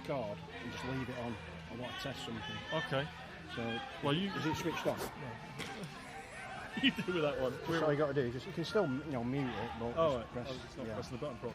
card and just leave it on. I want to test something. Okay. So, Is it switched off? No. You do with that one. That's all you got to do. You can still, mute it, but press the button properly.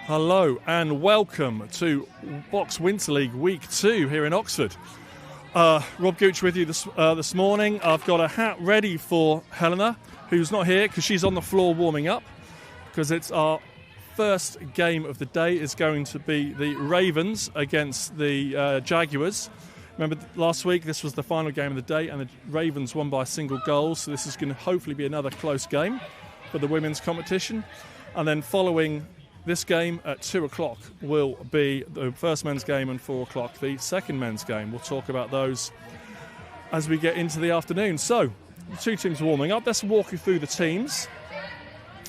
Hello and welcome to Box Winter League Week 2 here in Oxford. Rob Gooch with you this morning. I've got a hat ready for Helena, who's not here because she's on the floor warming up, because it's our first game of the day is going to be the Ravens against the Jaguars. Remember last week this was the final game of the day and the Ravens won by a single goal, so this is going to hopefully be another close game for the women's competition. And then following this game at 2 o'clock will be the first men's game, and 4 o'clock the second men's game. We'll talk about those as we get into the afternoon. So, the two teams warming up. Let's walk you through the teams.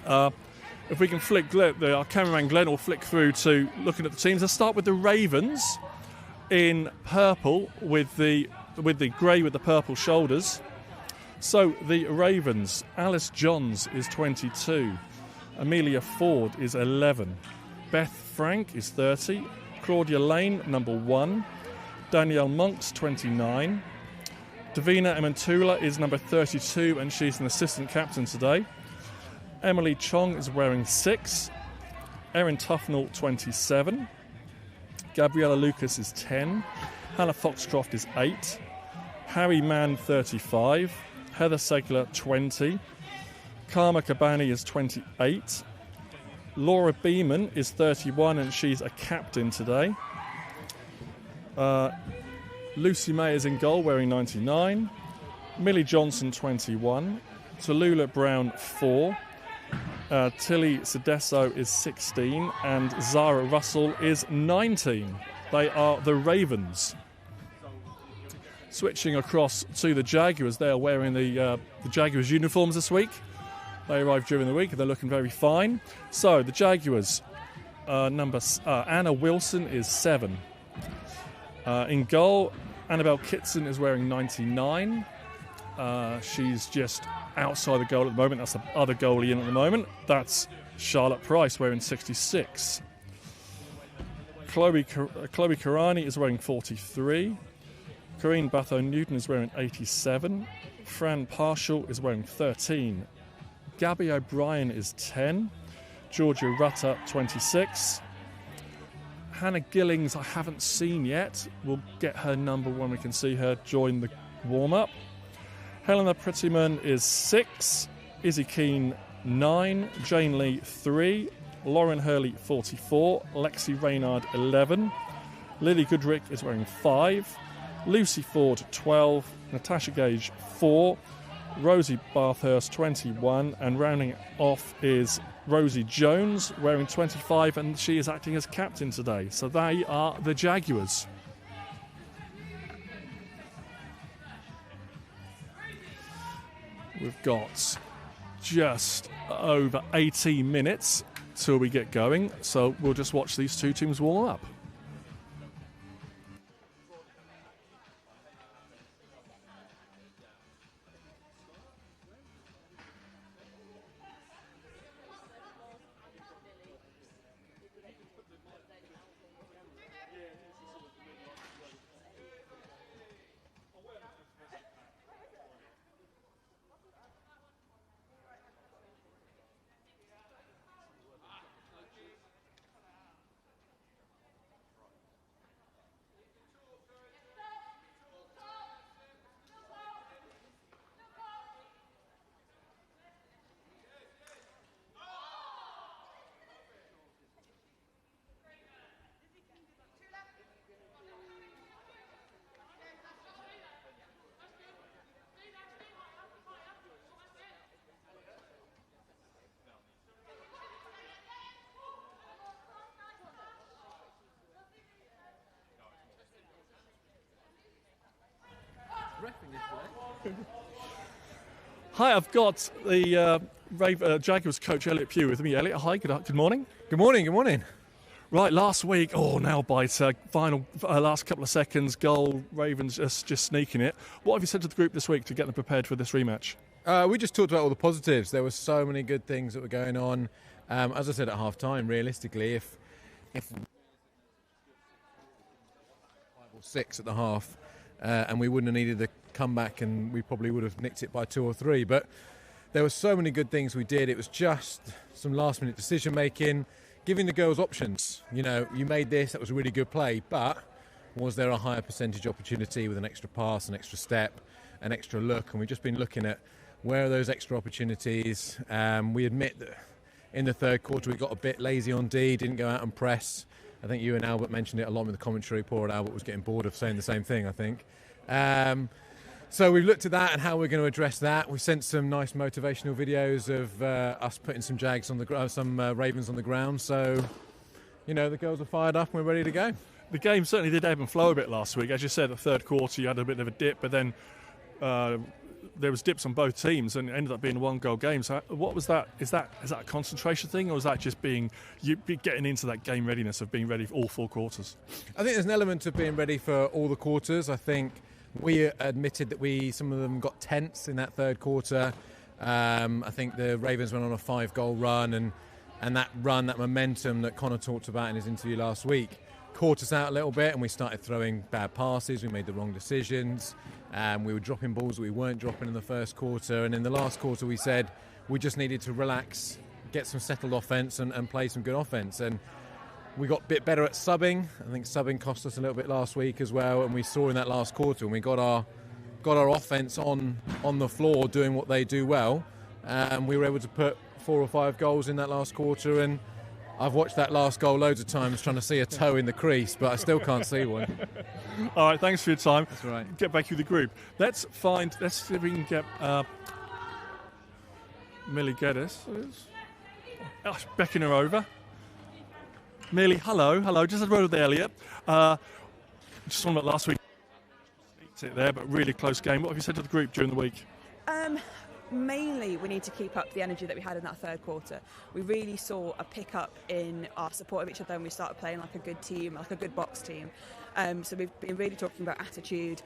If we can flick, our cameraman Glenn will flick through to looking at the teams. Let's start with the Ravens in purple with the grey with the purple shoulders. So, the Ravens, Alice Johns is 22. Amelia Ford is 11. Beth Frank is 30. Claudia Lane, number 1. Danielle Monks, 29. Davina Emantula is number 32, and she's an assistant captain today. Emily Chong is wearing 6. Erin Tufnell, 27. Gabriella Lucas is 10. Hannah Foxcroft is 8. Harry Mann, 35. Heather Segler, 20. Karma Kabani is 28. Laura Beeman is 31, and she's a captain today. Lucy May is in goal, wearing 99. Millie Johnson, 21. Tallulah Brown, 4. Tilly Sedesso is 16. And Zara Russell is 19. They are the Ravens. Switching across to the Jaguars, they are wearing the Jaguars uniforms this week. They arrived during the week and they're looking very fine. So the Jaguars, Anna Wilson is 7. In goal, Annabelle Kitson is wearing 99. She's just outside the goal at the moment. That's the other goalie in at the moment. That's Charlotte Price wearing 66. Chloe Karani is wearing 43. Corinne Batho-Newton is wearing 87. Fran Partial is wearing 13. Gabby O'Brien is 10. Georgia Rutter, 26. Hannah Gillings, I haven't seen yet. We'll get her number when we can see her join the warm-up. Helena Prettyman is 6. Izzy Keane, 9. Jane Lee, 3. Lauren Hurley, 44. Lexi Reynard, 11. Lily Goodrick is wearing 5. Lucy Ford, 12. Natasha Gage, 4. Rosie Bathurst, 21. And rounding it off is Rosie Jones, wearing 25, and she is acting as captain today. So they are the Jaguars. We've got just over 18 minutes till we get going, so we'll just watch these two teams warm up. Hi, I've got the Jaguars coach Elliot Pugh with me. Elliot, hi, good morning. Good morning, good morning. Right, last week, nail biter, final last couple of seconds, goal, Ravens just sneaking it. What have you said to the group this week to get them prepared for this rematch? We just talked about all the positives. There were so many good things that were going on. As I said at half-time, realistically, if 5 or 6 at the half, and we wouldn't have needed the comeback, and we probably would have nicked it by 2 or 3. But there were so many good things we did. It was just some last-minute decision-making, giving the girls options. You know, you made this, that was a really good play, but was there a higher percentage opportunity with an extra pass, an extra step, an extra look? And we've just been looking at where are those extra opportunities. We admit that in the third quarter we got a bit lazy on D, didn't go out and press. I think you and Albert mentioned it a lot in the commentary. Poor Albert was getting bored of saying the same thing, I think. So we've looked at that and how we're going to address that. We sent some nice motivational videos of us putting some Ravens on the ground. So, you know, the girls are fired up and we're ready to go. The game certainly did ebb and flow a bit last week. As you said, the third quarter you had a bit of a dip, but then there was dips on both teams and it ended up being a one-goal game. So what was that? Is that a concentration thing, or is that just getting into that game readiness of being ready for all 4 quarters? I think there's an element of being ready for all the quarters. I think we admitted that some of them got tense in that third quarter. I think the Ravens went on a 5-goal run, and that run, that momentum that Connor talked about in his interview last week, caught us out a little bit, and we started throwing bad passes. We made the wrong decisions. We were dropping balls that we weren't dropping in the first quarter, and in the last quarter we said we just needed to relax, get some settled offence and play some good offence. And we got a bit better at subbing. I think subbing cost us a little bit last week as well, and we saw in that last quarter when we got our offence on the floor doing what they do well, and we were able to put 4 or 5 goals in that last quarter. And I've watched that last goal loads of times trying to see a toe in the crease, but I still can't see one. All right, thanks for your time. That's right. Get back with the group. Let's see if we can get Millie Geddes. Becking her over. Millie, hello. Just a word with Elliot. Just on that last week. It there, but really close game. What have you said to the group during the week? Mainly, we need to keep up the energy that we had in that third quarter. We really saw a pick-up in our support of each other, and we started playing like a good team, like a good box team. So we've been really talking about attitude,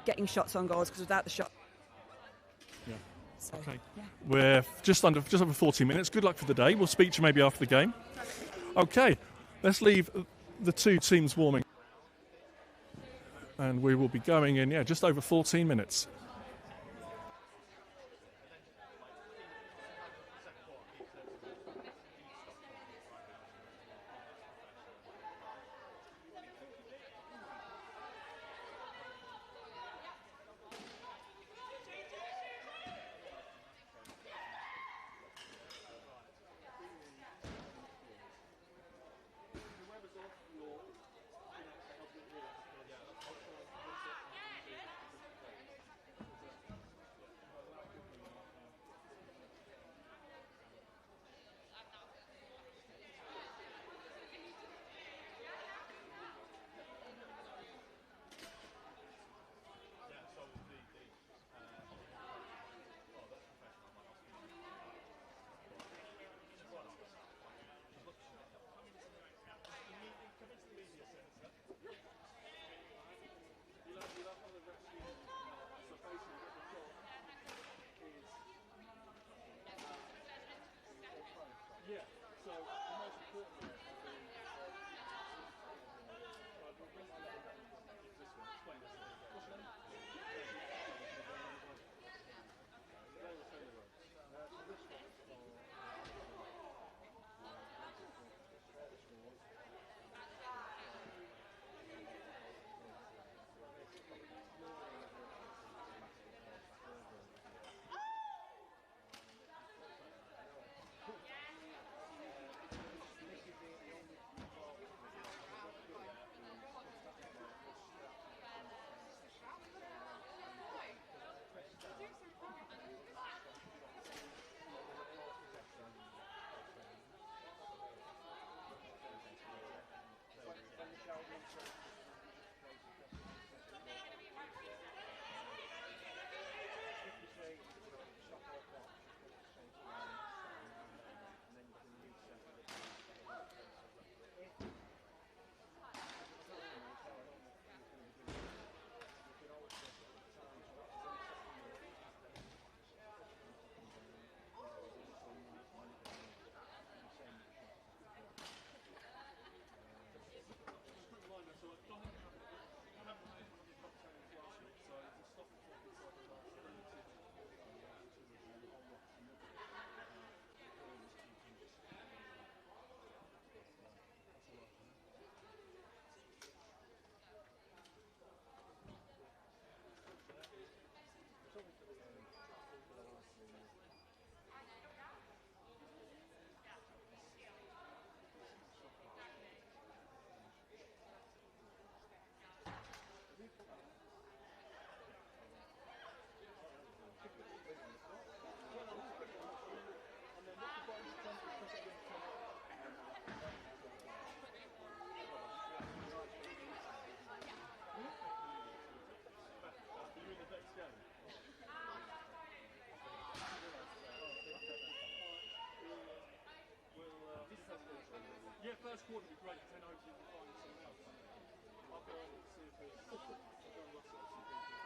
getting shots on goals, because without the shot... Yeah. So, okay. Yeah. We're just over 40 minutes. Good luck for the day. We'll speak to you maybe after the game. Okay, let's leave the two teams warming. And we will be going in, just over 14 minutes. First quarter would be great, then hopefully we can find something else. I'll go and see if there's... I'll go and look at some people.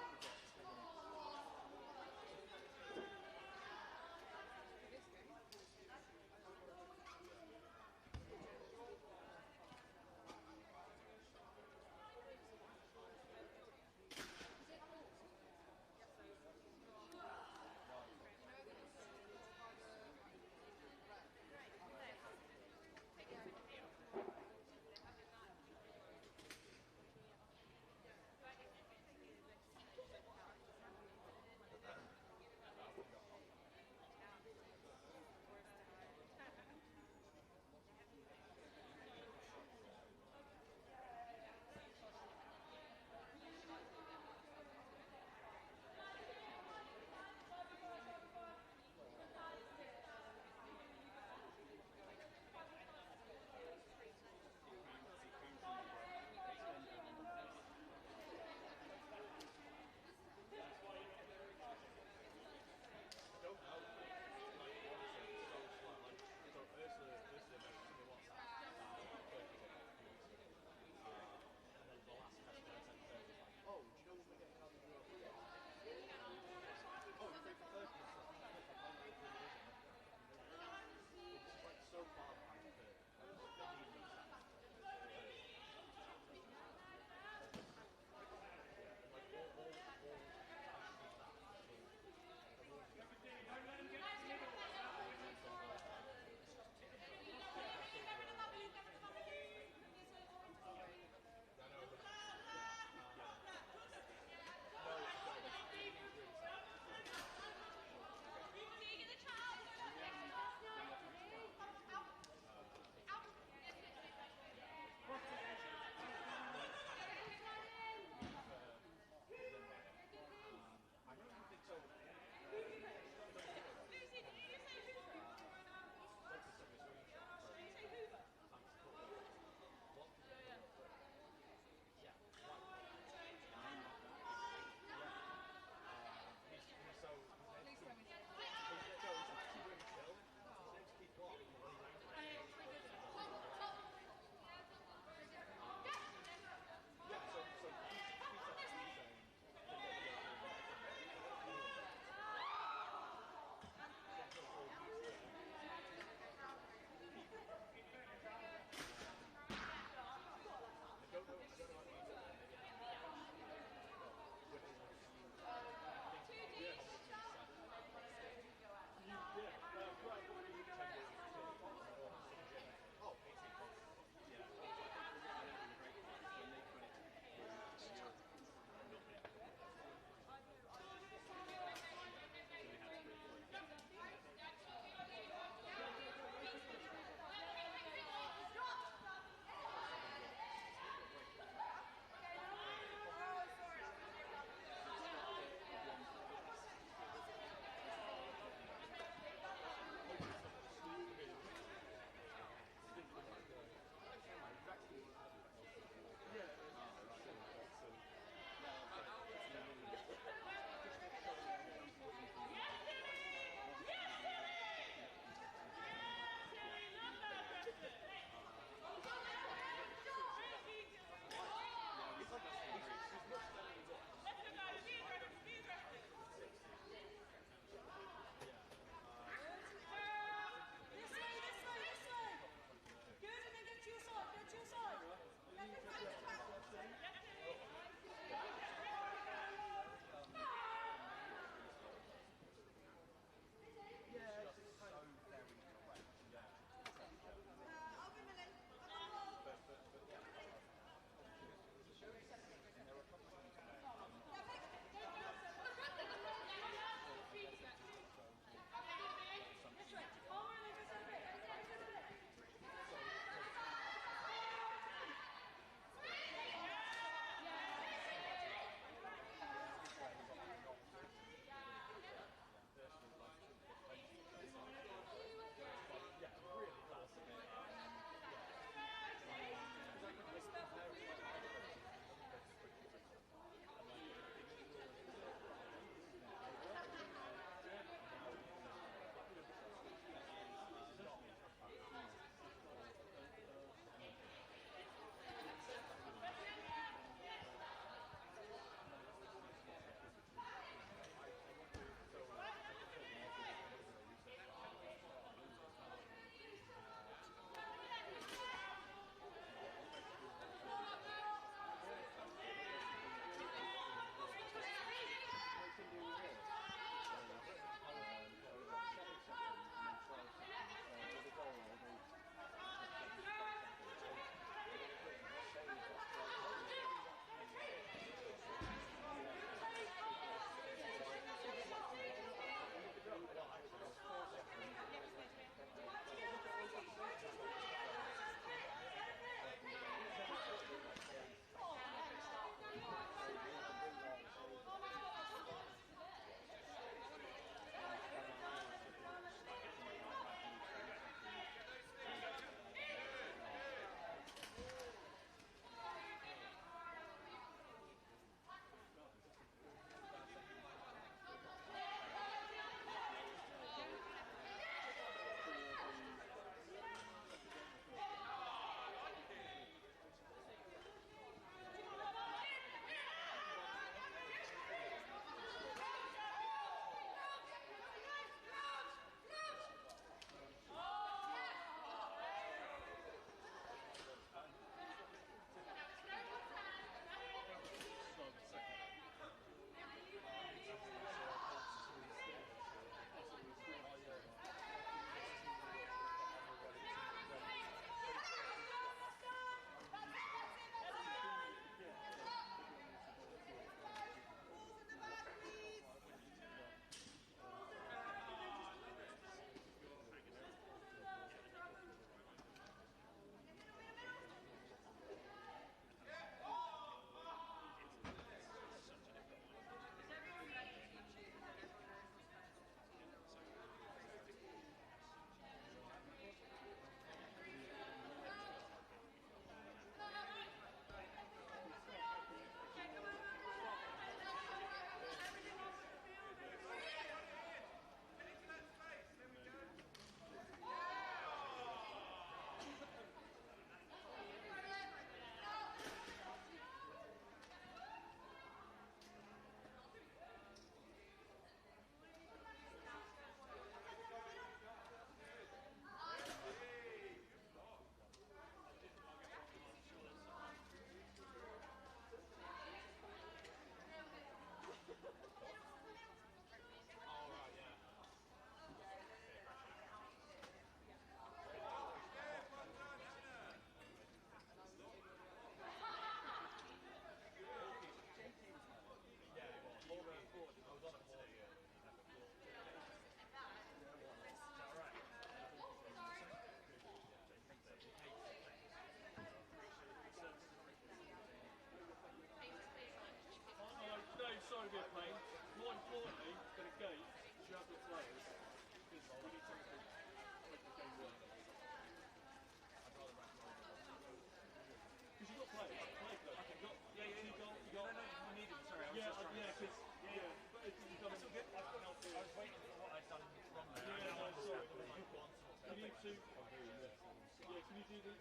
do? Yeah, can you do this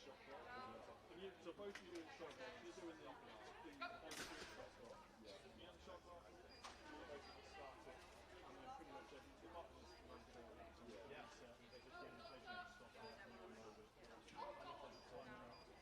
shot? So both of you doing shot. You're doing the on the shot. Yeah. You have the shot. You basically start it, and then pretty much the button is commanded over. Yeah. They just stop it and run over it. So there's a time out here.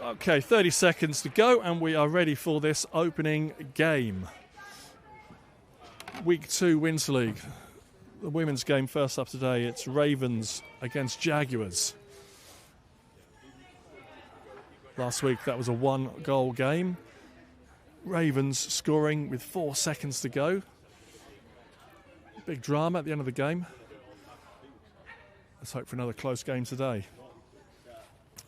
Okay, 30 seconds to go, and we are ready for this opening game. Week 2 Winter League. The women's game first up today. It's Ravens against Jaguars. Last week that was a 1-goal game. Ravens scoring with 4 seconds to go. Big drama at the end of the game. Let's hope for another close game today.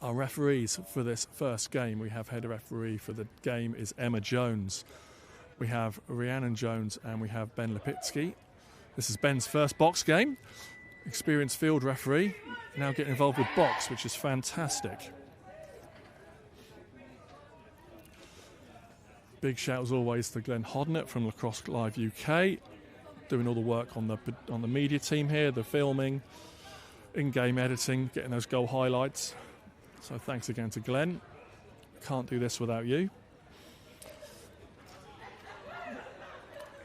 Our referees for this first game, we have head referee for the game is Emma Jones. We have Rhiannon Jones and we have Ben Lipitsky. This is Ben's first box game. Experienced field referee, now getting involved with box, which is fantastic. Big shout as always to Glenn Hodnett from Lacrosse Live UK, doing all the work on the media team here, the filming, in-game editing, getting those goal highlights. So thanks again to Glenn. Can't do this without you.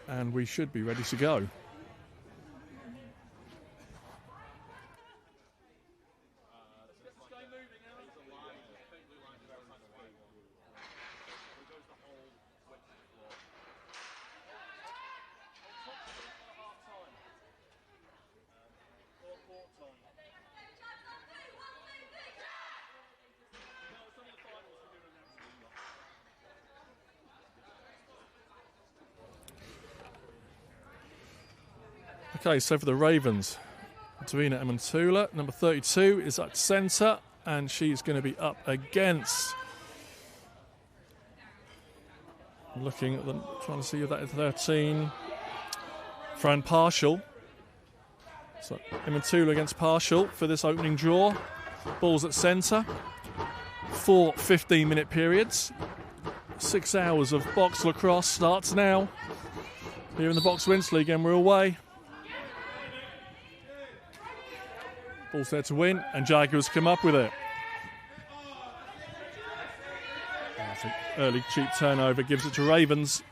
And we should be ready to go. Okay, so for the Ravens, Davina Emantula, number 32, is at centre, and she's going to be up against. Looking at them, trying to see who that is, 13. Fran Partial. So Emantula against Partial for this opening draw. Ball's at centre. 4 15-minute periods. 6 hours of box lacrosse starts now. Here in the Box Winter League, and we're away. Ball's there to win, and Jaguars come up with it. That's an early cheap turnover, gives it to Ravens.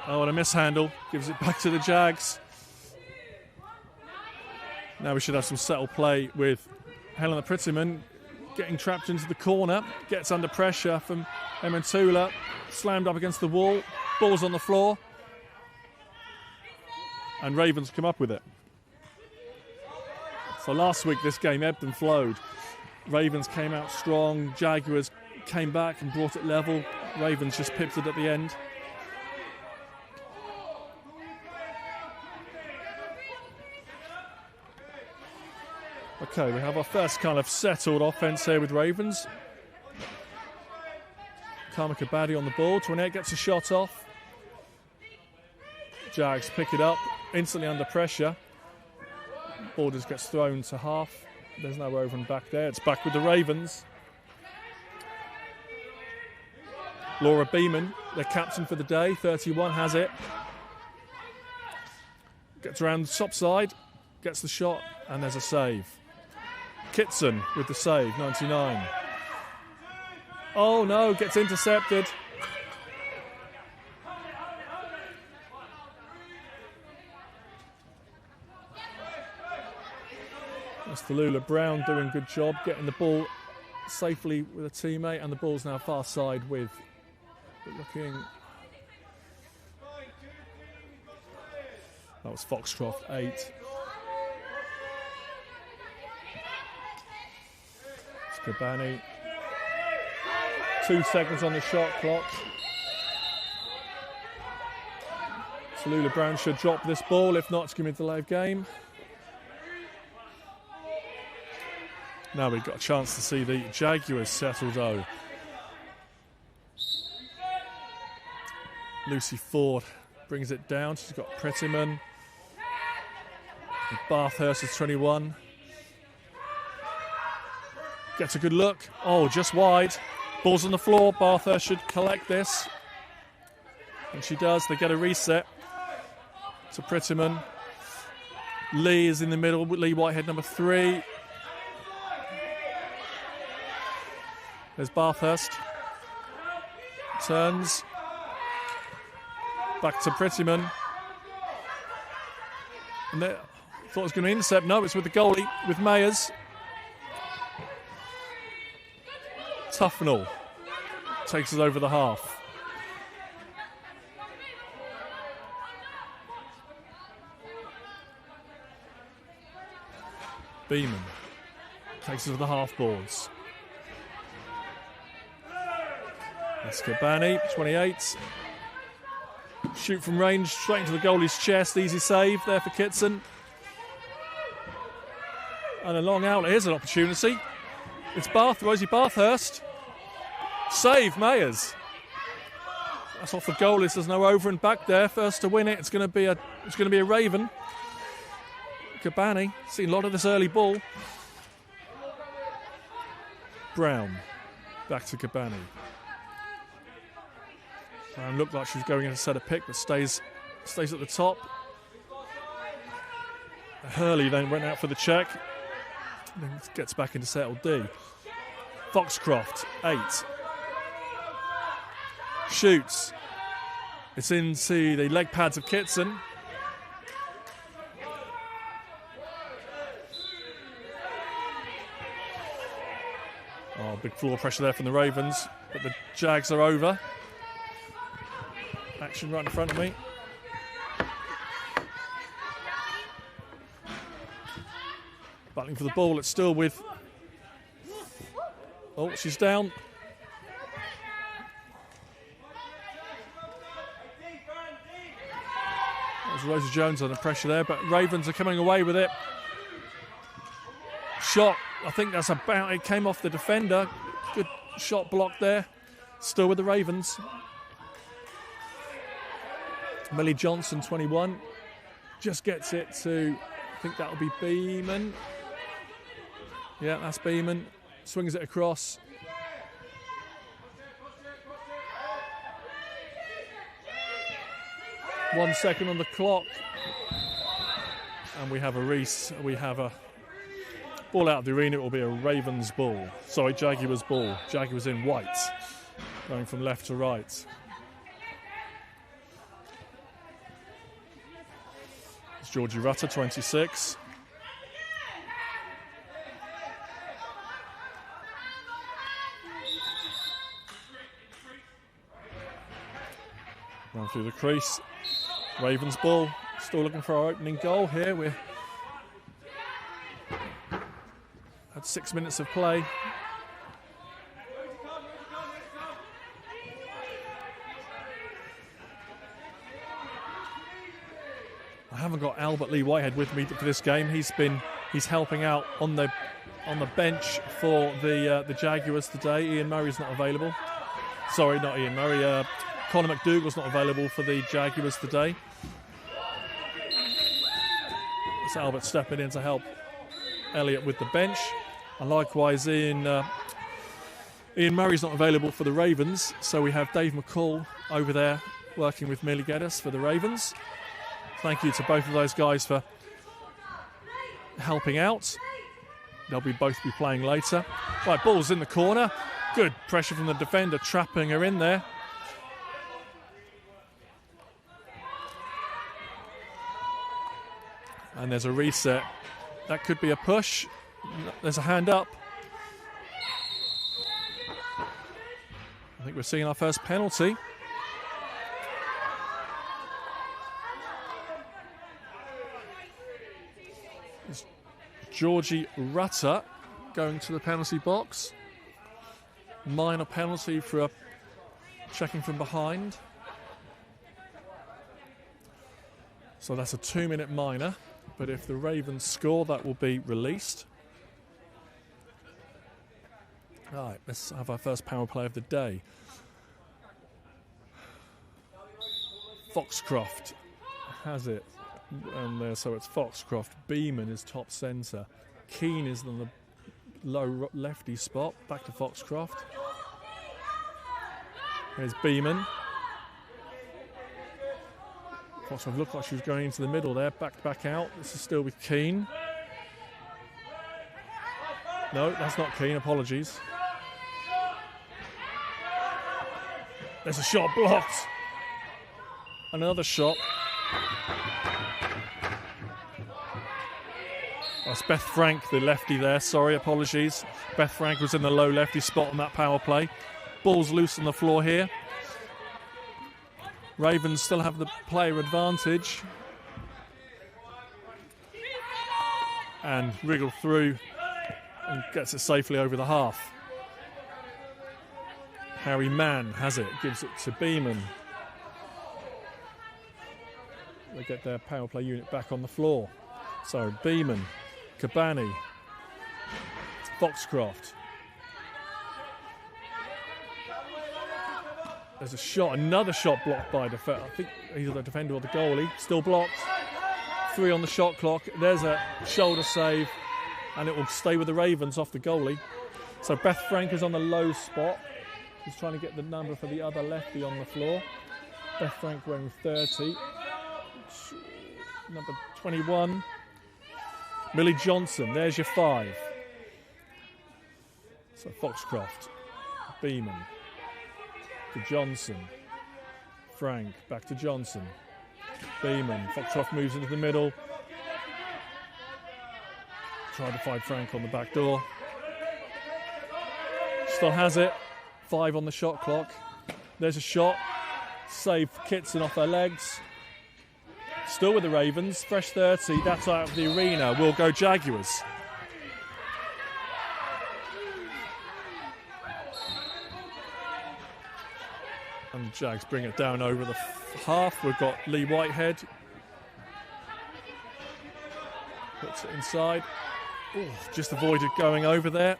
Oh, and a mishandle, gives it back to the Jags. Now we should have some settled play with Helena Prettyman getting trapped into the corner, gets under pressure from Emantula, slammed up against the wall, ball's on the floor, and Ravens come up with it. So last week this game ebbed and flowed. Ravens came out strong, Jaguars came back and brought it level. Ravens just pipped it at the end. Okay, we have our first kind of settled offence here with Ravens. Karma Kabaddi on the ball. Toinette gets a shot off. Jags pick it up, instantly under pressure. Ball just gets thrown to half. There's no over and back there. It's back with the Ravens. Laura Beeman, their captain for the day, 31, has it. Gets around the top side, gets the shot, and there's a save. Kitson with the save, 99. Oh no, gets intercepted. That's Tallulah Brown doing a good job getting the ball safely with a teammate, and the ball's now far side with looking. That was Foxcroft 8. Scabani. 2 seconds on the shot clock. Tallulah Brown should drop this ball, if not, it's going to be a delay of game. Now we've got a chance to see the Jaguars settle though. Lucy Ford brings it down. She's got Prettyman. Bathurst is 21. Gets a good look. Oh, just wide. Ball's on the floor. Bathurst should collect this. And she does. They get a reset to Prettyman. Lee is in the middle. Lee Whitehead, number 3. There's Bathurst. Turns. Back to Prettyman. And there, thought it was going to intercept. No, it's with the goalie, with Mayers. Tufnell takes us over the half. Beeman takes us to the half boards. That's Cabani, 28. Shoot from range, straight into the goalie's chest. Easy save there for Kitson. And a long out. Here's an opportunity. It's Rosie Bathurst. Save Mayers. That's off the goalies. There's no over and back there. First to win it. It's going to be a Raven. Cabani. Seen a lot of this early ball. Brown. Back to Cabani. Brown looked like she was going in to set a pick, but stays at the top. Hurley then went out for the check. Then gets back into settle D. Foxcroft, 8. Shoots. It's into the leg pads of Kitson. Oh, big floor pressure there from the Ravens, but the Jags are over. Action right in front of me. Battling for the ball, it's still with... Oh, she's down. There's Rosa Jones under pressure there, but Ravens are coming away with it. Shot, I think that's about it. Came off the defender. Good shot blocked there. Still with the Ravens. Millie Johnson, 21. Just gets it to, I think that'll be Beeman. Yeah, that's Beeman. Swings it across. One second on the clock. And we have a ball out of the arena. It will be a Ravens ball. Sorry, Jaguars ball. Jaguars in white. Going from left to right. It's Georgie Rutter, 26. Run through the crease. Ravens ball. Still looking for our opening goal here. We're had 6 minutes of play. I haven't got Albert Lee Whitehead with me for this game. He's helping out on the bench for the Jaguars today. Ian Murray's not available. Sorry, not Ian Murray. Conor McDougall's not available for the Jaguars today. It's Albert stepping in to help Elliott with the bench. And likewise, Ian Ian Murray's not available for the Ravens, so we have Dave McCall over there working with Millie Geddes for the Ravens. Thank you to both of those guys for helping out. They'll both be playing later. Right, ball's in the corner. Good pressure from the defender, trapping her in there. And there's a reset. That could be a push. There's a hand up. I think we're seeing our first penalty. It's Georgie Rutter going to the penalty box. Minor penalty for a checking from behind. So that's a 2-minute minor. But if the Ravens score, that will be released. All right, let's have our first power play of the day. Foxcroft has it. And so it's Foxcroft. Beeman is top centre. Keane is on the low lefty spot. Back to Foxcroft. There's Beeman. Foxcroft looked like she was going into the middle there. Back out. This is still with Keane. No, that's not Keane. Apologies. There's a shot blocked. Another shot. That's Beth Frank, the lefty there. Sorry, apologies. Beth Frank was in the low lefty spot on that power play. Ball's loose on the floor here. Ravens still have the player advantage. And wriggle through and gets it safely over the half. Harry Mann has it, gives it to Beeman. They get their power play unit back on the floor. So Beeman, Cabani, Foxcroft. There's a shot, another shot blocked by defender. I think either the defender or the goalie. Still blocked. 3 on the shot clock. There's a shoulder save, and it will stay with the Ravens off the goalie. So Beth Frank is on the low spot. She's trying to get the number for the other lefty on the floor. Beth Frank wearing 30. Number 21. Millie Johnson, there's your 5. So Foxcroft, Beeman, to Johnson, Frank, back to Johnson, Beeman, Foxcroft moves into the middle. Try to find Frank on the back door. Still has it. 5 on the shot clock. There's a shot. Save Kitson off her legs. Still with the Ravens. Fresh 30. That's out of the arena. Will go Jaguars. And Jags bring it down over the half. We've got Lee Whitehead. Puts it inside. Ooh, just avoided going over there.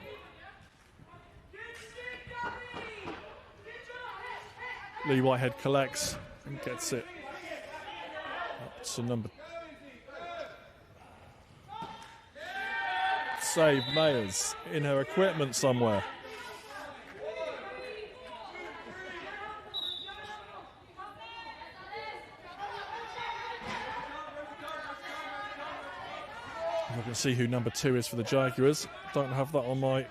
Lee Whitehead collects and gets it up to number. Save Mayers in her equipment somewhere. We can see who number 2 is for the Jaguars. Don't have that on my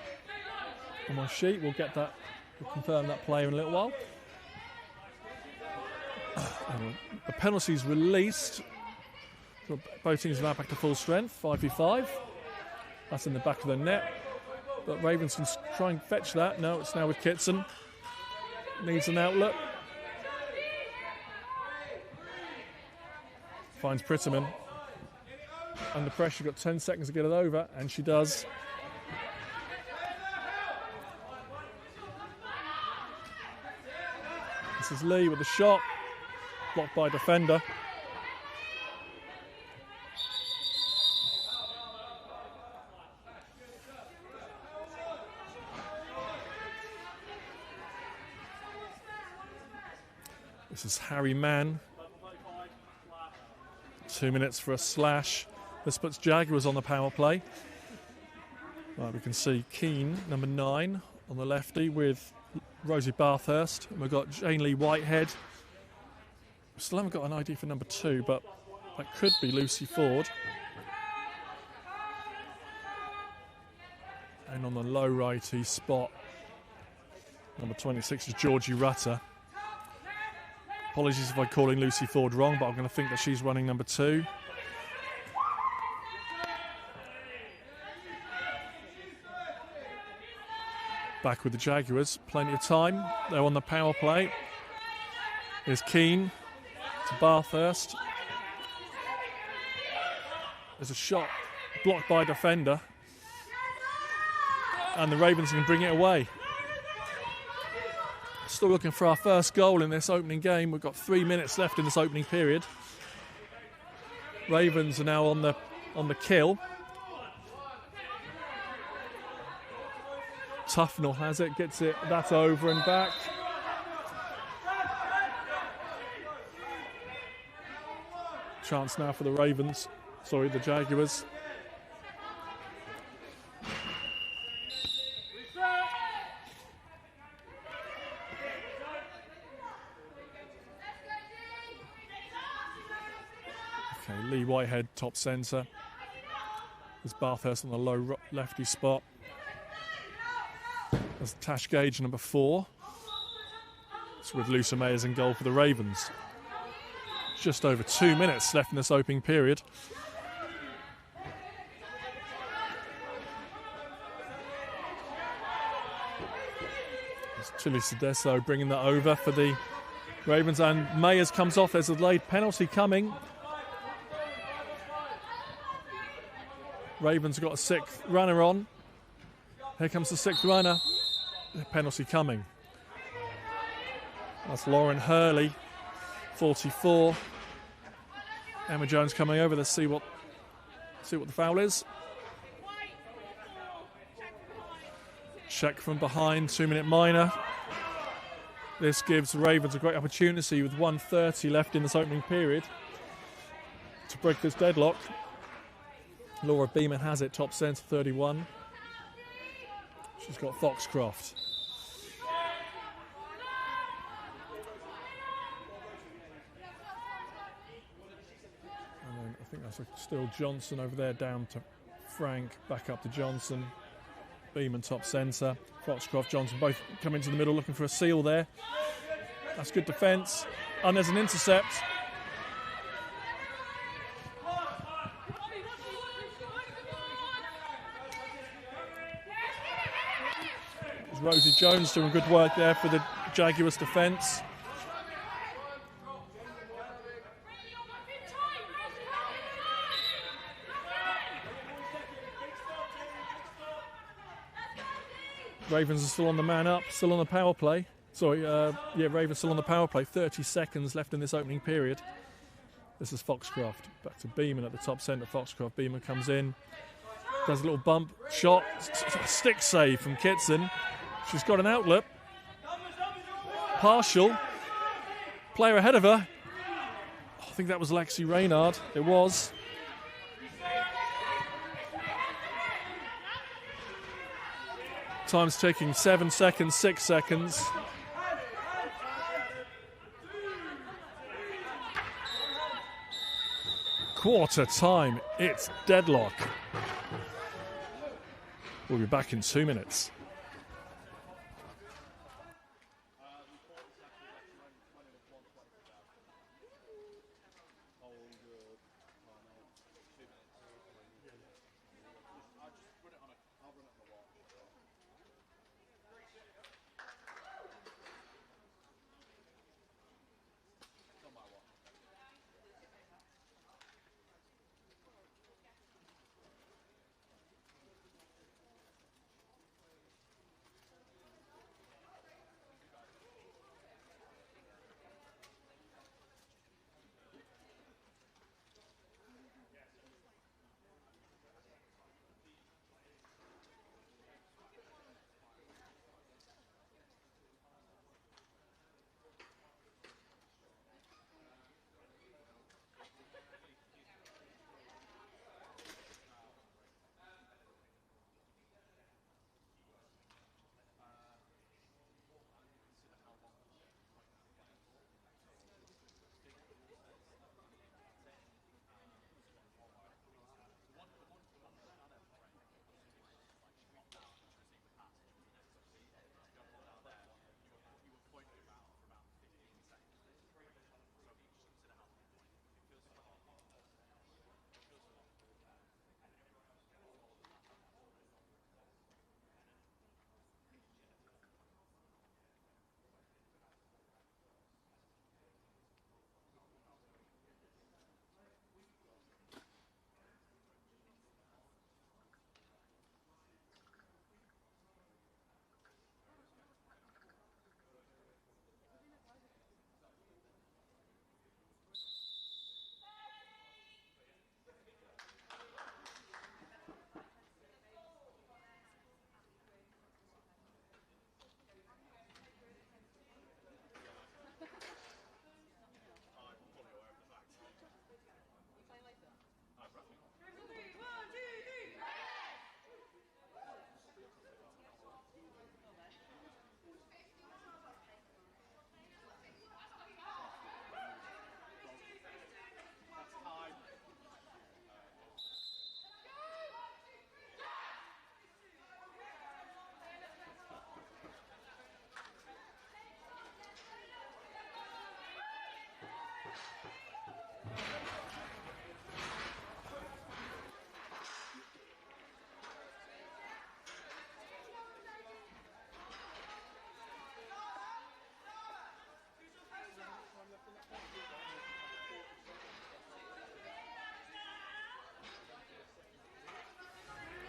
sheet. We'll get that. We'll confirm that player in a little while. The penalty's released. Both teams are now back to full strength. 5v5. That's in the back of the net. But Ravens can try and fetch that. No, it's now with Kitson. Needs an outlet. Finds Pritterman. Under pressure, got 10 seconds to get it over, and she does. This is Lee with a shot. Blocked by defender. This is Harry Mann. 2 minutes for a slash. This puts Jaguars on the power play. Right, we can see Keane, number 9, on the lefty with Rosie Bathurst. And we've got Jane Lee Whitehead. Still haven't got an ID for number 2, but that could be Lucy Ford. And on the low righty spot, number 26 is Georgie Rutter. Apologies if I'm calling Lucy Ford wrong, but I'm going to think that she's running number 2. Back with the Jaguars, plenty of time. They're on the power play. There's Keane to Bathurst. There's a shot blocked by a defender. And the Ravens can bring it away. Still looking for our first goal in this opening game. We've got 3 minutes left in this opening period. Ravens are now on the kill. Tufnell has it, gets it, that's over and back. Chance now for the the Jaguars. Okay, Lee Whitehead, top centre. There's Bathurst on the low lefty spot. There's Tash Gage, number 4. It's with Lucy Mayers in goal for the Ravens. Just over 2 minutes left in this opening period. It's Tilly Sedesso bringing that over for the Ravens, and Mayers comes off. There's a delayed penalty coming. Ravens got a 6th runner on. Here comes the 6th runner. The penalty coming. That's Lauren Hurley, 44. Emma Jones coming over. Let's see what the foul is. Check from behind, 2-minute minor. This gives the Ravens a great opportunity with 1:30 left in this opening period to break this deadlock. Laura Beeman has it, top centre, 31. She's got Foxcroft. And then I think that's still Johnson over there, down to Frank, back up to Johnson. Beeman top centre. Foxcroft, Johnson both come into the middle looking for a seal there. That's good defence. And there's an intercept. Rosie Jones doing good work there for the Jaguars defence. Ravens are still on the man up, still on the power play. Ravens still on the power play. 30 seconds left in this opening period. This is Foxcroft. Back to Beeman at the top centre. Foxcroft. Beeman comes in. Does a little bump shot. Stick save from Kitson. She's got an outlet. Partial. Player ahead of her. I think that was Lexi Reynard. It was. Time's ticking. 7 seconds, 6 seconds. Quarter time. It's deadlock. We'll be back in 2 minutes.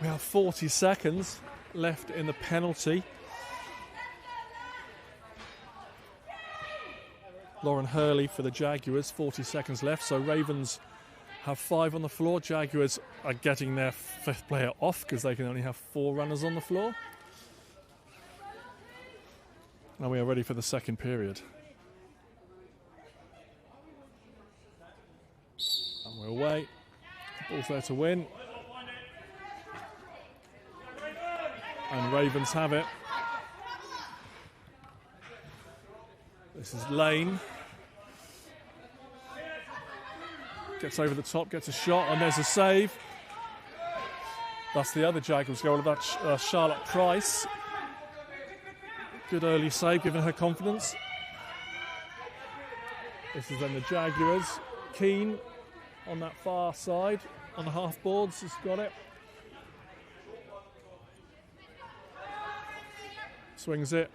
We have 40 seconds left in the penalty. Lauren Hurley for the Jaguars, 40 seconds left. So Ravens have 5 on the floor. Jaguars are getting their 5th player off because they can only have 4 runners on the floor. And we are ready for the second period. And we're away. Ball's there to win. And Ravens have it. This is Lane. Gets over the top, gets a shot, and there's a save. That's the other Jaguars goal, that's Charlotte Price. Good early save, giving her confidence. This is then the Jaguars. Keane on that far side, on the half boards, has got it. Swings it.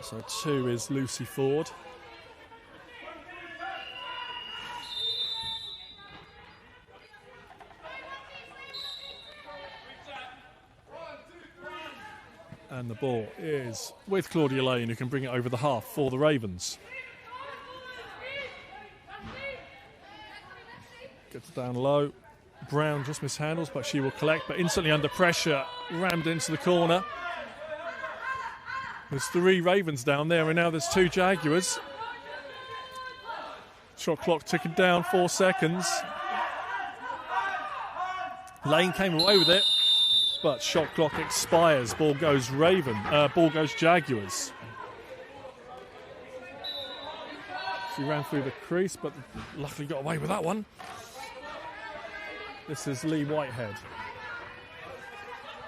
So 2 is Lucy Ford. And the ball is with Claudia Lane, who can bring it over the half for the Ravens. Gets down low. Brown just mishandles, but she will collect, but instantly under pressure, rammed into the corner. There's 3 Ravens down there, and now there's 2 Jaguars. Shot clock ticking down, 4 seconds. Lane came away with it, but shot clock expires. Ball goes ball goes Jaguars. She ran through the crease, but luckily got away with that one. This is Lee Whitehead.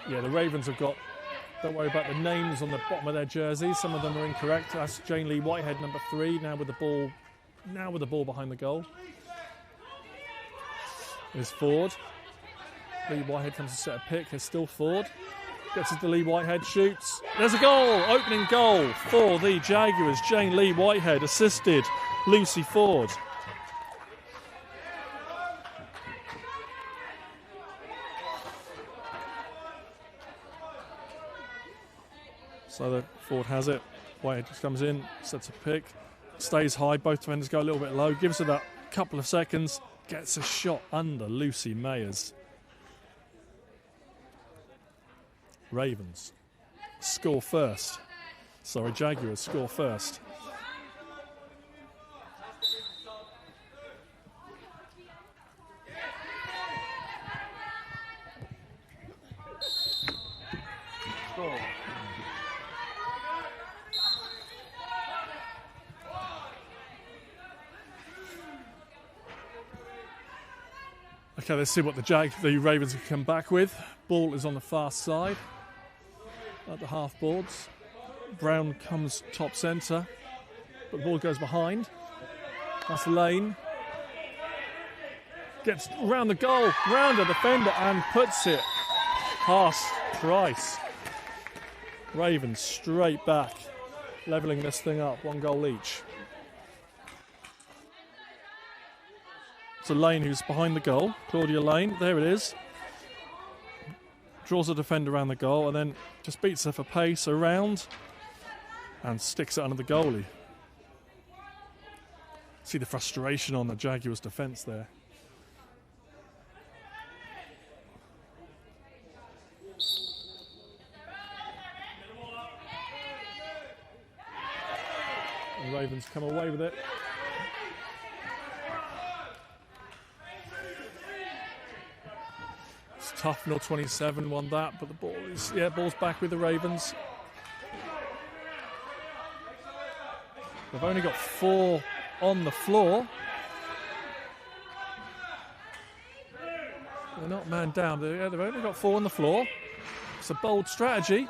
Yeah, the Ravens have got, don't worry about the names on the bottom of their jerseys. Some of them are incorrect. That's Jane Lee Whitehead, number 3, now with the ball behind the goal. There's Ford. Lee Whitehead comes to set a pick. There's still Ford. Gets it to Lee Whitehead, shoots. There's a goal! Opening goal for the Jaguars. Jane Lee Whitehead assisted Lucy Ford. So the Ford has it. Whitehead just comes in, sets a pick, stays high. Both defenders go a little bit low. Gives her that couple of seconds. Gets a shot under Lucy Mayers. Ravens score first. Sorry, Jaguars score first. Okay, let's see what the Ravens can come back with. Ball is on the far side at the half boards. Brown comes top centre, but the ball goes behind. That's Lane. Gets round the goal, round the defender, and puts it past Price. Ravens straight back, levelling this thing up, 1 goal each. So Lane, who's behind the goal, Claudia Lane, there it is. Draws a defender around the goal and then just beats her for pace around and sticks it under the goalie. See the frustration on the Jaguars' defence there. The Ravens come away with it. Tough, 0-27 won that, but the ball is, ball's back with the Ravens. They've only got 4 on the floor. They're not man down. They've only got 4 on the floor. It's a bold strategy,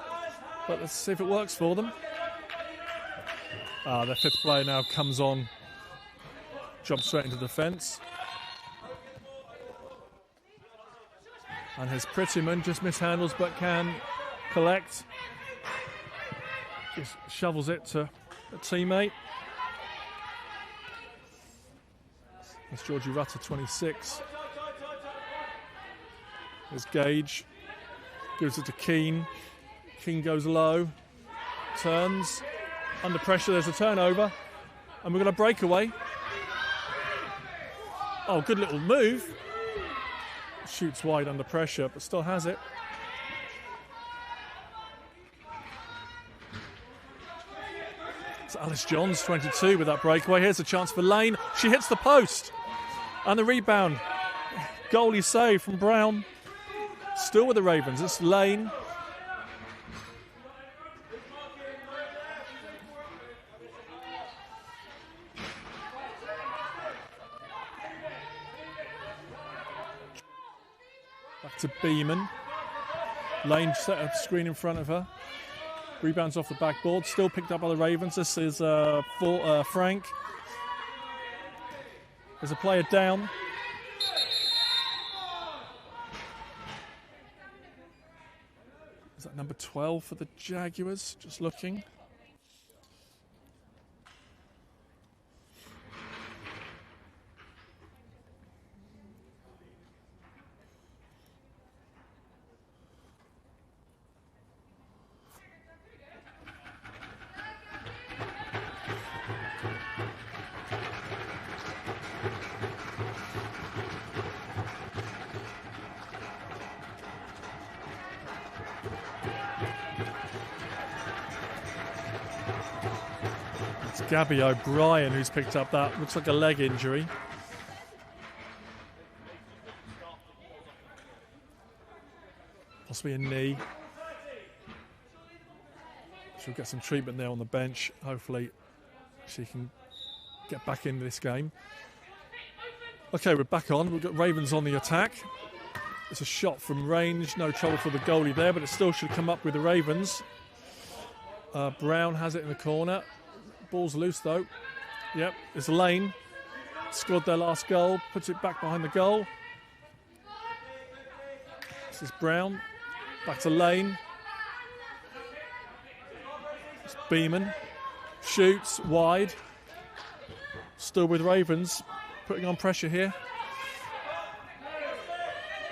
but let's see if it works for them. Their 5th player now comes on, jumps straight into defence. And his Prettyman just mishandles but can collect. Just shovels it to a teammate. That's Georgie Rutter, 26. There's Gage. Gives it to Keane. Keane goes low. Turns. Under pressure, there's a turnover. And we're going to break away. Oh, good little move. Shoots wide under pressure, but still has it. It's Alice Johns, 22, with that breakaway. Here's a chance for Lane. She hits the post. And the rebound. Goalie save from Brown. Still with the Ravens. It's Lane. Back to Beeman. Lane set up a screen in front of her. Rebounds off the backboard. Still picked up by the Ravens. This is Frank. There's a player down. Is that number 12 for the Jaguars? Just looking. Gabby O'Brien, who's picked up that, looks like a leg injury. Possibly a knee. She'll get some treatment there on the bench. Hopefully she can get back into this game. Okay, we're back on. We've got Ravens on the attack. It's a shot from range. No trouble for the goalie there, but it still should come up with the Ravens. Brown has it in the corner. Ball's loose though. Yep, it's Lane. Scored their last goal. Puts it back behind the goal. This is Brown. Back to Lane. It's Beeman. Shoots wide. Still with Ravens. Putting on pressure here.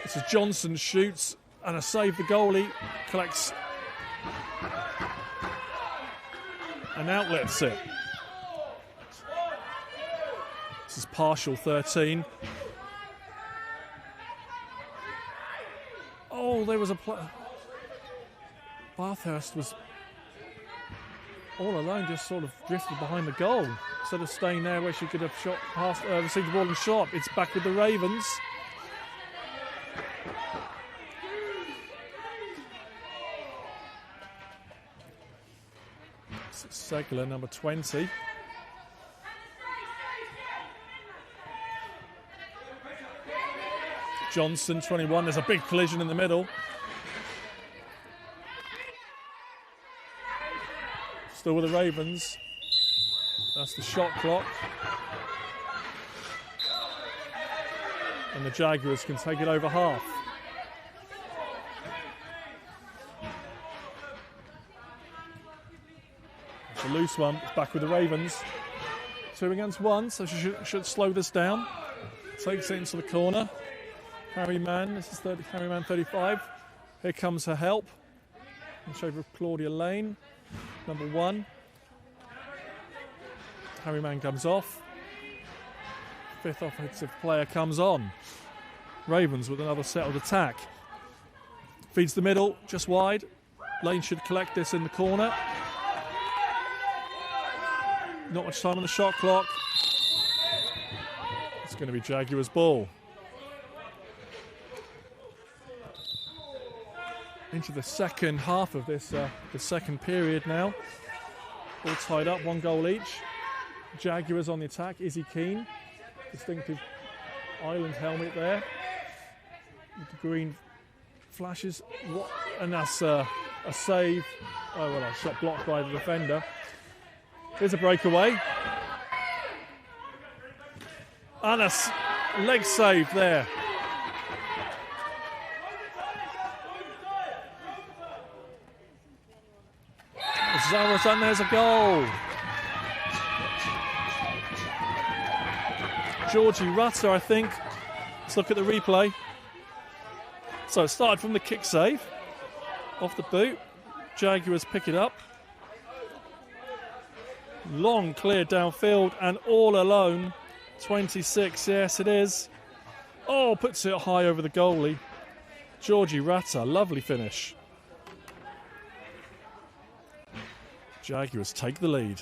This is Johnson. Shoots. And a save. The goalie collects and outlets it. This is partial 13. Oh, there was a Bathurst was all alone, just sort of drifted behind the goal instead of staying there where she could have shot past, received the ball and shot. It's back with the Ravens. Segler, number 20. Johnson, 21. There's a big collision in the middle. Still with the Ravens. That's the shot clock. And the Jaguars can take it over half. A loose one. It's back with the Ravens. 2 against 1, so she should slow this down. Takes it into the corner. Harry Mann, this is Harry Mann 35. Here comes her help. In shape of Claudia Lane, number 1. Harry Mann comes off. 5th offensive player comes on. Ravens with another settled attack. Feeds the middle, just wide. Lane should collect this in the corner. Not much time on the shot clock. It's going to be Jaguars' ball. Into the second half of this, the second period now. All tied up, 1 goal each. Jaguars on the attack. Izzy Keane, distinctive island helmet there. With the green flashes. And that's a save. Oh, well, a shot blocked by the defender. Here's a breakaway. And a leg save there. Zara's and there's a goal. Georgie Rutter, I think. Let's look at the replay. So it started from the kick save. Off the boot. Jaguars pick it up. Long clear downfield and all alone. 26, yes it is. Oh, puts it high over the goalie. Georgie Rutter, lovely finish. Jaguars take the lead.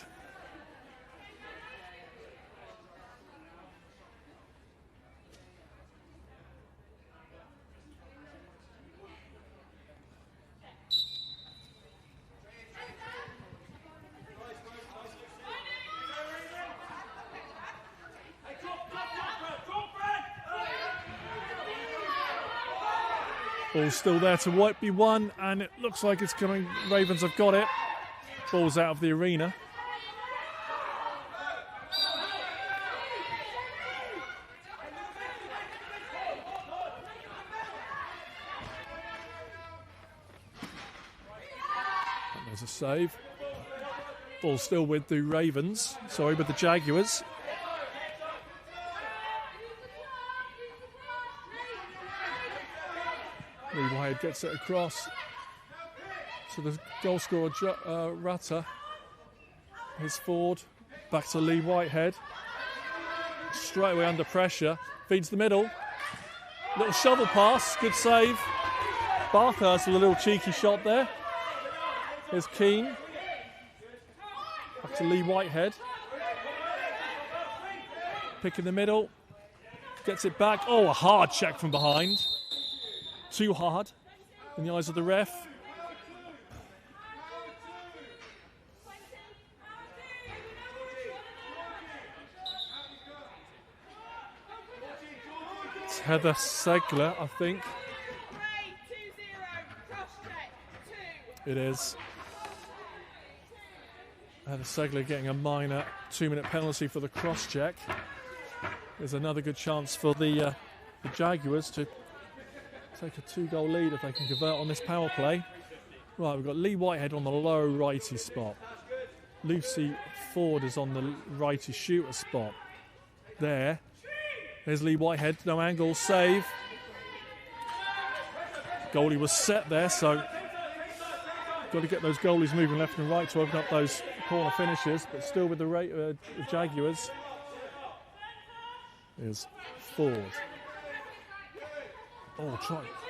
Ball's still there to be won, and it looks like it's coming. Ravens have got it. Ball's out of the arena. And there's a save. Ball's still with the Ravens. Sorry, with the Jaguars. Lee Whitehead gets it across to the goal scorer, Rutter. His forward, back to Lee Whitehead. Straight away under pressure, feeds the middle. Little shovel pass, good save. Bathurst with a little cheeky shot there. Here's Keane. Back to Lee Whitehead. Pick in the middle. Gets it back. Oh, a hard check from behind. Too hard in the eyes of the ref. It's Heather Segler, I think. It is. Heather Segler getting a minor 2-minute penalty for the cross-check. There's another good chance for the Jaguars to take a 2-goal lead if they can convert on this power play. Right, we've got Lee Whitehead on the low righty spot. Lucy Ford is on the righty shooter spot. There's Lee Whitehead, no angle, save. Goalie was set there, so got to get those goalies moving left and right to open up those corner finishes, but still with the Jaguars. Is Ford. Oh,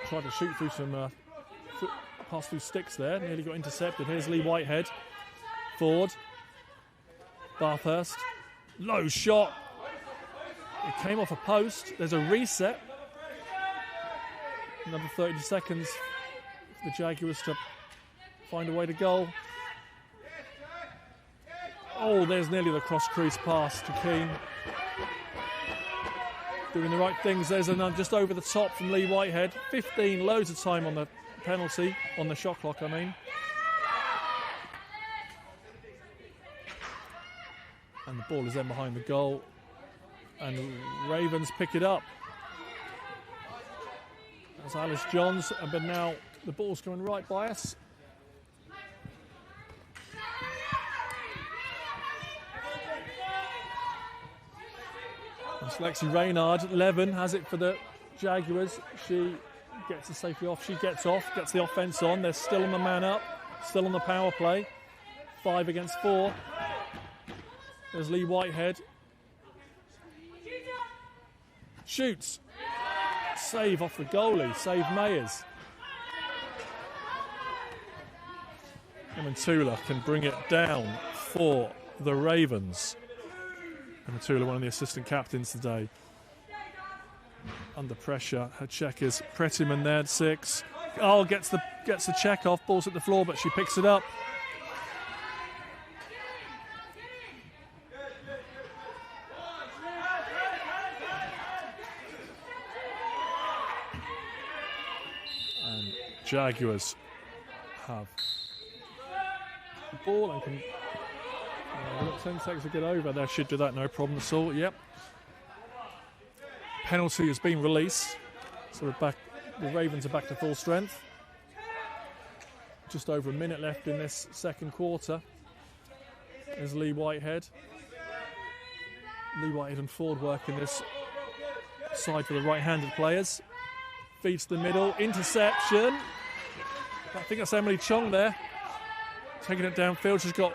tried to shoot through some pass through sticks there. Nearly got intercepted. Here's Lee Whitehead. Ford. Bathurst. Low shot. It came off a post. There's a reset. Another 30 seconds for the Jaguars to find a way to goal. Oh, there's nearly the cross-crease pass to Keane. Doing the right things. There's another just over the top from Lee Whitehead. 15, loads of time on the penalty, on the shot clock, I mean. And the ball is then behind the goal. And Ravens pick it up. That's Alice Johns, but now the ball's coming right by us. That's Lexi Reynard. Levin has it for the Jaguars. She gets it safely off. She gets off, gets the offence on. They're still on the man up, still on the power play. 5 against 4. There's Lee Whitehead. Shoots. Save off the goalie. Save Mayers. And Matula can bring it down for the Ravens. And Matula, one of the assistant captains today. Under pressure. Her check is Prettyman there at 6. Oh, gets the check off. Ball's at the floor, but she picks it up. And Jaguars have the ball and can. We've got 10 seconds to get over. They should do that, no problem at all. Yep. Penalty has been released. So we're back. The Ravens are back to full strength. Just over a minute left in this second quarter. There's Lee Whitehead. Lee Whitehead and Ford working this side for the right-handed players. Feeds to the middle, interception. I think that's Emily Chong there. Taking it downfield, she's got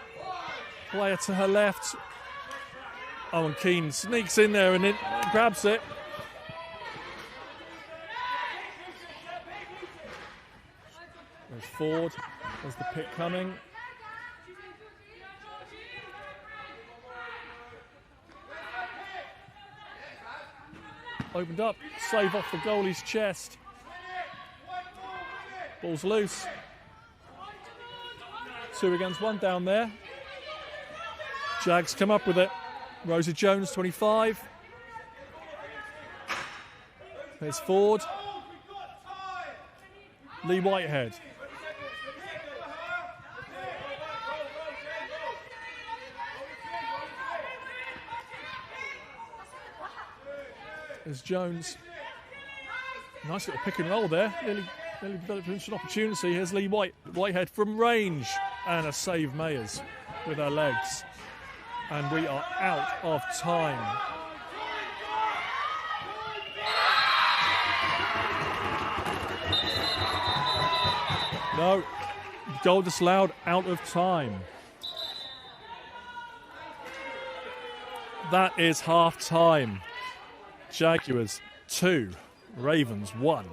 player to her left. Owen Keane sneaks in there and grabs it. There's Ford, there's the pick coming. Opened up, save off the goalie's chest. Ball's loose. 2 against 1 down there. Jags come up with it. Rosie Jones, 25. There's Ford. Lee Whitehead. There's Jones. Nice little pick and roll there. Nearly developed into an opportunity. Here's Lee Whitehead from range. And a save Mayers with her legs. And we are out of time. No, goal disallowed, out of time. That is half time. Jaguars 2, Ravens 1.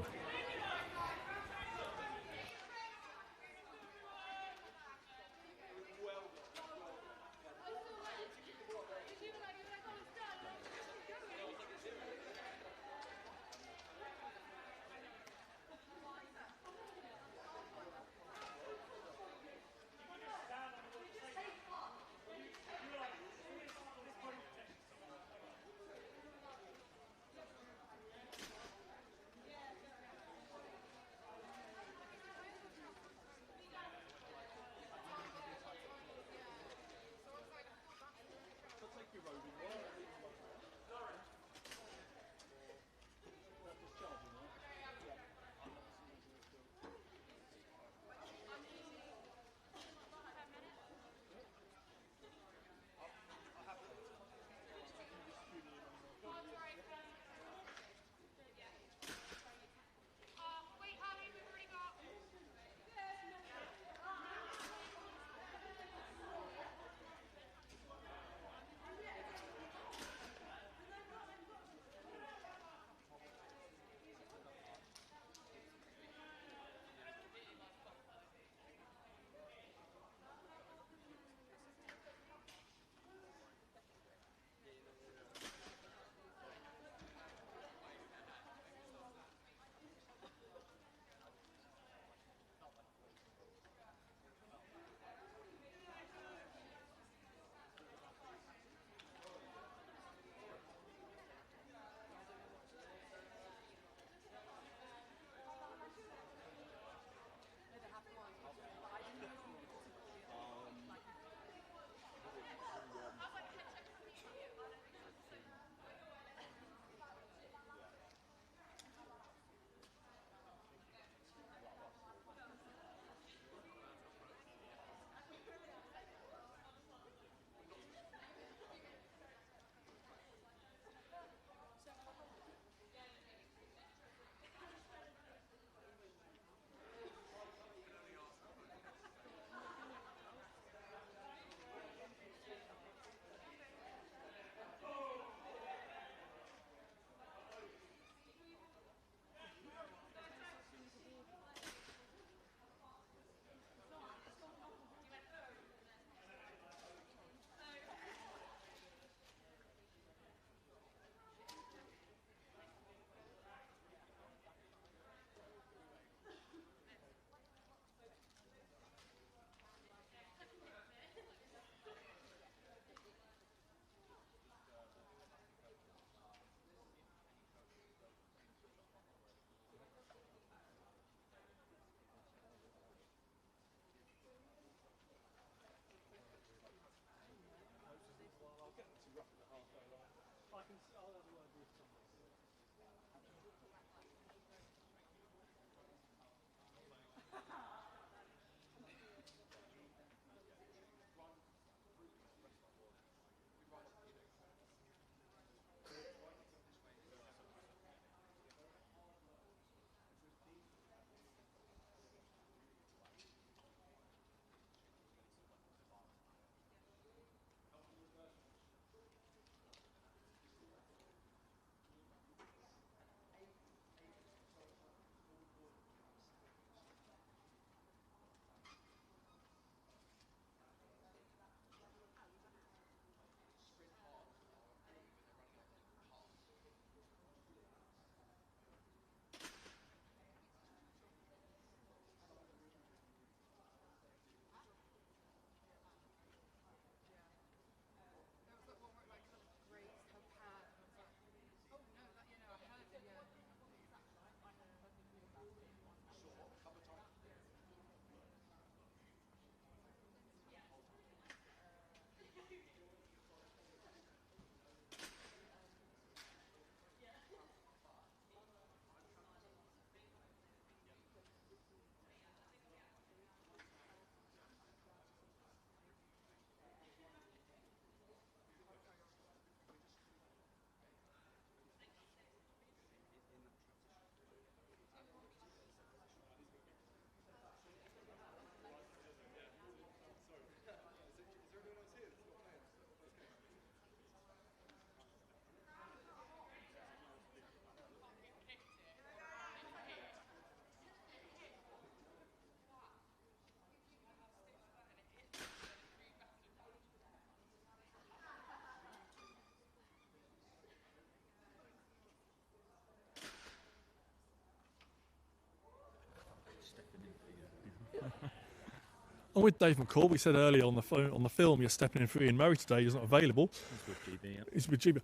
I'm with Dave McCall. We said earlier on the phone, on the film, you're stepping in for Ian Murray today. He's not available. He's with GB, yeah. He's with GB.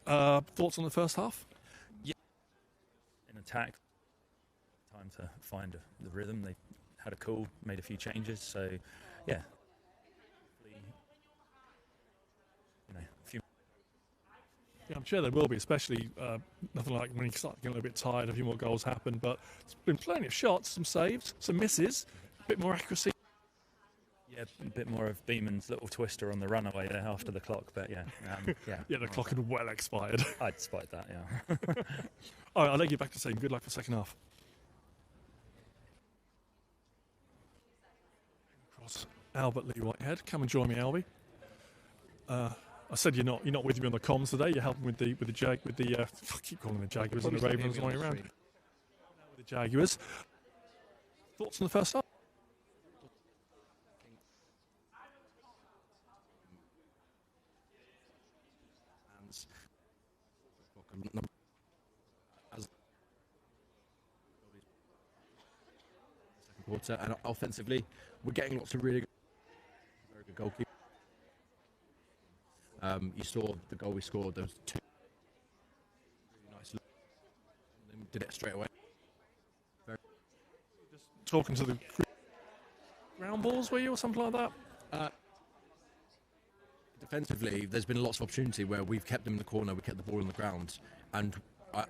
2-1. Thoughts on the first half? Yeah. In attack, time to find the rhythm. They had a call, made a few changes. So, yeah. A few. Yeah, I'm sure there will be, especially nothing like when you start getting a little bit tired, a few more goals happen. But it's been plenty of shots, some saves, some misses, a bit more accuracy. Yeah, a bit more of Beeman's little twister on the runaway there after the clock, but yeah. Yeah, the clock had well expired. I'd spite that, yeah. All right, I'll let you back to saying good luck for the second half. Across Albert Lee Whitehead. Come and join me, Albie. I said you're not with me on the comms today. You're helping with the I keep calling them the Jaguars and the Ravens running around. With the Jaguars. Thoughts on the first half? Second quarter, and offensively, we're getting lots of very good goalkeepers. You saw the goal we scored. There was two really nice. Did it straight away. Just talking to the ground balls, were you, or something like that? Defensively, there's been lots of opportunity where we've kept them in the corner, we kept the ball on the ground, and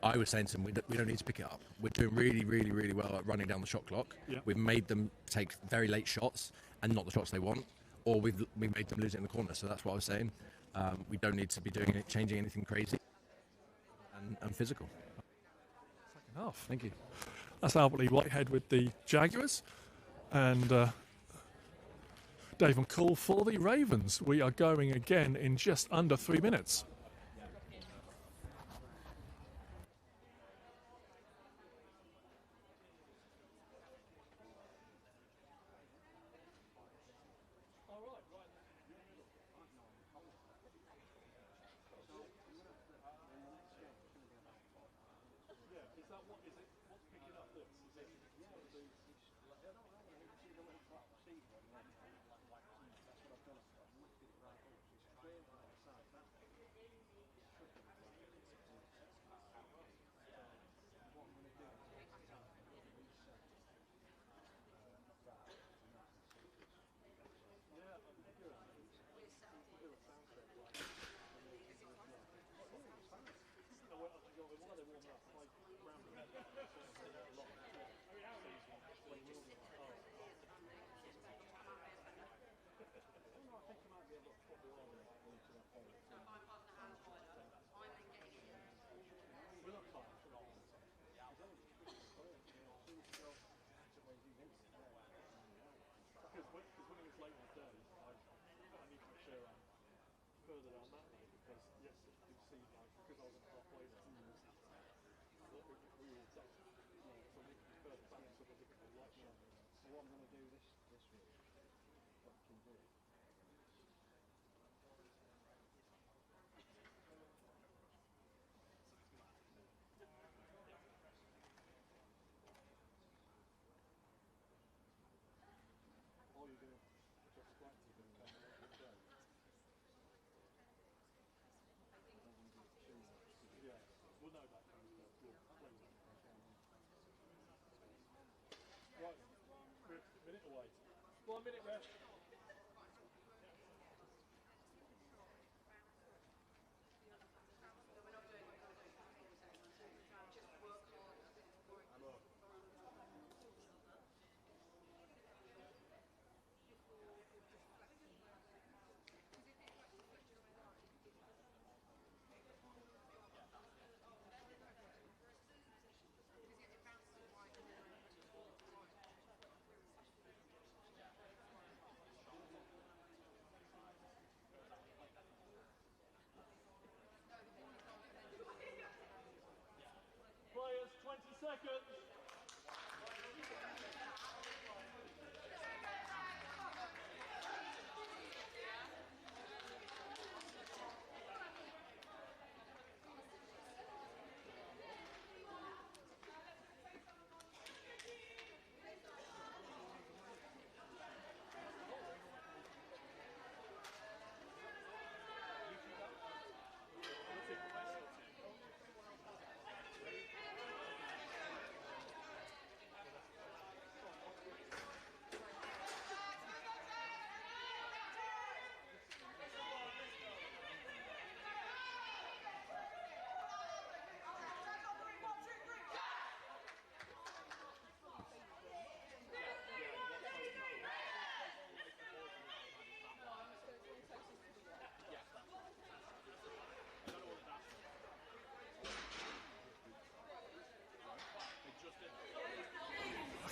I was saying to them, we don't need to pick it up. We're doing really, really, really well at running down the shot clock. Yeah. We've made them take very late shots and not the shots they want, or we made them lose it in the corner. So that's what I was saying. We don't need to be changing anything crazy and physical. Second half. Thank you. That's Albert Lee Whitehead with the Jaguars, and Dave McCall for the Ravens. We are going again in just under 3 minutes. One minute rest. Players, 20 seconds.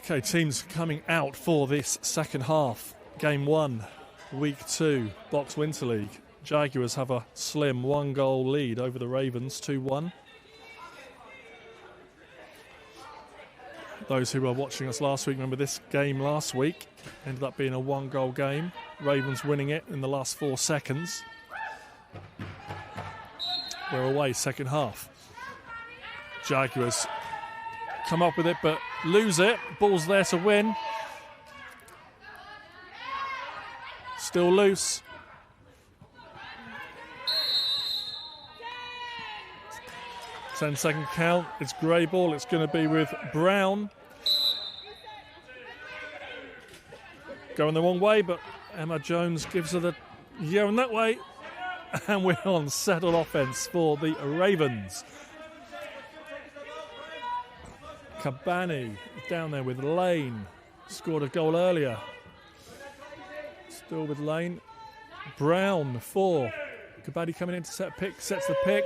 Okay, teams coming out for this second half. Game 1, Week 2, Box Winter League. Jaguars have a slim 1-goal lead over the Ravens, 2-1. Those who were watching us last week remember this game last week. Ended up being a 1-goal game. Ravens winning it in the last 4 seconds. We're away second half. Jaguars come up with it but lose it. Ball's there to win. Still loose. Ten-second count. It's grey ball. It's going to be with Brown. Going the wrong way, but Emma Jones gives her the yeah in that way. And we're on settled offense for the Ravens. Cabani down there with Lane. Scored a goal earlier. Still with Lane. Brown, 4. Cabani coming in to set pick, sets the pick.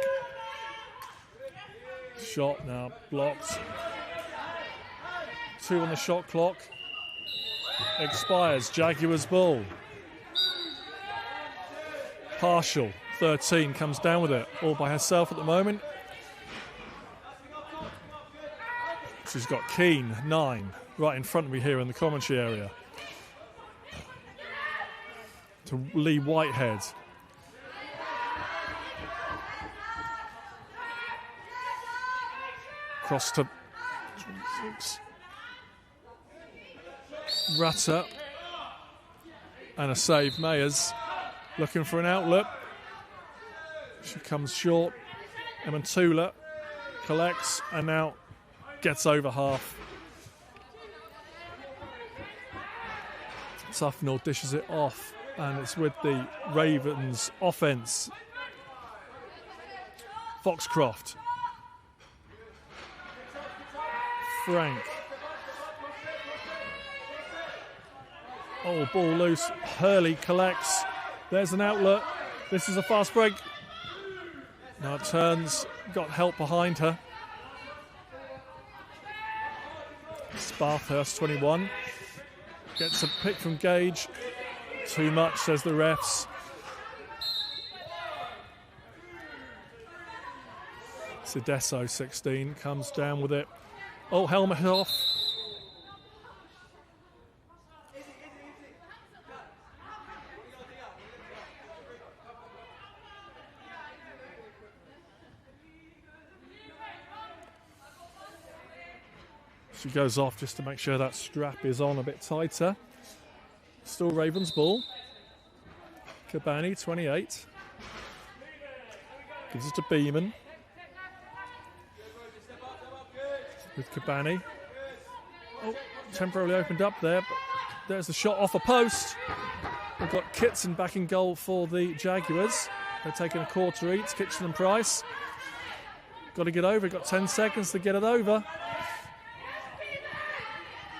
Shot now blocked. 2 on the shot clock. Expires. Jaguars ball. Partial. 13 comes down with it. All by herself at the moment. She's got Keane, 9. Right in front of me here in the commentary area. To Lee Whitehead. Cross to 26. Rutter. And a save. Mayers looking for an outlet. She comes short. Emantula collects and now gets over half. Sufnall dishes it off and it's with the Ravens offense. Foxcroft. Frank. Oh, ball loose. Hurley collects. There's an outlet. This is a fast break. Now it turns. Got help behind her. Bathurst, 21. Gets a pick from Gage. Too much, says the refs. Sidesso, 16, comes down with it. Oh, helmet off. She goes off just to make sure that strap is on a bit tighter. Still Ravens ball. Cabani, 28. Gives it to Beeman. With Cabani. Oh, temporarily opened up there, but there's the shot off a post. We've got Kitson back in goal for the Jaguars. They're taking a quarter each, Kitson and Price. Got to get over, got 10 seconds to get it over.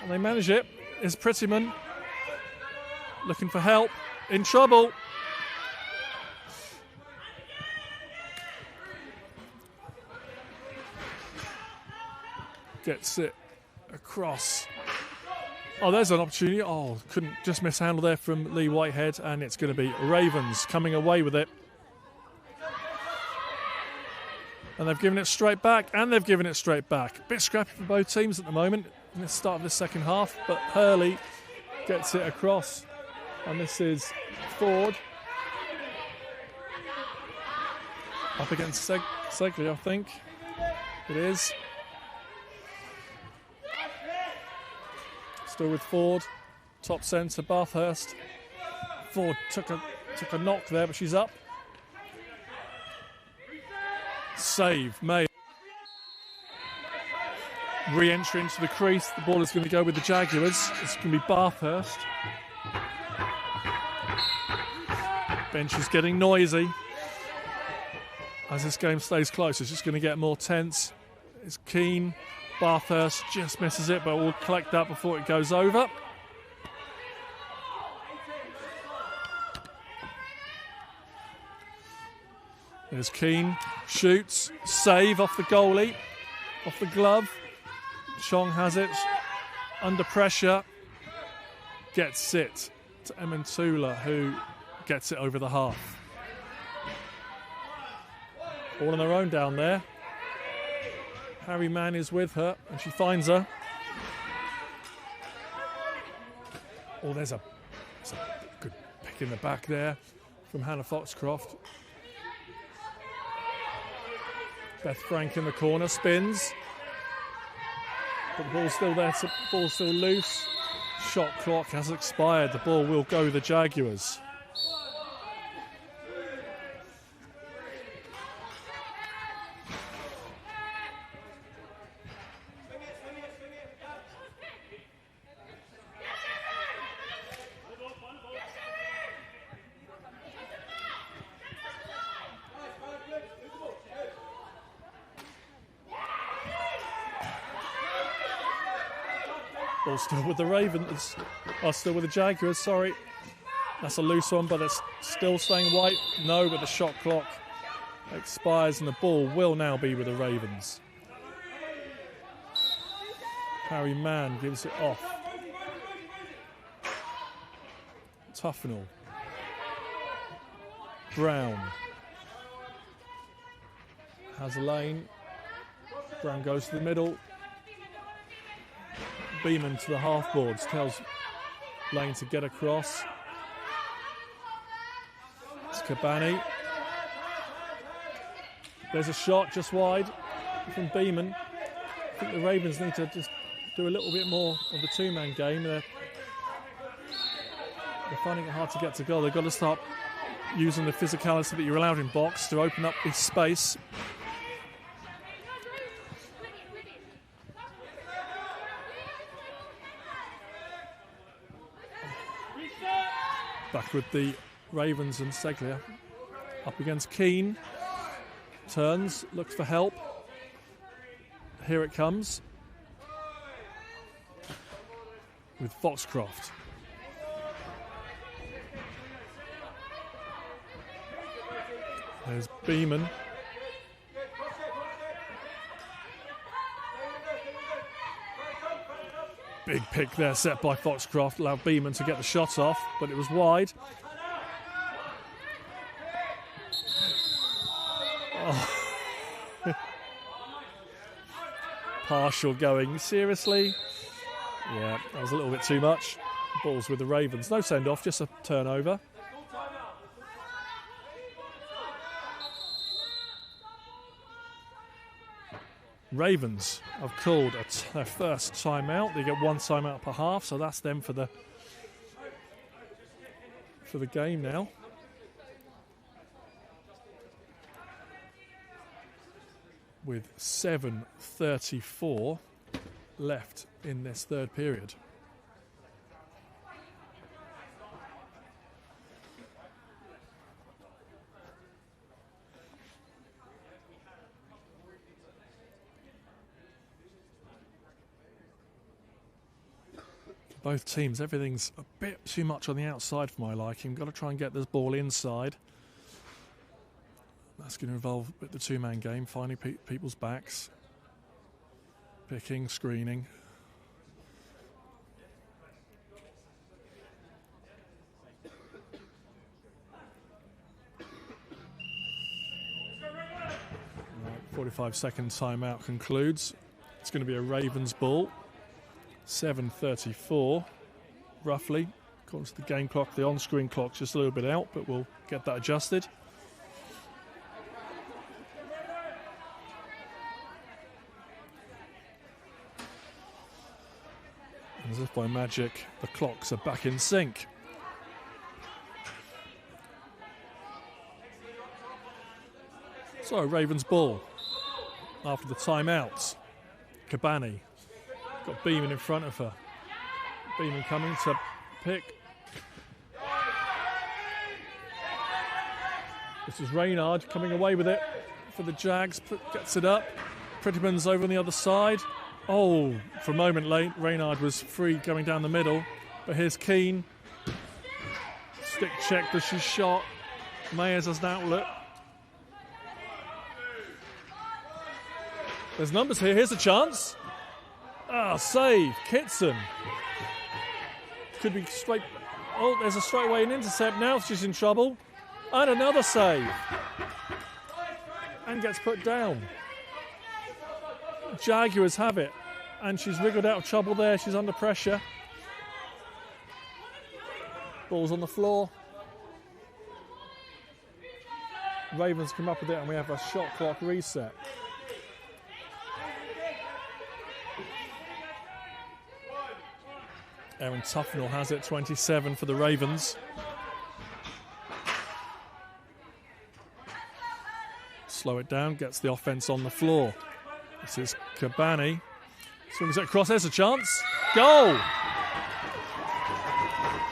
And they manage it. Is Prettyman looking for help, in trouble. Gets it across. Oh, there's an opportunity. Oh, couldn't just mishandle there from Lee Whitehead, and it's going to be Ravens coming away with it. And they've given it straight back, and they've given it straight back. Bit scrappy for both teams at the moment in the start of the second half, but Hurley gets it across. And this is Ford. Up against Segley, I think. It is. Still with Ford. Top centre, Bathurst. Ford took a knock there, but she's up. Save, May. Re-entry into the crease. The ball is going to go with the Jaguars. It's going to be Bathurst. Bench is getting noisy. As this game stays close, it's just going to get more tense. It's Keane. Bathurst just misses it, but we'll collect that before it goes over. There's Keane. Shoots. Save off the goalie. Off the glove. Chong has it. under pressure, gets it to Emantula, who gets it over the half. All on her own down there. Harry Mann is with her, and she finds her. Oh, there's a good pick in the back there from Hannah Foxcroft. Beth Frank in the corner, spins. But the ball's still there, the ball's still loose. Shot clock has expired. The ball will go the Jaguars. Ball still with the Ravens, still with the Jaguars, sorry. That's a loose one, but it's still staying white. No, but the shot clock expires and the ball will now be with the Ravens. Harry Mann gives it off. Tufnell. Brown. Has a lane. Brown goes to the middle. Beeman to the half boards, tells Lane to get across. It's Kabani. There's a shot just wide from Beeman. I think the Ravens need to just do a little bit more of the two-man game. They're finding it hard to get to goal. They've got to start using the physicality that you're allowed in box to open up this space. Back with the Ravens and Seglia. Up against Keane. Turns, looks for help. Here it comes. With Foxcroft. There's Beeman. Big pick there set by Foxcroft, allowed Beeman to get the shot off, but it was wide. Oh. Partial going, seriously? Yeah, that was a little bit too much. Ball's with the Ravens. No send-off, just a turnover. Ravens have called their first timeout. They get one timeout per half, so that's them for the game now. With 7:34 left in this third period. Both teams, everything's a bit too much on the outside for my liking. Got to try and get this ball inside. That's going to involve a bit the two-man game, finding people's backs, picking, screening. Right, 45-second timeout concludes. It's going to be a Ravens ball. 7:34, roughly, according to the game clock. The on-screen clock's just a little bit out, but we'll get that adjusted. As if by magic, the clocks are back in sync. So, Ravens ball after the timeouts. Kabani. Got Beeman in front of her. Beeman coming to pick. This is Reynard coming away with it for the Jags. Gets it up. Prettyman's over on the other side. Oh, for a moment late, Reynard was free going down the middle. But here's Keane. Stick check that she's shot. Mayers has an outlet. There's numbers here. Here's a chance. Save. Kitson. Could be straight. Oh, there's a straightaway an intercept. Now she's in trouble. And another save. And gets put down. Jaguars have it. And she's wriggled out of trouble there. She's under pressure. Ball's on the floor. Ravens come up with it and we have a shot clock reset. Erin Tufnell has it, 27 for the Ravens. Slow it down, gets the offense on the floor. This is Kabani. Swings it across, there's a chance. Goal!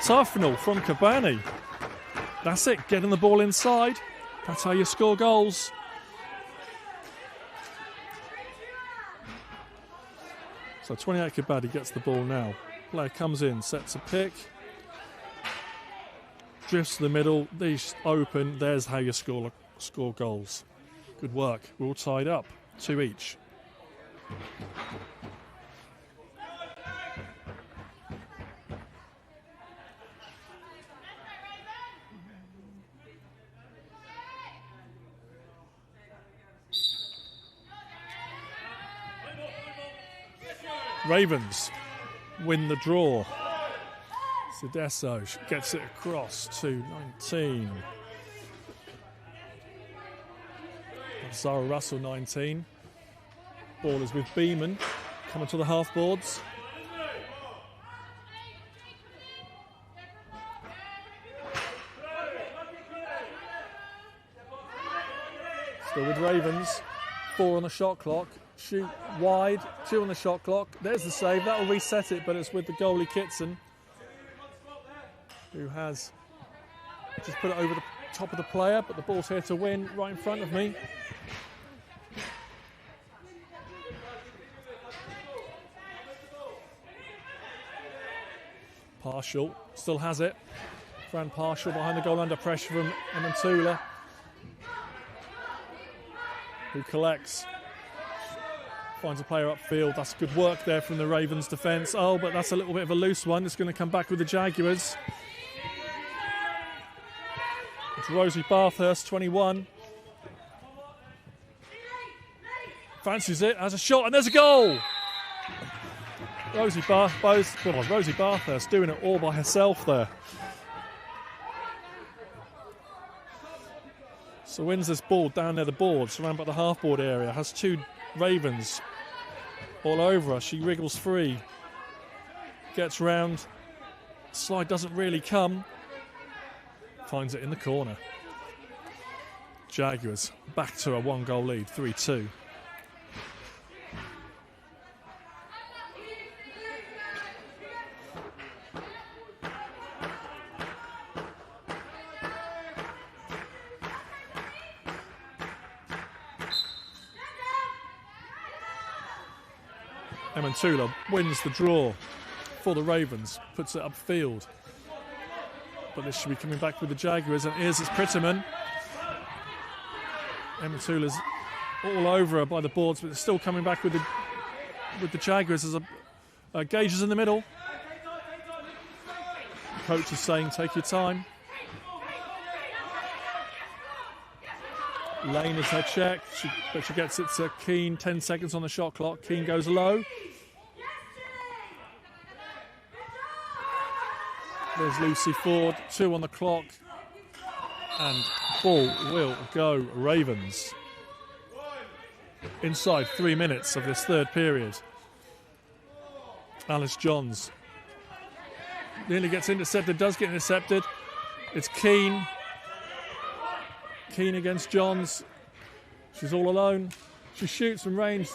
Tufnell from Kabani. That's it, getting the ball inside. That's how you score goals. So 28 Kabani gets the ball now. Player comes in, sets a pick. Drifts to the middle, these open. There's how you score goals. Good work. We're all tied up, 2 each. Ravens win the draw. Sedesso gets it across to 19. Zara Russell, 19. Ball is with Beeman. Coming to the half boards. Still with Ravens. 4 on the shot clock. Shoot wide. 2 on the shot clock. There's the save. That will reset it, but it's with the goalie Kitson, who has just put it over the top of the player, but the ball's here to win right in front of me. Partial still has it. Fran Partial behind the goal under pressure from Amantula, who collects. Finds a player upfield. That's good work there from the Ravens defence. Oh, but that's a little bit of a loose one. It's going to come back with the Jaguars. It's Rosie Bathurst, 21. Fancies it, has a shot, and there's a goal! Rosie Bathurst doing it all by herself there. So wins this ball down near the boards, around about the half-board area. Has 2 Ravens all over her. She wriggles free. Gets round. Slide doesn't really come. Finds it in the corner. Jaguars back to a 1-goal lead, 3-2. Amantula wins the draw for the Ravens, puts it upfield. But this should be coming back with the Jaguars, and here's it's Pritterman. Amantula's all over her by the boards, but it's still coming back with the Jaguars as Gage is in the middle. The coach is saying, take your time. Lane is her check, but she gets it to Keane. 10 seconds on the shot clock. Keane goes low. There's Lucy Ford, 2 on the clock. And ball will go Ravens. Inside 3 minutes of this third period. Alice Johns nearly gets intercepted, does get intercepted. It's Keane. Keane against Johns. She's all alone. She shoots from range,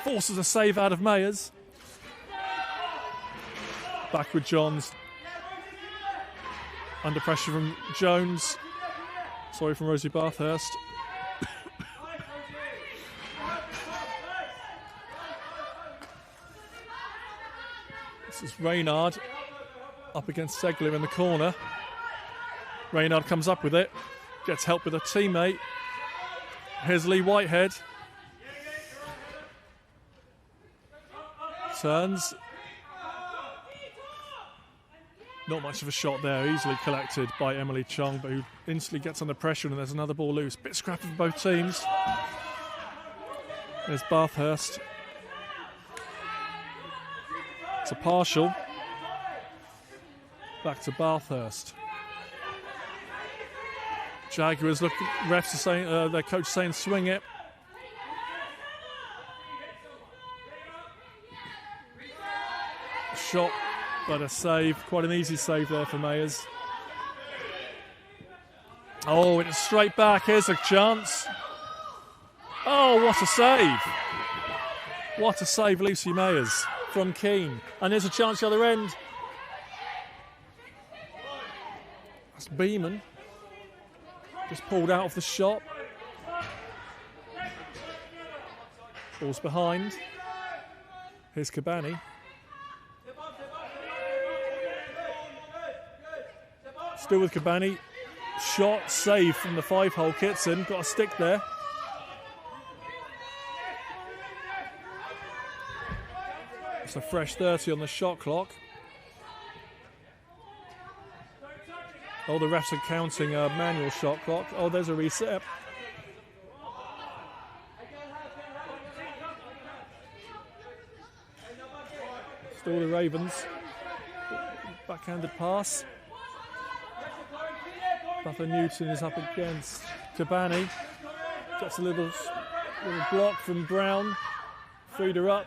forces a save out of Mayers. Back with Johns. Under pressure from Jones. Sorry, from Rosie Bathurst. This is Reynard up against Segler in the corner. Reynard comes up with it. Gets help with a teammate. Here's Lee Whitehead. turns. Not much of a shot there, easily collected by Emily Chung, but who instantly gets under pressure and there's another ball loose. Bit scrappy for both teams. There's Bathurst. It's a partial. Back to Bathurst. Jaguars look. Refs are saying, their coach is saying, swing it. Shot, but a save. Quite an easy save there for Mayers. Oh, it's straight back. Here's a chance. Oh, what a save! What a save, Lucy Mayers from Keane. And there's a chance the other end. That's Beeman. Just pulled out of the shot. Ball's behind. Here's Kabani. Still with Kabani. Shot, save from the 5-hole. Kitson got a stick there. It's a fresh 30 on the shot clock. Oh, the refs are counting a manual shot clock. Oh, there's a reset. Still the Ravens. Backhanded pass. Buffer Newton is up against Kabani. Gets a little block from Brown. Freed her up.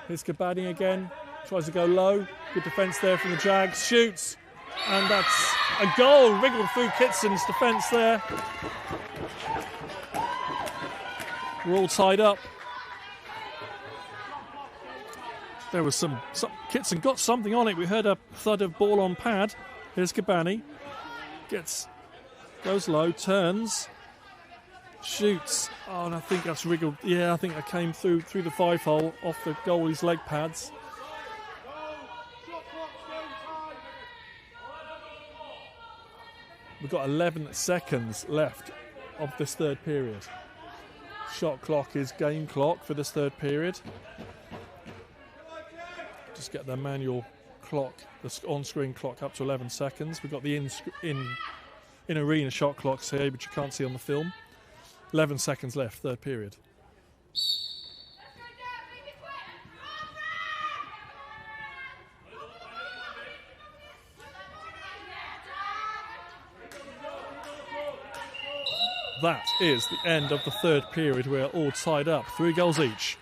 Here's Kabani again. Tries to go low. Good defence there from the Jags. Shoots. And that's a goal. Wriggled through Kitson's defence there. We're all tied up. There was some Kitson got something on it. We heard a thud of ball on pad. Here's Kabani. Goes low, turns, shoots. Oh, and I think that's wriggled. Yeah, I think that came through the 5-hole off the goalie's leg pads. We've got 11 seconds left of this third period. Shot clock is game clock for this third period. Just get the manual clock, the on-screen clock up to 11 seconds. We've got the in-arena shot clocks here, but you can't see on the film. 11 seconds left, third period. That is the end of the third period. We're all tied up, 3 goals each.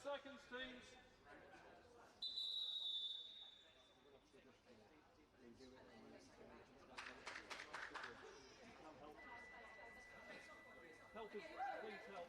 seconds, teams. Help us, please help.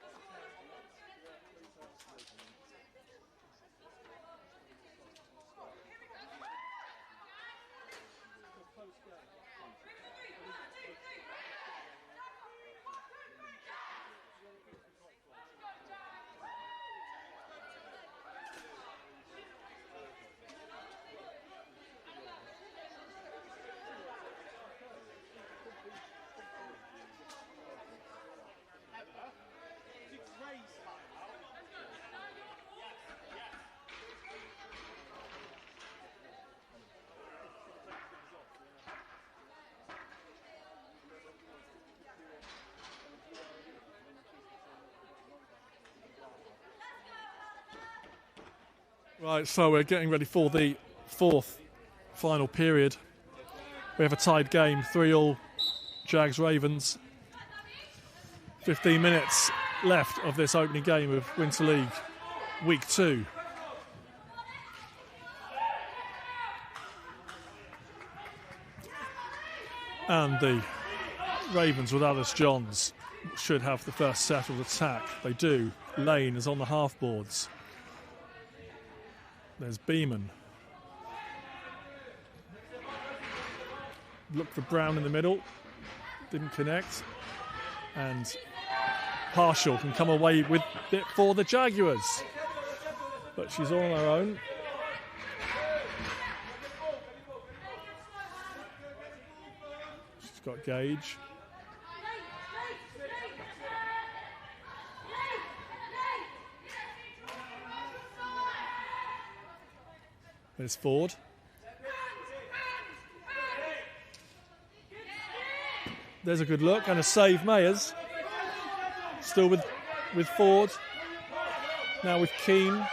Right, so we're getting ready for the fourth final period. We have a tied game, 3-3 Jags Ravens. 15 minutes left of this opening game of Winter League Week 2. And the Ravens with Alice Johns should have the first settled attack. They do. Lane is on the half boards. There's Beeman. Look for Brown in the middle. Didn't connect. And Partial can come away with it for the Jaguars. But she's all on her own. She's got Gage. There's Ford. There's a good look and a save, Mayers. Still with Ford. Now with Keane.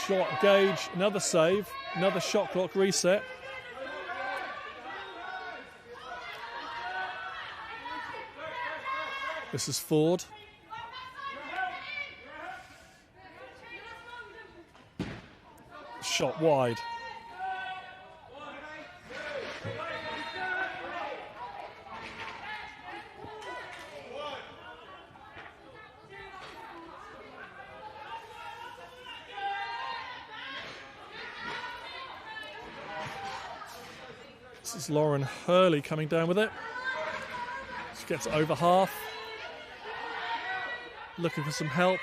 Shot, Gage, another save, another shot clock reset. This is Ford. Shot wide. This is Lauren Hurley coming down with it. She gets it over half. Looking for some help.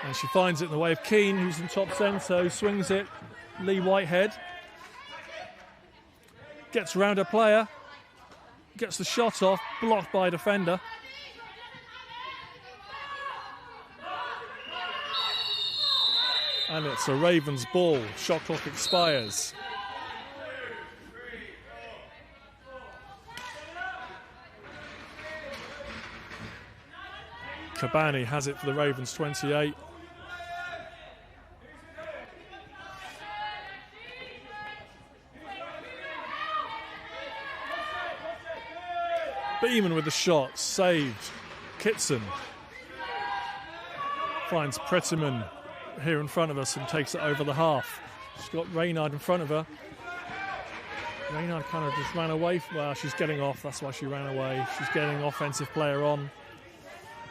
And she finds it in the way of Keane, who's in top centre, who swings it. Lee Whitehead gets around her player, gets the shot off, blocked by a defender. And it's a Ravens ball. Shot clock expires. Cabani has it for the Ravens, 28. Beeman with the shot, saved. Kitson finds Prettyman here in front of us and takes it over the half. She's got Reynard in front of her. Reynard kind of just ran away. Well, she's getting off, that's why she ran away. She's getting offensive player on.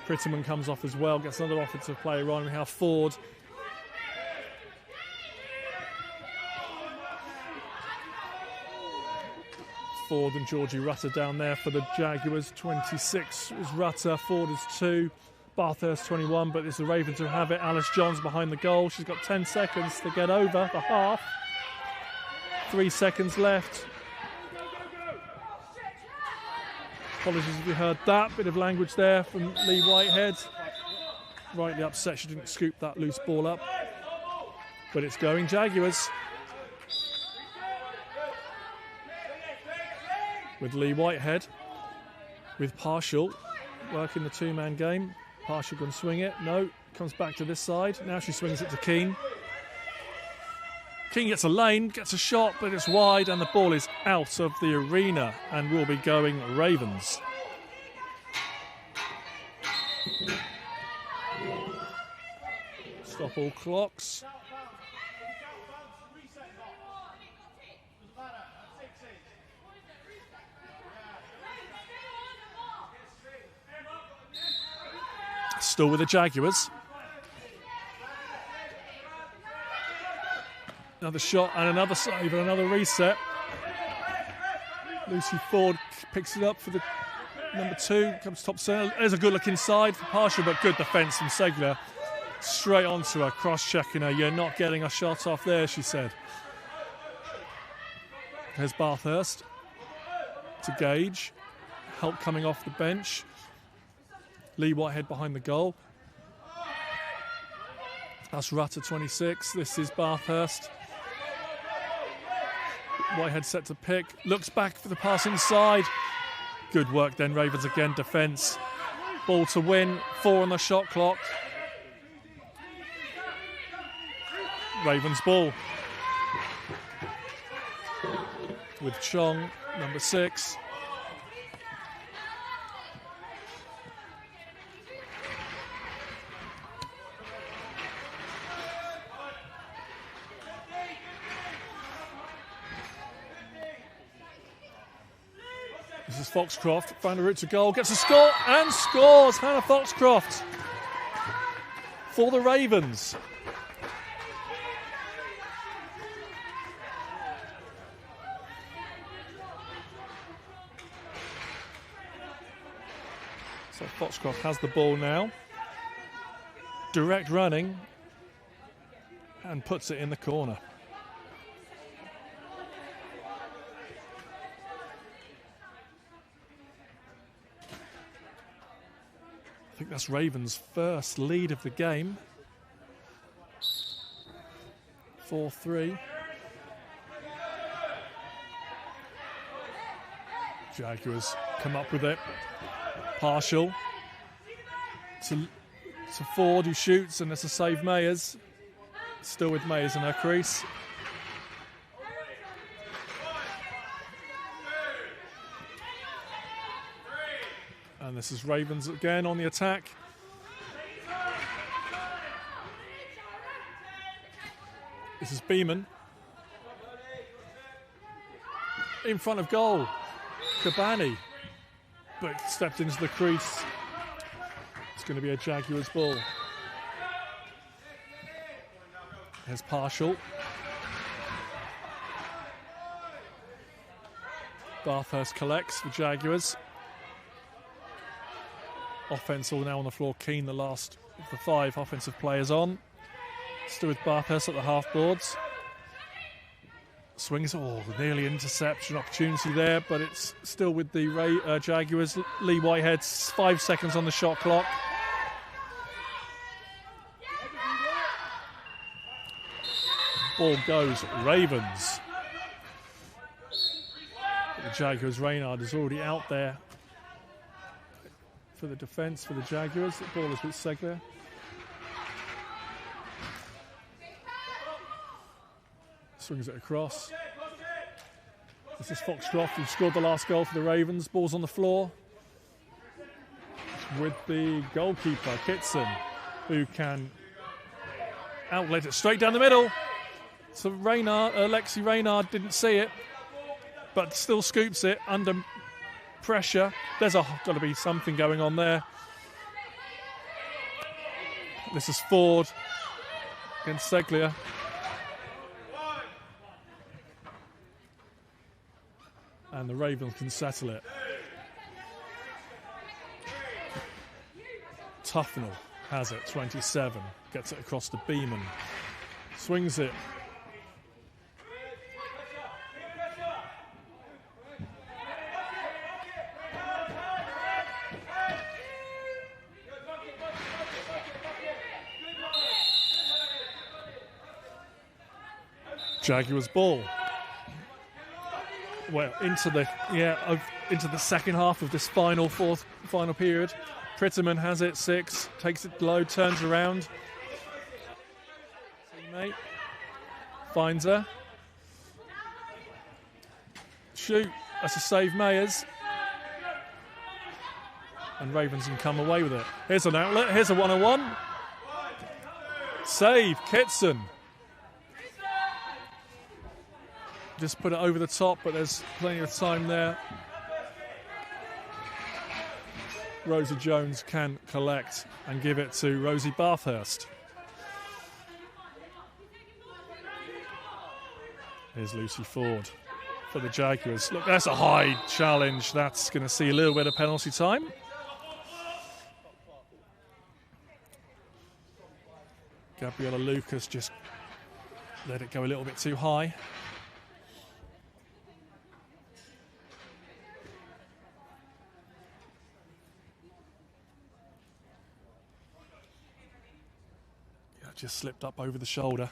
Prettyman comes off as well, gets another offensive player on. We have Ford. Ford and Georgie Rutter down there for the Jaguars. 26 is Rutter, Ford is 2, Bathurst 21, but it's the Ravens who have it. Alice Johns behind the goal. She's got 10 seconds to get over the half. 3 seconds left. Apologies if you heard that bit of language there from Lee Whitehead. Rightly upset she didn't scoop that loose ball up. But it's going Jaguars. With Lee Whitehead, with Partial, working the two-man game. Partial can swing it. No, comes back to this side. Now she swings it to Keane. Keane gets a lane, gets a shot, but it's wide and the ball is out of the arena and will be going Ravens. Stop all clocks. Still with the Jaguars. Another shot and another save and another reset. Lucy Ford picks it up for the number 2. Comes top center. There's a good look inside for Partial, but good defence from Segler. Straight onto her, cross-checking her. You're not getting a shot off there, she said. There's Bathurst to Gage. Help coming off the bench. Lee Whitehead behind the goal. That's Rutter 26. This is Bathurst. Whitehead set to pick. Looks back for the pass inside. Good work then, Ravens again, defence. Ball to win. 4 on the shot clock. Ravens ball. With Chong, number 6. This is Foxcroft, found a route to goal, gets a score and scores. Hannah Foxcroft for the Ravens. So Foxcroft has the ball now. Direct running and puts it in the corner. I think that's Ravens' first lead of the game. 4-3. Jaguars come up with it. Partial to Ford, who shoots, and it's a save. Mayers. Still with Mayers in her crease. And this is Ravens again on the attack. This is Beeman. In front of goal. Kabani. But stepped into the crease. It's going to be a Jaguars ball. Here's Partial. Bathurst collects for Jaguars. Offense all now on the floor. Keane, the last of the 5 offensive players on. Still with Bathurst at the half boards. Swings, nearly interception opportunity there, but it's still with the Jaguars. Lee Whitehead, 5 seconds on the shot clock. Ball goes Ravens. But the Jaguars, Reynard is already out there for the defence for the Jaguars. The ball is with Segler. Swings it across. This is Foxcroft, who scored the last goal for the Ravens. Ball's on the floor with the goalkeeper, Kitson, who can outlet it straight down the middle. So Lexi Reynard didn't see it, but still scoops it under pressure. There's got to be something going on there. This is Ford against Seglia. And the Ravens can settle it. Tufnell has it, 27. Gets it across to Beeman. Swings it. Jaguars ball. Well, into the second half of this final period. Pritterman has it, 6, takes it low, turns around. Teammate finds her. Shoot, that's a save, Mayers. And Ravens can come away with it. Here's an outlet, here's a 1-on-1. Save, Kitson. Just put it over the top, but there's plenty of time there. Rosie Jones can collect and give it to Rosie Bathurst. Here's Lucy Ford for the Jaguars. Look, that's a high challenge. That's going to see a little bit of penalty time. Gabriella Lucas just let it go a little bit too high. Yeah, just slipped up over the shoulder.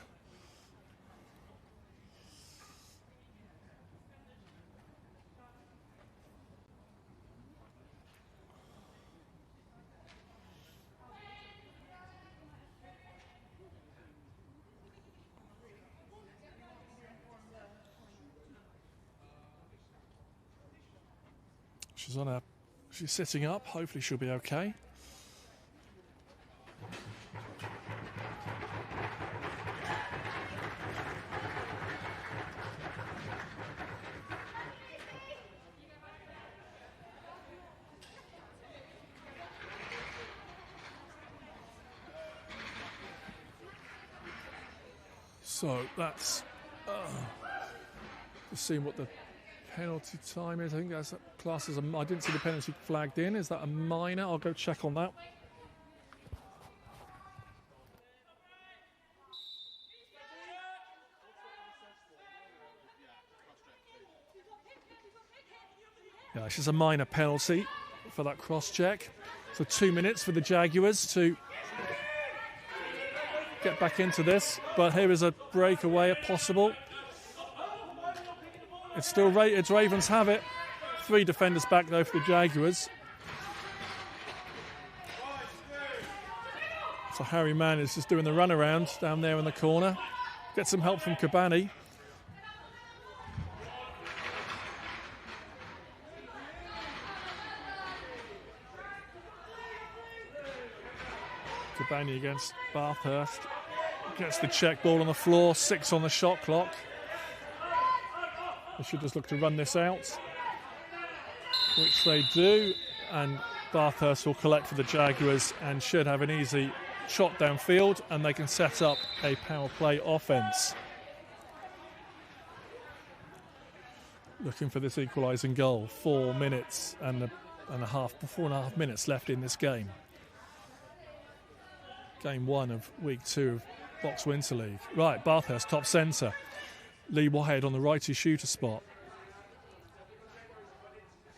She's sitting up. Hopefully she'll be okay. So that's just seeing what the penalty time is. I think that's class as a. I didn't see the penalty flagged in. Is that a minor? I'll go check on that. Yeah, it's just a minor penalty for that cross check. So 2 minutes for the Jaguars to get back into this. But here is a breakaway, if possible. It's still it's Ravens have it. 3 defenders back though for the Jaguars. So Harry Mann is just doing the runaround down there in the corner. Get some help from Kabani. Kabani against Bathurst. Gets the check ball on the floor. 6 on the shot clock. They should just look to run this out, which they do, and Bathurst will collect for the Jaguars and should have an easy shot downfield, and they can set up a power play offence. Looking for this equalising goal. 4 minutes and a half, 4.5 minutes left in this game. Game 1 of week 2 of Box Winter League. Right, Bathurst top centre. Lee Whitehead on the righty shooter spot.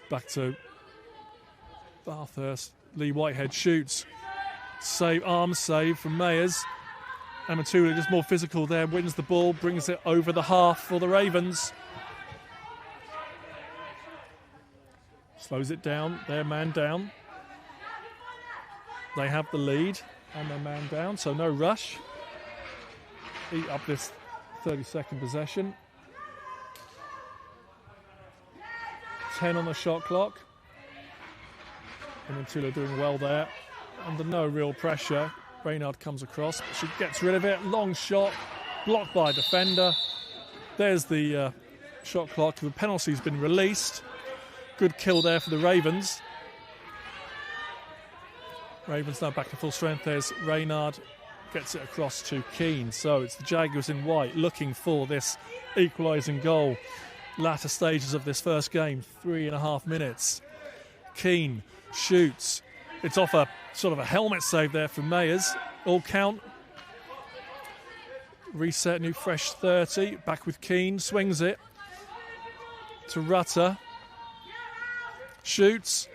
Back to Bathurst. Lee Whitehead shoots. Save, arm save from Mayers. Amatula just more physical there, wins the ball, brings it over the half for the Ravens. Slows it down, their man down. They have the lead and their man down, so no rush. Eat up this 30-second possession. 10 on the shot clock. And Tula doing well there. Under no real pressure. Reynard comes across, but she gets rid of it. Long shot, blocked by a defender. There's the shot clock. The penalty's been released. Good kill there for the Ravens. Ravens now back to full strength. There's Reynard. Gets it across to Keane. So it's the Jaguars in white looking for this equalising goal. Latter stages of this first game, 3.5 minutes. Keane shoots. It's off a sort of a helmet save there from Mayers. All count. Reset, new fresh 30. Back with Keane. Swings it to Rutter. Shoots.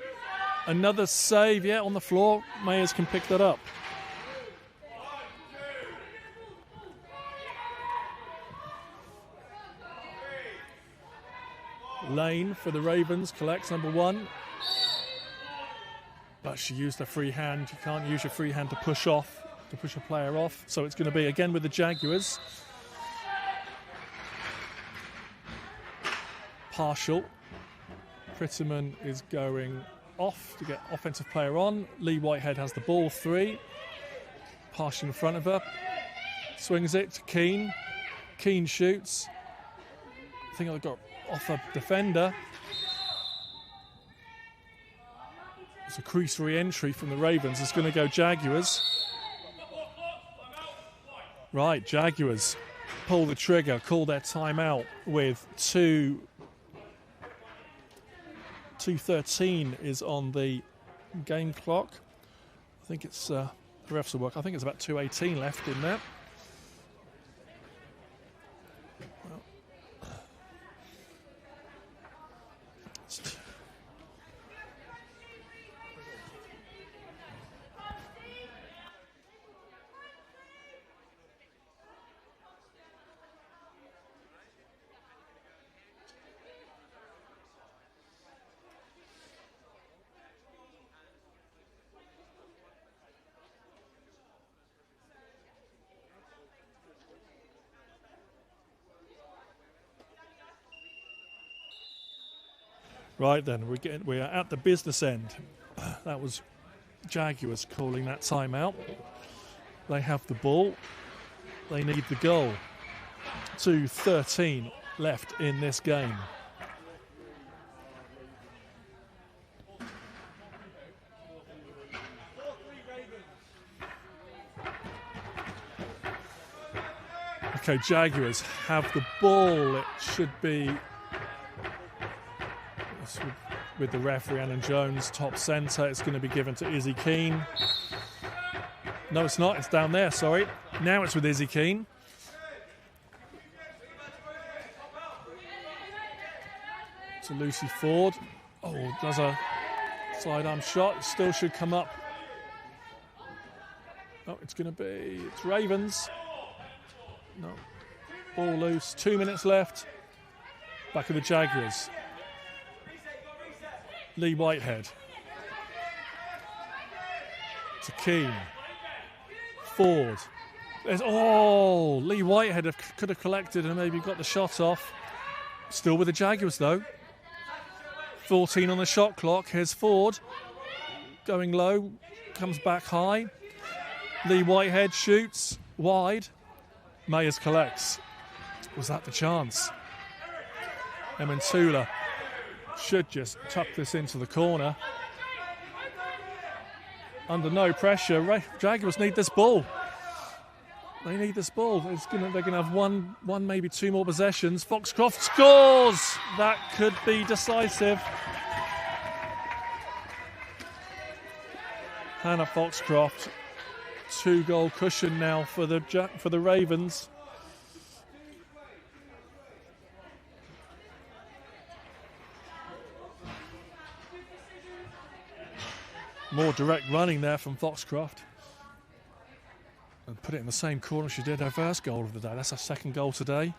Another save, yeah, on the floor. Mayers can pick that up. Lane for the Ravens collects number 1. But she used a free hand. You can't use your free hand to push a player off. So it's going to be again with the Jaguars. Partial. Prettyman is going off to get offensive player on. Lee Whitehead has the ball, 3. Partial in front of her. Swings it to Keane. Keane shoots. I think I got off a defender. It's a crease re-entry from the Ravens. It's going to go Jaguars. Right, Jaguars pull the trigger, call their timeout with 2:13 is on the game clock. I think it's the refs will work. I think it's about 2:18 left in there. Right then, we are at the business end. That was Jaguars calling that timeout. They have the ball. They need the goal. 2:13 left in this game. Okay, Jaguars have the ball. It should be with the referee, Alan Jones, top centre. It's going to be given to Izzy Keane. No, it's not. It's down there, sorry. Now it's with Izzy Keane. To Lucy Ford. Oh, does a sidearm shot. Still should come up. Oh, it's going to be... It's Ravens. No. Ball loose. 2 minutes left. Back of the Jaguars. Lee Whitehead. To Keane. Ford. Lee Whitehead could have collected and maybe got the shot off. Still with the Jaguars though. 14 on the shot clock. Here's Ford. Going low. Comes back high. Lee Whitehead shoots. Wide. Mayers collects. Was that the chance? Emantula should just tuck this into the corner. Under no pressure. Jaguars need this ball. They need this ball. They're going to have one, maybe two more possessions. Foxcroft scores! That could be decisive. Hannah Foxcroft, 2-goal cushion now for the Ravens. More direct running there from Foxcroft. And put it in the same corner she did her first goal of the day. That's her second goal today.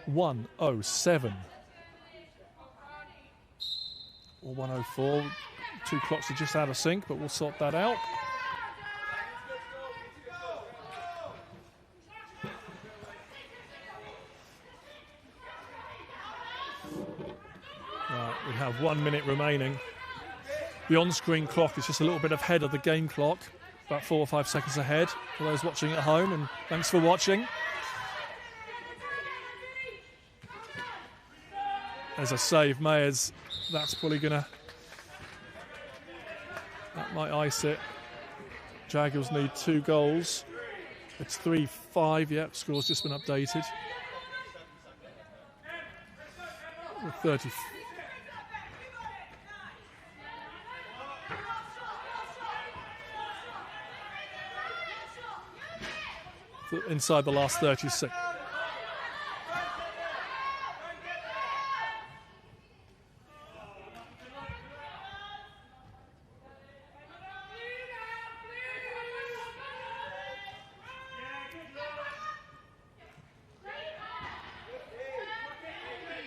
1:07. Or 1:04. 2 clocks are just out of sync, but we'll sort that out. Right, we have 1 minute remaining. The on-screen clock is just a little bit ahead of the game clock, about 4 or 5 seconds ahead for those watching at home, and thanks for watching. There's a save, Mayers. That's probably that might ice it. Jaguars need 2 goals. It's 3-5, yeah, score's just been updated. With 30. Inside the last 36.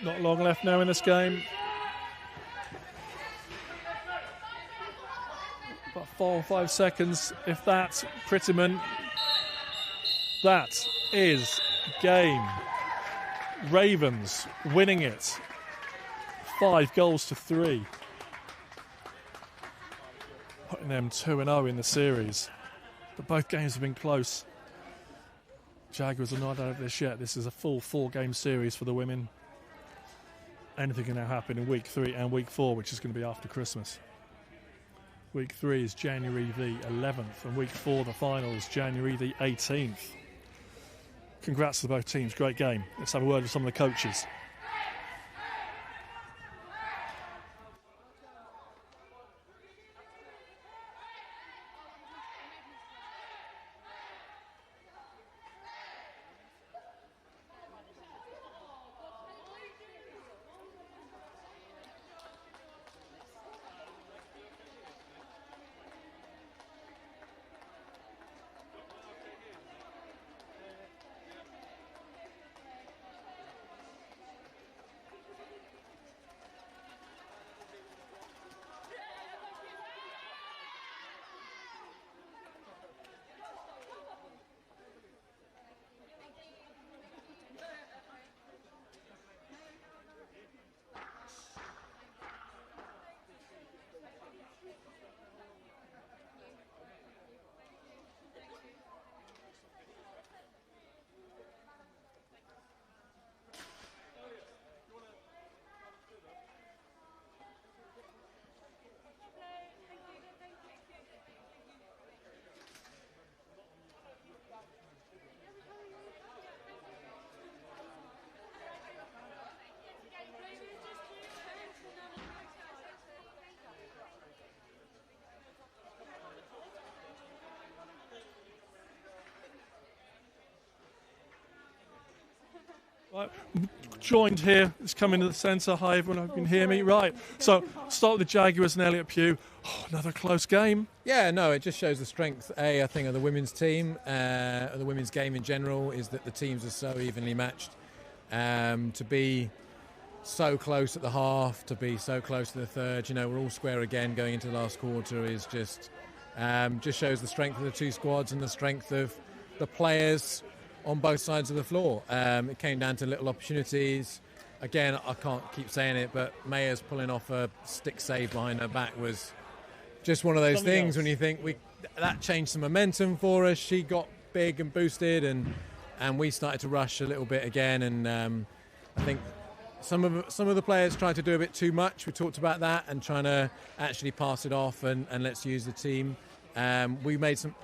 Not long left now in this game. About 4 or 5 seconds, if that. Prettyman. That is game. Ravens winning it. 5-3. Putting them 2-0 in the series. But both games have been close. Jaguars are not out of this yet. This is a full 4-game series for the women. Anything can now happen in week 3 and week 4, which is going to be after Christmas. Week 3 is January the 11th, and week 4, the finals, January the 18th. Congrats to both teams. Great game. Let's have a word with some of the coaches. Right, joined here, it's coming to the centre. Hi everyone, hope you can hear me. Right, so start with the Jaguars and Elliot Pugh. Oh, another close game. Yeah, no, it just shows the strength, I think, of the women's team, of the women's game in general, is that the teams are so evenly matched. To be so close at the half, to be so close to the third, we're all square again going into the last quarter, is just shows the strength of the two squads and the strength of the players on both sides of the floor. It came down to little opportunities. Again, I can't keep saying it, but Maya's pulling off a stick save behind her back was just one of those things when you think that changed some momentum for us. She got big and boosted, and we started to rush a little bit again. And I think some of the players tried to do a bit too much. We talked about that and trying to actually pass it off and let's use the team. We made some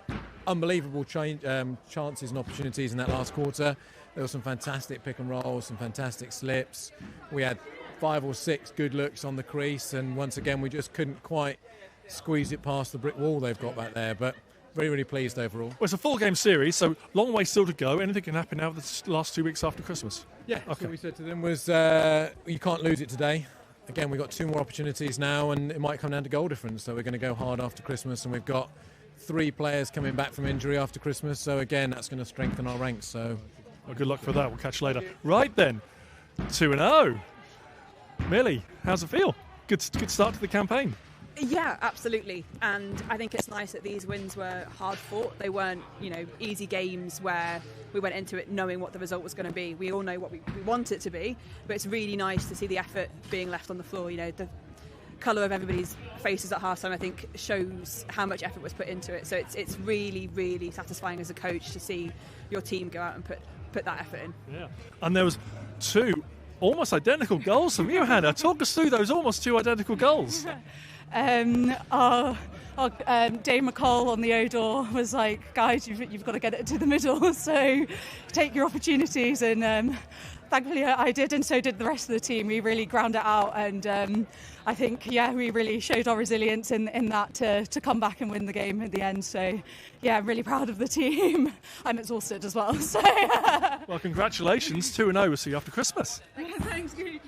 unbelievable chances and opportunities in that last quarter. There were some fantastic pick and rolls, some fantastic slips. We had 5 or 6 good looks on the crease, and once again we just couldn't quite squeeze it past the brick wall they've got back there. But very, really pleased overall. Well, it's a 4-game series, so long way still to go. Anything can happen now the last 2 weeks after Christmas. Yeah, okay. What we said to them was you can't lose it today. Again, we've got 2 more opportunities now, and it might come down to goal difference. So we're going to go hard after Christmas, and we've got 3 players coming back from injury after Christmas. So again, that's going to strengthen our ranks. So, well, good luck for that. We'll catch you later. Right then, 2-0. Millie, how's it feel? Good start to the campaign. Yeah, absolutely. And I think it's nice that these wins were hard fought. They weren't, easy games where we went into it knowing what the result was going to be. We all know what we want it to be, but it's really nice to see the effort being left on the floor. The colour of everybody's faces at half time, I think, shows how much effort was put into it. So it's really, really satisfying as a coach to see your team go out and put that effort in. Yeah. And there was 2 almost identical goals from you, Hannah. Talk us through those almost 2 identical goals. Dave McCall on the Odor was like, guys, you've got to get it to the middle, so take your opportunities, and thankfully I did, and so did the rest of the team. We really ground it out, and I think, we really showed our resilience in that to come back and win the game at the end. So, I'm really proud of the team. I'm exhausted as well. So. Well, congratulations, 2-0. We'll see you after Christmas. Thanks, Gooch.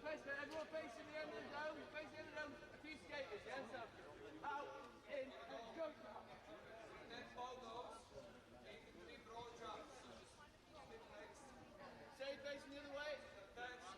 Everyone facing the end of the dome. Facing the end of the dome. A few skaters, yeah? So, out, in, and go. Then ball goes. Big broad drops. Stay facing the other way. Thanks.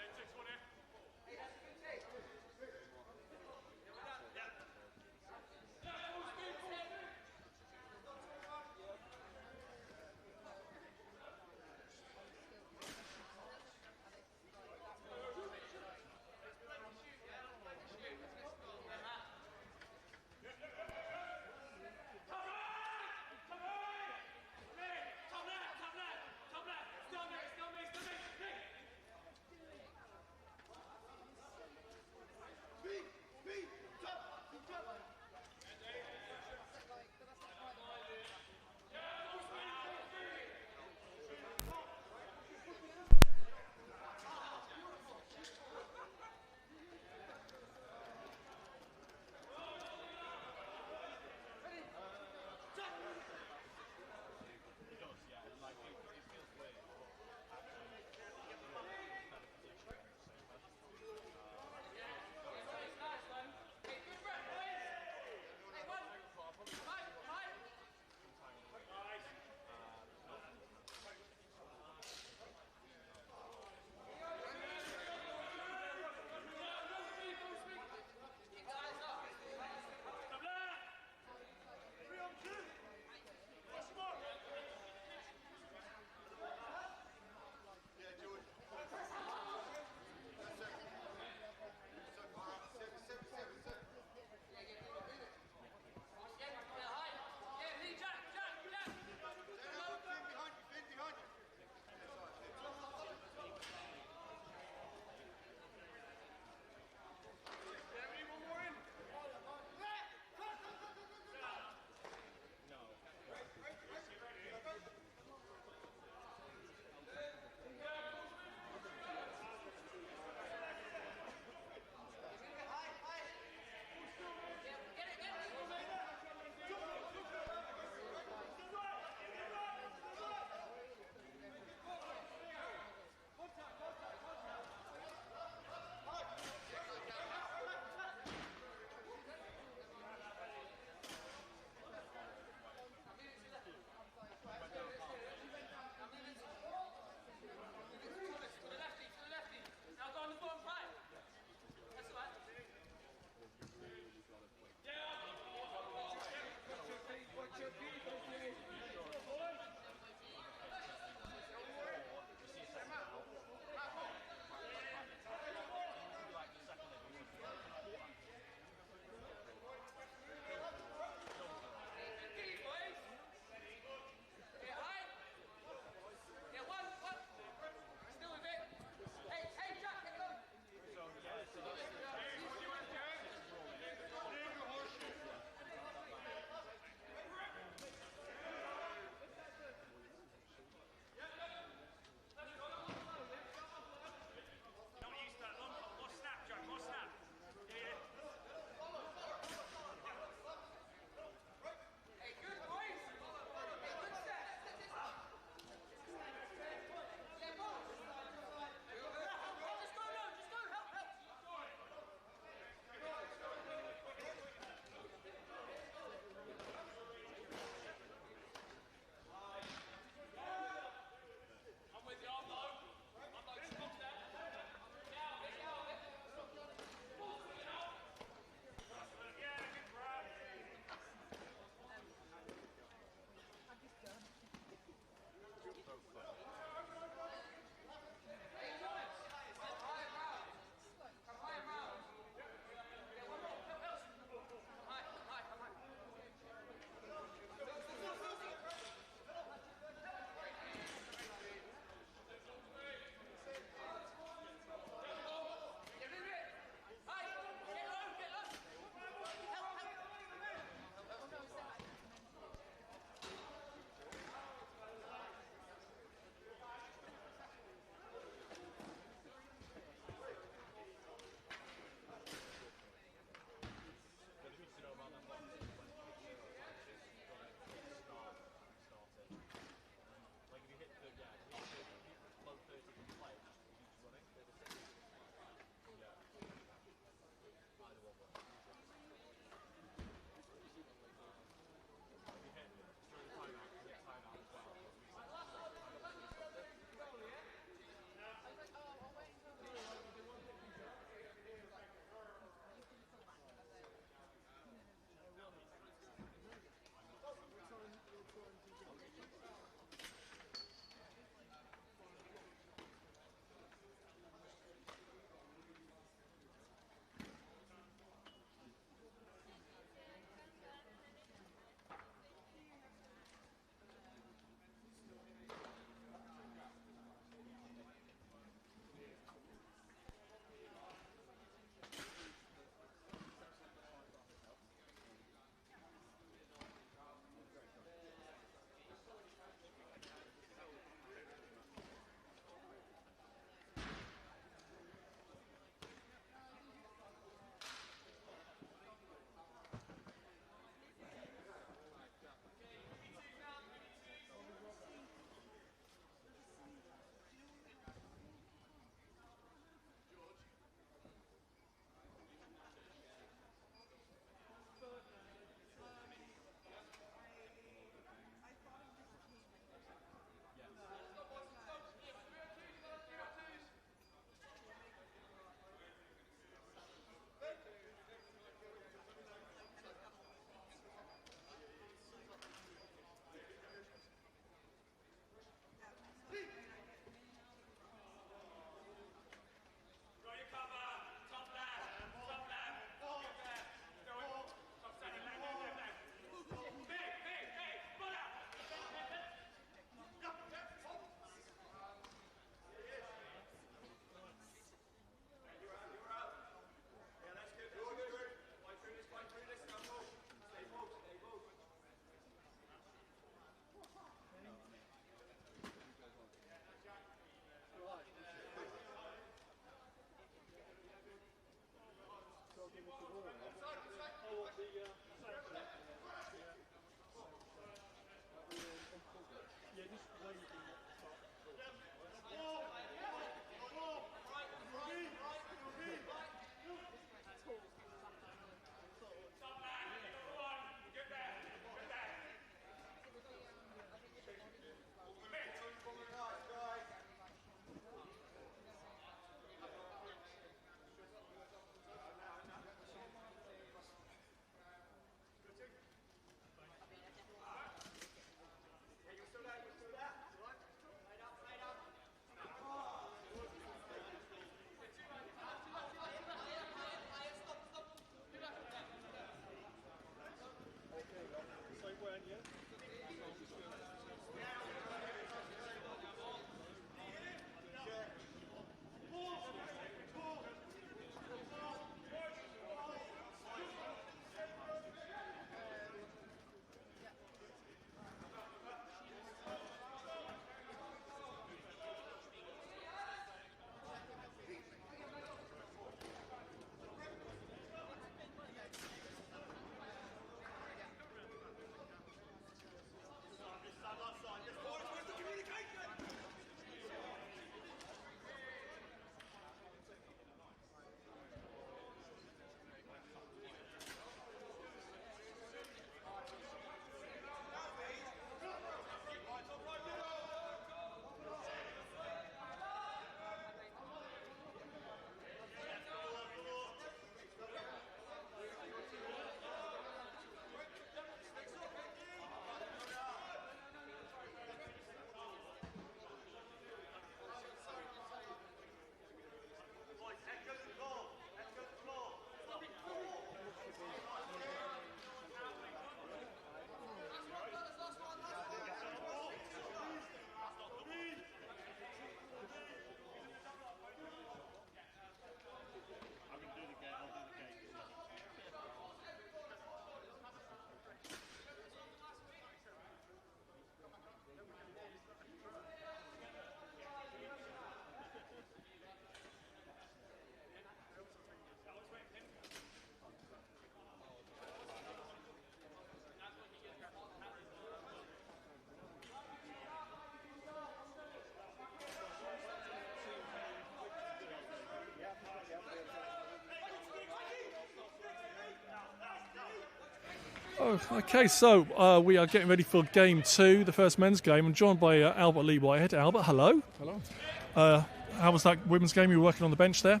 Oh, okay, so we are getting ready for game 2, the first men's game. I'm joined by Albert Lee Whitehead. Albert, hello. Hello. How was that women's game? You were working on the bench there?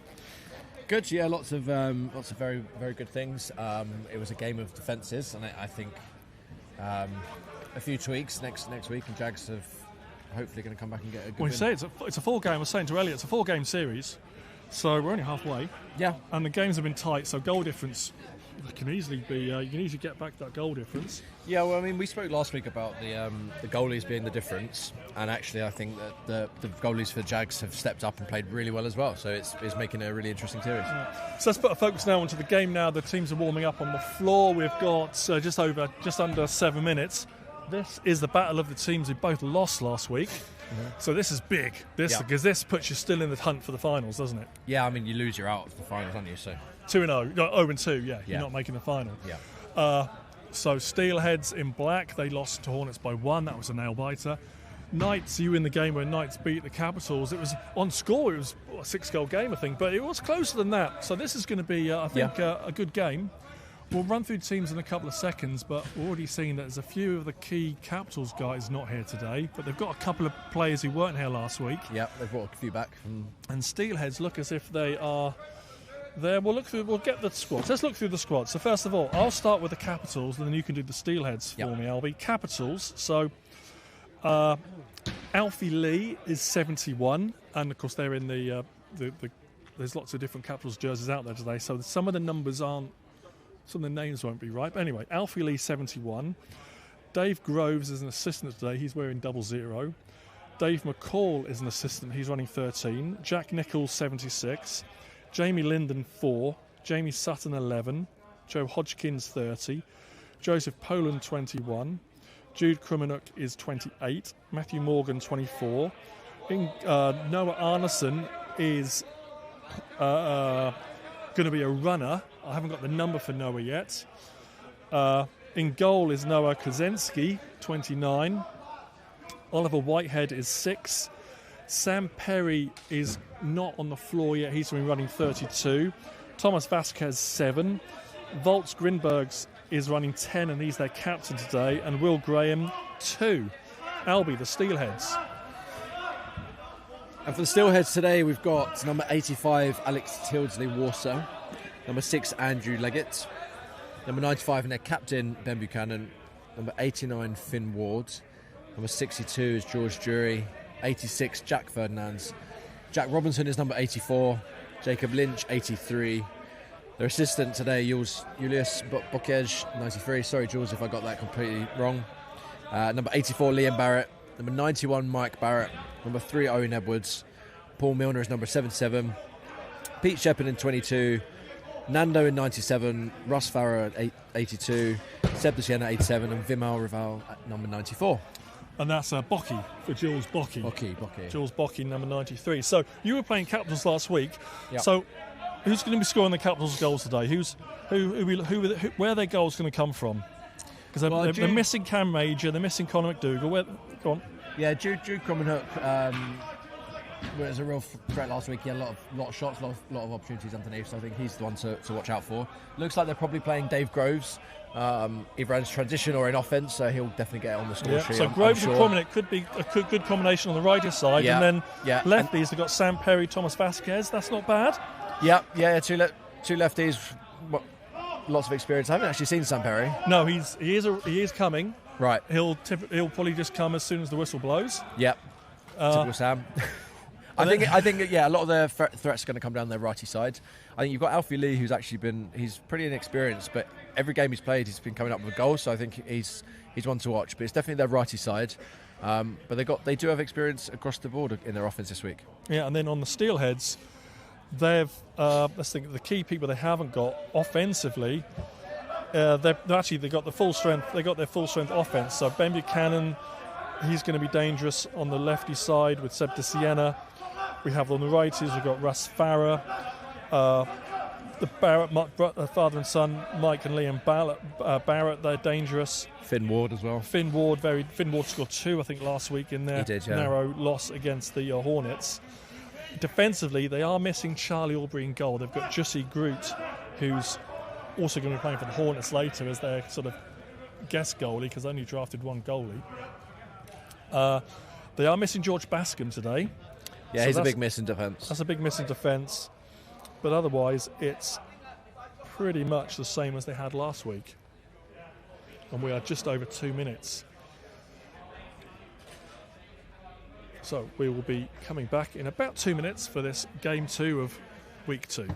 Good, yeah, lots of very, very good things. It was a game of defences, and I think a few tweaks next week, and Jags have hopefully going to come back and get a good Well, you win. say it's a 4-game. I was saying to Elliot, it's a 4-game series, so we're only halfway. Yeah. And the games have been tight, so goal difference can easily be. You can easily get back that goal difference. Yeah, well, I mean, we spoke last week about the goalies being the difference, and actually I think that the goalies for Jags have stepped up and played really well as well, so it's making a really interesting series. Yeah. So let's put a focus now onto the game now. The teams are warming up on the floor. We've got just under 7 minutes. This is the battle of the teams who both lost last week. Mm-hmm. So this is big, because this puts you still in the hunt for the finals, doesn't it? Yeah, I mean, you lose, you're out of the finals, aren't you? So 2-0, 0-2, yeah. You're not making the final. Yeah. So Steelheads in black, they lost to Hornets by 1. That was a nail biter. Knights, you in the game where Knights beat the Capitals. It was on score. It was a 6-goal game, I think, but it was closer than that. So this is going to be, I think, a good game. We'll run through teams in a couple of seconds, but we're already seeing that there's a few of the key Capitals guys not here today, but they've got a couple of players who weren't here last week. Yeah, they've brought a few back. And Steelheads look as if they are there. We'll get the squads. Let's look through the squads. So first of all, I'll start with the Capitals, and then you can do the Steelheads for me, Albie. Capitals. So Alfie Lee is 71, and of course they're in the there's lots of different Capitals jerseys out there today, so some of the numbers aren't. Some of the names won't be right. But anyway, Alfie Lee, 71. Dave Groves is an assistant today. He's wearing 00. Dave McCall is an assistant. He's running 13. Jack Nichols, 76. Jamie Linden, 4. Jamie Sutton, 11. Joe Hodgkins, 30. Joseph Poland, 21. Jude Krumenuk is 28. Matthew Morgan, 24. Noah Arneson is going to be a runner. I haven't got the number for Noah yet. In goal is Noah Kozensky, 29. Oliver Whitehead is 6. Sam Perry is not on the floor yet. He's been running 32. Thomas Vasquez, 7. Volts Grinbergs is running 10, and he's their captain today. And Will Graham, 2. Albie, the Steelheads. And for the Steelheads today, we've got number 85, Alex Tildesley-Warsaw. Number 6, Andrew Leggett. Number 95, and their captain, Ben Buchanan. Number 89, Finn Ward. Number 62 is George Jury. 86, Jack Ferdinands. Jack Robinson is number 84. Jacob Lynch, 83. Their assistant today, Julius Bokej, 93. Sorry, Jules, if I got that completely wrong. Number 84, Liam Barrett. Number 91, Mike Barrett. Number 3, Owen Edwards. Paul Milner is number 77. Pete Shepard in 22. Nando in 97, Russ Farrer at 82, Seb de Siena 87, and Vimal Rival at number 94. And that's Bocky for Jules Bocky. Bocky. Jules Bocky, number 93. So you were playing Capitals last week. Yep. So who's going to be scoring the Capitals' goals today? Where are their goals going to come from? Because they're missing Cam Major, they're missing Conor McDougall. Go on. Yeah, Jude Krumenuk was a real threat last week. He had a lot of shots, a lot of opportunities underneath, so I think he's the one to watch out for. Looks like they're probably playing Dave Groves, either as transition or in offence, so he'll definitely get on the score sheet. So Groves and Krumenuk could be a good combination on the right side, and then lefties, they've got Sam Perry, Thomas Vasquez. That's not bad. Two lefties, lots of experience. I haven't actually seen Sam Perry. No, he is coming. Right. He'll probably just come as soon as the whistle blows. Yep. Typical Sam. I think a lot of their threats are going to come down their righty side. I think you've got Alfie Lee, who's actually he's pretty inexperienced, but every game he's played, he's been coming up with a goal. So I think he's one to watch. But it's definitely their righty side. But they do have experience across the board in their offense this week. Yeah, and then on the Steelheads, they've let's think of the key people they haven't got offensively. They've got the full strength. They got their full strength offense. So Ben Buchanan, he's going to be dangerous on the lefty side with Seb de Siena. We have on the righties, we've got Russ Farrer, the Barrett, father and son, Mike and Liam Barrett, they're dangerous. Finn Ward as well. Finn Ward scored 2, I think, last week in their narrow loss against the Hornets. Defensively, they are missing Charlie Aubrey in goal. They've got Jussie Groot, who's also going to be playing for the Hornets later as their sort of guest goalie because I only drafted one goalie. They are missing George Bascom today. Yeah, So he's a that's- big miss in defence. That's a big miss in defence. But otherwise, it's pretty much the same as they had last week. And we are just over 2 minutes. So we will be coming back in about 2 minutes for this game 2 of week 2.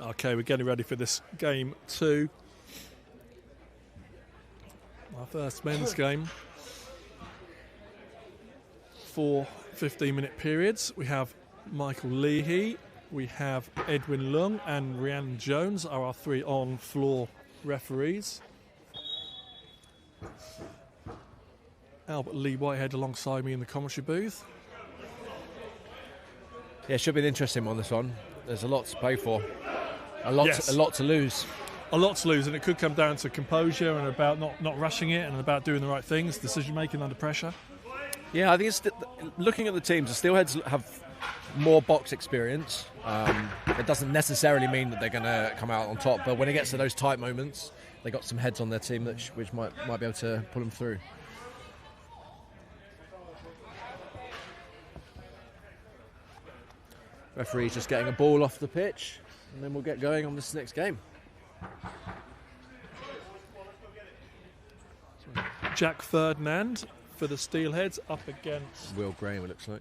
Okay, we're getting ready for this game 2. Our first men's game. 4 15-minute periods. We have Michael Leahy, we have Edwin Lung and Rhiannon Jones are our 3 on-floor referees. Albert Lee Whitehead alongside me in the commentary booth. Yeah, it should be an interesting one, this one. There's a lot to play for. A lot to lose. A lot to lose, and it could come down to composure and about not rushing it and about doing the right things, decision making under pressure. Yeah, I think it's looking at the teams, the Steelheads have more box experience. It doesn't necessarily mean that they're going to come out on top, but when it gets to those tight moments, they got some heads on their team which might be able to pull them through. Referee's just getting a ball off the pitch, and then we'll get going on this next game. Jack Ferdinand for the Steelheads up against Will Graham, it looks like.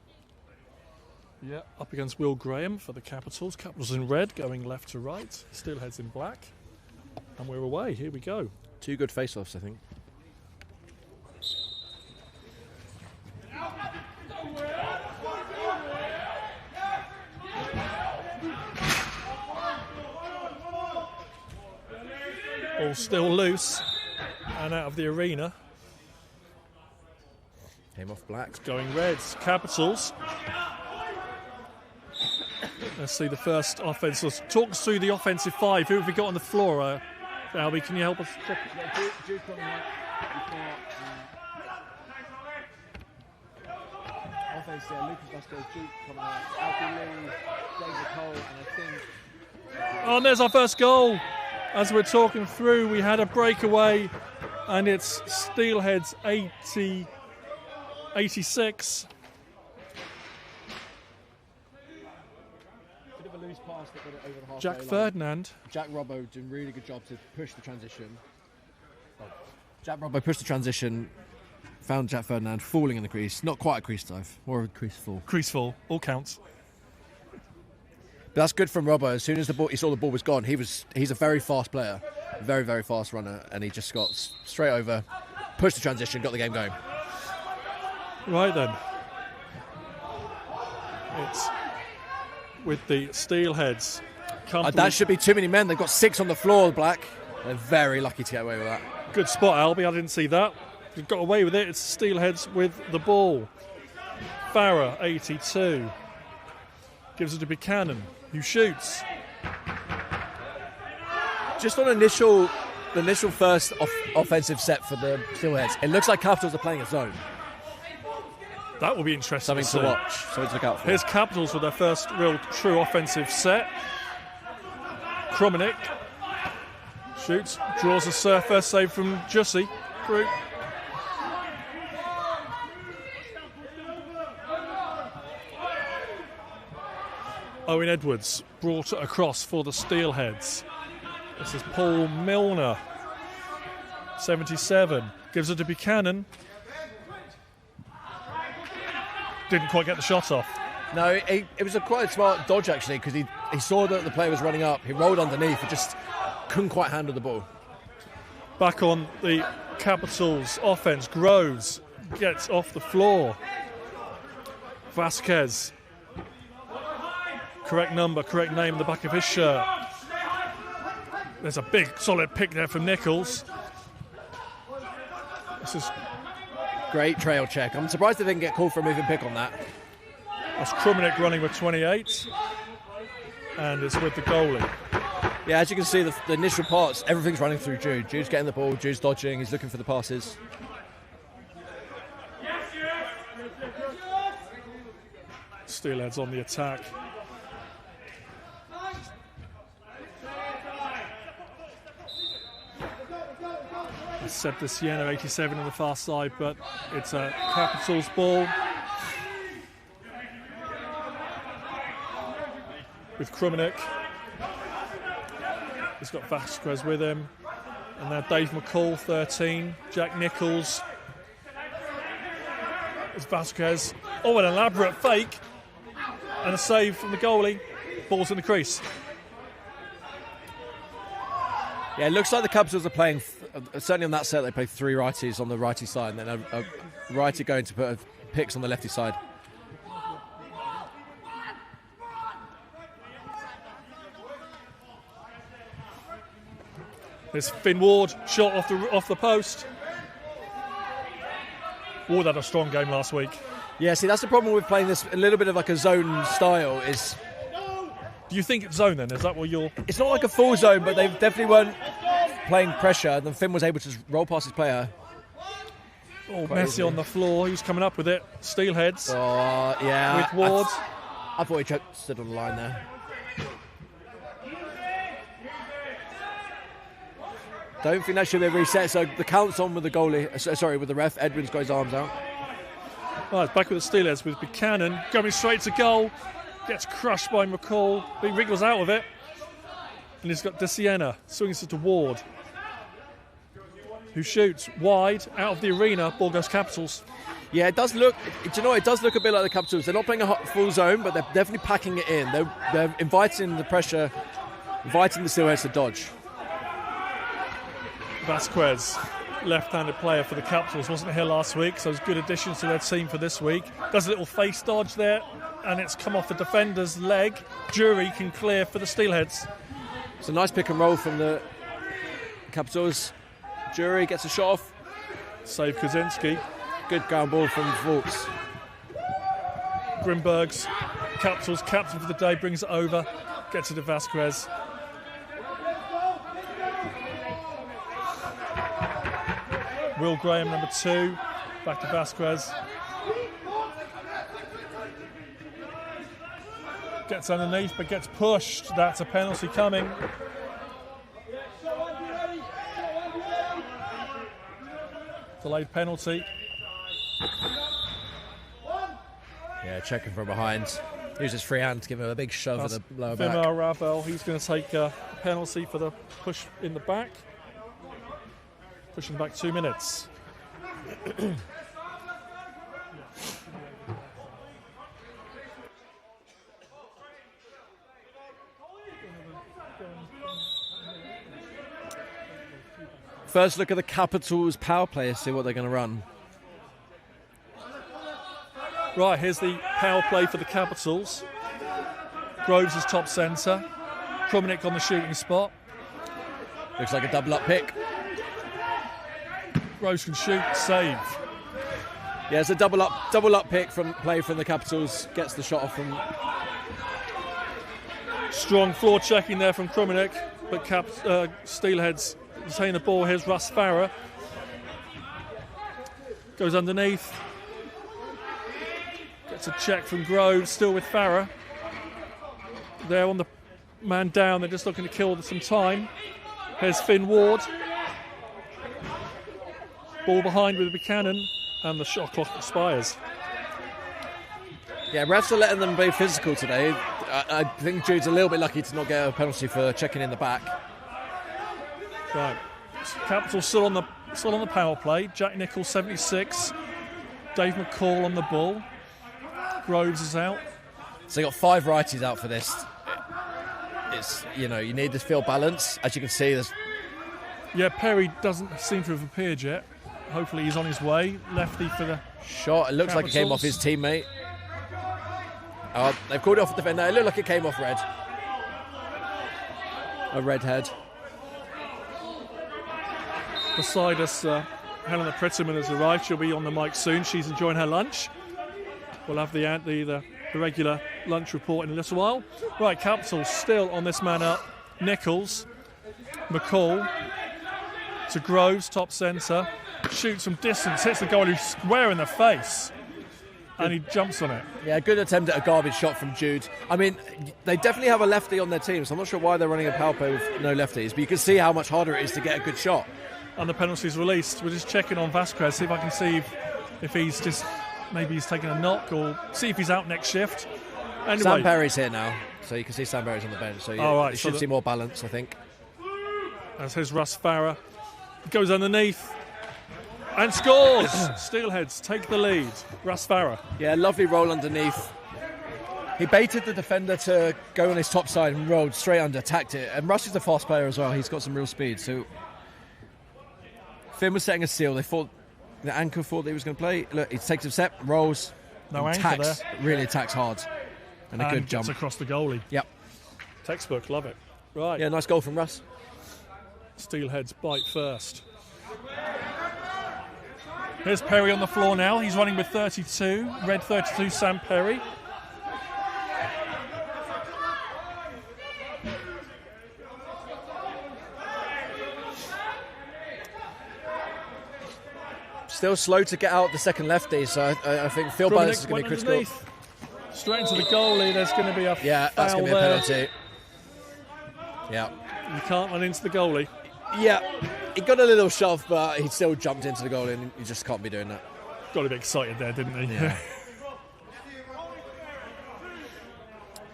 Yeah, up against Will Graham for the Capitals. Capitals in red, going left to right. Steelheads in black. And we're away. Here we go. 2 good face-offs, I think. Ball still loose and out of the arena. Came off black. Going reds. Capitals. Let's see the first offense. Let's talk us through the offensive 5. Who have we got on the floor? Albie, can you help us? Duke on that. Offense there, Lucas Vasquez, Duke coming out, Alfie Lee, David Cole, and I think... Oh, and there's our first goal. As we're talking through, we had a breakaway, and it's Steelheads 86. Bit of a loose pass that got it over the halfway Jack line. Ferdinand. Jack Robbo doing a really good job to push the transition. Jack Robbo pushed the transition, found Jack Ferdinand falling in the crease. Not quite a crease dive, more of a crease fall. Crease fall, all counts. But that's good from Robbo. As soon as he saw the ball was gone, he's a very fast player, very, very fast runner, and he just got straight over, pushed the transition, got the game going. Right then. It's with the Steelheads. That should be too many men. They've got 6 on the floor, Black. They're very lucky to get away with that. Good spot, Albie. I didn't see that. We've got away with it. It's Steelheads with the ball. Farah, 82. Gives it to Buchanan, who shoots. Just on the initial first offensive set for the Steelheads, it looks like Capitals are playing a zone. That will be interesting. Something to watch. Something to look out for. Here's Capitals with their first real true offensive set. Kromenik shoots, draws a surfer, save from Jussi. Through. Owen Edwards brought it across for the Steelheads. This is Paul Milner, 77. Gives it to Buchanan. Didn't quite get the shot off. No, it was quite a smart dodge, actually, because he saw that the player was running up. He rolled underneath. He just couldn't quite handle the ball. Back on the Capitals offense. Groves gets off the floor. Vasquez. Correct number, correct name on the back of his shirt. There's a big, solid pick there from Nichols. This is great trail check. I'm surprised they didn't get called for a moving pick on that. That's Kromenik running with 28. And it's with the goalie. Yeah, as you can see, the initial parts, everything's running through Jude. Jude's getting the ball, Jude's dodging, he's looking for the passes. Steelheads on the attack. Seb de Siena, 87 on the far side, but it's a Capitals ball. With Kromenik. He's got Vasquez with him. And now Dave McCall, 13. Jack Nichols. It's Vasquez. Oh, an elaborate fake. And a save from the goalie. Ball's in the crease. Yeah, it looks like the Capitals are playing, certainly on that set, they play 3 righties on the righty side, and then a righty going to put picks on the lefty side. There's Finn Ward, shot off the post. Ward had a strong game last week. Yeah, see, that's the problem with playing this a little bit of like a zone style is... Do you think it's zone then? Is that what you're... It's not like a full zone, but they definitely weren't playing pressure, and then Finn was able to just roll past his player. Oh, Messi on the floor. He was coming up with it. Steelheads. Oh, yeah. With Ward. I thought he stood on the line there. Don't think that should be a reset. So the count's on with the goalie. Sorry, with the ref. Edwards got his arms out. Well, it's back with the Steelheads with Buchanan going straight to goal. Gets crushed by McCall. He wriggles out of it. And he's got De Siena. Swings it to Ward. Who shoots wide out of the arena. Ball goes Capitals. Yeah, it does look. Do you know what? It does look a bit like the Capitals. They're not playing a full zone, but they're definitely packing it in. They're inviting the pressure, inviting the Steelheads to dodge. Vasquez, left-handed player for the Capitals, wasn't here last week, so it's good additions to their team for this week. Does a little face dodge there, and it's come off the defender's leg. Jury can clear for the Steelheads. It's a nice pick and roll from the Capitals. Jury gets a shot off. Save Kaczynski. Good ground ball from Vaux. Grimberg's Capitals captain for the day brings it over. Gets it to Vasquez. Will Graham, number 2. Back to Vasquez. Gets underneath, but gets pushed. That's a penalty coming. Delayed penalty. Yeah, checking from behind. Uses free hand to give him a big shove at the lower back. Vimar Ravel, he's going to take a penalty for the push in the back. Pushing back 2 minutes. First look at the Capitals power play, see what they're going to run. Right, here's the power play for the Capitals. Groves is top centre. Krumnik on the shooting spot. Looks like a double up pick. Groves can shoot, save. Yeah, it's a double up pick from play from the Capitals. Gets the shot off from. Strong floor checking there from Krumnik, but Steelheads retain the ball. Here's Russ Farrer. Goes underneath. Gets a check from Groves, still with Farrer. They're on the man down, they're just looking to kill some time. Here's Finn Ward. Ball behind with Buchanan, and the shot clock expires. Yeah, refs are letting them be physical today. I think Jude's a little bit lucky to not get a penalty for checking in the back. Right, Capitals still on the power play. Jack Nichols 76. Dave McCall on the ball. Groves is out. So you got 5 righties out for this. It's, you need this field balance. As you can see, there's. Yeah, Perry doesn't seem to have appeared yet. Hopefully he's on his way. Lefty for the shot. It looks like it came off his teammate. Oh, they've called it off the defender. It looked like it came off red. A red head. Beside us, Helena Prettyman has arrived. She'll be on the mic soon. She's enjoying her lunch. We'll have the regular lunch report in a little while. Right, Capitals still on this man up. Nichols, McCall to Groves, top centre. Shoots from distance, hits the goalie square in the face. And he jumps on it. Yeah, good attempt at a garbage shot from Jude. I mean, they definitely have a lefty on their team, so I'm not sure why they're running a power play with no lefties, but you can see how much harder it is to get a good shot. And the penalty's released. We're just checking on Vasquez, see if I can see if he's just, maybe he's taking a knock, or see if he's out next shift. Anyway. Sam Perry's here now, so you can see Sam Perry's on the bench, so you should see more balance, I think. That's his Russ Farrer. Goes underneath. And scores! Steelheads take the lead. Russ Farrer. Yeah, lovely roll underneath. He baited the defender to go on his top side and rolled straight under, attacked it. And Russ is a fast player as well. He's got some real speed. So Finn was setting a seal. They thought the anchor thought that he was going to play. Look, he takes a step, rolls, no anchor there. Really attacks hard. And a good jump. Gets across the goalie. Yep. Textbook, love it. Right. Yeah, nice goal from Russ. Steelheads bite first. Here's Perry on the floor now. He's running with 32. Red 32, Sam Perry. Still slow to get out the second lefty, so I think field balance is going to be critical. Underneath. Straight into the goalie. There's going to be a foul there. That's going to be a penalty. Yeah. You can't run into the goalie. Yeah, he got a little shove, but he still jumped into the goal, and you just can't be doing that. Got a bit excited there, didn't he? Yeah.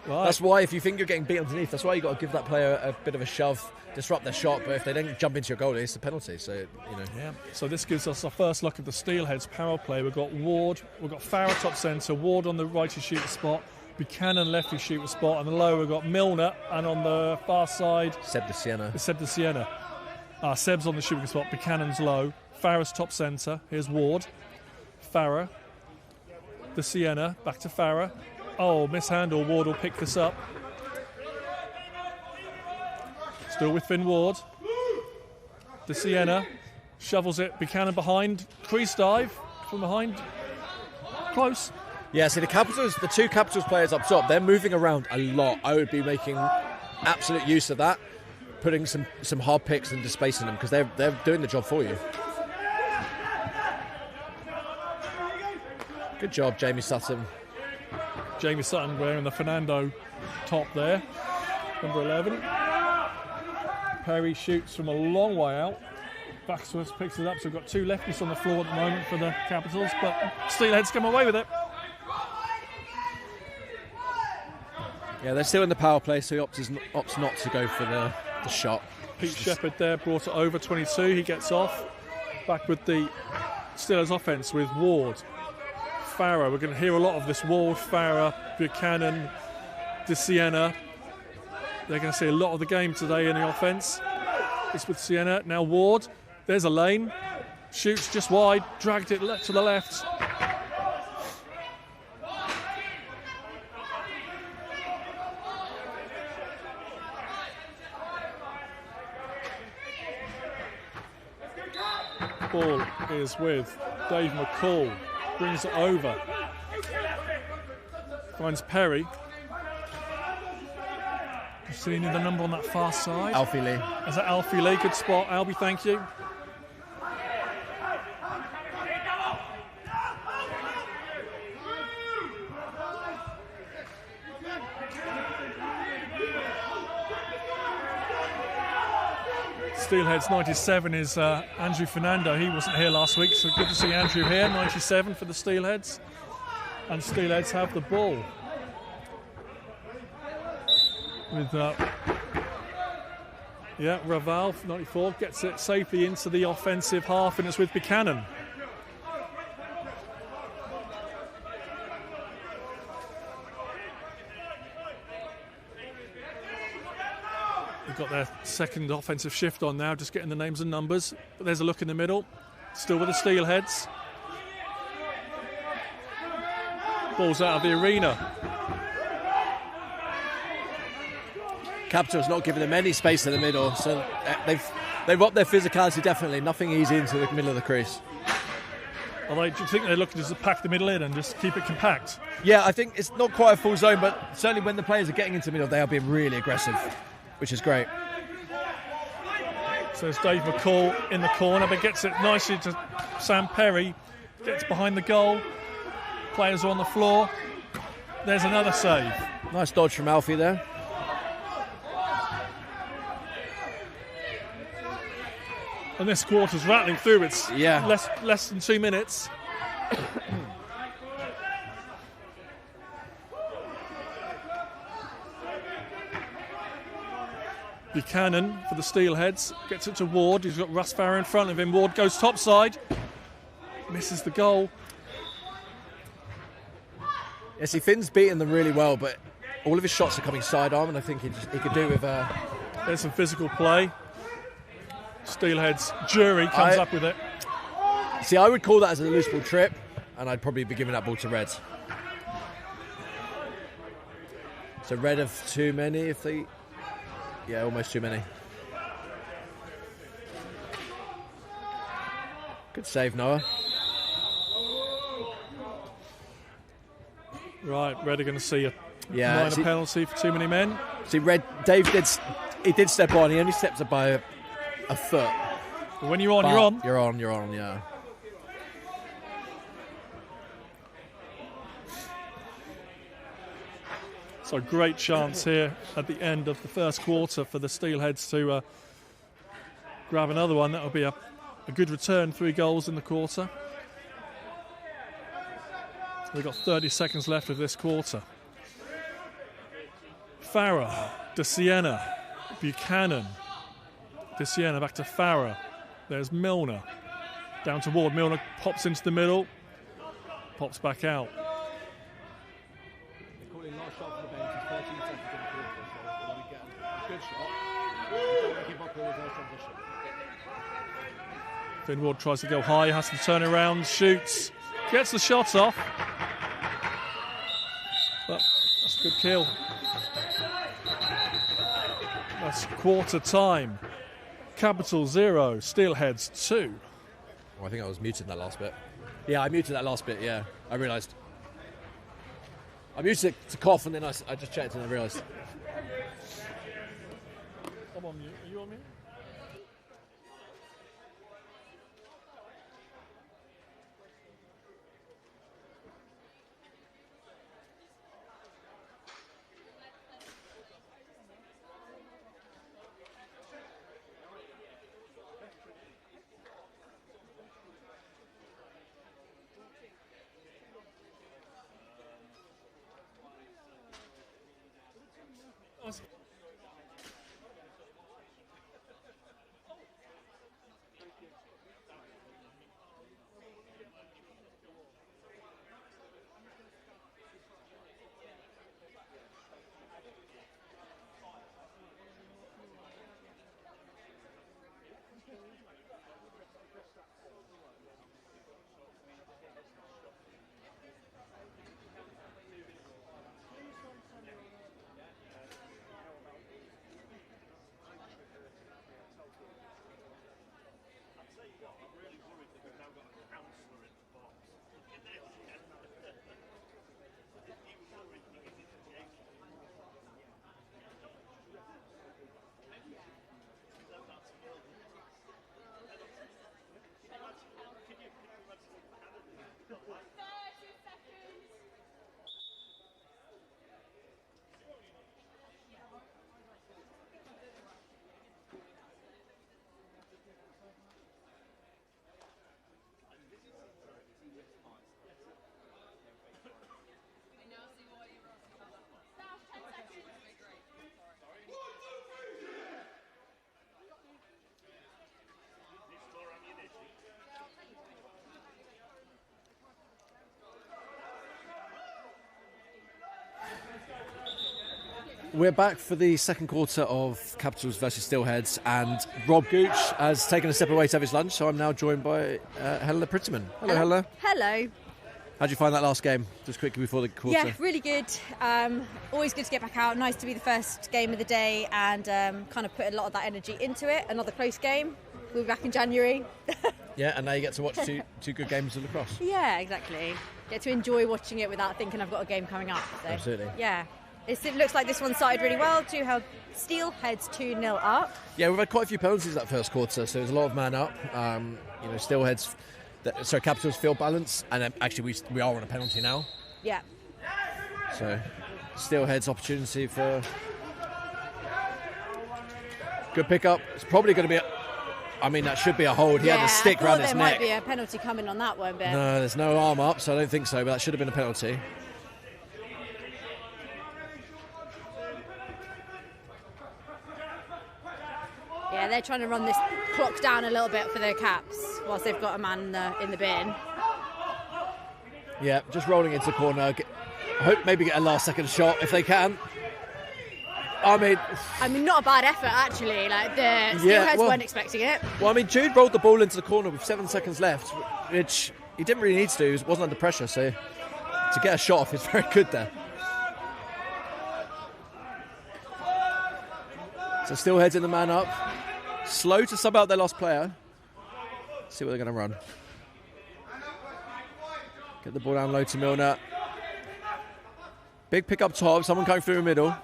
Right. That's why, if you think you're getting beat underneath, that's why you got to give that player a bit of a shove, disrupt their shot. But if they don't jump into your goalie, it's a penalty. So Yeah. So this gives us our first look at the Steelheads power play. We've got Ward, we've got Farrer top centre, Ward on the righty shooter spot, Buchanan lefty shooter spot, on the low we've got Milner, and on the far side Seb de Siena. Seb's on the shooting spot, Buchanan's low, Farrer's top centre, here's Ward, Farrer, de Siena, back to Farrer. Oh, mishandle, Ward will pick this up. Still with Finn Ward. De Siena shovels it, Buchanan behind, crease dive from behind, close. Yeah, see the two Capitals players up top, they're moving around a lot. I would be making absolute use of that. Putting some hard picks and displacing them, because they're doing the job for you. Good job, Jamie Sutton. Jamie Sutton wearing the Fernando top there, number 11. Perry shoots from a long way out. Baxter picks it up, so we've got two lefties on the floor at the moment for the Capitals, but Steelheads come away with it. Yeah, they're still in the power play, so he opts not to go for the shot. Pete Shepherd there brought it over 22. He gets off. Back with the Steelers offense with Ward, Farrer. We're going to hear a lot of this. Ward, Farrer, Buchanan, de Siena. They're going to see a lot of the game today in the offense. It's with Siena. Now Ward. There's a lane. Shoots just wide. Dragged it to the left. Ball is with Dave McCall. Brings it over. Finds Perry. Seen the number on that far side. Alfie Lee. Is that Alfie Lee? Good spot, Albie, thank you. Steelheads 97 is Andrew Fernando. He wasn't here last week, so good to see Andrew here. 97 for the Steelheads. And Steelheads have the ball. With Raval, 94, gets it safely into the offensive half, and it's with Buchanan. They've got their second offensive shift on now, just getting the names and numbers. But there's a look in the middle, still with the Steelheads. Ball's out of the arena. Capital's not giving them any space in the middle, so they've upped their physicality definitely. Nothing easy into the middle of the crease. Do you think they're looking to just pack the middle in and just keep it compact? Yeah, I think it's not quite a full zone, but certainly when the players are getting into the middle, they are being really aggressive, which is great. So it's Dave McCall in the corner, but gets it nicely to Sam Perry. Gets behind the goal. Players are on the floor. There's another save. Nice dodge from Alfie there. And this quarter's rattling through. It's less than 2 minutes. Buchanan for the Steelheads gets it to Ward. He's got Russ Farrer in front of him. Ward goes topside, misses the goal. Yeah, see, Finn's beating them really well, but all of his shots are coming sidearm, and I think he could do with. There's some physical play. Steelheads jury comes up with it. See, I would call that as a loose ball trip, and I'd probably be giving that ball to Reds. So Red have too many if they... Yeah, almost too many. Good save, Noah. Right, Red are going to see a minor penalty for too many men. See, Dave did step on. He only stepped up by a foot. But when you're on, you're on. You're on, yeah. So a great chance here at the end of the first quarter for the Steelheads to grab another one. That will be a good return, 3 goals in the quarter. We've got 30 seconds left of this quarter. Farrer, De Siena, Buchanan. De Siena back to Farrer. There's Milner. Down to Ward. Milner pops into the middle. Pops back out. They're calling last shot for the bench. It's 13 seconds in the quarter, so they want to get a good shot. They don't want to give up the reverse transition. Finn Ward tries to go high, has to turn around, shoots, gets the shot off. But that's a good kill. That's quarter time. Capital 0, Steelheads 2. Oh, I think I was muted that last bit. Yeah, I muted that last bit, yeah. I realised. I muted it to cough and then I just checked and I realised. I'm on mute. Are you on mute? We're back for the second quarter of Capitals versus Steelheads, and Rob Gooch has taken a step away to have his lunch, so I'm now joined by Helena Prettyman. Hello, Helena. Hello. How'd you find that last game, just quickly before the quarter? Yeah, really good. Always good to get back out. Nice to be the first game of the day and kind of put a lot of that energy into it. Another close game. We'll be back in January. Yeah, and now you get to watch two good games of lacrosse. Yeah, exactly. Get to enjoy watching it without thinking I've got a game coming up. So, Absolutely. Yeah. It looks like this one started really well. Steelheads 2-0 up. Yeah, we've had quite a few penalties that first quarter, so there's a lot of man up. Steelheads, Capitals feel balance, and actually we are on a penalty now. Yeah. So Steelheads opportunity for good pickup. It's probably going to be. That should be a hold. He had a stick around his neck. There might be a penalty coming on that one, but no, there's no arm up, so I don't think so. But that should have been a penalty. yeah, they're trying to run this clock down a little bit for their Caps whilst they've got a man in the bin. Yeah, just rolling into the corner. I hope maybe get a last second shot if they can. I mean, not a bad effort actually. Like the Steelheads weren't expecting it. Well, Jude rolled the ball into the corner with 7 seconds left, which he didn't really need to do. He wasn't under pressure, so to get a shot off is very good there. So Steelheads in the man up. Slow to sub out their last player. See what they're going to run. Get the ball down low to Milner. Big pick up top. Someone coming through the middle.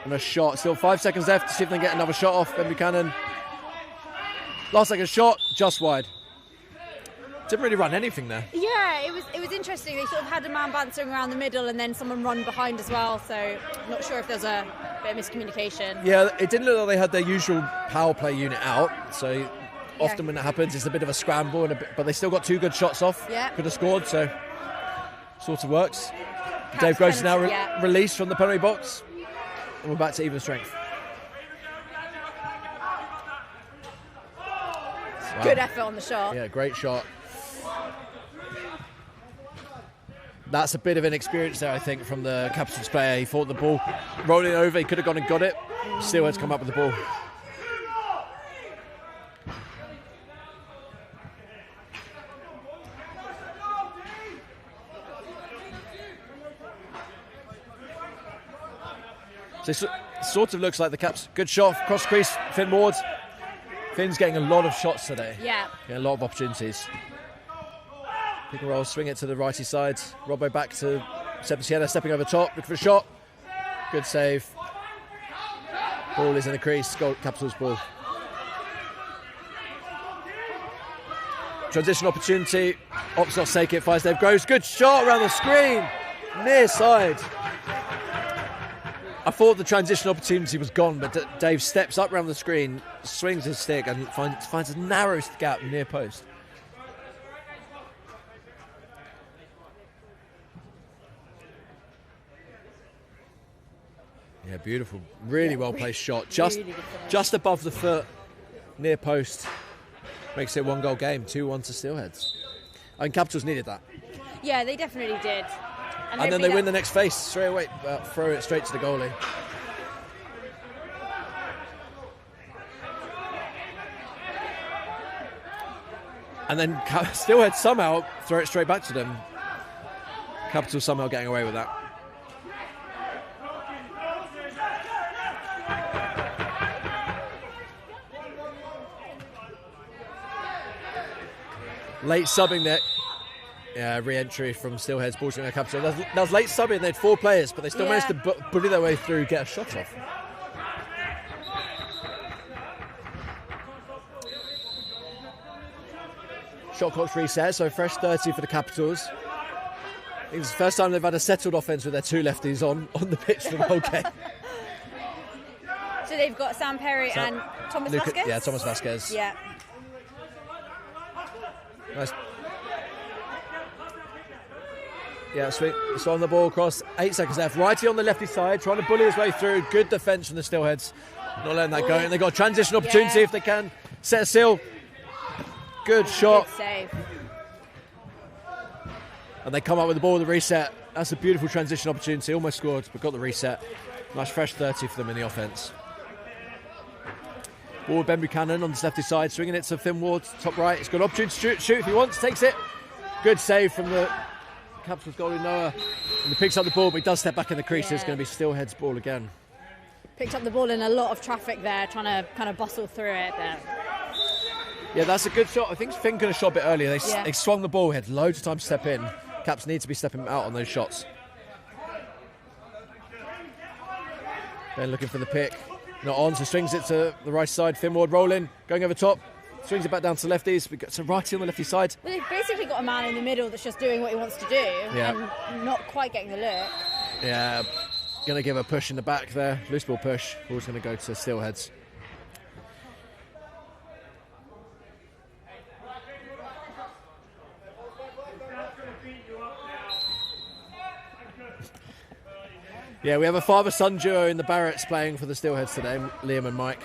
And a shot. Still 5 seconds left to see if they can get another shot off. Ben Buchanan. Last second shot. Just wide. Didn't really run anything there. Yeah, it was interesting. They sort of had a man bouncing around the middle and then someone run behind as well. So not sure if there's a bit of miscommunication. Yeah, it didn't look like they had their usual power play unit out. So often when that happens, it's a bit of a scramble, but they still got 2 good shots off. Yeah. Could have scored, so sort of works. Dave Gross is now released from the penalty box. And we're back to even strength. Wow. Good effort on the shot. Yeah, great shot. That's a bit of inexperience there, I think, from the Capitals player. He thought the ball rolling over, he could have gone and got it. Still had to come up with the ball. So it sort of looks like the Caps. Good shot, cross crease, Finn Ward. Finn's getting a lot of shots today. Yeah. A lot of opportunities. Pick and roll, swing it to the righty side. Robbo back to Sebastiana, stepping over top, looking for a shot. Good save. Ball is in the crease, goal, Capitals ball. Transition opportunity. Ops not take it, finds Dave Gross. Good shot around the screen. Near side. I thought the transition opportunity was gone, but Dave steps up around the screen, swings his stick and finds a narrow gap near post. Yeah, beautiful. Really well placed shot. Just above the foot, near post. Makes it 1-goal game, 2-1 to Steelheads. I mean, Capitals needed that. Yeah, they definitely did. And then they win the next face straight away, throw it straight to the goalie. And then Steelheads somehow throw it straight back to them. Capitals somehow getting away with that. Late subbing there. Yeah, re-entry from Steelheads, ball to their Capital. That was late subbing. They had 4 players, but they still managed to bully their way through, get a shot off. shot clock's reset, so fresh 30 for the Capitals. I think it's the first time they've had a settled offence with their 2 lefties on the pitch for the whole game. So they've got Sam Perry and Thomas Vasquez? Yeah, Thomas Vasquez. Yeah. Nice. Yeah, sweet. It's on the ball across. 8 seconds left. Righty on the lefty side, trying to bully his way through. Good defence from the Steelheads. Not letting that go. And they've got a transition opportunity if they can. Set a seal. Good shot. Good save. And they come up with the ball with the reset. That's a beautiful transition opportunity. Almost scored, but got the reset. Nice fresh 30 for them in the offence. Ball with Ben Buchanan on this lefty side, swinging it to Finn Ward, top right. He's got an opportunity to shoot if he wants, takes it. Good save from the Capitals goalie Noah. And he picks up the ball, but he does step back in the crease. So it's going to be Steelheads' ball again. Picked up the ball in a lot of traffic there, trying to kind of bustle through it there. Yeah, that's a good shot. I think Finn could have shot a bit earlier. They swung the ball, had loads of time to step in. Caps need to be stepping out on those shots. Ben looking for the pick. Not on, so swings it to the right side. Finn Ward rolling, going over top. Swings it back down to the lefties. We got some righty on the lefty side. Well, they've basically got a man in the middle that's just doing what he wants to do and not quite getting the look. Yeah, going to give a push in the back there. Loose ball push. Ball's going to go to Steelheads. Yeah, we have a father-son duo in the Barretts playing for the Steelheads today, Liam and Mike.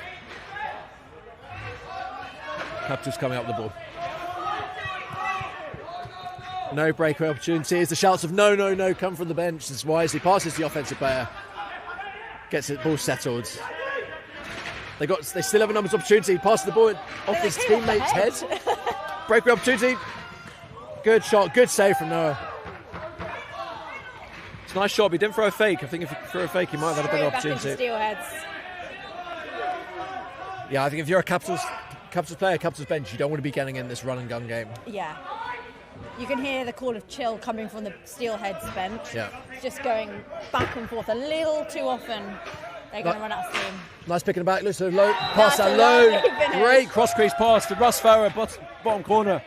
Capitals coming up the ball. No breakaway opportunities. The shouts of no, no, no come from the bench as wisely passes the offensive player. Gets the ball settled. They still have a numbers opportunity. Passes the ball off his teammate's head. Breakaway opportunity. Good shot. Good save from Noah. It's a nice shot, but he didn't throw a fake. I think if he threw a fake, he might have had a better opportunity. Steelheads. Yeah, I think if you're a Capitals player, Capitals bench, you don't want to be getting in this run and gun game. Yeah. You can hear the call of chill coming from the Steelheads bench. Yeah. Just going back and forth a little too often. They're going to run out of steam. Nice picking it back. Looks a low pass that low. Great cross crease pass to Russ Farrer, bottom corner.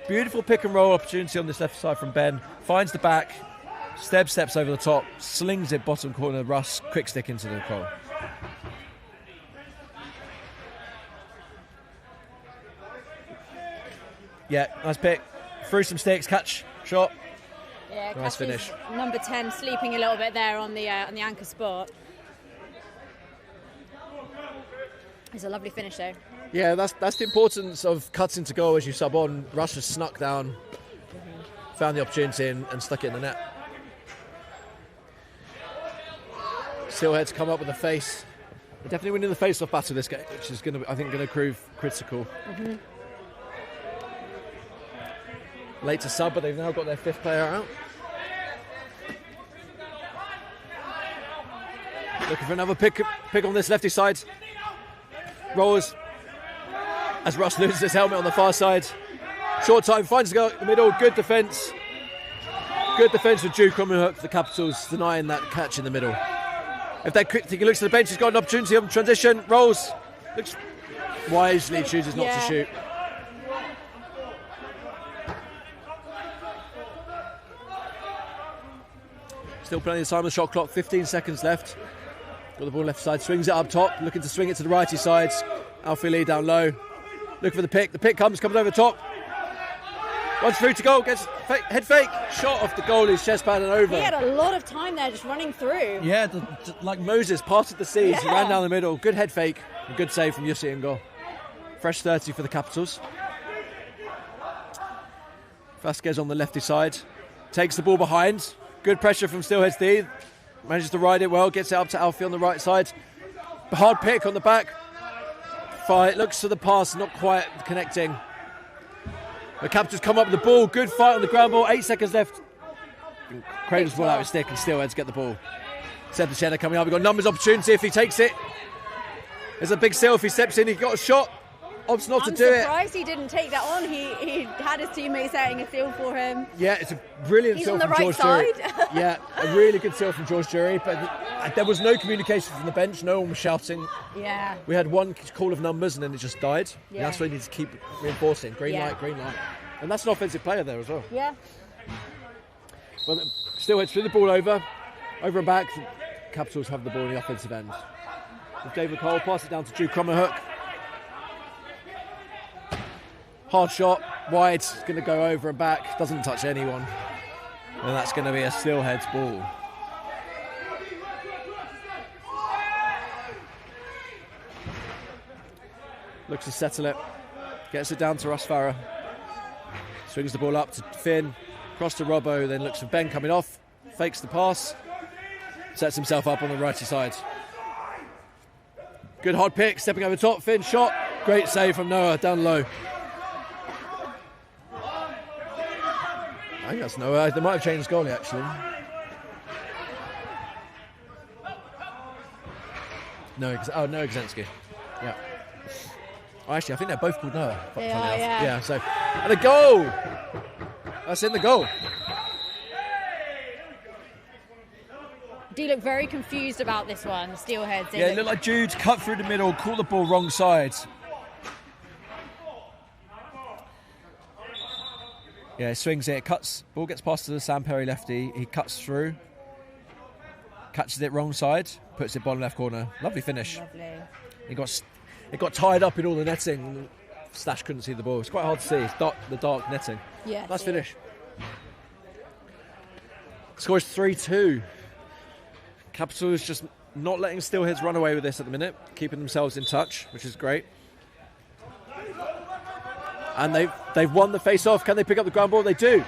Beautiful pick and roll opportunity on this left side from Ben. Finds the back. Steps over the top, slings it bottom corner. Russ, quick stick into the goal. Yeah, nice pick. Through some sticks, catch, shot. Yeah, nice finish. Number 10 sleeping a little bit there on the anchor spot. It's a lovely finish though. Yeah, that's the importance of cuts into goal as you sub on. Russ just snuck down, found the opportunity and stuck it in the net. Steelheads come up with a face. They're definitely winning the face-off battle this game, which is I think going to prove critical. Mm-hmm. Late to sub, but they've now got their 5th player out. Looking for another pick on this lefty side. Rolls as Russ loses his helmet on the far side. Short time, finds the goal in the middle. Good defence. Good defence with Duke on the hook for the Capitals, denying that catch in the middle. If they he looks to the bench, he's got an opportunity on transition. Rolls. Looks wisely, chooses not to shoot. Still plenty of time on the shot clock, 15 seconds left. Got the ball left side, swings it up top, looking to swing it to the righty side. Alfie Lee down low. Looking for the pick. The pick comes over the top. Runs through to goal, gets head fake. Shot off the goalie's chest pad and over. He had a lot of time there just running through. Yeah, like Moses, parted the seas. He ran down the middle. Good head fake. And good save from Jussi in goal. Fresh 30 for the Capitals. Vasquez on the lefty side. Takes the ball behind. Good pressure from Steelheads D. Manages to ride it well. Gets it up to Alfie on the right side. Hard pick on the back. Fight. Looks to the pass. Not quite connecting. The Capitals come up with the ball. Good fight on the ground ball. 8 seconds left. Cradles ball out with stick and Steelheads get the ball. Seb Cheddar coming up. We've got numbers opportunity if he takes it. There's a big seal if he steps in. He got a shot. Opts not to do it. I'm surprised he didn't take that on. He had his teammate setting a seal for him. Yeah, it's a brilliant seal from George Jury. Yeah, a really good seal from George Jury. But there was no communication from the bench. No one was shouting. Yeah. We had one call of numbers and then it just died. Yeah. And that's what we need to keep reinforcing. Green light, green light. And that's an offensive player there as well. Yeah. Well, Steelheads threw the ball over and back. Capitals have the ball in the offensive end. With David Cole, pass it down to Jude Crommerhook. Hard shot, wide, going to go over and back, doesn't touch anyone. And that's going to be a Steelheads ball. Looks to settle it, gets it down to Russ Farah. Swings the ball up to Finn, cross to Robbo, then looks for Ben coming off, fakes the pass, sets himself up on the righty side. Good hard pick, stepping over top, Finn shot, great save from Noah, down low. I think that's Noah, they might have changed goalie actually. No, Noah Gzensky, yeah. Oh, actually, I think they're both called Noah. They are, yeah. Yeah, so, and a goal! That's in the goal. Do you look very confused about this one, Steelheads? Yeah, it looked like Jude cut through the middle, caught the ball wrong side. Yeah, swings it, cuts, ball gets past to the Sam Perry lefty, he cuts through, catches it wrong side, puts it bottom left corner. Lovely finish. Lovely. It got tied up in all the netting. Stash couldn't see the ball. It's quite hard to see. It's the dark netting. Yeah. Nice finish. Score is 3-2. Capitals just not letting Steelheads run away with this at the minute, keeping themselves in touch, which is great. And they've won the face-off. Can they pick up the ground ball? They do.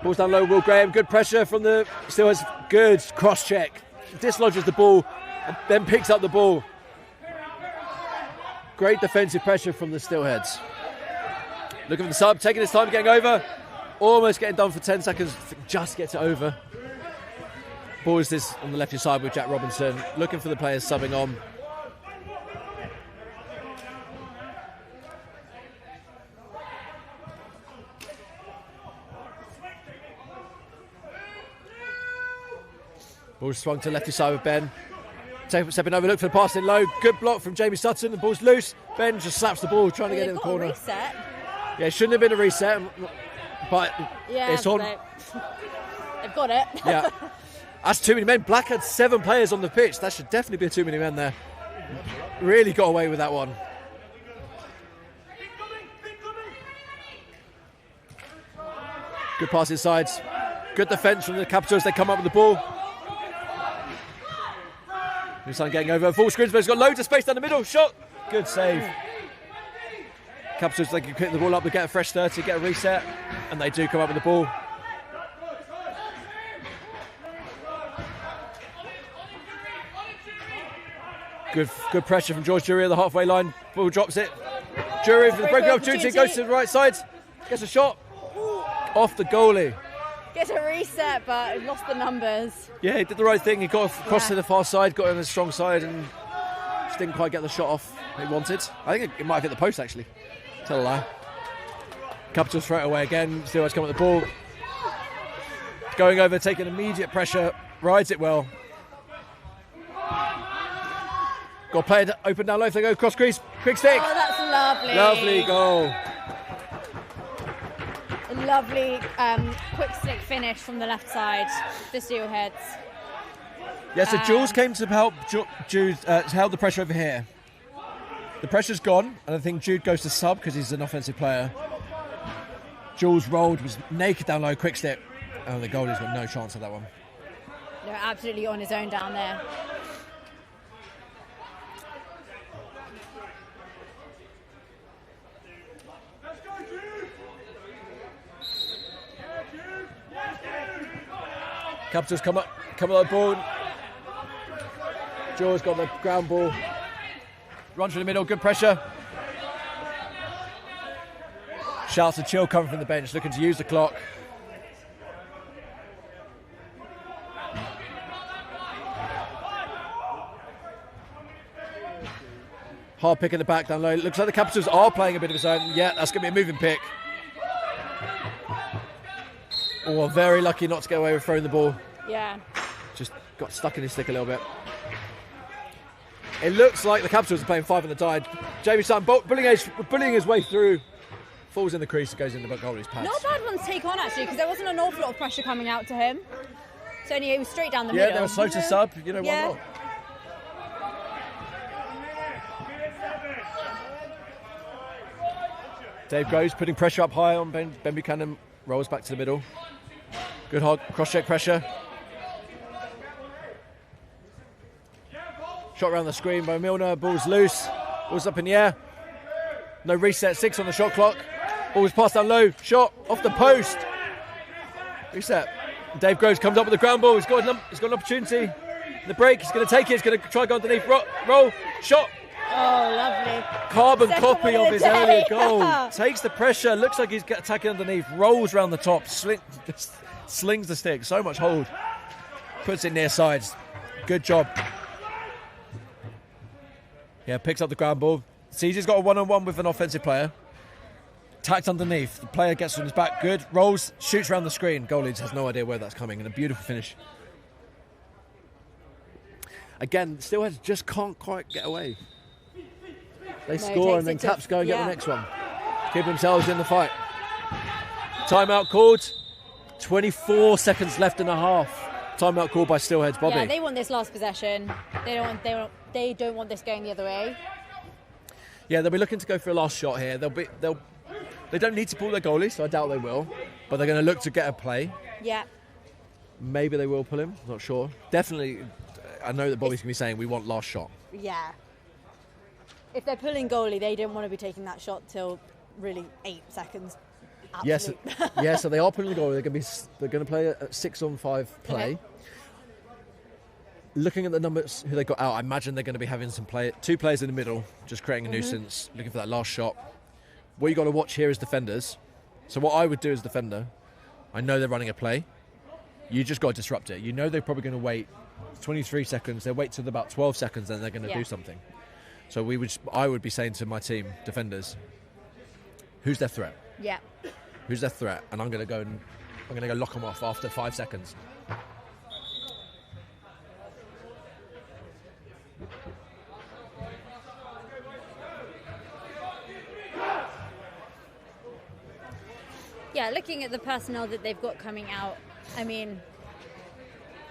Ball's down low. Will Graham. Good pressure from the Steelheads. Good cross-check. Dislodges the ball and then picks up the ball. Great defensive pressure from the Steelheads. Looking for the sub, taking his time getting over. Almost getting done for 10 seconds. Just gets it over. Ball is this on the left side with Jack Robinson. Looking for the players subbing on. Ball swung to the left side with Ben. Stepping over, look for the pass in low. Good block from Jamie Sutton. The ball's loose. Ben just slaps the ball, trying to get it in the corner. Reset. Yeah, it shouldn't have been a reset, but it's on. They've got it. Yeah, that's too many men. Black had 7 players on the pitch. That should definitely be too many men there. Really got away with that one. Good pass inside. Good defence from the Capitals. They come up with the ball. Newson getting over. Full screen, but he's got loads of space down the middle. Shot. Good save. Capitals, they can pick the ball up, they get a fresh 30, get a reset, and they do come up with the ball. Good pressure from George Jury at the halfway line. Ball drops it. Jury for the breaking opportunity, goes to the right side, gets a shot. Off the goalie. Gets a reset, but lost the numbers. Yeah, he did the right thing. He got across to the far side, got on the strong side, and just didn't quite get the shot off he wanted. I think it might have hit the post, actually. Tell a lie. Capitals throw it away again. Steelheads come at the ball. Going over, taking immediate pressure. Rides it well. Got played open down low. If they go cross crease, quick stick. Oh, that's lovely. Lovely goal. A lovely quick stick finish from the left side, the Steelheads. Yeah, so Jules came to help Jude held the pressure over here. The pressure's gone, and I think Jude goes to sub because he's an offensive player. Jules rolled, was naked down low, quick step. Oh, the goalie's got no chance of that one. They're absolutely on his own down there. Capitals come up the ball. Jules got the ground ball. Runs through the middle, good pressure. Shouts and Chill coming from the bench, looking to use the clock. Hard pick in the back down low. Looks like the Capitals are playing a bit of his own. Yeah, that's going to be a moving pick. Oh, very lucky not to get away with throwing the ball. Yeah. Just got stuck in his stick a little bit. It looks like the Capitals are playing 5 on the tide. Jamie Sutton bullying his way through falls in the crease and goes in the goalie's pads. Not a bad one to take on, actually, because there wasn't an awful lot of pressure coming out to him. So anyway, he was straight down the middle. Yeah, they were slow to sub. You know, Yeah. why not? Dave goes, putting pressure up high on Ben Buchanan. Rolls back to the middle. Good hog, cross-check pressure. Shot around the screen by Milner. Ball's loose. Ball's up in the air. No reset. 6 on the shot clock. Ball's passed down low. Shot off the post. Reset. Dave Groves comes up with the ground ball. He's got an opportunity. The break. He's going to take it. He's going to try to go underneath. Roll. Shot. Oh, lovely. Carbon Second copy one of of his the day. earlier goal. Takes the pressure. Looks like he's attacking underneath. Rolls round the top. Slings the stick. So much hold. Puts it near sides. Good job. Yeah, picks up the ground ball. Sees he's got a one-on-one with an offensive player. Tacked underneath. The player gets on his back. Good. Rolls. Shoots around the screen. Goalie has no idea where that's coming. And a beautiful finish. Again, Steelheads just can't quite get away. They score and then Caps go and get the next one. Keep themselves in the fight. Timeout called. 24 seconds left and a half. Timeout called by Steelheads. Bobby. Yeah, they want this last possession. They don't want this going the other way. Yeah, they'll be looking to go for a last shot here. They don't need to pull their goalie, so I doubt they will. But they're going to look to get a play. Yeah. Maybe they will pull him. Not sure. Definitely, I know that Bobby's going to be saying we want last shot. Yeah. If they're pulling goalie, they don't want to be taking that shot till really 8 seconds. Yes, yeah. So they are pulling the goalie. They're going to play a 6-on-5 play. Okay. Looking at the numbers who they got out, I imagine they're going to be having two players in the middle, just creating a nuisance, looking for that last shot. What you got to watch here is defenders. So what I would do as a defender, I know they're running a play. You just got to disrupt it. You know they're probably going to wait 23 seconds. They'll wait till about 12 seconds, then they're going to do something. So I would be saying to my team, defenders, who's their threat? Yeah. Who's their threat? And I'm going to go lock them off after 5 seconds. Yeah, looking at the personnel that they've got coming out, I mean,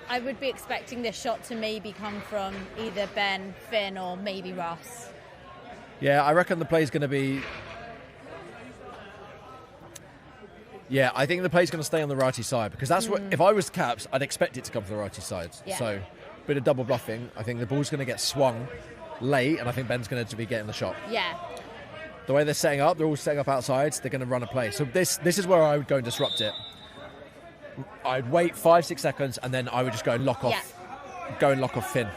I would be expecting this shot to maybe come from either Ben, Finn, or maybe Russ. Yeah, I reckon the play's going to be... Yeah, I think the play's going to stay on the righty side because that's what... If I was Caps, I'd expect it to come from the righty side. Yeah. So, bit of double bluffing. I think the ball's going to get swung late and I think Ben's going to be getting the shot. Yeah. The way they're setting up, they're all setting up outside. They're going to run a play. So this is where I would go and disrupt it. I'd wait 5-6 seconds and then I would just go and lock off. Go and lock off Finn.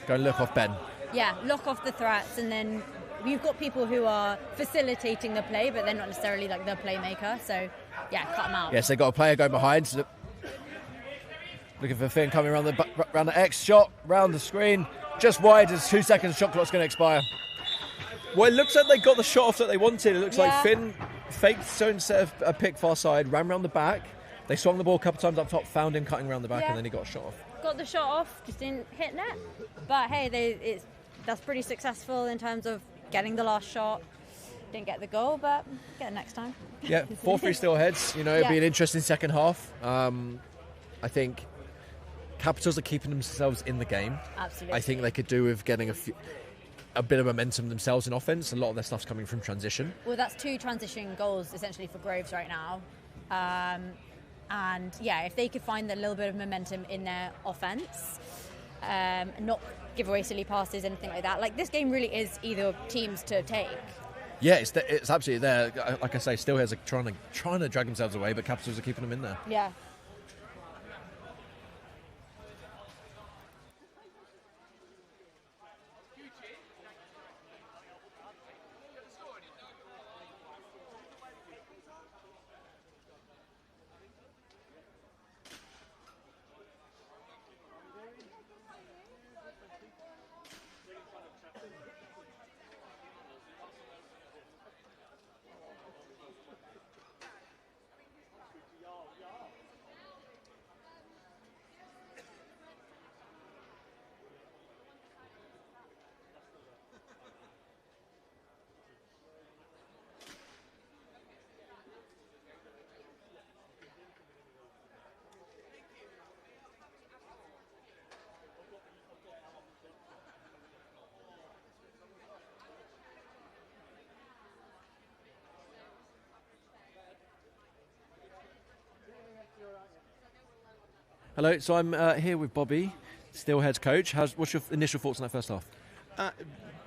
Go and lock off Ben. Yeah, lock off the threats, and then you've got people who are facilitating the play, but they're not necessarily like the playmaker. So yeah, cut them out. Yes, they've got a player going behind. So looking for Finn coming around the X shot, round the screen, just wide as 2 seconds. Shot clock's going to expire. Well, it looks like they got the shot off that they wanted. It looks like Finn faked so instead of a pick far side, ran round the back. They swung the ball a couple times up top, found him cutting around the back, and then he got a shot off. Got the shot off, just didn't hit net. But hey, that's pretty successful in terms of getting the last shot. Didn't get the goal, but get it next time. Yeah, 4-3 Steelheads. You know, it'll be an interesting second half. I think Capitals are keeping themselves in the game. Absolutely. I think they could do with getting a bit of momentum themselves in offense. A lot of their stuff's coming from transition. Well, that's 2 transition goals essentially for Groves right now. And yeah, if they could find a little bit of momentum in their offense, not give away silly passes, anything like that. Like, this game really is either teams to take. Yeah, it's absolutely there. Like I say, Steelheads are trying to drag themselves away, but Capitals are keeping them in there. Yeah. Hello, so I'm here with Bobby, Steelheads coach. What's your initial thoughts on that first half?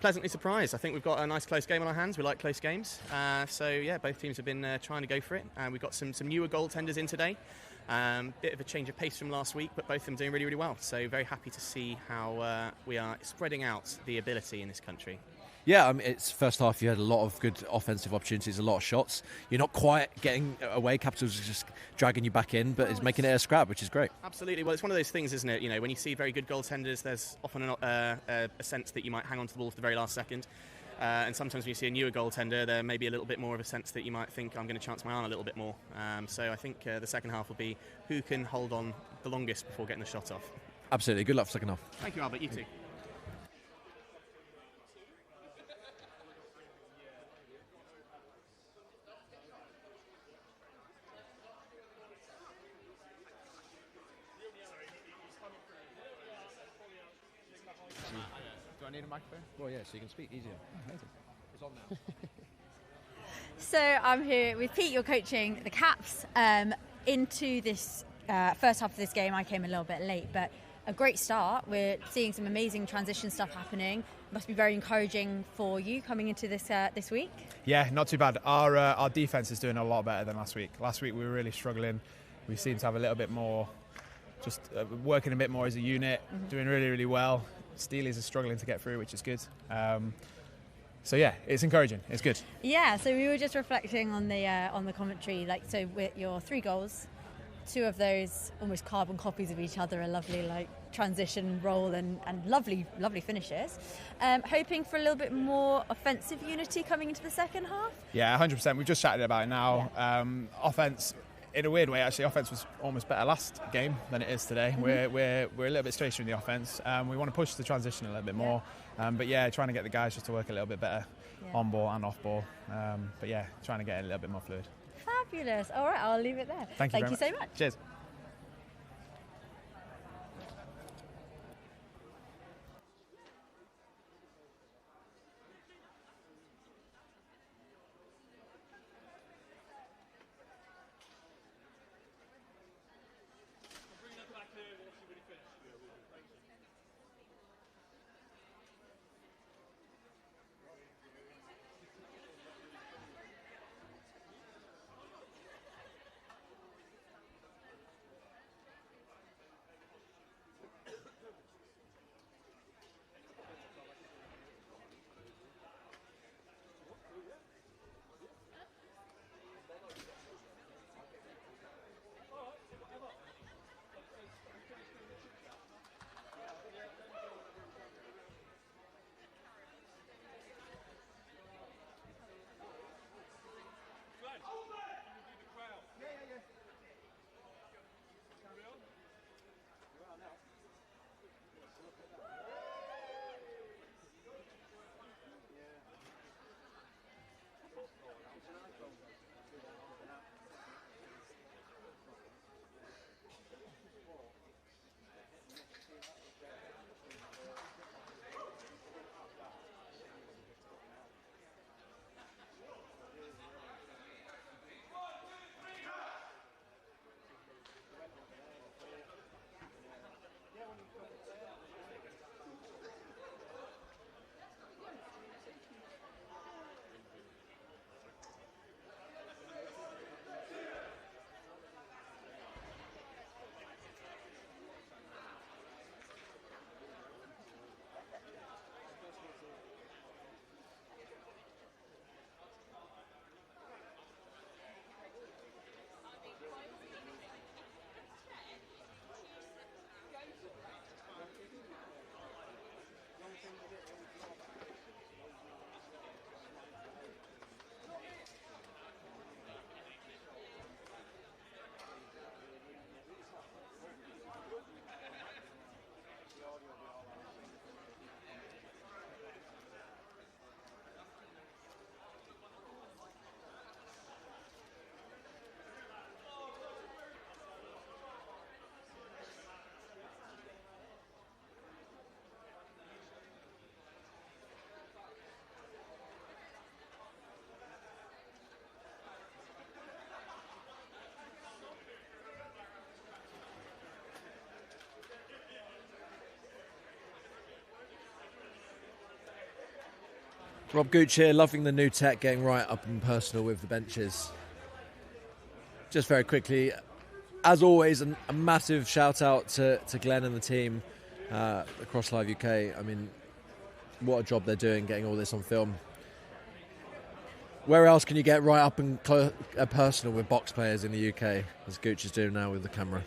Pleasantly surprised. I think we've got a nice close game on our hands. We like close games. So yeah, both teams have been trying to go for it. We've got some newer goaltenders in today. Bit of a change of pace from last week, but both of them doing really, really well. So very happy to see how we are spreading out the ability in this country. Yeah, it's first half. You had a lot of good offensive opportunities, a lot of shots. You're not quite getting away. Capitals are just dragging you back in, but it's making it a scrap, which is great. Absolutely. Well, it's one of those things, isn't it? You know, when you see very good goaltenders, there's often a sense that you might hang on to the ball to the very last second. And sometimes when you see a newer goaltender, there may be a little bit more of a sense that you might think, I'm going to chance my arm a little bit more. So I think the second half will be who can hold on the longest before getting the shot off. Absolutely. Good luck for second half. Thank you, Albert. You too. Do I need a microphone? Well, yeah, so you can speak easier. It's on now. So I'm here with Pete. You're coaching the Caps into this first half of this game. I came a little bit late, but a great start. We're seeing some amazing transition stuff happening. Must be very encouraging for you coming into this this week. Yeah, not too bad. Our defense is doing a lot better than last week. Last week we were really struggling. We seem to have a little bit more, just working a bit more as a unit, doing really, really well. Steelies are struggling to get through, which is good. So yeah, it's encouraging. It's good. Yeah. So we were just reflecting on the commentary. Like, so with your 3 goals, 2 of those almost carbon copies of each other, a lovely like transition roll and lovely finishes. Hoping for a little bit more offensive unity coming into the second half. Yeah, 100%. We've just chatted about it now. Yeah. Offense. In a weird way, actually, offense was almost better last game than it is today. We're a little bit stationary in the offense. We want to push the transition a little bit more. But yeah, trying to get the guys just to work a little bit better on ball and off ball. But yeah, trying to get it a little bit more fluid. Fabulous. All right, I'll leave it there. Thank you so much. Cheers. Rob Gooch here, loving the new tech, getting right up and personal with the benches. Just very quickly, as always, a massive shout out to Glenn and the team across Live UK. I mean, what a job they're doing getting all this on film. Where else can you get right up and personal with box players in the UK, as Gooch is doing now with the camera?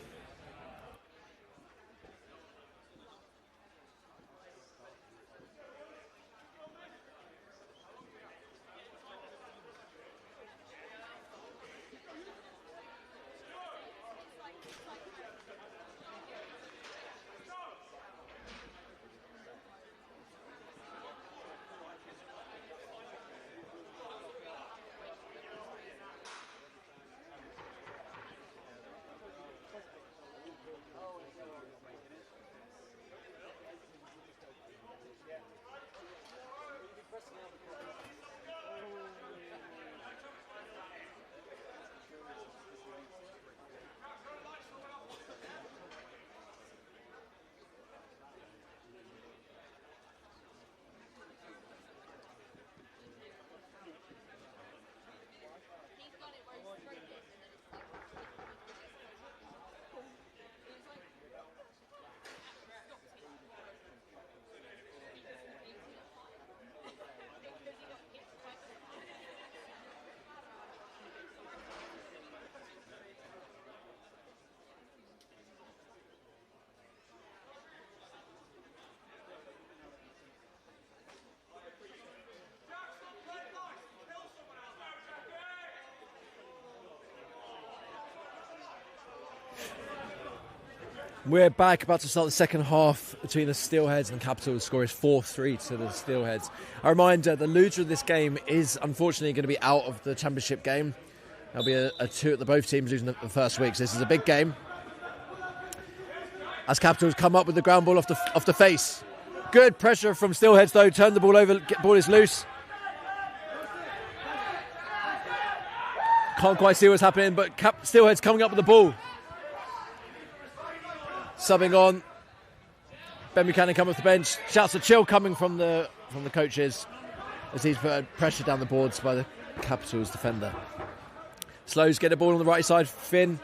We're back, about to start the second half between the Steelheads and Capitals. The score is 4-3 to the Steelheads. A reminder, the loser of this game is unfortunately going to be out of the championship game. There'll be a two at both teams losing the first week, so this is a big game. As Capitals come up with the ground ball off the face. Good pressure from Steelheads though, turn the ball over, ball is loose. Can't quite see what's happening, but Steelheads coming up with the ball. Subbing on, Ben Buchanan coming off the bench. Shouts of chill coming from the coaches as he's put pressure down the boards by the Capitals defender. Slows get the ball on the right side. Finn,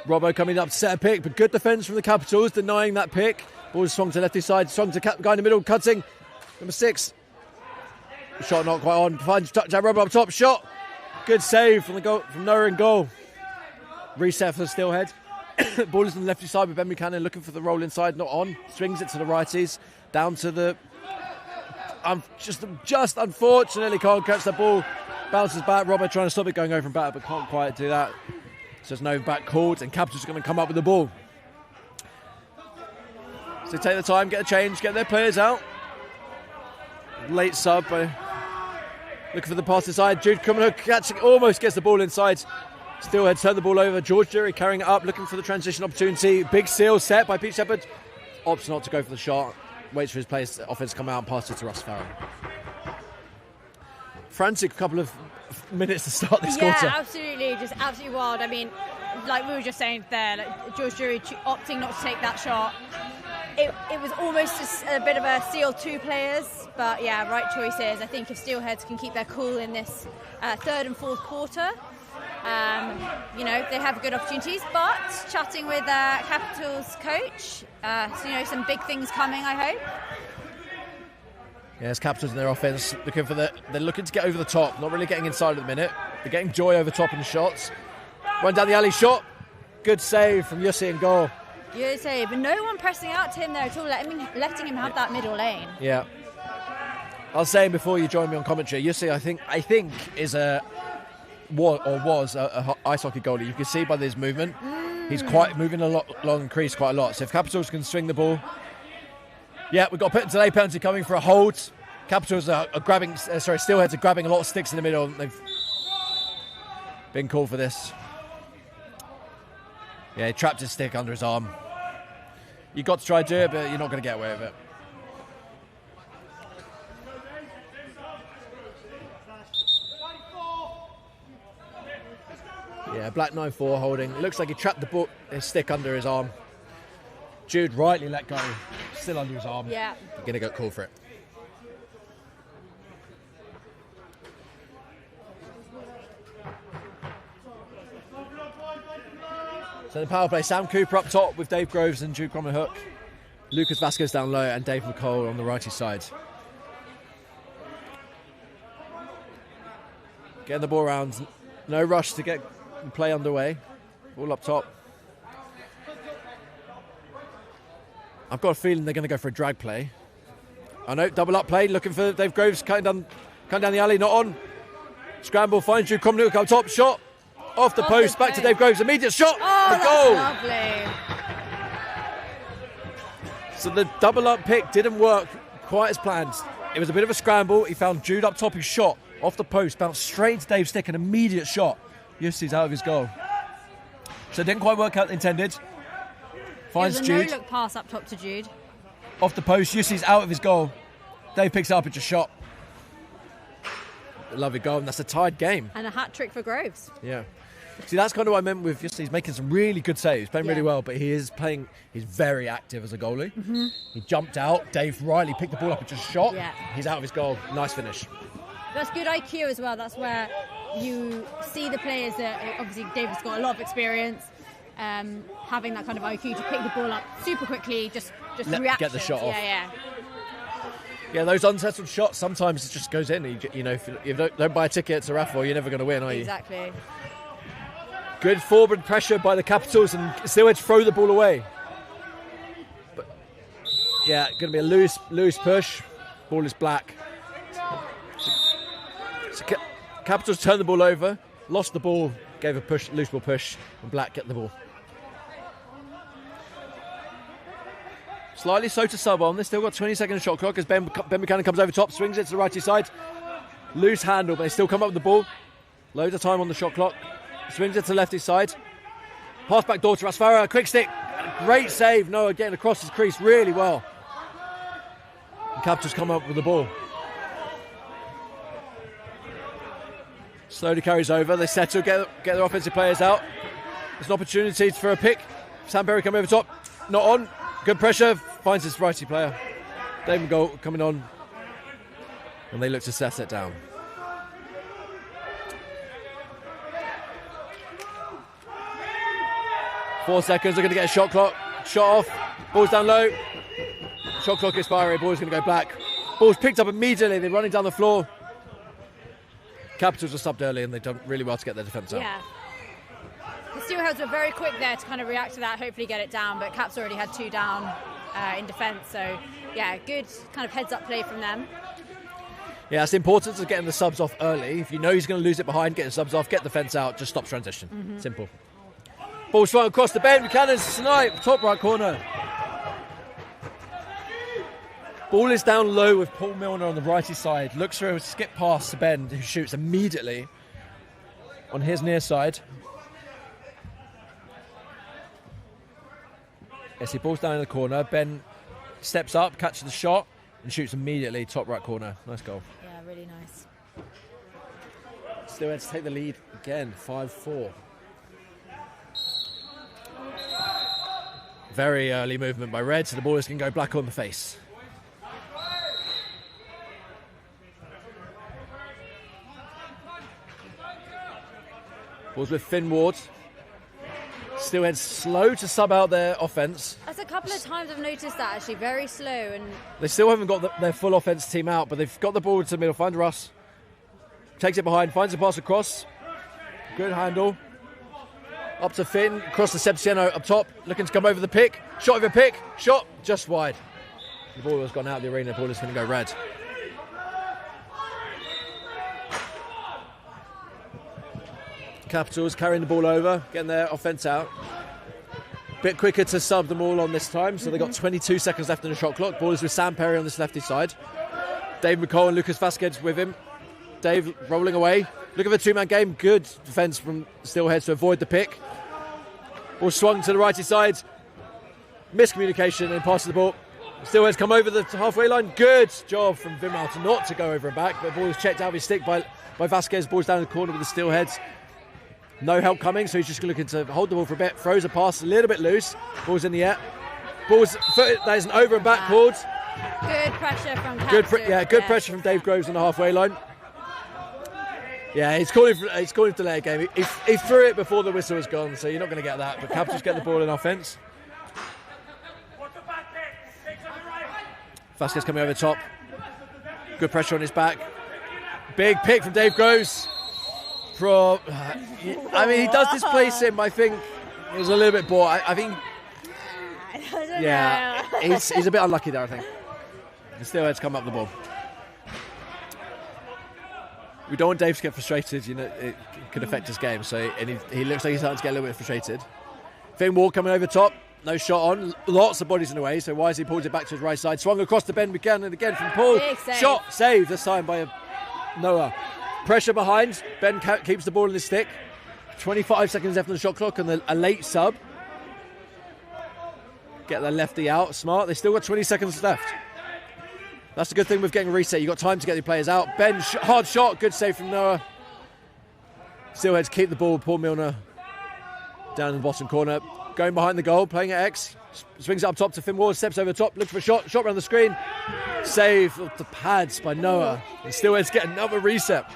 Robbo coming up to set a pick, but good defence from the Capitals, denying that pick. Ball is swung to lefty side, swung to guy in the middle, cutting. Number 6. Shot not quite on. Finds Robbo up top. Shot. Good save from the goal from Noah in goal. Reset for the Steelhead. Ball is on the lefty side with Ben Buchanan looking for the roll inside, not on. Swings it to the righties, down to the... just unfortunately can't catch the ball. Bounces back, Robert trying to stop it going over and back, but can't quite do that. So there's no back called, and Capitals are going to come up with the ball. So take the time, get a change, get their players out. Late sub, looking for the pass inside. Jude coming, catching, almost gets the ball inside. Steelheads turn the ball over. George Jury carrying it up, looking for the transition opportunity. Big seal set by Pete Shepherd. Opts not to go for the shot. Waits for his players, offense to come out and pass it to Russ Farrell. Frantic couple of minutes to start this quarter. Yeah, absolutely. Just absolutely wild. I mean, like we were just saying there, like George Jury opting not to take that shot. It was almost a bit of a steal 2 players, but yeah, right choices. I think if Steelheads can keep their cool in this third and fourth quarter, they have good opportunities. But chatting with Capitals coach, some big things coming, I hope. Yes, Capitals in their offense they're looking to get over the top, not really getting inside at the minute. They're getting joy over top in the shots. Run down the alley, shot. Good save from Yussi in goal. Good save, but no one pressing out to him there at all, letting him have that middle lane. Yeah. I was saying before you joined me on commentary, Yussi, I think is was a ice hockey goalie. You can see by his movement, he's quite moving a lot along the crease quite a lot. So if Capitals can swing the ball, yeah, we've got a put delay penalty coming for a hold. Capitals are grabbing, Steelheads are grabbing a lot of sticks in the middle. They've been called for this. Yeah, he trapped his stick under his arm. You got to try to do it, but you're not going to get away with it. Yeah, Black 9-4 holding. It looks like he trapped his stick under his arm. Jude rightly let go. Still under his arm. Yeah. Going to get called for it. So the power play, Sam Cooper up top with Dave Groves and Jude Cromwell Hook. Lucas Vasquez down low and Dave McCall on the righty side. Getting the ball around. No rush to get the play underway. Ball up top. I've got a feeling they're going to go for a drag play. I know, double up play, looking for Dave Groves, cutting down the alley, not on. Scramble, finds Jude Cromwell Hook up top, shot. Off the post, back to Dave Groves, immediate shot, the goal. Lovely. So the double up pick didn't work quite as planned. It was a bit of a scramble. He found Jude up top, who shot off the post, bounced straight into Dave's stick, an immediate shot. Yussi's out of his goal. So it didn't quite work out intended. Finds It was a Jude. no-look pass up top to Jude. Off the post, Yussi's out of his goal. Dave picks it up and just shot. Lovely goal, and that's a tied game. And a hat-trick for Groves. Yeah. See, that's kind of what I meant with Yussi. He's making some really good saves, playing really well, but he's very active as a goalie. Mm-hmm. He jumped out, Dave Riley picked the ball up and just shot. Yeah. He's out of his goal. Nice finish. That's good IQ as well. That's where you see the players that, obviously David's got a lot of experience, having that kind of IQ to pick the ball up super quickly, just react. Get the shot off. Yeah. Yeah, those unsettled shots, sometimes it just goes in. If you don't buy a ticket to raffle, you're never going to win, are you? Exactly. Good forward pressure by the Capitals, and Steelheads throw the ball away. But yeah, going to be a loose push. Ball is black. So Capitals turn the ball over, lost the ball, gave a loose ball push, and Black get the ball. Slightly slow to sub on. They've still got 20 seconds shot clock as Ben Buchanan comes over top, swings it to the righty side. Loose handle, but they still come up with the ball. Loads of time on the shot clock. Swings it to the lefty side. Pass back door to Rasfara. Quick stick. Great save. Noah getting across his crease really well. The Capitals come up with the ball. Slowly carries over. They settle, get their offensive players out. There's an opportunity for a pick. Sam Perry coming over top. Not on. Good pressure. Finds his righty player. David Goal coming on. And they look to set it down. Four seconds, they're going to get a shot clock. Shot off, ball's down low. Shot clock expiring, ball's going to go black. Ball's picked up immediately, they're running down the floor. Capitals are subbed early and they've done really well to get their defence out. Yeah. The Steelheads were very quick there to kind of react to that, hopefully get it down, but Caps already had 2 down in defence, so yeah, good kind of heads-up play from them. Yeah, it's important to getting the subs off early. If you know he's going to lose it behind, get the subs off, get the fence out, just stop transition. Mm-hmm. Simple. Ball swung across the bend. Buchanan snipe, top right corner. Ball is down low with Paul Milner on the righty side. Looks through a skip pass to Ben, who shoots immediately on his near side. Yes, he balls down in the corner. Ben steps up, catches the shot, and shoots immediately top right corner. Nice goal. Yeah, really nice. Steelheads take the lead again, 5-4. Very early movement by Red, so the ball is going to go black on the face. Ball's with Finn Ward. Steelheads slow to sub out their offence. That's a couple of times I've noticed that actually, very slow. And They still haven't got their full offence team out, but they've got the ball to the middle. Find Russ. Takes it behind, finds the pass across. Good handle. Up to Finn, across the Sebstiano up top, looking to come over the pick. Shot over pick, shot just wide. The ball has gone out of the arena, the ball is going to go red. Capitals carrying the ball over, getting their offence out. Bit quicker to sub them all on this time, so they've got 22 seconds left in the shot clock. Ball is with Sam Perry on this lefty side. Dave McCall and Lucas Vasquez with him. Dave rolling away. Look at the two-man game. Good defence from Steelheads to avoid the pick. Ball swung to the righty side. Miscommunication and pass of the ball. Steelheads come over the halfway line. Good job from Vimalt not to go over and back, but the ball is checked out of his stick by Vasquez. Ball's down the corner with the Steelheads. No help coming, so he's just looking to hold the ball for a bit. Throws a pass a little bit loose. Ball's in the air. Ball's footed. There's an over and back called. good pressure from Captain. Good pressure from Dave Groves on the halfway line. Yeah, he's calling for delay game. He threw it before the whistle was gone, so you're not going to get that. But Capitals get the ball in offence. Vasquez coming over the top. Good pressure on his back. Big pick from Dave Groves. He does displace him. I think he was a little bit bored. I think. Yeah, he's a bit unlucky there, I think. The Steelheads come up the ball. We don't want Dave to get frustrated. It could affect his game. So he looks like he's starting to get a little bit frustrated. Finn Ward coming over top. No shot on. Lots of bodies in the way. So Wisely pulls it back to his right side. Swung across to Ben Buchanan again from Paul. Shot saved this time by Noah. Pressure behind. Ben keeps the ball in his stick. 25 seconds left on the shot clock and a late sub. Get the lefty out. Smart. They still got 20 seconds left. That's the good thing with getting a reset. You've got time to get the players out. Ben, hard shot. Good save from Noah. Steelheads keep the ball. Paul Milner down in the bottom corner. Going behind the goal. Playing at X. Swings it up top to Finn Ward. Steps over the top. Looks for a shot. Shot around the screen. Save of the pads by Noah. And Steelheads get another reset.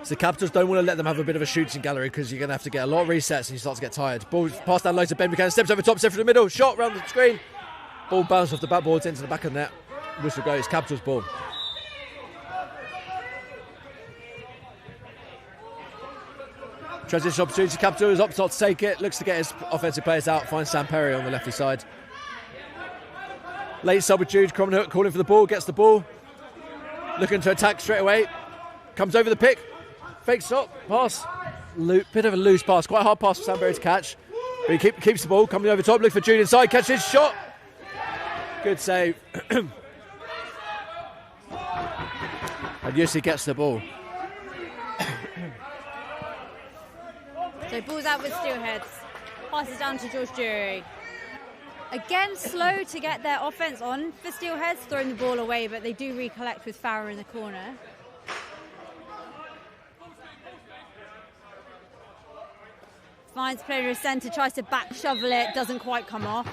So the Capitals don't want to let them have a bit of a shooting gallery because you're going to have to get a lot of resets and you start to get tired. Ball passed down low to Ben Buchanan. Steps over the top. Steps through the middle. Shot around the screen. Ball bounced off the backboards into the back of the net. Whistle goes. Capitals ball. Transition opportunity. Capitals up top to take it. Looks to get his offensive players out. Finds Sam Perry on the lefty side. Late sub with Jude. Cromhook calling for the ball. Gets the ball. Looking to attack straight away. Comes over the pick. Fake shot. Pass. Bit of a loose pass. Quite a hard pass for Sam Perry to catch. But he keeps the ball. Coming over top. Looking for Jude inside. Catches shot. Good save. And Yussi gets the ball. So ball's out with Steelheads. Passes down to George Jury. Again, slow to get their offence on for Steelheads, throwing the ball away, but they do recollect with Farrer in the corner. Finds player in the centre, tries to back shovel it, doesn't quite come off.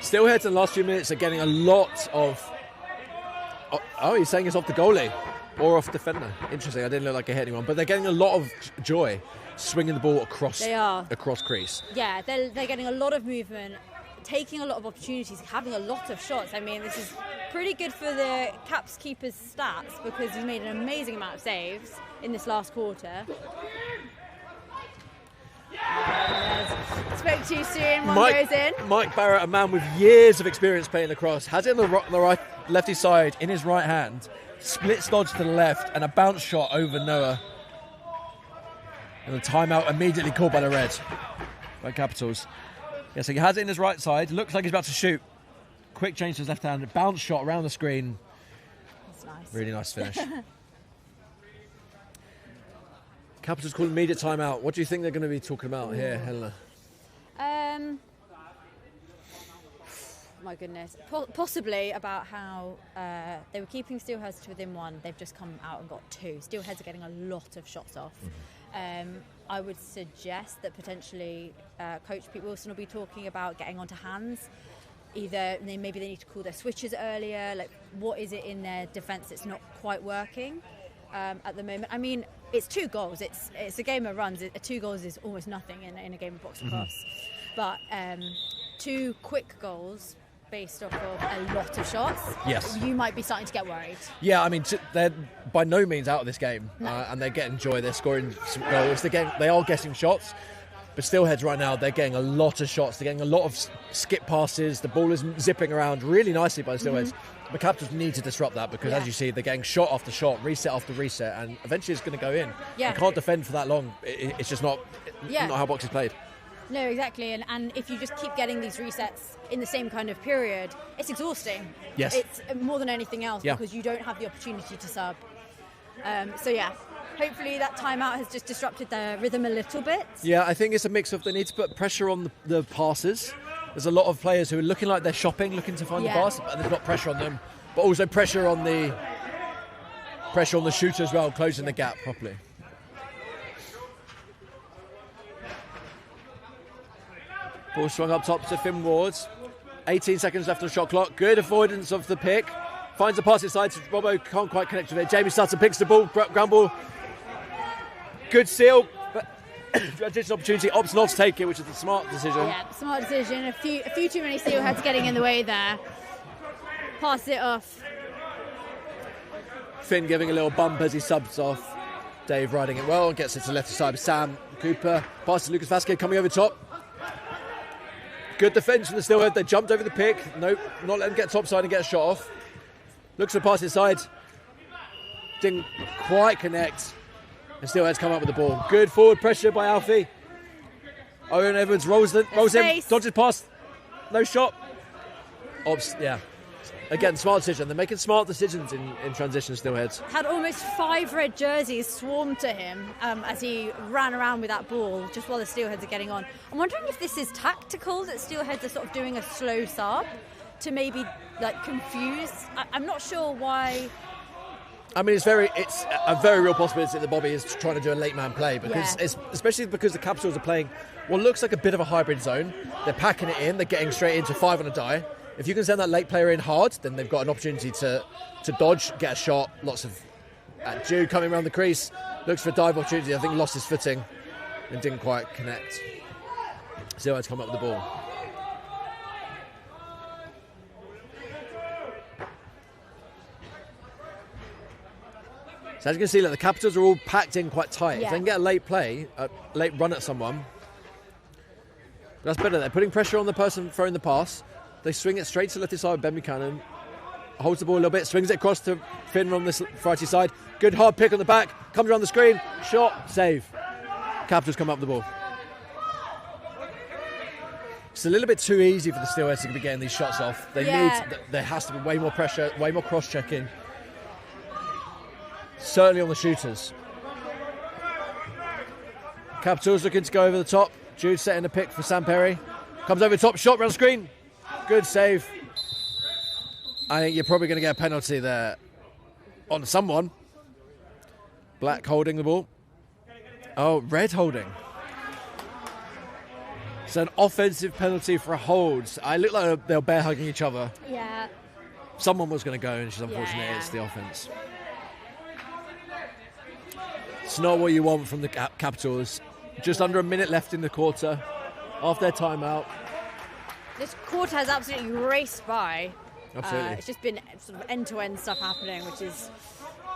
Steelheads in the last few minutes are getting a lot of... Oh, he's saying it's off the goalie or off defender. Interesting, I didn't look like I hit anyone. But they're getting a lot of joy swinging the ball across crease. Yeah, they're getting a lot of movement, taking a lot of opportunities, having a lot of shots. I mean, this is pretty good for the Caps keeper's stats because he's made an amazing amount of saves in this last quarter. Spoke too soon, goes in. Mike Barrett, a man with years of experience playing lacrosse, has it on the right, lefty side in his right hand, splits dodge to the left, and a bounce shot over Noah. And the timeout immediately called by the Reds, by Capitals. Yeah, so he has it in his right side, looks like he's about to shoot. Quick change to his left hand, a bounce shot around the screen. That's nice. Really nice finish. Capitals call immediate timeout. What do you think they're going to be talking about here, Helena? My goodness. Possibly about how they were keeping Steelheads to within one. They've just come out and got two. Steelheads are getting a lot of shots off. I would suggest that potentially Coach Pete Wilson will be talking about getting onto hands. Either maybe they need to call their switches earlier. Like, what is it in their defence that's not quite working at the moment? I mean, it's 2 goals. It's a game of runs. 2 goals is almost nothing in a game of box lacrosse. But 2 quick goals based off of a lot of shots, yes, you might be starting to get worried. Yeah, I mean, they're by no means out of this game, and they're getting joy. They're scoring some goals. They are getting shots, but Steelheads right now, they're getting a lot of shots. They're getting a lot of skip passes. The ball is zipping around really nicely by the Steelheads. The Capitals need to disrupt that because, as you see, they're getting shot after shot, reset after reset, and eventually it's going to go in. Yeah. You can't defend for that long. It's just not how box is played. No, exactly. And if you just keep getting these resets in the same kind of period, it's exhausting. Yes. It's more than anything else because you don't have the opportunity to sub. Hopefully that timeout has just disrupted their rhythm a little bit. Yeah, I think it's a mix of they need to put pressure on the passers. There's a lot of players who are looking like they're shopping, looking to find the pass, but there's not pressure on them. But also pressure on the shooter as well, closing the gap properly. Ball swung up top to Finn Ward. 18 seconds left on the shot clock. Good avoidance of the pick. finds the pass inside. Robbo can't quite connect with it. Jamie Sutton picks the ball, ground ball. Good seal, but transition opportunity. Opts not to take it, which is a smart decision. Yeah, smart decision. A few too many Steelheads getting in the way there. Pass it off. Finn giving a little bump as he subs off. Dave riding it well, gets it to the left side of Sam Cooper. Passes to Lucas Vasquez coming over top. Good defence from the Steelhead. They jumped over the pick. Nope, not letting them get topside and get a shot off. Looks for the pass inside. Didn't quite connect. And Steelheads come up with the ball. Good forward pressure by Alfie. Owen Evans rolls in, dodges past. No shot. Ops, yeah. Again, smart decision. They're making smart decisions in transition, Steelheads. Had almost 5 red jerseys swarm to him as he ran around with that ball just while the Steelheads are getting on. I'm wondering if this is tactical, that Steelheads are sort of doing a slow sub to maybe like confuse. I'm not sure why. I mean, it's a very real possibility that Bobby is trying to do a late man play because especially because the Capitals are playing what looks like a bit of a hybrid zone. They're packing it in. They're getting straight into 5 on a die. If you can send that late player in hard, then they've got an opportunity to dodge, get a shot. Lots of Jude coming around the crease, looks for a dive opportunity. I think lost his footing and didn't quite connect. Still had to come up with the ball. So as you can see, the Capitals are all packed in quite tight. Yeah. If they can get a late play, a late run at someone, that's better. They're putting pressure on the person throwing the pass. They swing it straight to the left side with Ben Buchanan. Holds the ball a little bit, swings it across to Finn on this variety side. Good hard pick on the back, comes around the screen, shot, save. Capitals come up with the ball. It's a little bit too easy for the Steelheads to be getting these shots off. There has to be way more pressure, way more cross-checking. Certainly on the shooters. Capitals looking to go over the top. Jude setting a pick for Sam Perry. Comes over the top, shot round screen. Good save. I think you're probably going to get a penalty there on someone. Black holding the ball. Oh, red holding. It's an offensive penalty for a hold. I look like they were bear hugging each other. Yeah. Someone was going to go, and it's unfortunate Yeah. it's the offense. It's not what you want from the Capitals. Just under a minute left in the quarter. After their timeout. This quarter has absolutely raced by. Absolutely. It's just been sort of end-to-end stuff happening, which is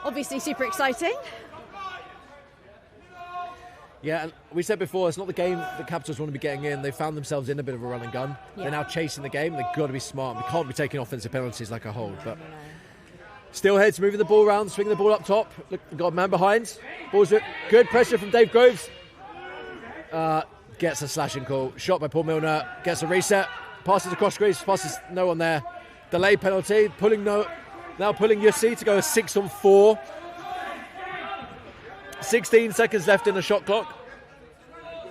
obviously super exciting. Yeah, and we said before, it's not the game the Capitals want to be getting in. They found themselves in a bit of a run and gun. Yeah. They're now chasing the game. They've got to be smart. We can't be taking offensive penalties like a hold. But Steelheads moving the ball around, swinging the ball up top. Look, got a man behind. Ball's good pressure from Dave Groves. Gets a slashing call. Shot by Paul Milner. Gets a reset. Passes across crease. Passes no one there. Delay penalty. Now pulling Yussi to go a 6-on-4. 16 seconds left in the shot clock.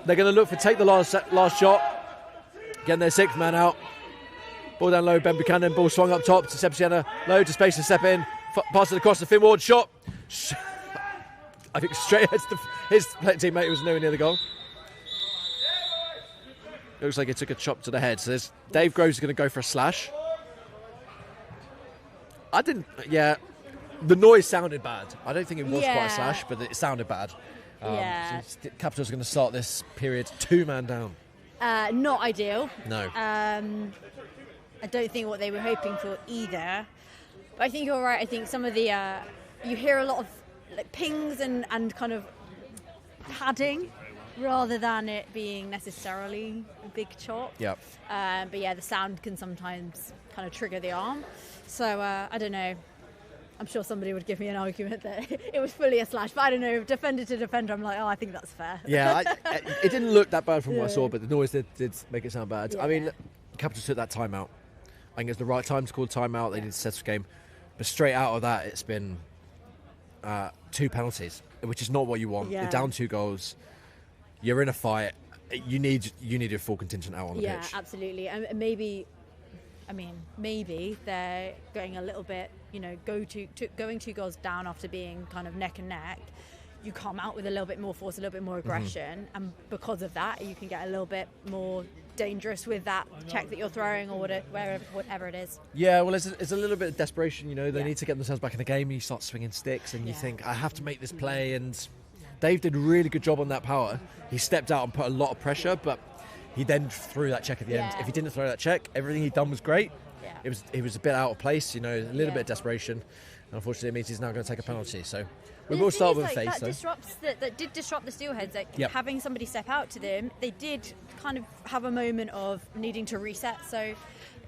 They're going to look for take the last shot. Getting their 6th man out. Ball down low. Ben Buchanan. Ball swung up top to Sebastiana. Low to space to step in. Passes across to Finn Ward. Shot. I think straight ahead to his teammate who was nowhere near the goal. Looks like he took a chop to the head. So Dave Groves is going to go for a slash. The noise sounded bad. I don't think it was quite a slash, but it sounded bad. So Capitals are going to start this period 2-man down. Not ideal. No. I don't think what they were hoping for either. But I think you're right. I think some of the you hear a lot of pings and kind of padding rather than it being necessarily a big chop. Yep. But yeah, the sound can sometimes kind of trigger the arm. So I don't know. I'm sure somebody would give me an argument that it was fully a slash, but I don't know. Defender to defender, I'm like, I think that's fair. Yeah, it didn't look that bad from what I saw, but the noise did make it sound bad. Yeah. I mean, Capitals took that timeout. I think it's the right time to call timeout. They need to settle the game. But straight out of that, it's been 2 penalties, which is not what you want. Yeah. You're down 2 goals. You're in a fight. You need your full contingent out on the pitch. Yeah, absolutely. And maybe they're going a little bit, going 2 goals down after being kind of neck and neck. you come out with a little bit more force, a little bit more aggression, and because of that, you can get a little bit more dangerous with that check that you're throwing or whatever it is. Yeah, well, it's a little bit of desperation, you know. They need to get themselves back in the game. You start swinging sticks, and you think, I have to make this play. And Dave did a really good job on that power. He stepped out and put a lot of pressure, but he then threw that check at the end. If he didn't throw that check, everything he'd done was great. It was a bit out of place, you know, a little bit of desperation. And unfortunately, it means he's now going to take a penalty. So we will start with a face, though. That did disrupt the Steelheads. Having somebody step out to them, they did kind of have a moment of needing to reset. So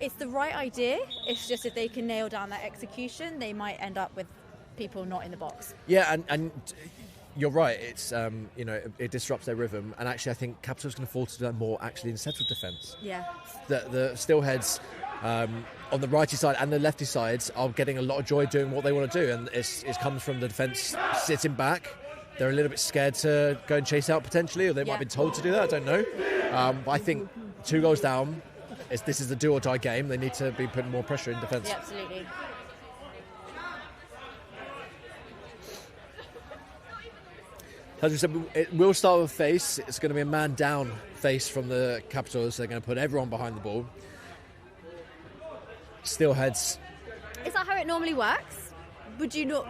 it's the right idea. It's just if they can nail down that execution, they might end up with people not in the box. Yeah, and you're right. It's you know, it disrupts their rhythm. And actually, I think Capital's going to fall to do that more actually in central defence. Yeah. The Steelheads on the righty side and the lefty sides are getting a lot of joy doing what they want to do, and it comes from the defence sitting back. They're a little bit scared to go and chase out potentially, or they might be told to do that, I don't know. But I think 2 goals down, this is the do or die game. They need to be putting more pressure in defence. Yeah, absolutely. As we said, it will start with a face. It's going to be a man down face from the Capitals. They're going to put everyone behind the ball. Steelheads. Is that how it normally works? Would you not?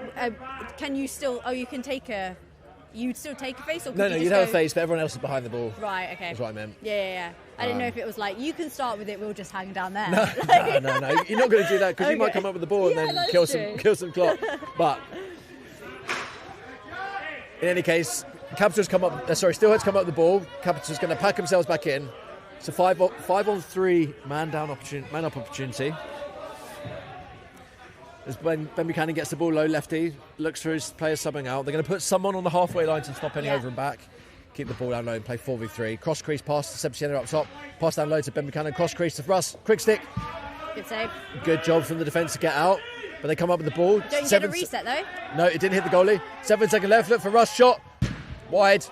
Can you still? Oh, you can take a. You'd still take a face, or could No, you you'd have a face, but everyone else is behind the ball. Right. Okay. That's what I meant. Yeah. I didn't know if it was like you can start with it. We'll just hang down there. No. You're not going to do that because you might come up with the ball and then kill some clock. But in any case, Capitals come up. Steelheads come up with the ball. Capitals going to pack themselves back in. It's a 5-on-3 man up opportunity. As Ben Buchanan gets the ball low, lefty, looks for his players subbing out. They're going to put someone on the halfway line to stop any over and back. Keep the ball down low and play 4v3. Cross crease pass to Sebastiano up top. Pass down low to Ben Buchanan. Cross crease to Russ. Quick stick. Good save. Good job from the defence to get out. But they come up with the ball. Don't you get a reset though? No, it didn't hit the goalie. 7 second left. Look for Russ. Shot. Wide.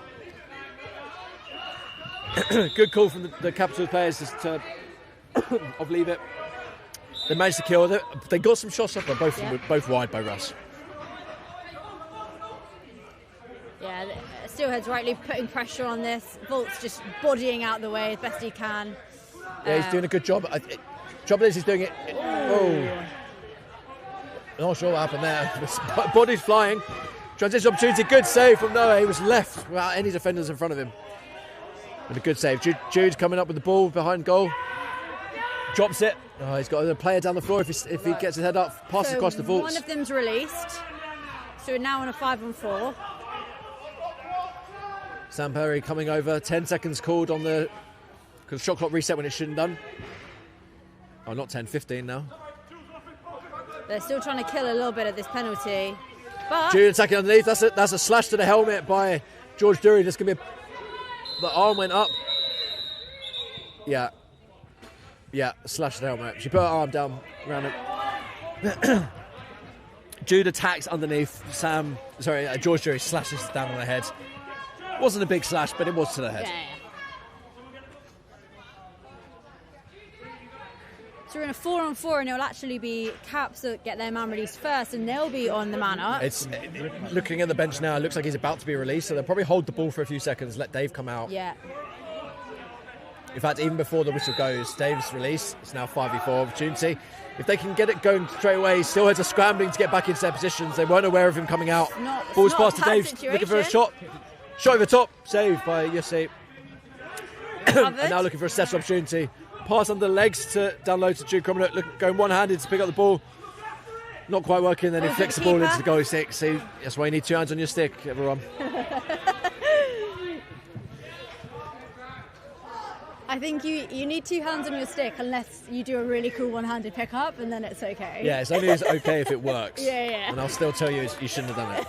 Good call from the Capitals players just to leave it. They managed to kill it. They got some shots off, but both wide by Russ. Yeah, Steelheads rightly putting pressure on this. Volt's just bodying out the way as best he can. Yeah, he's doing a good job. Trouble is, he's doing it. Oh, not sure what happened there. Body's flying. Transition opportunity. Good save from Noah. He was left without any defenders in front of him. But a good save. Jude's coming up with the ball behind goal. Drops it. Oh, he's got a player down the floor if he gets his head up. Passes across the vaults. One of them's released. So we're now on a 5-on-4. Sam Perry coming over. 10 seconds called on the shot clock reset when it shouldn't have done. Oh, not 10, 15 now. They're still trying to kill a little bit of this penalty. But Jude attacking underneath. That's a slash to the helmet by George Dury. This can be the arm went up. Yeah, slash to the helmet. She put her arm down around it. Jude attacks underneath. George Dury slashes down on the head. Wasn't a big slash, but it was to the head. Yeah. So we're in a 4-on-4, and it'll actually be Caps that get their man released first, and they'll be on the man up. It's looking at the bench now. It looks like he's about to be released, so they'll probably hold the ball for a few seconds, let Dave come out. Yeah. In fact, even before the whistle goes, Dave's release. It's now 5v4 opportunity. If they can get it going straight away, Steelheads are scrambling to get back into their positions. They weren't aware of him coming out. Ball's passed to Dave, looking for a shot. Shot over the top, saved by Yossi. And now looking for a set opportunity. Pass under the legs down low to Jude Cromwell, going one-handed to pick up the ball. Not quite working, then he flicks the ball into the goalie stick. See, that's why you need 2 hands on your stick, everyone. I think you need 2 hands on your stick unless you do a really cool one-handed pickup, and then it's okay. Yeah, it's only okay if it works. Yeah. And I'll still tell you shouldn't have done it.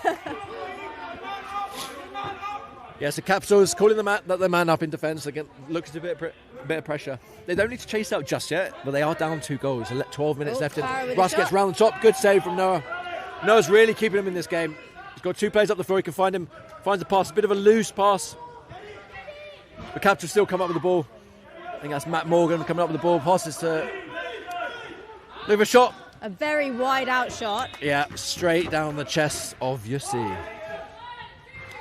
Yeah, so Capitals calling the man up in defence. Again, looks a bit of pressure. They don't need to chase out just yet, but they are down 2 goals. 12 minutes left. Russ gets round the top. Good save from Noah. Noah's really keeping him in this game. He's got 2 players up the floor. He can find him. Finds a pass. A bit of a loose pass. The Capitals still come up with the ball. I think that's Matt Morgan coming up with the ball. Passes to... Look for a shot. A very wide out shot. Yeah, straight down the chest of Yossi.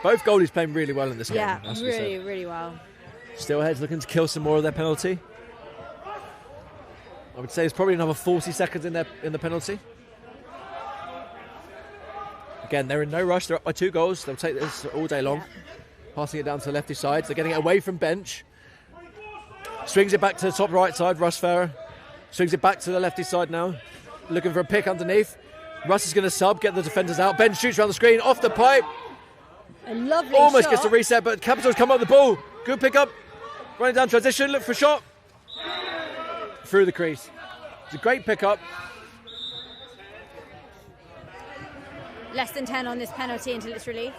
Both goalies playing really well in this game. Yeah, that's what we really, said. really well. Steelheads looking to kill some more of their penalty. I would say it's probably another 40 seconds in the penalty. Again, they're in no rush. They're up by 2 goals. They'll take this all day long. Passing it down to the lefty side. They're getting it away from bench. Swings it back to the top right side. Russ Farrer swings it back to the lefty side now. Looking for a pick underneath. Russ is going to sub, get the defenders out. Ben shoots around the screen, off the pipe. A lovely Almost shot. gets a reset, but Capitals come up with the ball. Good pick up. Running down transition, look for a shot. Through the crease. It's a great pick up. Less than 10 on this penalty until it's released.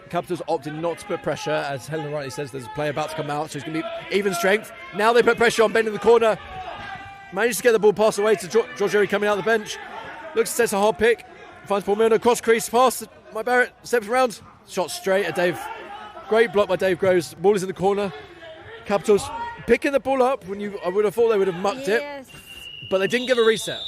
Capitals opted not to put pressure. As Helen rightly says, there's a player about to come out, so it's going to be even strength. Now they put pressure on Ben in the corner. Manages to get the ball passed away to George Erie coming out of the bench. Looks, sets a hard pick. Finds Paul Milner, cross crease, pass. Mike Barrett steps around. Shot straight at Dave. Great block by Dave Groves. Ball is in the corner. Capitals picking the ball up when I would have thought they would have mucked it. But they didn't give a reset.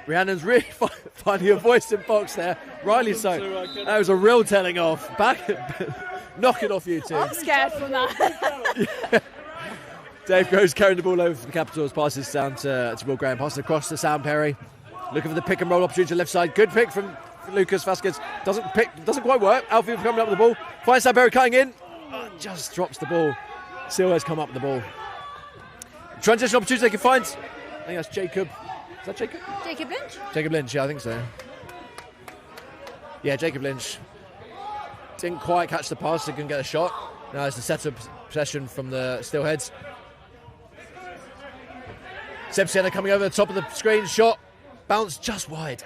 Rhiannon's really finding a voice in box there. Rightly so. That was a real telling off. Back, knocking off you two. I'm scared from that. Dave Groves carrying the ball over for the Capitals. Passes down to Will Graham. Passes across to Sam Perry. Looking for the pick and roll opportunity to the left side. Good pick from Lucas Vasquez. Doesn't quite work. Alfie coming up with the ball. Finds Sam Perry cutting in. Just drops the ball. Steelheads come up with the ball. Transition opportunity they can find. I think that's Jacob. Is that Jacob? Jacob Lynch? Jacob Lynch, yeah, I think so. Yeah, Jacob Lynch. Didn't quite catch the pass, so couldn't get a shot. Now it's the set-up possession from the Steelheads. Seb Sienna coming over the top of the screen. Shot. Bounce just wide.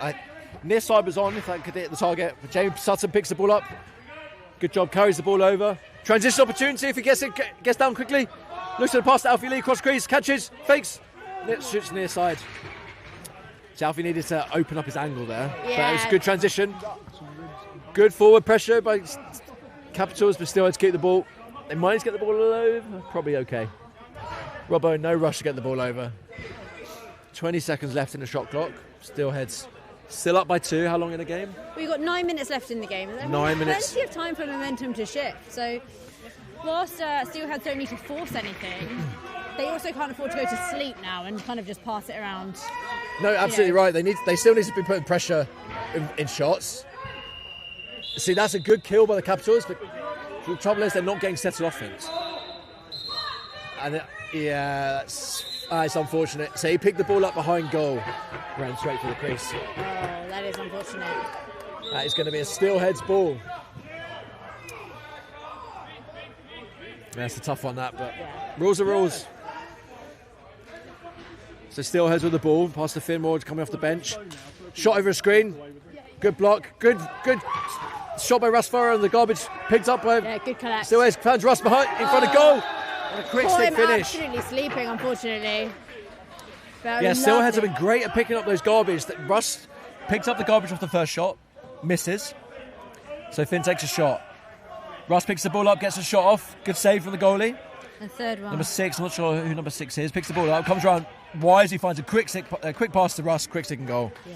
Near side was on if that could hit the target. But James Sutton picks the ball up. Good job, carries the ball over. Transition opportunity if he gets down quickly. Looks at the pass to Alfie Lee, cross crease, catches, fakes. Shoots near side. So Alfie needed to open up his angle there. Yeah. But it was a good transition. Good forward pressure by Capitals, but still had to keep the ball. They might need to get the ball over. Probably okay. Robbo, no rush to get the ball over. 20 seconds left in the shot clock. Steelheads still up by 2. How long in the game? We've got 9 minutes left in the game. 9 minutes. Plenty of time for momentum to shift. So whilst Steelheads don't need to force anything, they also can't afford to go to sleep now and kind of just pass it around. No, absolutely right. They still need to be putting pressure in shots. See, that's a good kill by the Capitals, but the trouble is they're not getting settled offense. And it's unfortunate. So he picked the ball up behind goal, ran straight for the crease. Oh, that is unfortunate. That is going to be a Steelheads ball. That's a tough one, that, but rules are rules. So Steelheads with the ball, past the Finn Ward coming off the bench. Shot over a screen. Good block. Good shot by Russ Farrer and the garbage picked up by good collect. Steelheads fans. Russ behind in front of goal. And a quick stick finish. Absolutely sleeping, unfortunately. But Yeah, Steelheads have been great at picking up those garbage. Russ picked up the garbage off the first shot, misses. So Finn takes a shot. Russ picks the ball up, gets a shot off. Good save from the goalie. The third one. Number 6, I'm not sure who number 6 is. Picks the ball up, comes around. Wise, he finds a quick pass to Russ, quick stick and goal. Yeah.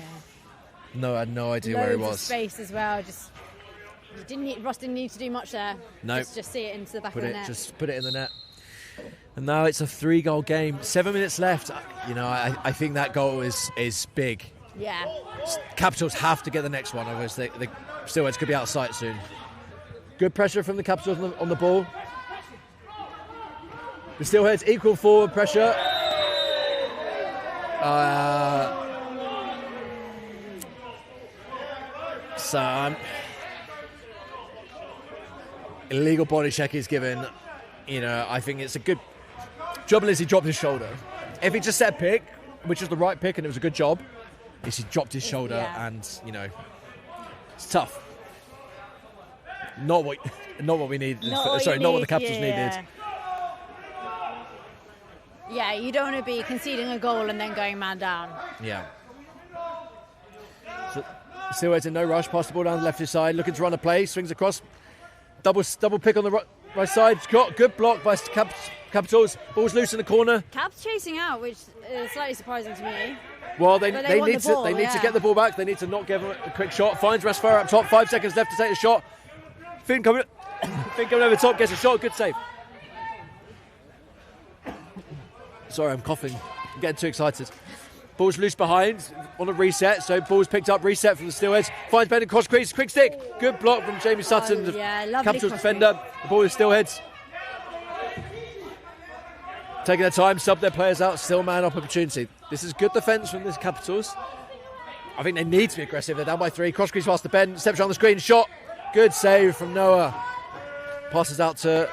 No, I had no idea where he Loads of was. space as well. Russ didn't need to do much there. No. Just see it into the back of the net. Just put it in the net. And now it's a 3-goal game. 7 minutes left. I think that goal is big. Yeah. Capitals have to get the next one, otherwise the Steelheads could be out of sight soon. Good pressure from the Capitals on the ball. The Steelheads equal forward pressure. Illegal body check is given. I think it's a good job. He dropped his shoulder. If he just set a pick, which was the right pick and it was a good job, is he dropped his shoulder and it's tough. Not what we need. Not what the Capitals needed. Yeah, you don't want to be conceding a goal and then going man down. Yeah. So, Steelheads in no rush, pass the ball down the left side, looking to run a play, swings across, double pick on the right side. Got good block by Capitals. Ball's loose in the corner. Caps chasing out, which is slightly surprising to me. Well, they want need the ball, to yeah. get the ball back. They need to not give him a quick shot. Finds Rasfara up top. 5 seconds left to take a shot. Finn coming over the top, gets a shot. Good save. Sorry, I'm coughing. I'm getting too excited. Ball's loose behind on a reset. So ball's picked up. Reset from the Steelheads. Finds Ben across crease. Quick stick. Good block from Jamie Sutton, the Capitals defender. The ball is Steelheads. Taking their time, sub their players out. Still man up opportunity. This is good defence from the Capitals. I think they need to be aggressive. They're down by 3. Cross crease past the Ben. Steps around the screen. Shot. Good save from Noah. Passes out to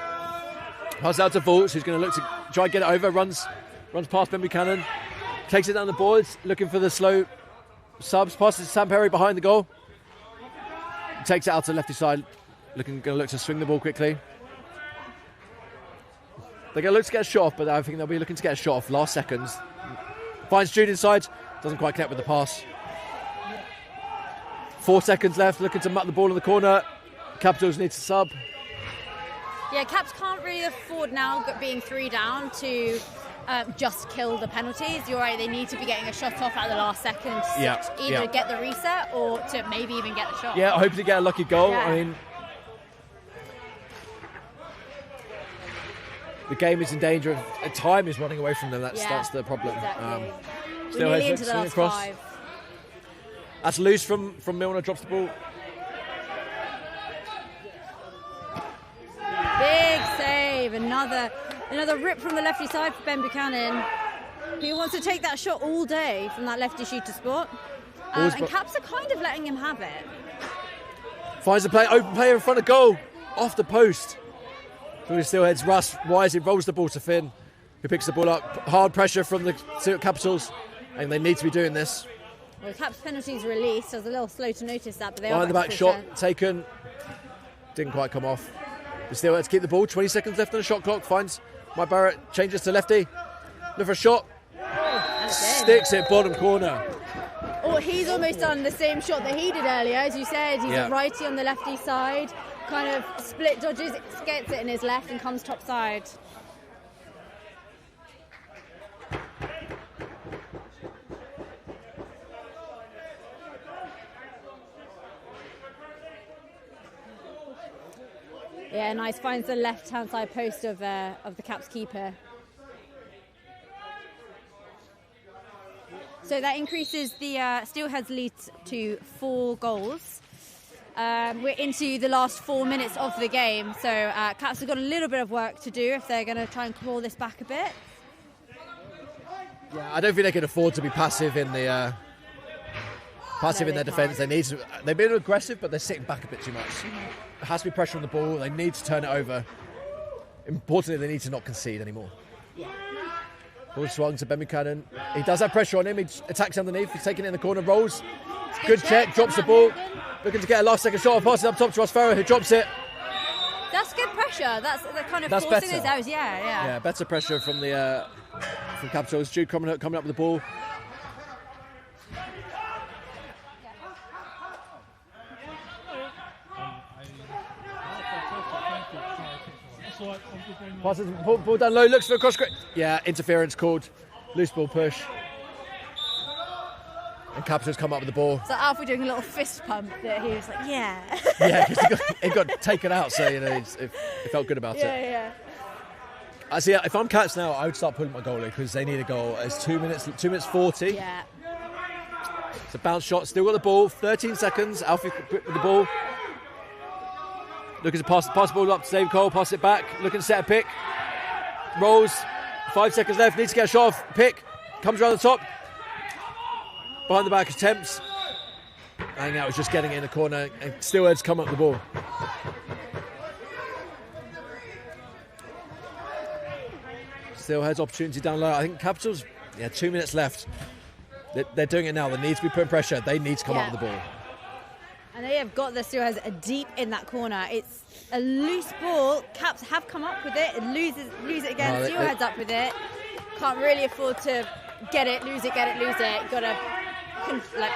Vaults, who's going to look to try and get it over. Runs past Ben Buchanan. Takes it down the boards, looking for the slow subs. Passes to Sam Perry behind the goal. Takes it out to the lefty side. Going to look to swing the ball quickly. They're going to look to get a shot off, but I think they'll be looking to get a shot off last seconds. Finds Jude inside. Doesn't quite connect with the pass. 4 seconds left. Looking to mutt the ball in the corner. Capitals need to sub. Yeah, Caps can't really afford now, being 3 down, to just kill the penalties. You're right, they need to be getting a shot off at the last second to either get the reset or to maybe even get the shot. Yeah, I hope to get a lucky goal. Yeah. I mean, the game is in danger. Time is running away from them. That's the problem. Exactly. Still We're nearly into the last 5. That's loose from Milner. Drops the ball. Big save. Another rip from the lefty side for Ben Buchanan, who wants to take that shot all day from that lefty shooter spot. And Caps are kind of letting him have it. Finds the open player in front of goal. Off the post. Who Steelheads. Russ wisely rolls the ball to Finn, who picks the ball up. Hard pressure from the Capitals, and they need to be doing this. Well, Caps penalties released. I was a little slow to notice that, but they Behind are the back shot taken. Didn't quite come off. The Steelheads keep the ball. 20 seconds left on the shot clock. Finds Mike Barrett. Changes to lefty. Look for a shot. Sticks it bottom corner. Oh, he's almost done the same shot that he did earlier. As you said, he's a righty on the lefty side. Kind of split dodges, gets it in his left and comes top side. Yeah, nice. Finds the left-hand side post of the Caps keeper. So that increases the Steelheads lead to 4 goals. We're into the last 4 minutes of the game, so Caps have got a little bit of work to do if they're going to try and claw this back a bit. Yeah, I don't think they can afford to be passive in the in their defence. They need to. They've been aggressive, but they're sitting back a bit too much. There has to be pressure on the ball. They need to turn it over. Importantly, they need to not concede anymore. Ball swung to Ben Buchanan. He does have pressure on him. He attacks underneath. He's taking it in the corner, rolls. Good check, drops the ball. Looking to get a last second shot. Passes up top to Rasfara, who drops it. That's good pressure. That's kind of forcing those out. Yeah, better pressure from the from Capitals. Jude coming up with the ball. Passes ball down low, looks for a cross. Yeah, interference called. Loose ball push. And Capitals come up with the ball. So Alfie doing a little fist pump that he was like, yeah. Yeah, because it got taken out, so it felt good about it. Yeah. I see. If I'm Cats now, I would start pulling my goalie because they need a goal. It's 2 minutes 40. Yeah. It's a bounce shot. Still got the ball. 13 seconds. Alfie with the ball. Looking to pass the ball up to David Cole. Pass it back. Looking to set a pick. Rolls. 5 seconds left. Needs to get a shot off. Pick. Comes around the top. Behind the back attempts. I think that was just getting it in the corner. And Steelheads come up with the ball. Steelheads opportunity down low. I think Capitals, 2 minutes left. They're doing it now. They need to be putting pressure. They need to come up with the ball. And they have got the Steelheads deep in that corner. It's a loose ball. Caps have come up with it. Lose it again. Steelheads up with it. Can't really afford to get it, lose it. Got to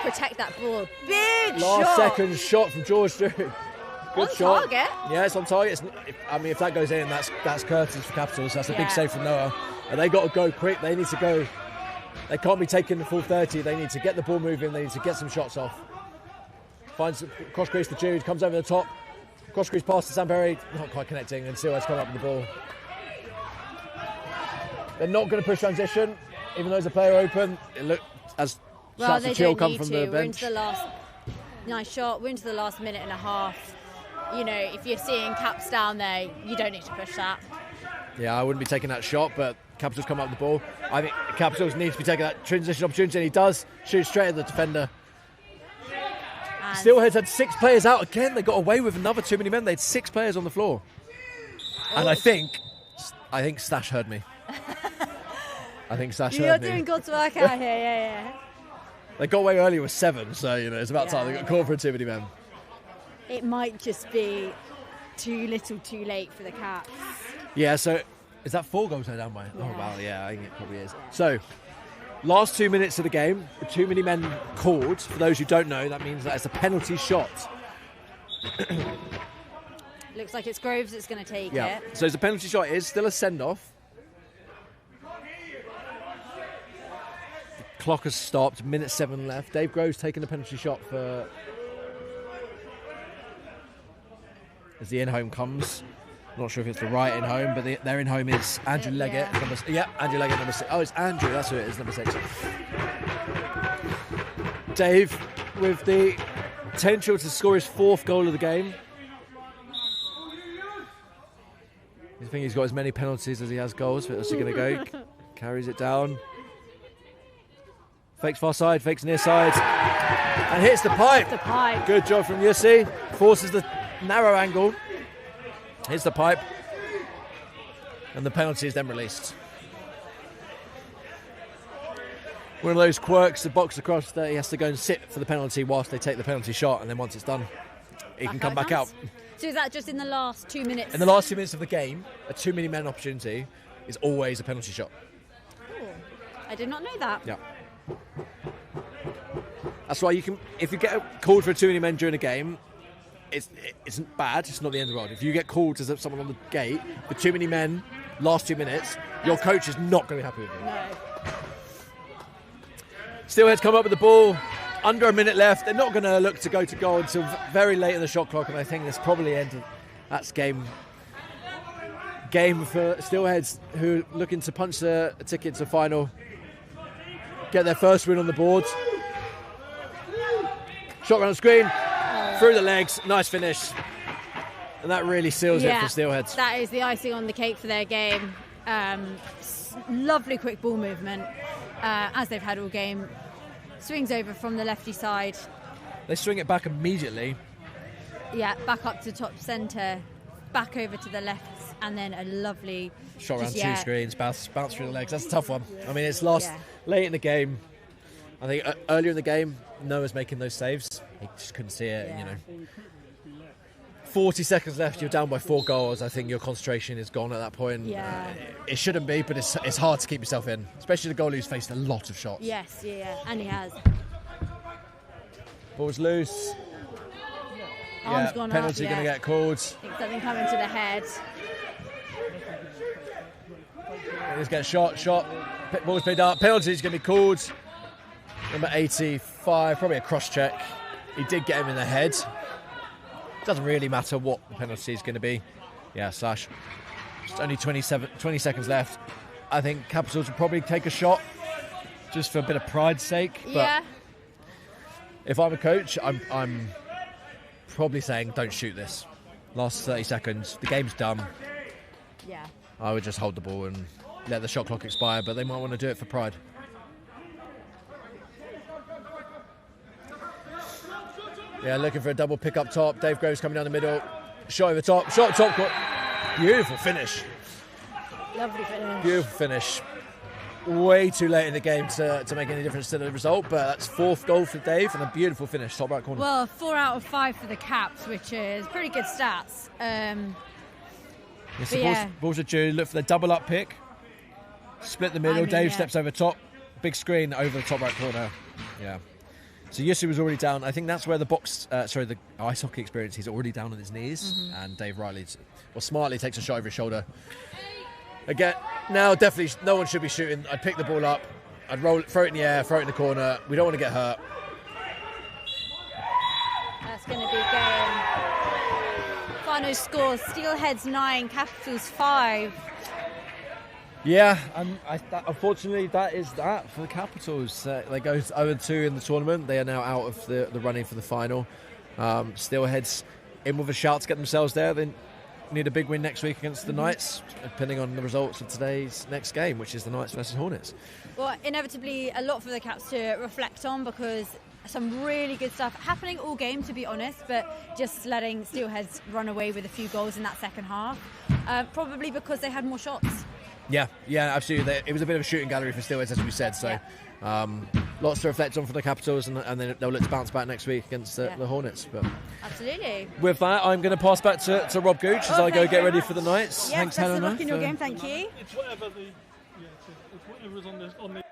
protect that ball. Big Last shot. second shot from George Drew. Good On shot. target. Yeah, it's on target. If that goes in, that's curtains for Capitals. That's a big save from Noah. And they got to go quick. They need to go. They can't be taking the full 30. They need to get the ball moving. They need to get some shots off. Finds cross crease to Jude. Comes over the top. Cross crease pass to Sam Berry. Not quite connecting. And Steelheads come up with the ball. They're not going to push transition, even though there's a player open. It looked as shots of chill come from the bench. We're into the last nice shot. We're into the last minute and a half. You know, if you're seeing Caps down there, you don't need to push that. Yeah, I wouldn't be taking that shot, but Capitals come up with the ball. I think Capitals need to be taking that transition opportunity, and he does. Shoots straight at the defender. And Steelheads had 6 players out again. They got away with another too many men. They had 6 players on the floor. And I think Stash heard me. I think Stash You're heard me. doing God's work out here, yeah. They got away earlier with 7, so it's about time. They got caught for too many men. It might just be too little, too late for the Caps. Yeah, so is that 4 goals they're down by? Oh, wow, yeah, I think it probably is. So, last 2 minutes of the game, too many men called. For those who don't know, that means that it's a penalty shot. Looks like it's Groves that's going to take Yeah, it. so it's a penalty shot. It is still a send-off. The clock has stopped, minute 7 left. Dave Groves taking the penalty shot for... as the in-home comes. Not sure if it's the right in-home, but their in-home is Andrew Leggett. Andrew Leggett, number 6. Oh, it's Andrew, that's who it is, number 6. Dave, with the potential to score his 4th goal of the game. I think he's got as many penalties as he has goals, but what's he going to go? Carries it down. Fakes far side, fakes near side. And hits the pipe. Good job from Yussi. Forces the narrow angle. Hits the pipe. And the penalty is then released. One of those quirks, the box across, that he has to go and sit for the penalty whilst they take the penalty shot, and then once it's done, he can come back out. So is that just in the last 2 minutes? In the last 2 minutes of the game, a too many men opportunity is always a penalty shot. Oh, I did not know that. Yeah. That's why you can, if you get called for too many men during a game, it isn't bad, it's not the end of the world. If you get called as someone on the gate for too many men, last 2 minutes, your coach is not going to be happy with you. No. Steelheads come up with the ball, under a minute left. They're not going to look to go to goal until very late in the shot clock, and I think this probably ended. That's game for Steelheads, who are looking to punch a ticket to final, get their first win on the board. Shot around the screen, through the legs, nice finish, and that really seals it for Steelheads. That is the icing on the cake for their game. Lovely quick ball movement, as they've had all game. Swings over from the lefty side. They swing it back immediately. Yeah, back up to top centre, back over to the left, and then a lovely shot around 2 screens, bounce through the legs. That's a tough one. I mean, it's late in the game. I think earlier in the game, Noah's making those saves. He just couldn't see it, 40 seconds left, you're down by 4 goals. I think your concentration is gone at that point. Yeah. It shouldn't be, but it's hard to keep yourself in, especially the goalie who's faced a lot of shots. Yes, and he has. Ball's loose. Arm's gone up. Penalty going to get called. I think something coming to the head. He's getting shot. Ball's played up. Penalty's going to be called. Number 85, probably a cross check. He did get him in the head. Doesn't really matter what the penalty is going to be. Yeah, Slash. Just only 20 seconds left. I think Capitals will probably take a shot just for a bit of pride's sake. But if I'm a coach, I'm probably saying don't shoot this. Last 30 seconds, the game's done. Yeah. I would just hold the ball and let the shot clock expire, but they might want to do it for pride. Yeah, looking for a double pick up top. Dave Groves coming down the middle. Shot over top. Shot top. Beautiful finish. Lovely finish. Beautiful finish. Way too late in the game to make any difference to the result, but that's 4th goal for Dave and a beautiful finish, top right corner. Well, 4 out of 5 for the Caps, which is pretty good stats. Balls are due. Look for the double up pick. Split the middle. Dave steps over top. Big screen over the top right corner. Yeah. So Yusuf was already down. I think that's where the ice hockey experience, he's already down on his knees. And Dave Riley, smartly takes a shot over his shoulder. Again, now definitely no one should be shooting. I'd pick the ball up, I'd roll it, throw it in the air, throw it in the corner. We don't want to get hurt. That's going to be game. Final score, Steelheads 9, Capitals 5. Yeah, and unfortunately that is that for the Capitals. They go 0-2 in the tournament. They are now out of the running for the final. Steelheads in with a shout to get themselves there. They need a big win next week against the Knights, depending on the results of today's next game, which is the Knights versus Hornets. Well, inevitably a lot for the Caps to reflect on, because some really good stuff happening all game, to be honest, but just letting Steelheads run away with a few goals in that second half, probably because they had more shots. Yeah, absolutely. It was a bit of a shooting gallery for Steelheads, as we said. So, lots to reflect on for the Capitals, and then they'll look to bounce back next week against the Hornets. But absolutely. With that, I'm going to pass back to Rob Gooch as I go get ready for the Knights. Yeah, Thanks, best Helena. of luck in your game. Thank you. It's whatever it's whatever's on the.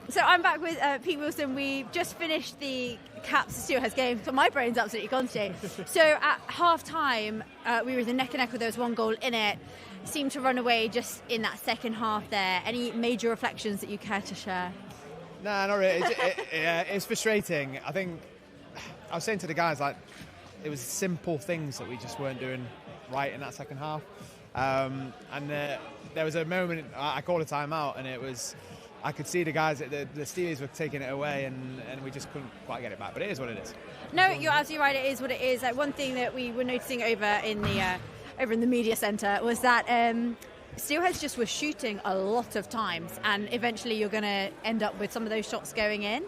So I'm back with Pete Wilson. We've just finished the Caps Steelheads game. So my brain's absolutely gone today. So at half-time, we were in the neck and neck with there was one goal in it. Seemed to run away just in that second half there. Any major reflections that you care to share? Nah, not really. It's frustrating. I think I was saying to the guys, like, it was simple things that we just weren't doing right in that second half. There was a moment I called a timeout, and it was, I could see the guys, the Steelers were taking it away, and we just couldn't quite get it back. But it is what it is. No, you're absolutely right. It is what it is. Like, one thing that we were noticing over in the media centre was that Steelheads just were shooting a lot of times, and eventually you're going to end up with some of those shots going in.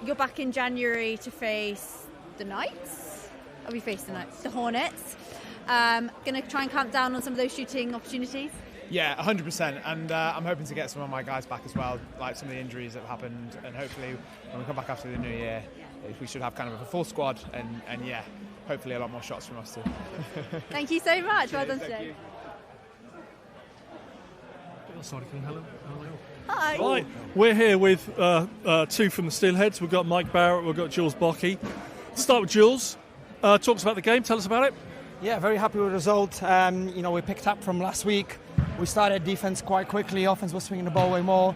You're back in January to face the Knights. Are we facing the Knights? The Hornets. Going to try and clamp down on some of those shooting opportunities? Yeah, 100%. And I'm hoping to get some of my guys back as well, like some of the injuries that have happened. And hopefully when we come back after the new year, we should have kind of a full squad. And yeah, hopefully a lot more shots from us too. Thank you so much. Well done today. Hi. Right, we're here with two from the Steelheads. We've got Mike Barrett, we've got Jules Bockey. Start with Jules. Talk us about the game. Tell us about it. Yeah, very happy with the result. We picked up from last week. We started defense quite quickly. Offense was swinging the ball way more.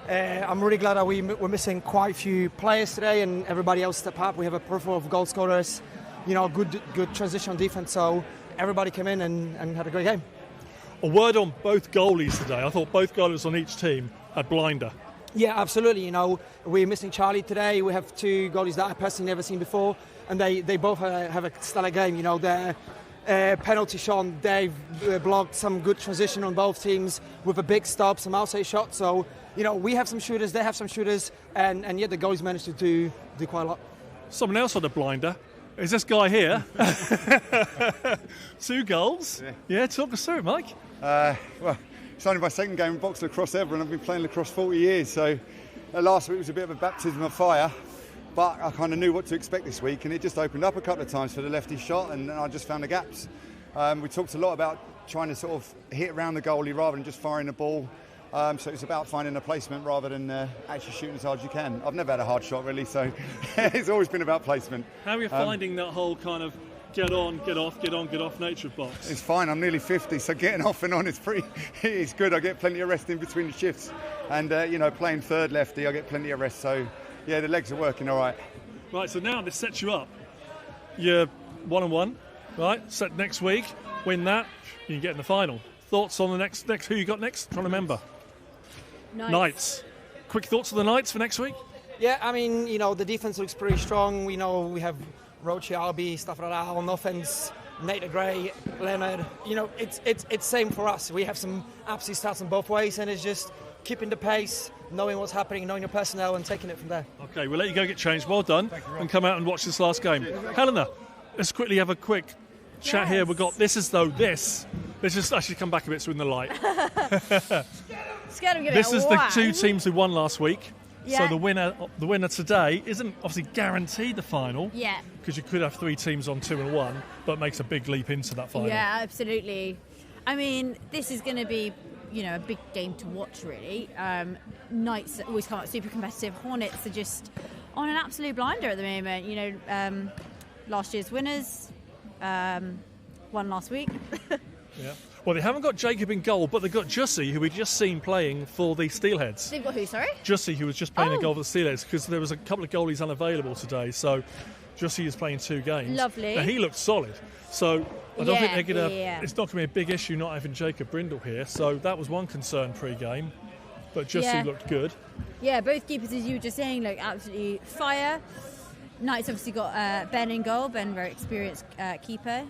I'm really glad that we're missing quite a few players today, and everybody else step up. We have a plethora of goal scorers, good transition defense. So everybody came in and had a great game. A word on both goalies today. I thought both goalies on each team had blinder. Yeah, absolutely. We're missing Charlie today. We have two goalies that I've personally never seen before, and they both have a stellar game. Their penalty shot, they've blocked some good transition on both teams with a big stop, some outside shots. So, we have some shooters, they have some shooters, and yet the goalies managed to do quite a lot. Someone else on the blinder is this guy here. 2 goals. Yeah, talk us through it, Mike. Well, it's only my second game in box lacrosse ever, and I've been playing lacrosse 40 years, so last week was a bit of a baptism of fire, but I kind of knew what to expect this week, and it just opened up a couple of times for the lefty shot, and I just found the gaps. We talked a lot about trying to sort of hit around the goalie rather than just firing the ball, so it's about finding a placement rather than actually shooting as hard as you can. I've never had a hard shot really, so it's always been about placement. How are you finding that whole kind of get on, get off, get on, get off nature of box? It's fine. I'm nearly 50, so getting off and on is it's good. I get plenty of rest in between the shifts, and playing third lefty, I get plenty of rest. So yeah, the legs are working all right. Right. So now this sets you up. You're 1-1, right? Set next week, win that, you can get in the final. Thoughts on the next? Who you got next? Trying to remember. Knights. Quick thoughts on the Knights for next week? Yeah, I mean, the defense looks pretty strong. We know we have Roche, Albi, stuff like that. On offense, Nate Gray, Leonard. It's same for us. We have some absolute stats on both ways, and it's just keeping the pace, knowing what's happening, knowing your personnel, and taking it from there. Okay, we'll let you go get changed. Well done. And come out and watch this last game. Helena, let's quickly have a quick chat here. We've got this is Let's just actually come back a bit so in the light. This is the 2 teams who won last week. Yeah. So the winner today isn't obviously guaranteed the final. Yeah. Because you could have 3 teams on 2 and 1, but makes a big leap into that final. Yeah, absolutely. I mean, this is going to be, a big game to watch, really. Knights always come out super competitive. Hornets are just on an absolute blinder at the moment. Last year's winners won last week. Yeah. Well, they haven't got Jacob in goal, but they've got Jussie, who we've just seen playing for the Steelheads. They've got who, sorry? Jussie, who was just playing a goal for the Steelheads, because there was a couple of goalies unavailable today, so Jussie is playing 2 games. Lovely. Now, he looked solid, so I don't think they're going to... Yeah. It's not going to be a big issue not having Jacob Brindle here, so that was one concern pre-game, but Jussie looked good. Yeah, both keepers, as you were just saying, look absolutely fire. Knights obviously got Ben in goal, Ben, very experienced keeper.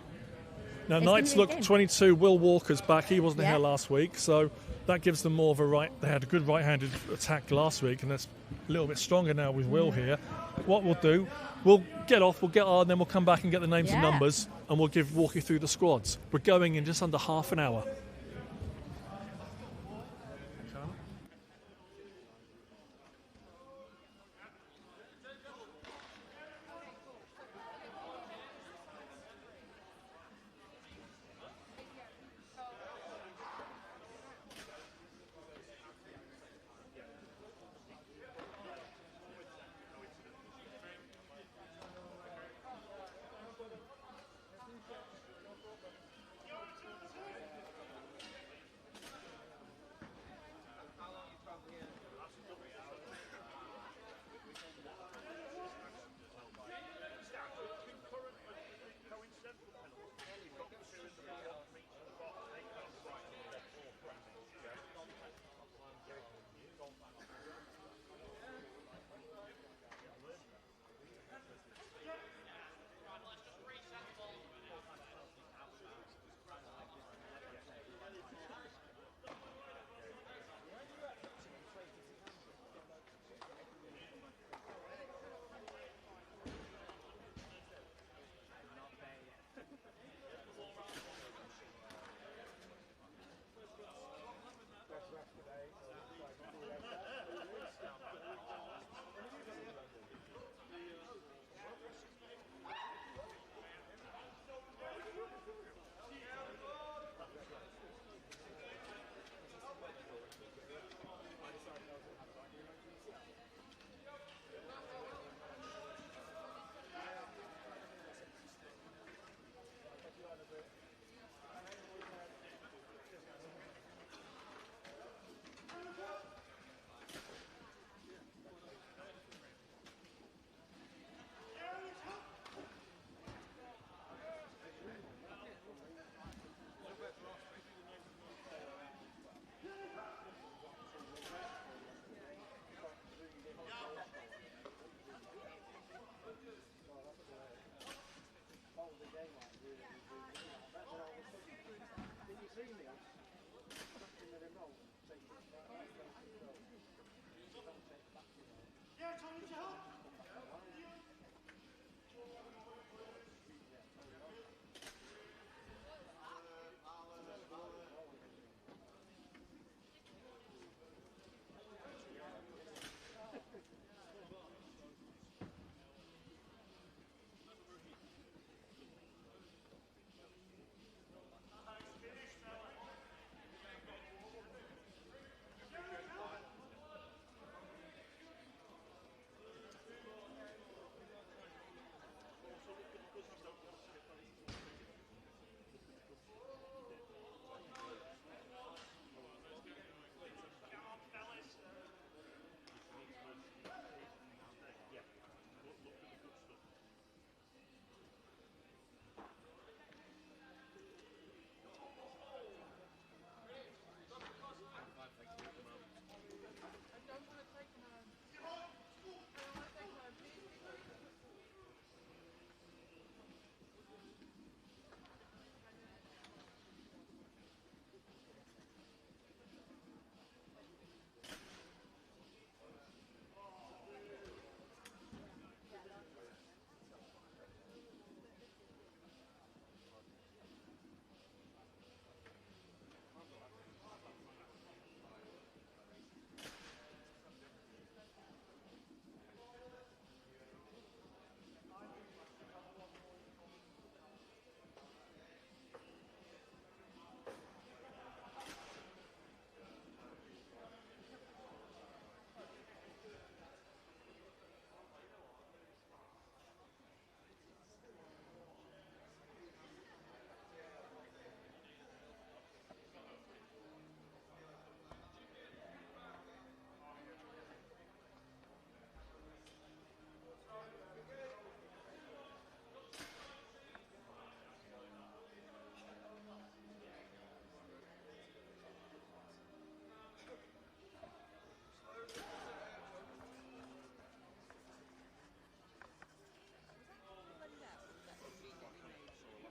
Now, Knights look 22. Will Walker's back. He wasn't here last week, so that gives them more of a right. They had a good right-handed attack last week, and that's a little bit stronger now with Will here. What we'll do, we'll get off, we'll get on, and then we'll come back and get the names and numbers, and we'll walk you through the squads. We're going in just under half an hour.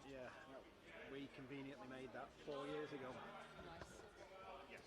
Yeah, we conveniently made that 4 years ago. Yes.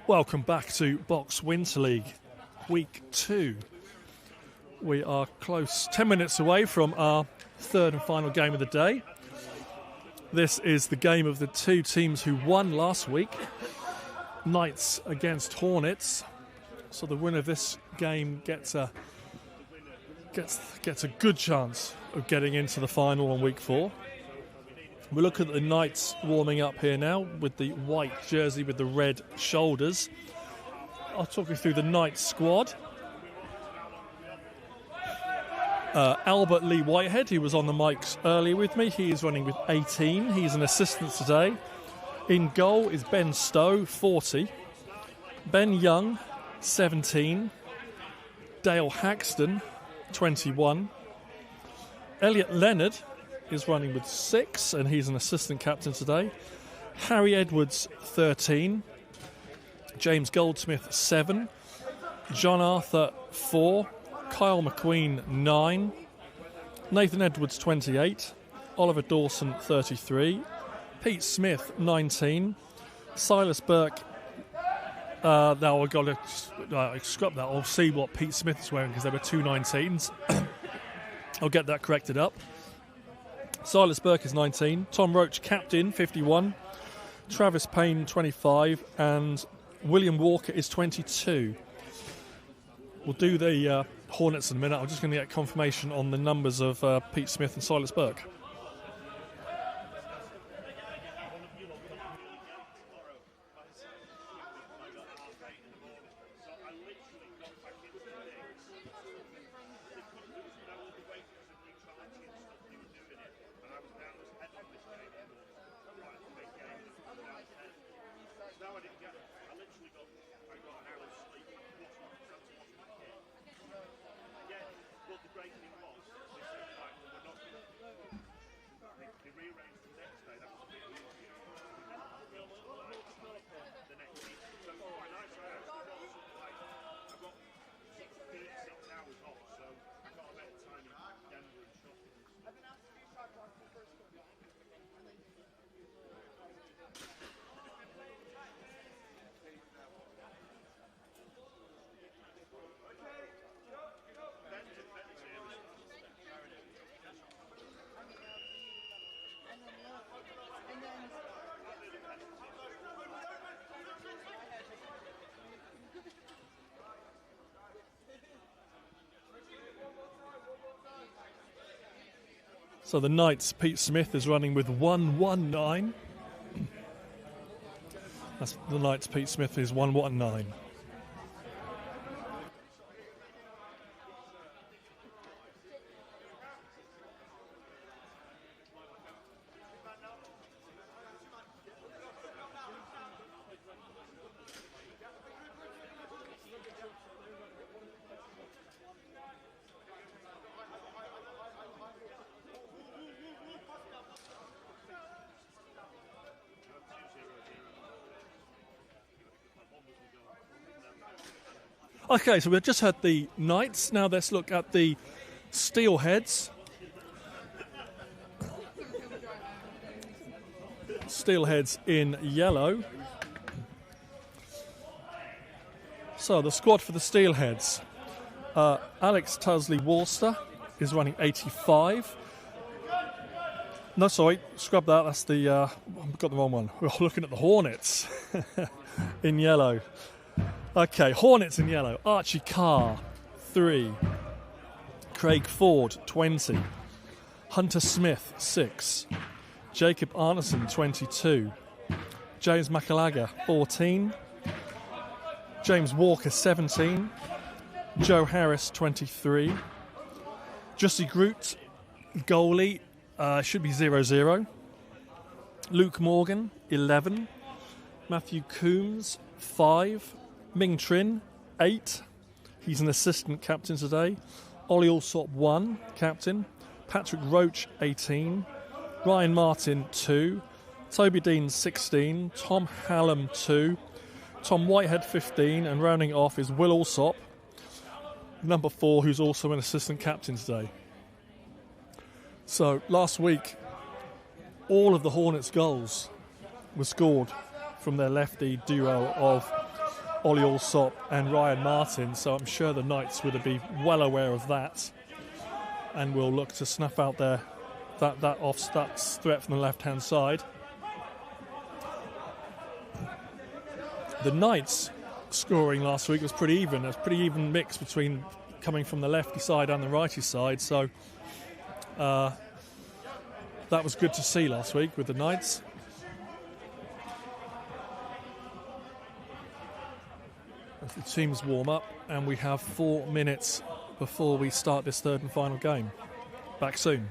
Welcome back to Box Winter League Week 2. We are close, 10 minutes away from our third and final game of the day. This is the game of the two teams who won last week. Knights against Hornets. So the winner of this game gets a good chance of getting into the final on week 4. We look at the Knights warming up here now with the white jersey with the red shoulders. I'll talk you through the Knights squad. Albert Lee Whitehead, who was on the mics earlier with me, he is running with 18. He's an assistant today. In goal is Ben Stowe, 40. Ben Young, 17. Dale Haxton, 21. Elliot Leonard is running with 6, and he's an assistant captain today. Harry Edwards, 13. James Goldsmith, 7. John Arthur, 4. Kyle McQueen, 9. Nathan Edwards, 28. Oliver Dawson, 33. Pete Smith, 19. Silas Burke. Now I've got to scrap that. I'll see what Pete Smith is wearing because there were 2 19s. I'll get that corrected up. Silas Burke is 19. Tom Roach, captain, 51. Travis Payne, 25. And William Walker is 22. We'll do the Hornets in a minute. I'm just going to get confirmation on the numbers of Pete Smith and Silas Burke. So the Knights, Pete Smith is running with 119. That's the Knights, Pete Smith is 119. Okay, so we've just had the Knights. Now let's look at the Steelheads. Steelheads in yellow. So the squad for the Steelheads. Alex Tusley-Worcester is running 85. No, sorry, scrub that. That's the... I've got the wrong one. We're looking at the Hornets in yellow. Okay, Hornets in yellow. Archie Carr, 3. Craig Ford, 20. Hunter Smith, 6. Jacob Arneson, 22. James McAlaga, 14. James Walker, 17. Joe Harris, 23. Jussie Groot, goalie, should be 0-0. Luke Morgan, 11. Matthew Coombs, 5. Ming Trin, 8. He's an assistant captain today. Ollie Alsop, 1, captain. Patrick Roach, 18. Ryan Martin, 2. Toby Dean, 16. Tom Hallam, 2. Tom Whitehead, 15. And rounding off is Will Alsop, number 4, who's also an assistant captain today. So last week, all of the Hornets' goals were scored from their lefty duo of Ollie Allsop and Ryan Martin, so I'm sure the Knights would be well aware of that, and will look to snuff out that threat from the left-hand side. The Knights scoring last week was pretty even. There was a pretty even mix between coming from the lefty side and the righty side, so that was good to see last week with the Knights. As the teams warm up, and we have 4 minutes before we start this third and final game. Back soon.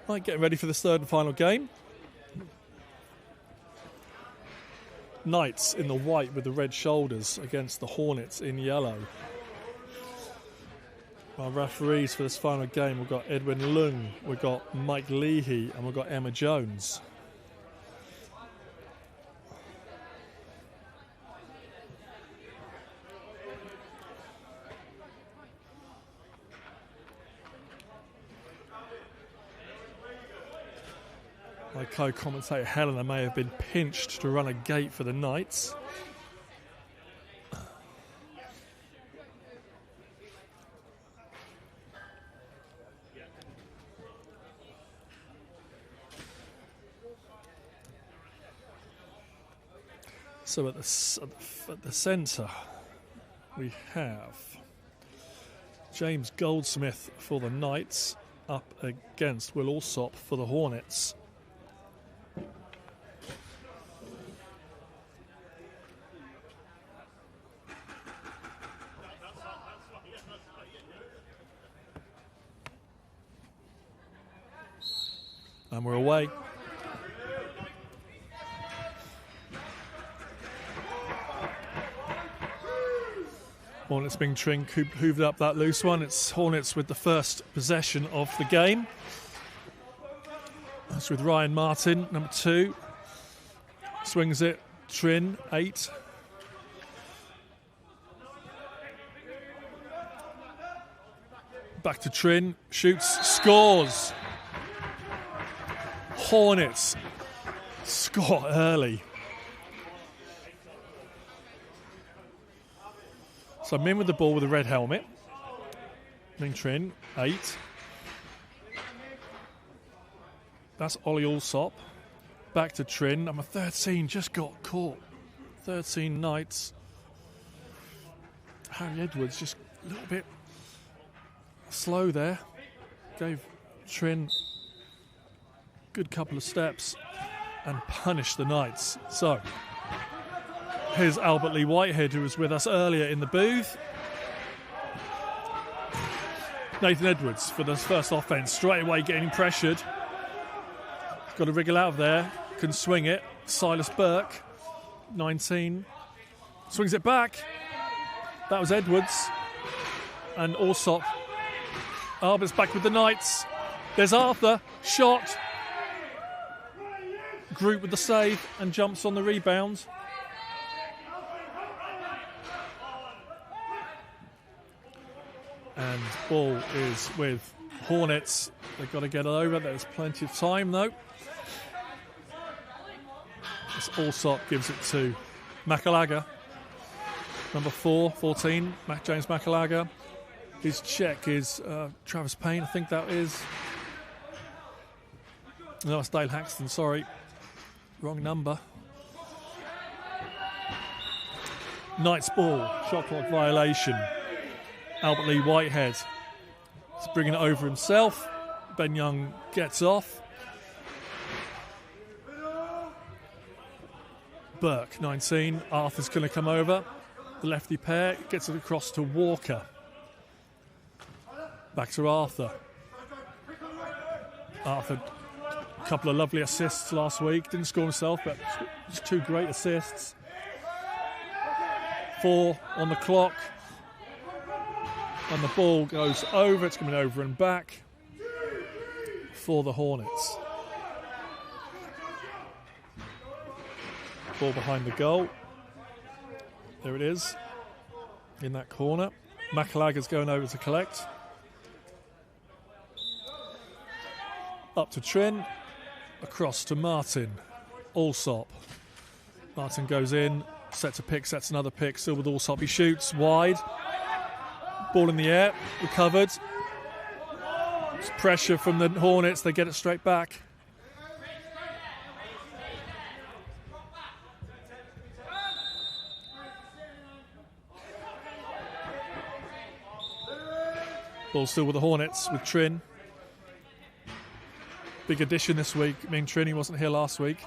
Right, getting ready for this third and final game. Knights in the white with the red shoulders against the Hornets in yellow. Our referees for this final game, we've got Edwin Lung, we've got Mike Leahy, and we've got Emma Jones. My co-commentator Helena may have been pinched to run a gate for the Knights. So at the centre we have James Goldsmith for the Knights up against Will Allsop for the Hornets. And we're away. Hornets being Tring hoovered up that loose one. It's Hornets with the first possession of the game. That's with Ryan Martin, number 2. Swings it, Trin, 8. Back to Trin, shoots, scores. Hornets score early. So Min with the ball with a red helmet. Ming Trin, 8. That's Ollie Allsop. Back to Trin, number 13, just got caught. 13 Knights. Harry Edwards just a little bit slow there. Gave Trin a good couple of steps and punished the Knights. So, here's Albert Lee Whitehead, who was with us earlier in the booth. Nathan Edwards for the first offence, straight away getting pressured. Got to wriggle out of there, can swing it. Silas Burke, 19, swings it back. That was Edwards. And Allsop. Albert's back with the Knights. There's Arthur, shot. Group with the save and jumps on the rebound. And ball is with Hornets. They've got to get it over. There's plenty of time though. As Allsop gives it to Makalaga. Number 4, 14, James Makalaga. His check is Travis Payne, I think that is. No, it's Dale Haxton, sorry. Wrong number. Knights ball, shot clock violation. Albert Lee Whitehead is bringing it over himself. Ben Young gets off. Burke, 19. Arthur's going to come over. The lefty pair gets it across to Walker. Back to Arthur. Arthur, a couple of lovely assists last week. Didn't score himself, but just 2 great assists. 4 on the clock. And the ball goes over. It's coming over and back for the Hornets. Ball behind the goal. There it is. In that corner. Makalaga's going over to collect. Up to Trin. Across to Martin. Allsop. Martin goes in. Sets a pick, sets another pick. Still with Allsop. He shoots wide. Ball in the air, recovered. It's pressure from the Hornets, they get it straight back. Ball still with the Hornets, with Trin. Big addition this week. I mean, Trin, he wasn't here last week.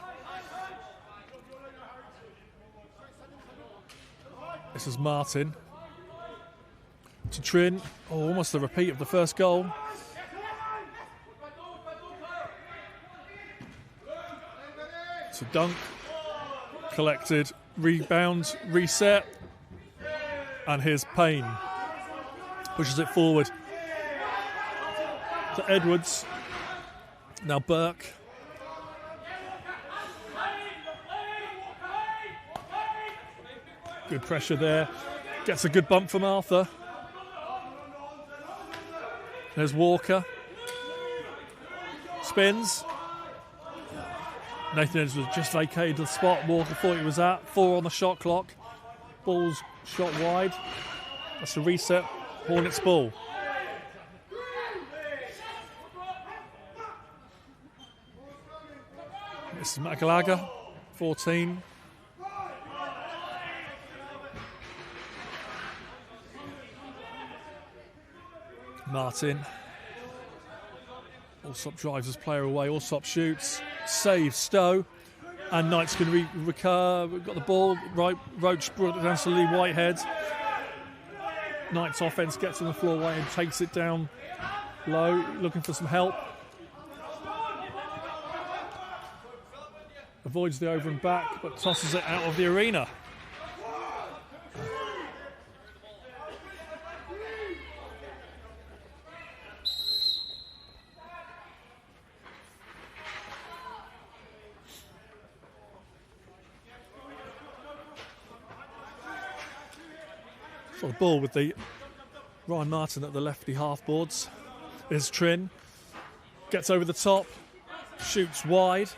This is Martin. To Trin. Oh, almost a repeat of the first goal. It's a dunk. Collected. Rebound. Reset. And here's Payne. Pushes it forward. To Edwards. Now Burke. Good pressure there. Gets a good bump from Arthur. There's Walker. Spins. Nathan Edwards just vacated the spot Walker thought he was at. 4 on the shot clock. Ball's shot wide. That's a reset. Hornets ball. This is Makalaga. 14. Martin. Allsop drives his player away. Allsop shoots. Saves Stowe. And Knights can recover. Got the ball. Right. Roach brought it down to Lee Whitehead. Knights offense gets on the floor. Whitehead takes it down low. Looking for some help. Avoids the over and back, but tosses it out of the arena. Got the ball with the Ryan Martin at the lefty half boards. Is Trin. Gets over the top. Shoots wide.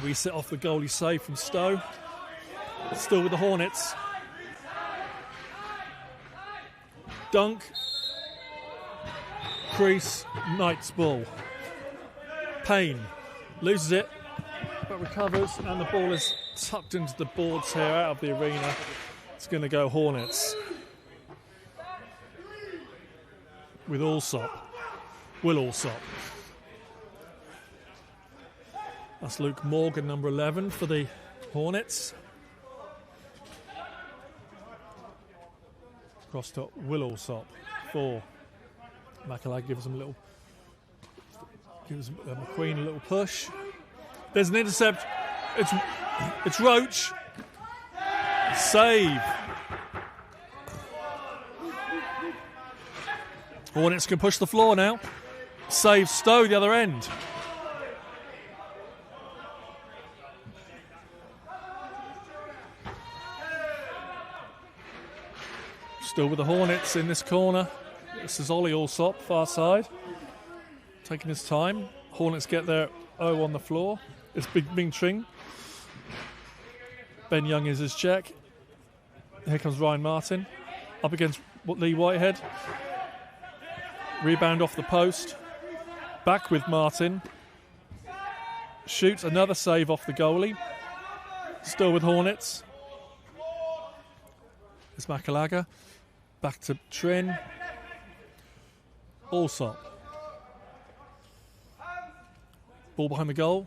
Reset off the goalie save from Stowe. Still with the Hornets. Dunk. Crease. Knight's ball. Payne loses it, but recovers, and the ball is tucked into the boards here out of the arena. It's going to go Hornets. With Will Allsop. That's Luke Morgan, number 11 for the Hornets. Cross to Will Allsop for Macalagh. Gives McQueen a little push. There's an intercept. It's Roach. Save. Hornets can push the floor now. Save Stowe the other end. Still with the Hornets in this corner. This is Ollie Allsop, far side. Taking his time. Hornets get their O on the floor. It's Big Ming Tring. Ben Young is his check. Here comes Ryan Martin. Up against Lee Whitehead. Rebound off the post. Back with Martin. Shoots another save off the goalie. Still with Hornets. It's Macalagh. Back to Trin. Allsop. Ball behind the goal.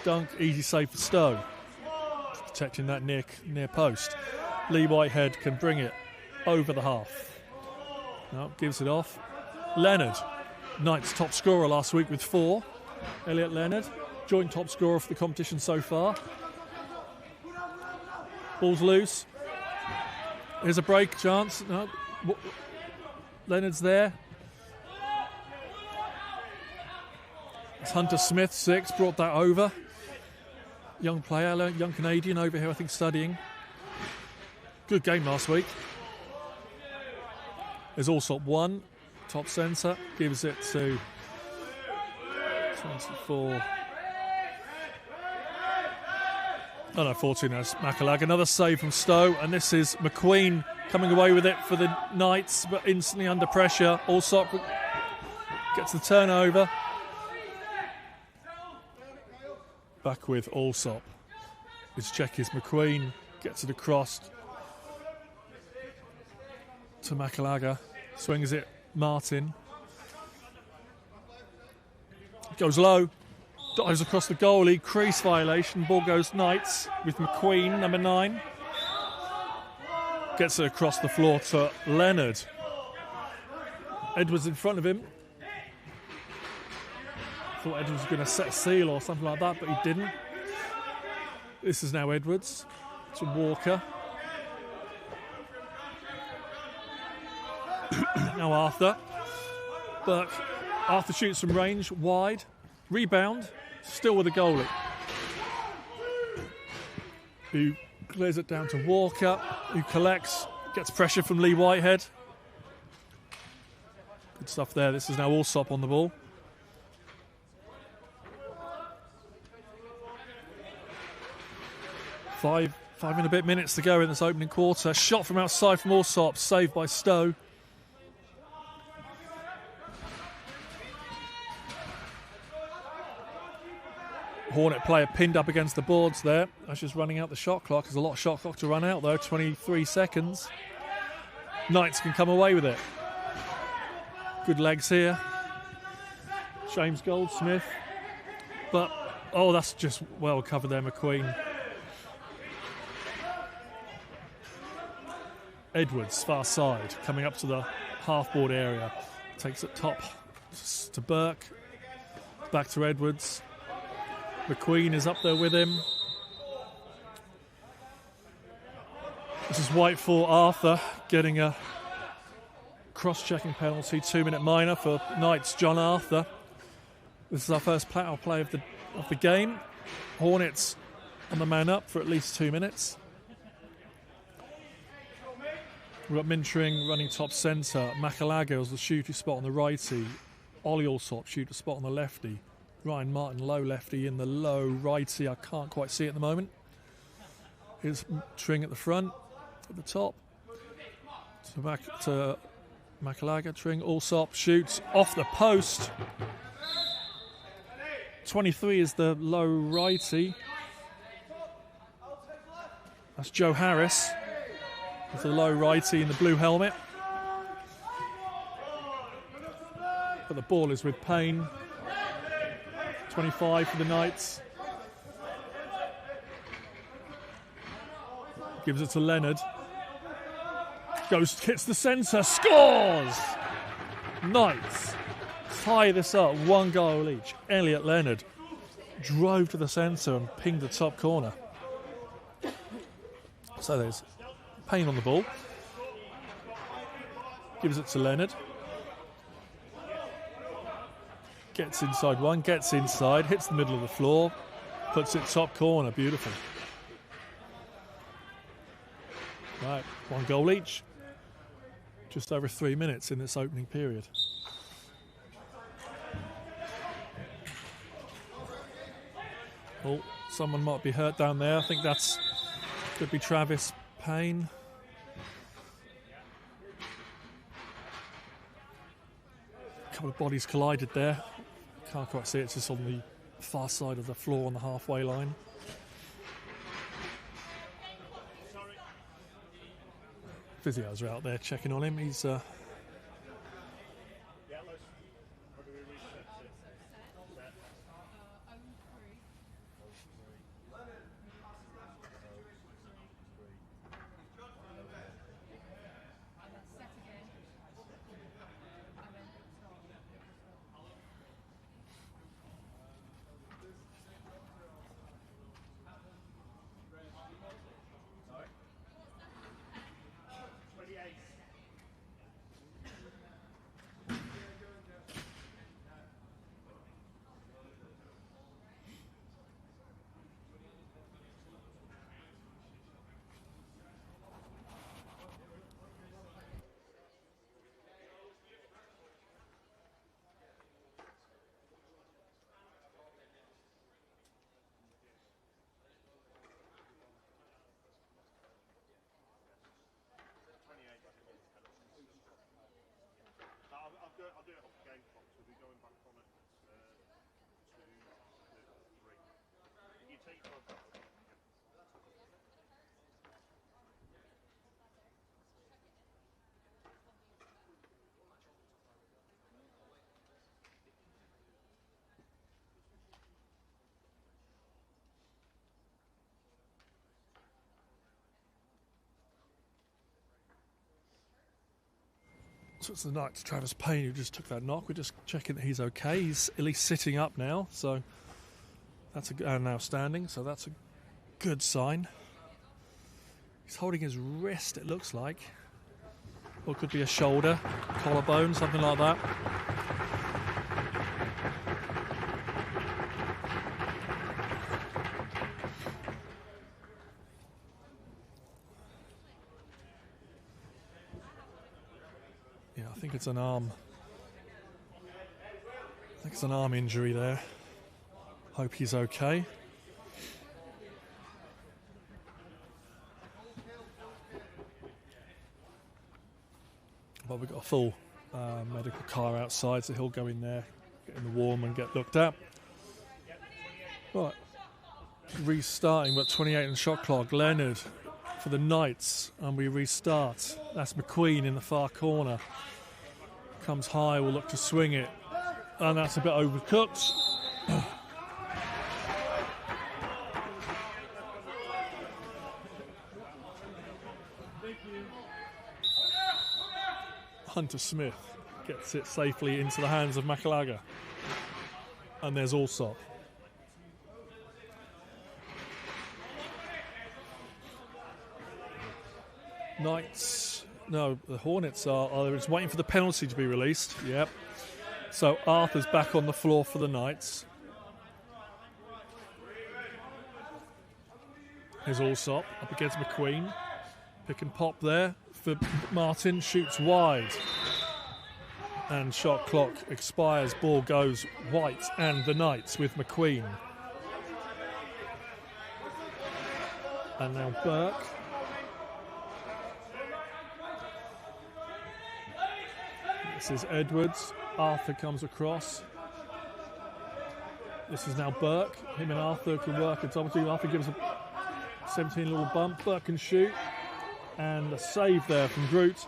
Dunk, easy save for Stowe. Protecting that near post. Lee Whitehead can bring it over the half. No, gives it off. Leonard, Knight's top scorer last week with 4. Elliot Leonard, joint top scorer for the competition so far. Ball's loose. Here's a break chance. No. Leonard's there. It's Hunter Smith, 6, brought that over. Young player, young Canadian over here, I think, studying. Good game last week. There's Allsop 1, top centre, gives it to 24. 14, that's Macalagh. Another save from Stowe, and this is McQueen coming away with it for the Knights, but instantly under pressure. Allsop gets the turnover. Back with Allsop. His check is McQueen, gets it across to Macalagh. Swings it, Martin. Goes low. Dives across the goalie, crease violation. Ball goes Knights with McQueen, number 9. Gets it across the floor to Leonard. Edwards in front of him. Thought Edwards was going to set a seal or something like that, but he didn't. This is now Edwards to Walker. Now Arthur. But Arthur shoots from range, wide. Rebound. Still with the goalie, who clears it down to Walker, who collects, gets pressure from Lee Whitehead. Good stuff there. This is now Allsop on the ball. Five and a bit minutes to go in this opening quarter. Shot from outside from Allsop, saved by Stowe. Hornet player pinned up against the boards there. That's just running out the shot clock. There's a lot of shot clock to run out though, 23 seconds. Knights can come away with it. Good legs here. James Goldsmith. But, that's just well covered there, McQueen. Edwards, far side, coming up to the half-board area. Takes it top to Burke. Back to Edwards. McQueen is up there with him. This is white for Arthur, getting a cross-checking penalty, 2-minute minor for Knights' John Arthur. This is our first power play of the game. Hornets on the man up for at least 2 minutes. We've got Mintring running top centre. Makalaga is the shooter spot on the righty. Ollie Allsop shooter spot on the lefty. Ryan Martin low lefty in the low righty. I can't quite see it at the moment. Here's Tring at the front, at the top. To Makalaga, Tring, Allsop shoots off the post. 23 is the low righty. That's Joe Harris with the low righty in the blue helmet. But the ball is with Payne. 25 for the Knights. Gives it to Leonard. Hits the centre, scores! Knights tie this up, 1 goal each. Elliot Leonard drove to the centre and pinged the top corner. So there's Payne on the ball. Gives it to Leonard. Gets inside one, gets inside, hits the middle of the floor, puts it top corner, beautiful. Right, 1 goal each. Just over 3 minutes in this opening period. Oh, someone might be hurt down there. I think could be Travis Payne. A couple of bodies collided there. Can't quite see it, it's just on the far side of the floor on the halfway line. Physios are out there checking on him. He's I'll do it off the game clock, so we'll be going back on it to 3. You take your time. So it's the Knights, Travis Payne, who just took that knock. We're just checking that he's okay. He's at least sitting up now, so that's and now standing, so that's a good sign. He's holding his wrist, it looks like. Or it could be a shoulder, collarbone, something like that. Yeah, I think it's an arm. I think it's an arm injury there. Hope he's okay. But we've got a full medical car outside, so he'll go in there, get in the warm and get looked at. Right, restarting, but 28 in the shot clock. Leonard for the Knights, and we restart. That's McQueen in the far corner. Comes high, will look to swing it, and that's a bit overcooked. Hunter Smith gets it safely into the hands of Makalaga. And there's Allsop. Knights, no, the Hornets are just waiting for the penalty to be released. Yep. So Arthur's back on the floor for the Knights. Here's Allsop up against McQueen. Pick and pop there for Martin. Shoots wide. And shot clock expires. Ball goes White and the Knights with McQueen. And now Burke. This is Edwards. Arthur comes across. This is now Burke. Him and Arthur can work a double team. Arthur gives a 17 little bump. Burke can shoot. And a save there from Groot.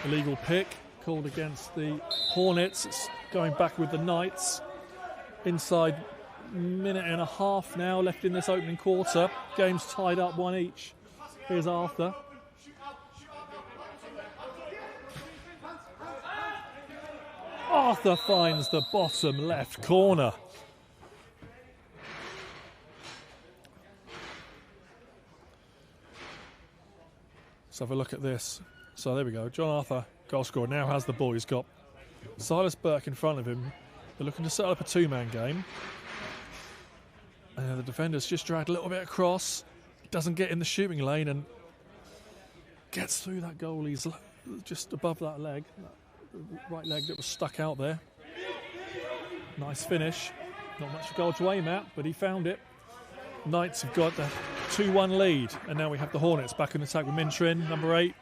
Illegal pick called against the Hornets. It's going back with the Knights. Inside minute and a half now left in this opening quarter. Game's tied up 1 each. Here's Arthur. Arthur finds the bottom left corner. Let's have a look at this. So there we go. John Arthur, goal scorer, now has the ball. He's got Silas Burke in front of him. They're looking to set up a two-man game. And the defender's just dragged a little bit across. Doesn't get in the shooting lane and gets through that goalie's just above that leg. That right leg that was stuck out there. Nice finish. Not much goal to aim at, but he found it. Knights have got the 2-1 lead. And now we have the Hornets back in attack with Mintrin, number 8.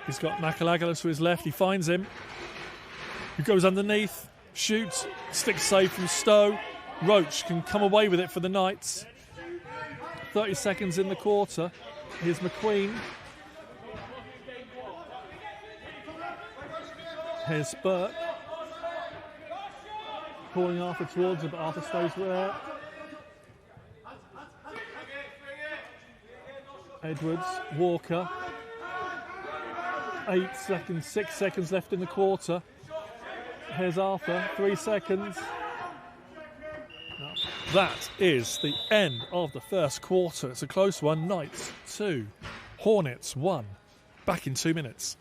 He's got Makalagalis to his left. He finds him. He goes underneath, shoots, stick save from Stowe. Roach can come away with it for the Knights. 30 seconds in the quarter. Here's McQueen. Here's Burke. Calling Arthur towards him, but Arthur stays there. Edwards, Walker. 8 seconds, 6 seconds left in the quarter. Here's Arthur, 3 seconds. That is the end of the first quarter. It's a close one. Knights 2, Hornets 1. Back in 2 minutes.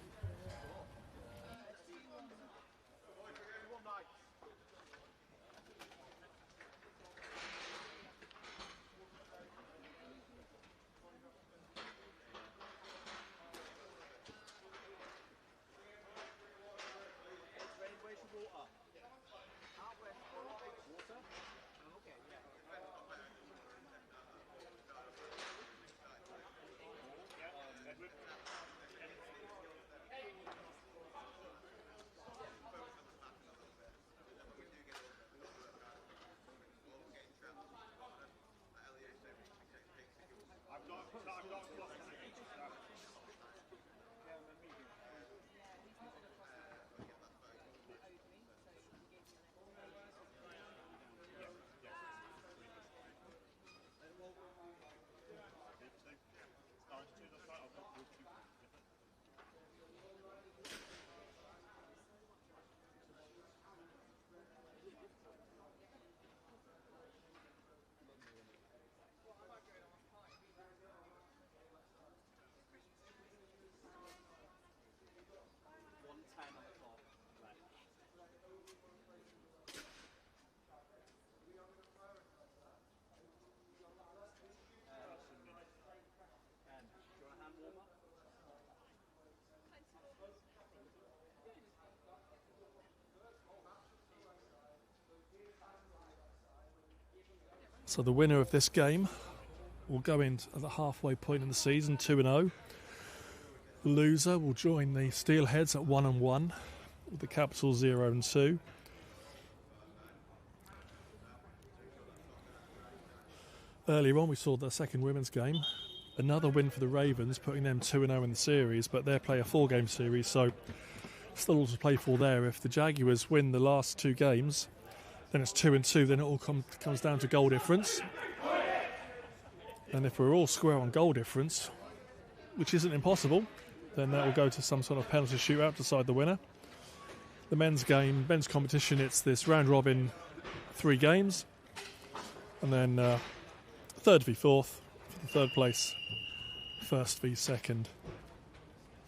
So the winner of this game will go in at the halfway point in the season, 2-0. The loser will join the Steelheads at 1-1, with the Capitals 0-2. Earlier on we saw the second women's game. Another win for the Ravens, putting them 2-0 in the series, but they play a 4-game series, so still all to play for there. If the Jaguars win the last 2 games, then it's 2-2, then it all comes down to goal difference. And if we're all square on goal difference, which isn't impossible, then that will go to some sort of penalty shootout to decide the winner. The men's game, men's competition, it's this round robin 3 games, and then third v fourth for the third place first v second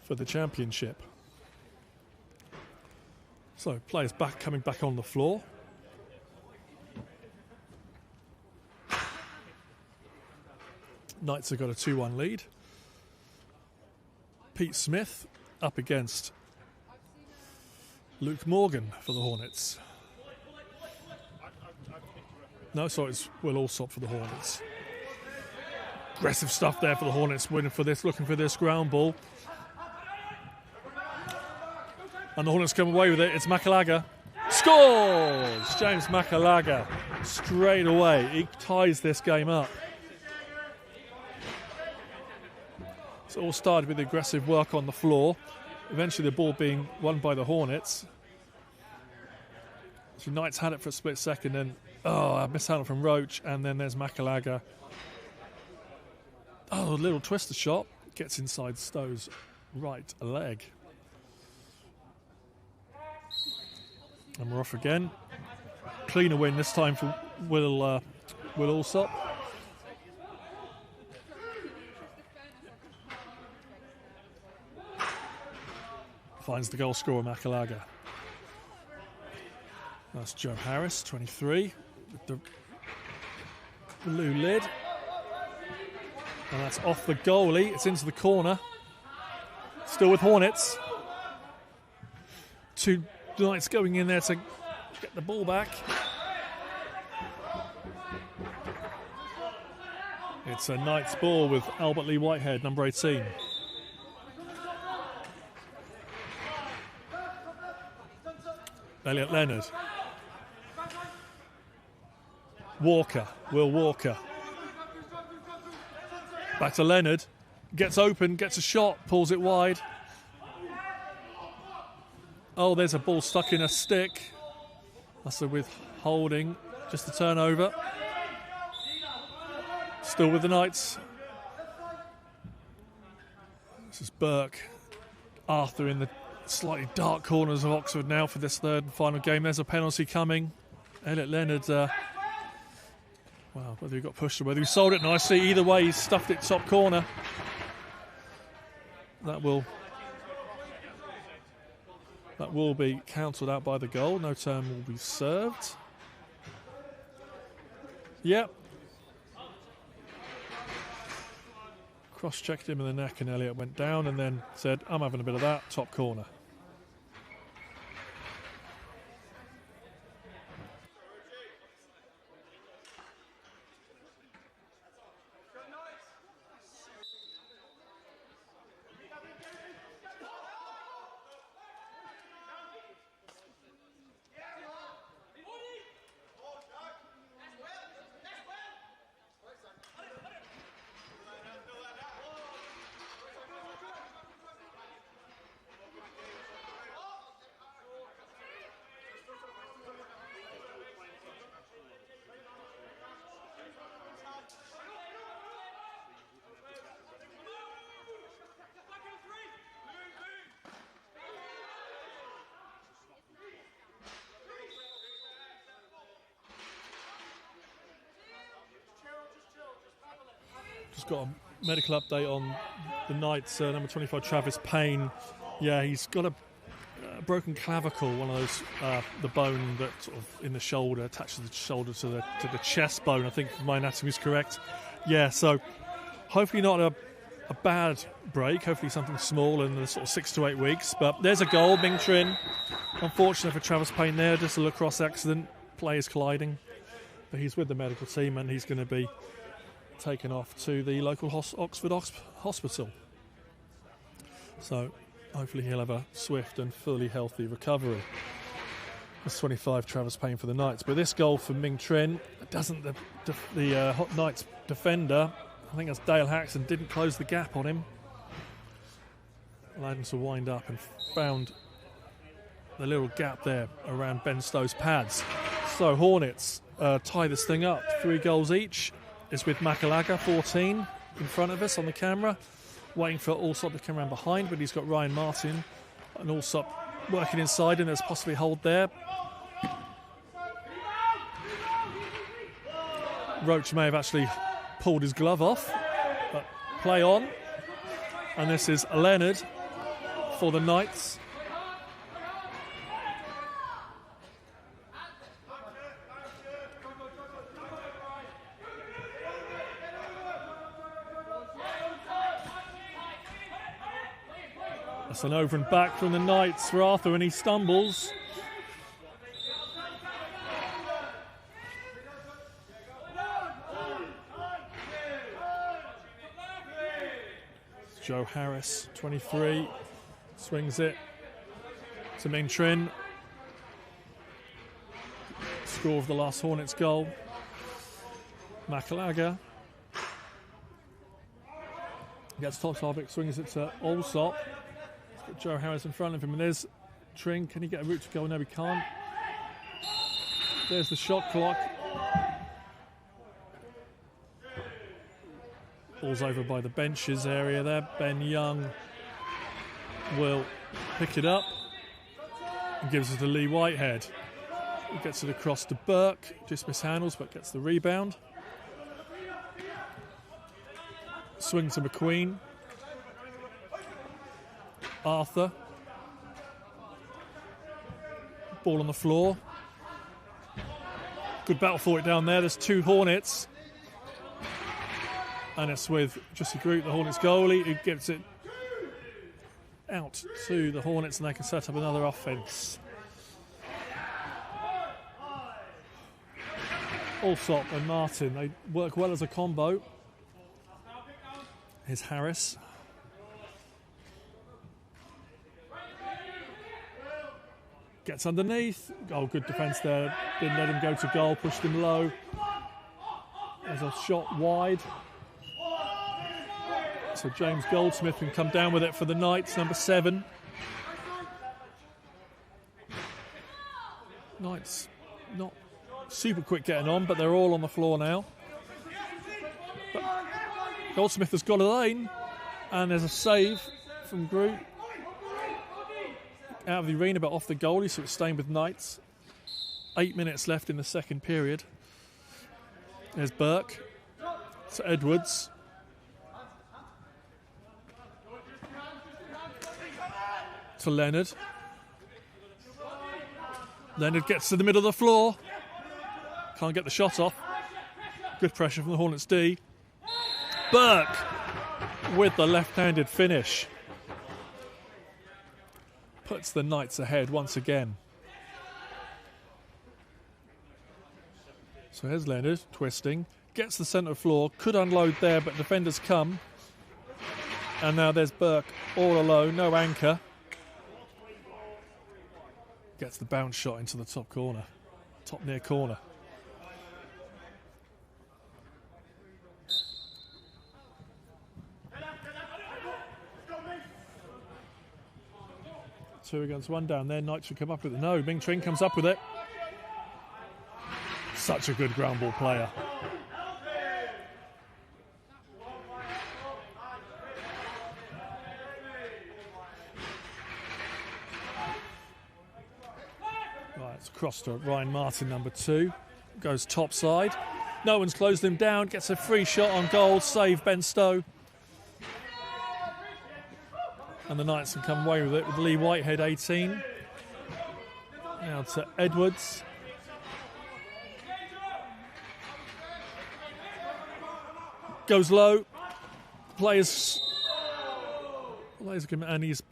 for the championship. So players coming back on the floor. Knights have got a 2-1 lead. Pete Smith up against Luke Morgan for the Hornets. No, sorry, it's Will Alsop for the Hornets. Aggressive stuff there for the Hornets, looking for this ground ball. And the Hornets come away with it. It's Makalaga. Scores! James Makalaga straight away. He ties this game up. So it all started with aggressive work on the floor. Eventually the ball being won by the Hornets. So Knights had it for a split second, and a mishandle from Roach, and then there's Makalaga. A little twister shot. Gets inside Stowe's right leg. And we're off again. Cleaner win this time for Will Alsop. Finds the goal scorer, Makalaga. That's Joe Harris, 23, with the blue lid. And that's off the goalie. It's into the corner. Still with Hornets. Two Knights going in there to get the ball back. It's a Knights ball with Albert Lee Whitehead, number 18. Elliot Leonard. Walker, Will Walker. Back to Leonard. Gets open, gets a shot, pulls it wide. Oh, there's a ball stuck in a stick. That's a withholding. Just a turnover. Still with the Knights. This is Burke. Arthur in the slightly dark corners of Oxford now for this third and final game. There's a penalty coming. Elliot Leonard, wow, whether he got pushed or whether he sold it nicely. Either way, he stuffed it top corner. That will be cancelled out by the goal. No term will be served. Yep. Cross-checked him in the neck and Elliot went down and then said, I'm having a bit of that, top corner. Just got a medical update on the Knights, number 25, Travis Payne. Yeah, he's got a broken clavicle, one of those, the bone that sort of in the shoulder, attaches the shoulder to the chest bone, I think if my anatomy is correct. Yeah, so hopefully not a bad break, hopefully something small in the sort of 6 to 8 weeks. But there's a goal, Ming Trin. Unfortunate for Travis Payne there, just a lacrosse accident, players colliding. But he's with the medical team and he's going to be taken off to the local Oxford hospital. So hopefully he'll have a swift and fully healthy recovery. That's 25, Travis Payne for the Knights. But this goal for Ming Trin doesn't, the Knights defender, I think that's Dale Haxon, didn't close the gap on him. Allowed him to wind up and found the little gap there around Ben Stowe's pads. So Hornets tie this thing up, 3 goals each. Is with Makalaga, 14, in front of us on the camera. Waiting for Alsop to come around behind, but he's got Ryan Martin and Alsop working inside, and there's possibly a hold there. Roach may have actually pulled his glove off, but play on. And this is Leonard for the Knights. That's an over and back from the Knights for Arthur, and he stumbles. Joe Harris, 23, swings it to Ming Trin. Score of the last Hornets goal. Makalaga gets top target, swings it to Allsop. He's got Joe Harris in front of him, and there's Trin. Can he get a route to goal? No, he can't. There's the shot clock. Ball's over by the benches area there. Ben Young will pick it up and gives it to Lee Whitehead. He gets it across to Burke. Just mishandles, but gets the rebound. Swing to McQueen. Arthur. Ball on the floor. Good battle for it down there. There's two Hornets. And it's with Jesse Groot, the Hornets goalie, who gives it out to the Hornets, and they can set up another offence. Allsop and Martin, they work well as a combo. Here's Harris. Gets underneath. Oh, good defence there. Didn't let him go to goal, pushed him low. There's a shot wide. So James Goldsmith can come down with it for the Knights, number 7. Knights not super quick getting on, but they're all on the floor now. But Goldsmith has got a lane, and there's a save from Groot. Out of the arena, but off the goalie, so it's staying with Knights. 8 minutes left in the second period. There's Burke. To Edwards. To Leonard. Leonard gets to the middle of the floor. Can't get the shot off. Good pressure from the Hornets D. Burke with the left-handed finish. Puts the Knights ahead once again. So here's Leonard, twisting. Gets the centre floor. Could unload there, but defenders come. And now there's Burke all alone, no anchor. Gets the bounce shot into the top corner. Top near corner. Two against one down there. Knights should come up with it. No, Ming Trin comes up with it. Such a good ground ball player. Right, it's across to Ryan Martin, number 2. Goes top side. No one's closed him down. Gets a free shot on goal. Save Ben Stowe. And the Knights can come away with it with Lee Whitehead, 18. Now to Edwards. Goes low. Players and is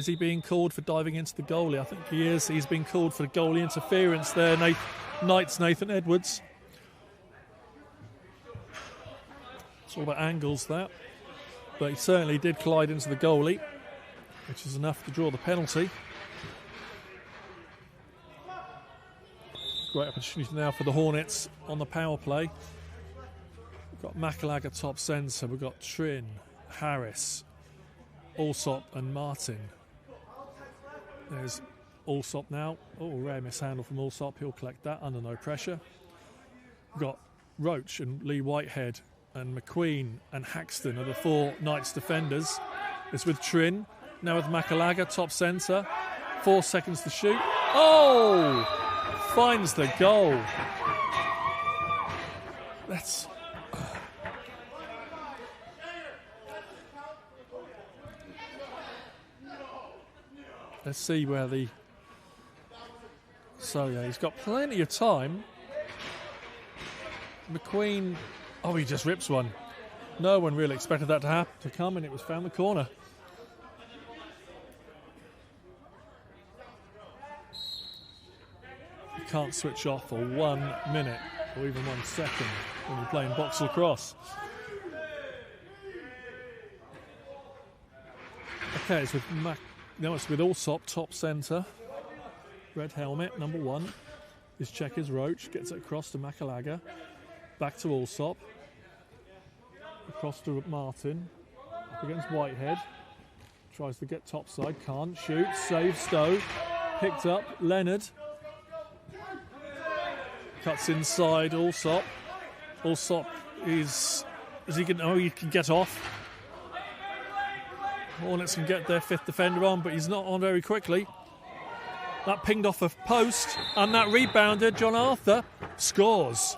he being called for diving into the goalie? I think he is. He's been called for goalie interference there. Knights Nathan Edwards. It's all about angles that. But he certainly did collide into the goalie, which is enough to draw the penalty. Great opportunity now for the Hornets on the power play. We've got Makalaga top centre. We've got Trin, Harris, Allsop and Martin. There's Allsop now. Oh, rare mishandle from Allsop. He'll collect that under no pressure. We've got Roach and Lee Whitehead and McQueen and Haxton are the 4 Knights defenders. It's with Trin. Now with Makalaga, top centre. 4 seconds to shoot. Oh! Finds the goal. Let's see where the... So, yeah, he's got plenty of time. McQueen... Oh, he just rips one. No one really expected that to come, and it was found the corner. You can't switch off for 1 minute or even 1 second when you're playing box lacrosse. Okay, it's with it's with Allsop, top centre. Red helmet, number 1. His check is Roach, gets it across to Makalaga. Back to Allsop. Across to Martin. Up against Whitehead. Tries to get topside, can't. Shoots, saves Stowe. Picked up, Leonard. Cuts inside Allsop. Allsop is he going? Oh, he can get off. Hornets can get their 5th defender on, but he's not on very quickly. That pinged off a post, and that rebounded. John Arthur scores.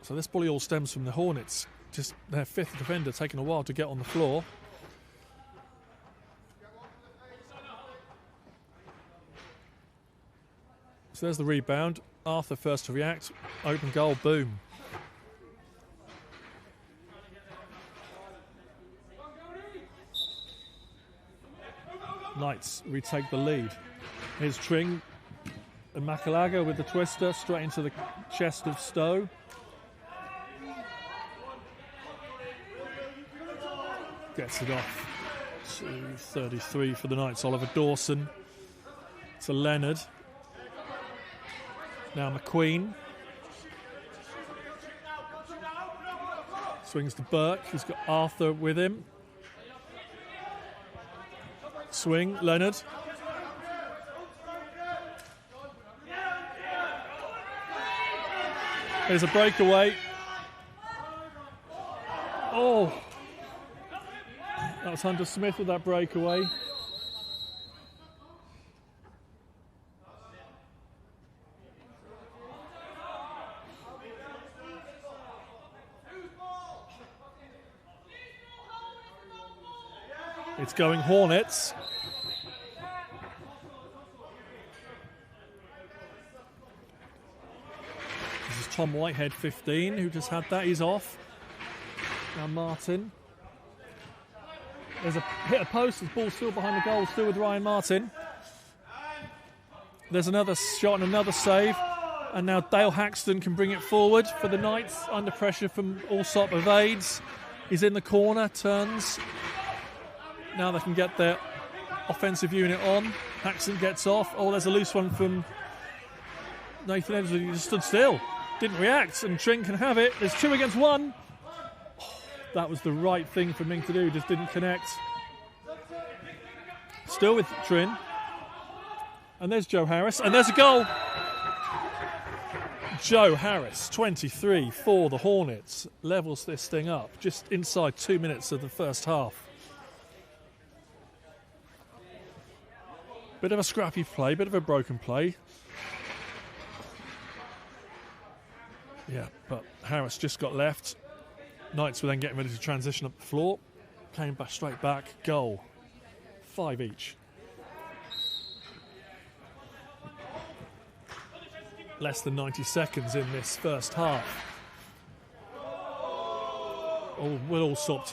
So this bully all stems from the Hornets. Just their 5th defender taking a while to get on the floor. So there's the rebound. Arthur first to react. Open goal, boom. Knights retake the lead. Here's Tring and Makalaga with the twister straight into the chest of Stowe. Gets it off. 2:33 for the Knights. Oliver Dawson to Leonard. Now McQueen. Swings to Burke. He's got Arthur with him. Swing, Leonard. There's a breakaway. Oh! That was Hunter Smith with that breakaway. It's going Hornets. This is Tom Whitehead, 15, who just had that. He's off. Now Martin. There's a hit a post. His ball's still behind the goal, still with Ryan Martin. There's another shot and another save. And now Dale Haxton can bring it forward for the Knights. Under pressure from Allsop, evades. He's in the corner, turns. Now they can get their offensive unit on. Haxton gets off. Oh, there's a loose one from Nathan Edwards. He just stood still. Didn't react. And Tring can have it. There's 2 against 1. That was the right thing for Ming to do, just didn't connect. Still with Trin. And there's Joe Harris, and there's a goal. Joe Harris, 23 for the Hornets, levels this thing up just inside 2 minutes of the first half. Bit of a scrappy play, bit of a broken play. Yeah, but Harris just got left. Knights were then getting ready to transition up the floor. Came back straight back. Goal. 5 each. Less than 90 seconds in this first half. Oh, Will Allsop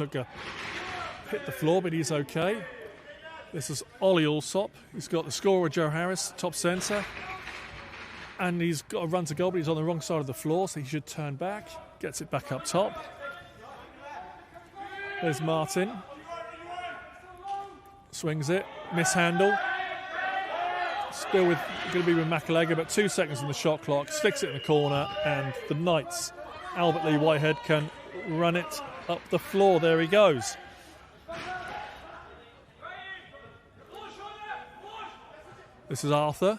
hit the floor, but he's okay. This is Ollie Allsop. He's got the scorer, Joe Harris, top centre. And he's got a run to goal, but he's on the wrong side of the floor, so he should turn back. Gets it back up top. There's Martin. Swings it. Mishandle. Still going to be with Makalaga, but 2 seconds on the shot clock. Sticks it in the corner, and the Knights, Albert Lee Whitehead, can run it up the floor. There he goes. This is Arthur.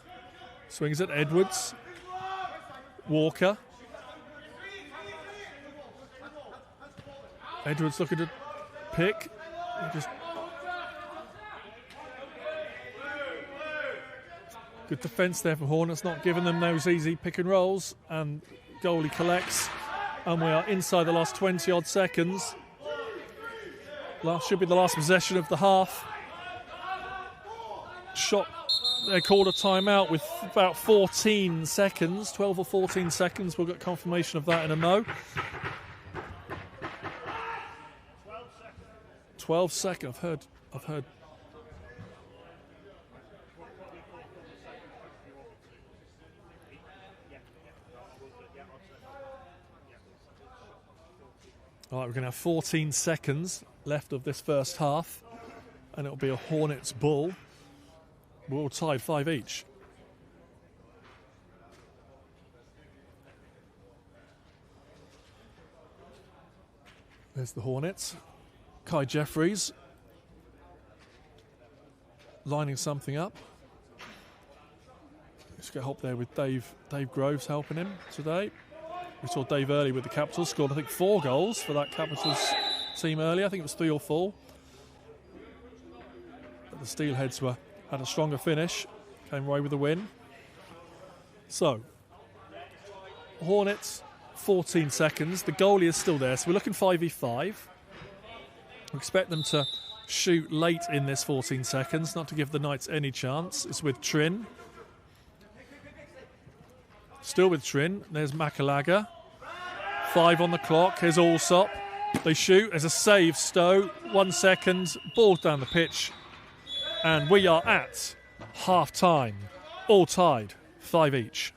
Swings it. Edwards. Walker. Edwards looking to pick. Good defence there for Hornets, not giving them those easy pick and rolls. And goalie collects. And we are inside the last 20 odd seconds. Should be the last possession of the half. Shot. They called a timeout with about 14 seconds, 12 or 14 seconds. We'll get confirmation of that in a mo. 12 seconds. I've heard. All right, we're going to have 14 seconds left of this first half, and it'll be a Hornets ball. We're all tied 5 each. There's the Hornets. Kai Jeffries lining something up. Let's get help there with Dave Groves helping him today. We saw Dave early with the Capitals, scored I think 4 goals for that Capitals team earlier. I think it was 3 or 4. But the Steelheads had a stronger finish, came away with a win. So, Hornets, 14 seconds. The goalie is still there, so we're looking 5v5. We expect them to shoot late in this 14 seconds, not to give the Knights any chance. It's with Trin. Still with Trin. There's Makalaga. 5 on the clock. Here's Allsop. They shoot. There's a save, Stowe. 1 second. Ball down the pitch. And we are at half-time. All tied. 5 each.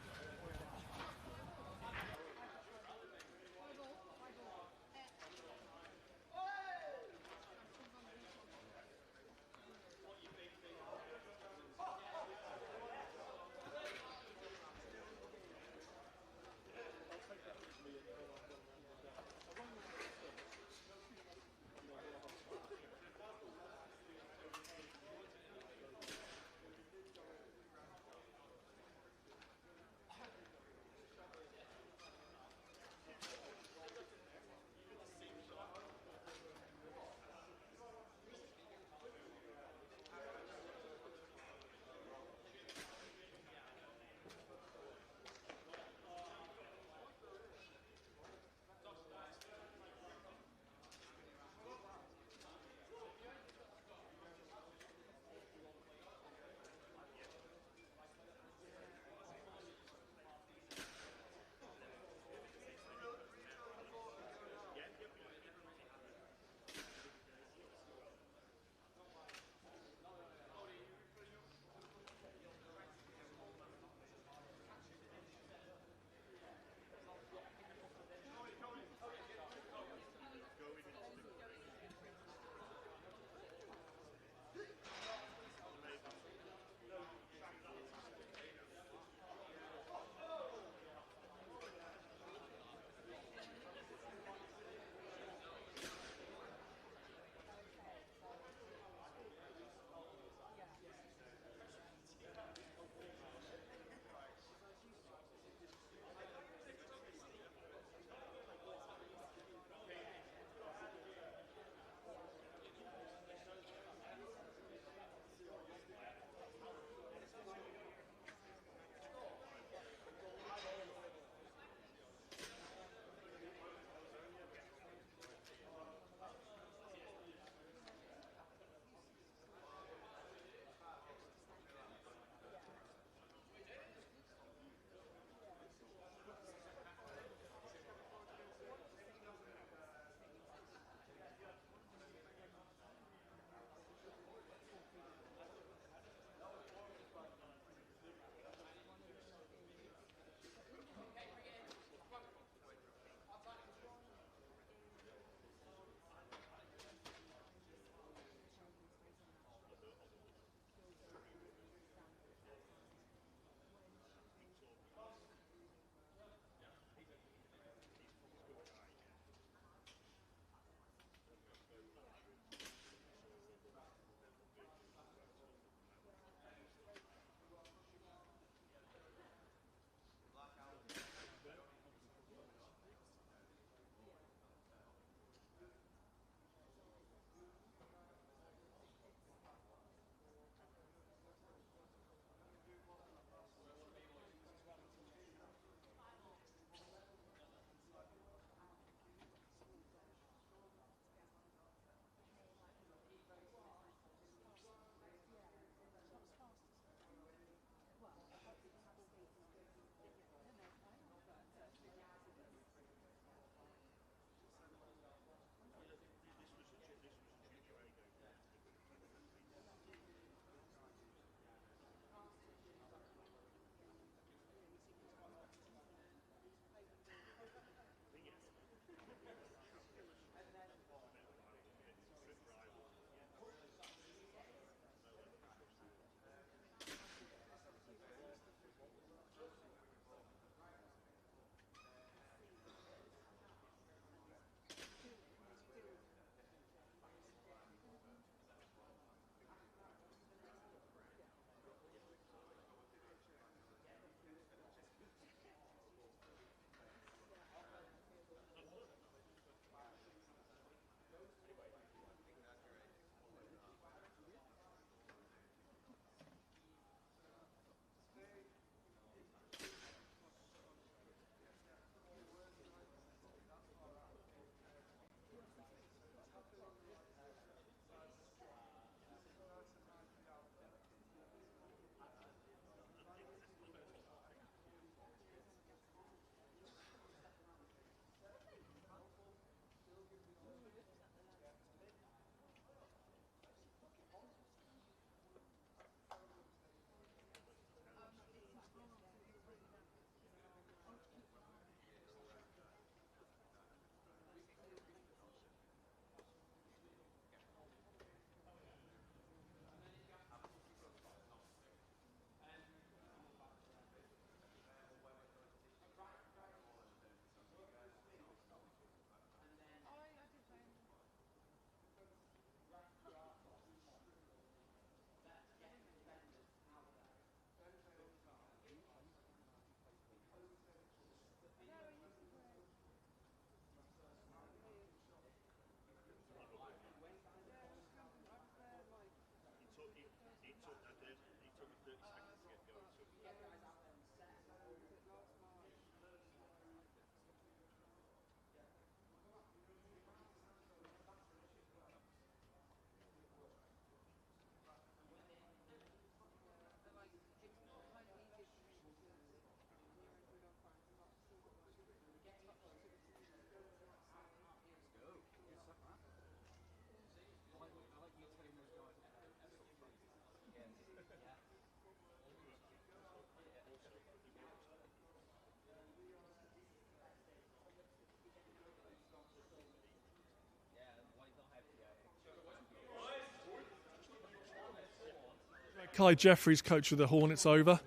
Kai Jeffries, coach of the Hornets, over.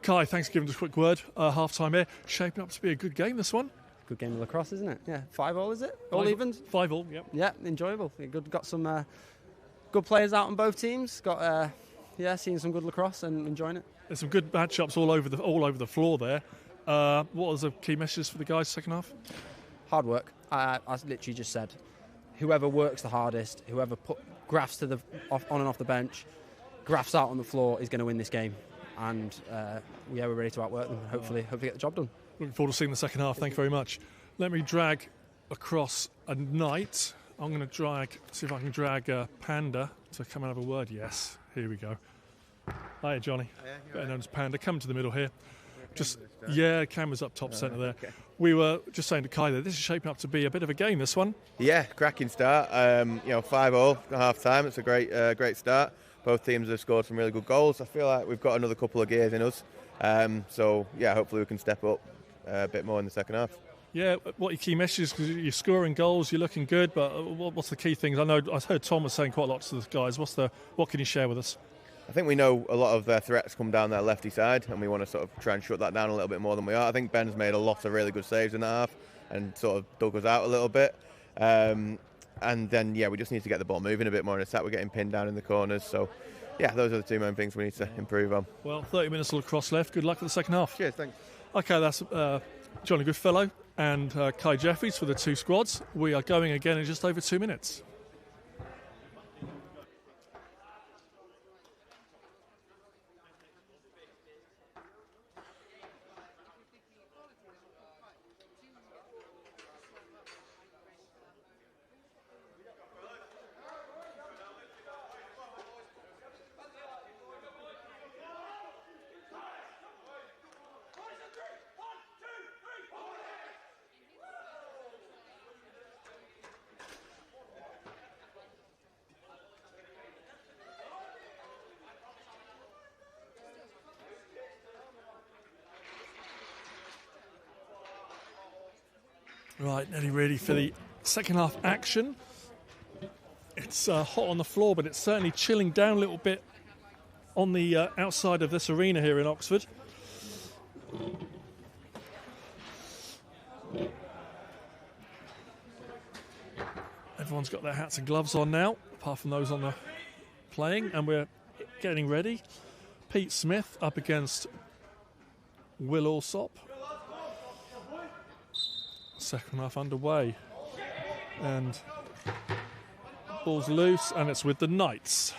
Kai, thanks for giving us a quick word. Half-time here. Shaping up to be a good game, this one. Good game of lacrosse, isn't it? Yeah, 5-5, is it? All evens? 5-5, yep. Yeah, enjoyable. Got some good players out on both teams. Got seeing some good lacrosse and enjoying it. There's some good matchups all over the floor there. What was the key messages for the guys second half? Hard work. I literally just said, whoever works the hardest, whoever graphs to on and off the bench, graphs out on the floor is going to win this game. And we're ready to outwork them. Hopefully get the job done. Looking forward to seeing the second half. Thank you very much. Let me drag across a night. I'm going to see if I can drag Panda to come and have a word. Yes, here we go. Hiya, Johnny. Better known as Panda. Come to the middle here. Camera's up top centre there. Okay. We were just saying to Kai that this is shaping up to be a bit of a game, this one. Yeah, cracking start. 5-5 at half time. It's a great start. Both teams have scored some really good goals. I feel like we've got another couple of gears in us. Hopefully we can step up a bit more in the second half. Yeah, what are your key messages? Because you're scoring goals, you're looking good, but what's the key things? I heard Tom was saying quite a lot to the guys. What can you share with us? I think we know a lot of their threats come down their lefty side, and we want to sort of try and shut that down a little bit more than we are. I think Ben's made a lot of really good saves in that half and sort of dug us out a little bit. And then, we just need to get the ball moving a bit more in attack. We're getting pinned down in the corners. So, those are the two main things we need to improve on. Well, 30 minutes of lacrosse left. Good luck for the second half. Cheers, thanks. Okay, that's Johnny Goodfellow and Kai Jeffries for the two squads. We are going again in just over 2 minutes. Right, nearly ready for the second half action. It's hot on the floor, but it's certainly chilling down a little bit on the outside of this arena here in Oxford. Everyone's got their hats and gloves on now, apart from those on the playing, and we're getting ready. Pete Smith up against Will Alsop. Second half underway, and ball's loose, and it's with the Knights.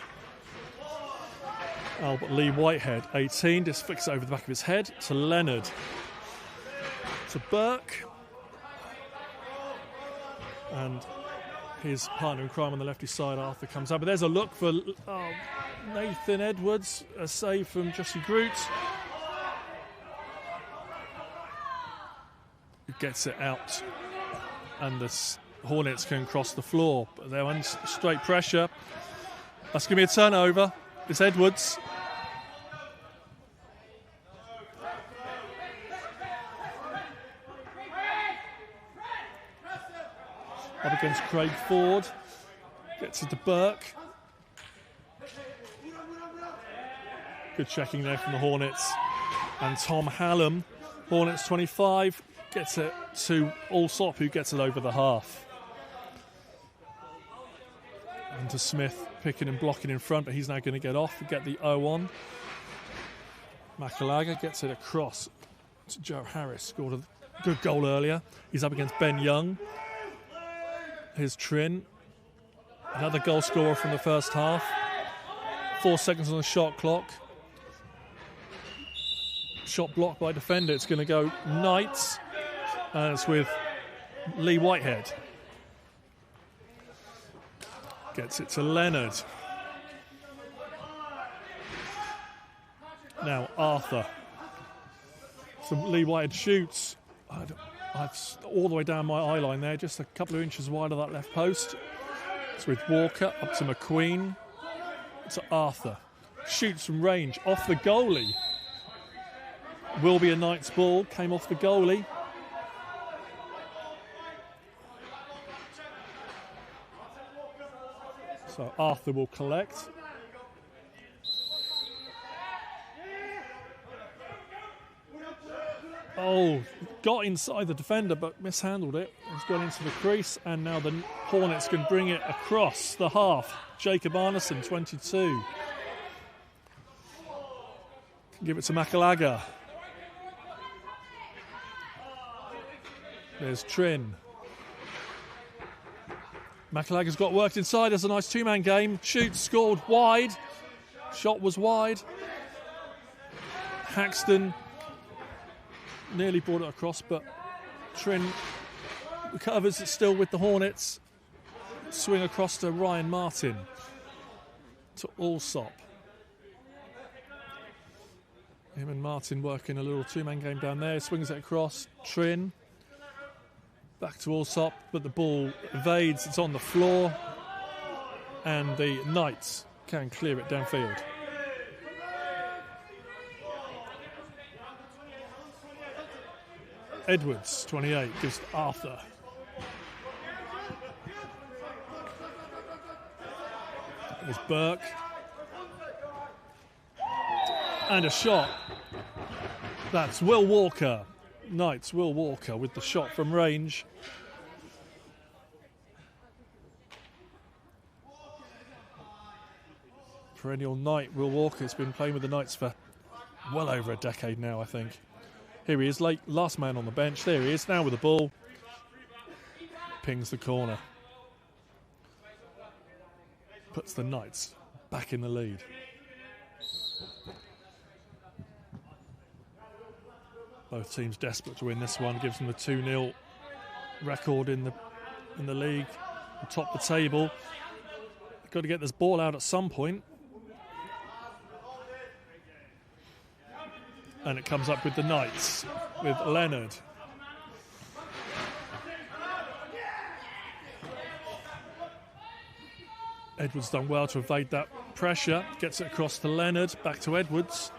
Albert Lee Whitehead, 18, just flicks it over the back of his head to Leonard, to Burke, and his partner in crime on the lefty side, Arthur, comes up. But there's a look for Nathan Edwards, a save from Jesse Groot. Gets it out, and the Hornets can cross the floor, but they're under straight pressure. That's going to be a turnover. It's Edwards. Up against Craig Ford. Gets it to Burke. Good checking there from the Hornets. And Tom Hallam, Hornets 25. Gets it to Alsop, who gets it over the half. And to Smith, picking and blocking in front, but he's now going to get off and get the 0-on. Makalaga gets it across to Joe Harris. Scored a good goal earlier. He's up against Ben Young. Here's Trin. Another goal scorer from the first half. 4 seconds on the shot clock. Shot blocked by defender. It's going to go Knights. And it's with Lee Whitehead. Gets it to Leonard. Now Arthur. So Lee Whitehead shoots. All the way down my eye line there, just a couple of inches wide of that left post. It's with Walker up to McQueen. To Arthur. Shoots from range off the goalie. Will be a Knights ball. Came off the goalie. So Arthur will collect. Oh, got inside the defender but mishandled it. He's gone into the crease, and now the Hornets can bring it across the half. Jacob Arneson, 22. Give it to Makalaga. There's Trin. Makalaga's got worked inside. There's a nice two-man game. Shoots, scored wide. Shot was wide. Haxton nearly brought it across, but Trin recovers it still with the Hornets. Swing across to Ryan Martin. To Allsop. Him and Martin working a little two-man game down there. Swings it across. Trin. Back to Allsop, but the ball evades. It's on the floor. And the Knights can clear it downfield. Edwards, 28, gives to Arthur. There's Burke. And a shot. That's Will Walker. Knights, Will Walker with the shot from range. Perennial Knight, Will Walker, has been playing with the Knights for well over a decade now, I think. Here he is, last man on the bench. There he is, now with the ball. Pings the corner. Puts the Knights back in the lead. Both teams desperate to win this one. Gives them a 2-0 record in the league. Atop the table. Got to get this ball out at some point. And it comes up with the Knights, with Leonard. Edwards done well to evade that pressure. Gets it across to Leonard, back to Edwards.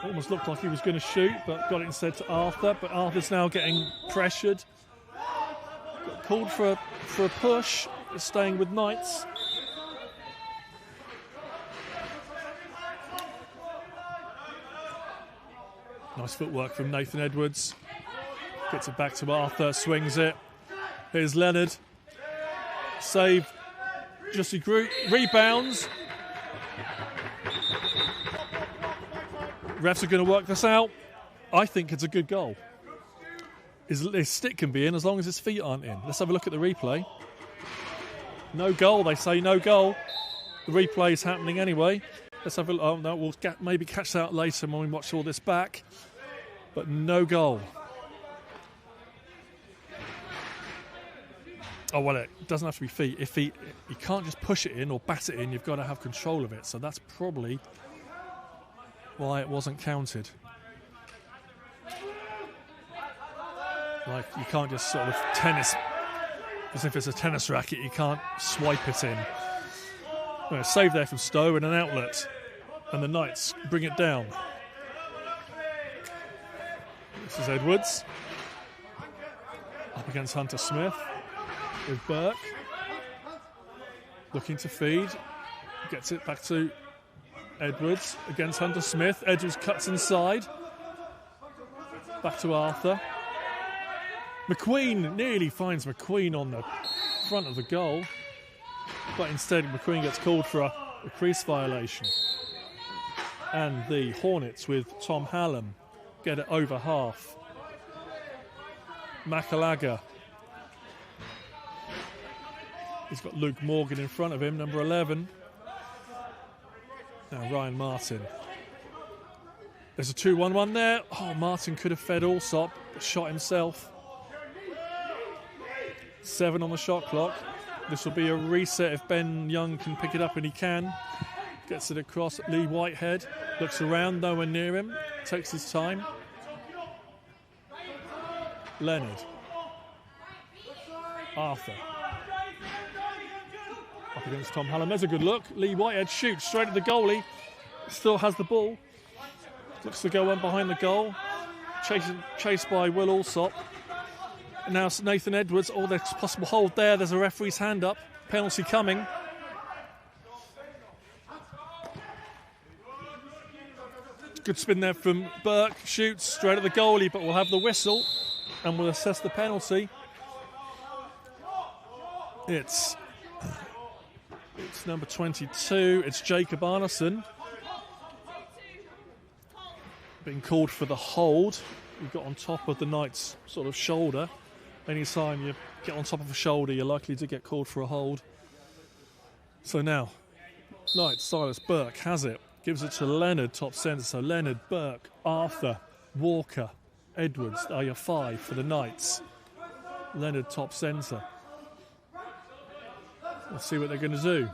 Almost looked like he was going to shoot, but got it instead to Arthur. But Arthur's now getting pressured. Got called for a push. Is staying with Knights. Nice footwork from Nathan Edwards. Gets it back to Arthur, swings it. Here's Leonard. Save. Jussie Groot rebounds. Refs are going to work this out. I think it's a good goal. His stick can be in as long as his feet aren't in. Let's have a look at the replay. No goal, they say no goal. The replay is happening anyway. Let's have a look. Oh, no, we'll maybe catch that later when we watch all this back. But no goal. Oh, well, it doesn't have to be feet. You can't just push it in or bat it in. You've got to have control of it. So that's probably why it wasn't counted. Like, you can't just sort of tennis, as if it's a tennis racket, you can't swipe it in. Well, save there from Stowe and an outlet. And the Knights bring it down. This is Edwards. Up against Hunter Smith. With Burke. Looking to feed. Gets it back to Edwards against Hunter Smith. Edwards cuts inside. Back to Arthur. McQueen nearly finds McQueen on the front of the goal. But instead McQueen gets called for a crease violation. And the Hornets with Tom Hallam get it over half. Makalaga. He's got Luke Morgan in front of him, number 11. Now Ryan Martin. There's a 2-1-1 there. Oh, Martin could have fed Allsop, but shot himself. 7 on the shot clock. This will be a reset if Ben Young can pick it up, and he can. Gets it across. Lee Whitehead looks around, nowhere near him. Takes his time. Leonard. Arthur. Up against Tom Hallam. There's a good look. Lee Whitehead shoots straight at the goalie. Still has the ball. Looks to go on behind the goal. Chased by Will Allsop. And now Nathan Edwards. Oh, there's possible hold there. There's a referee's hand up. Penalty coming. Good spin there from Burke. Shoots straight at the goalie, but we'll have the whistle and we'll assess the penalty. It's number 22. It's Jacob Arneson being called for the hold. He got on top of the Knight's sort of shoulder. Anytime you get on top of a shoulder, you're likely to get called for a hold. So now, Knights, Silas Burke has it. Gives it to Leonard, top centre. So Leonard, Burke, Arthur, Walker, Edwards are your 5 for the Knights. Leonard, top centre. Let's see what they're going to do.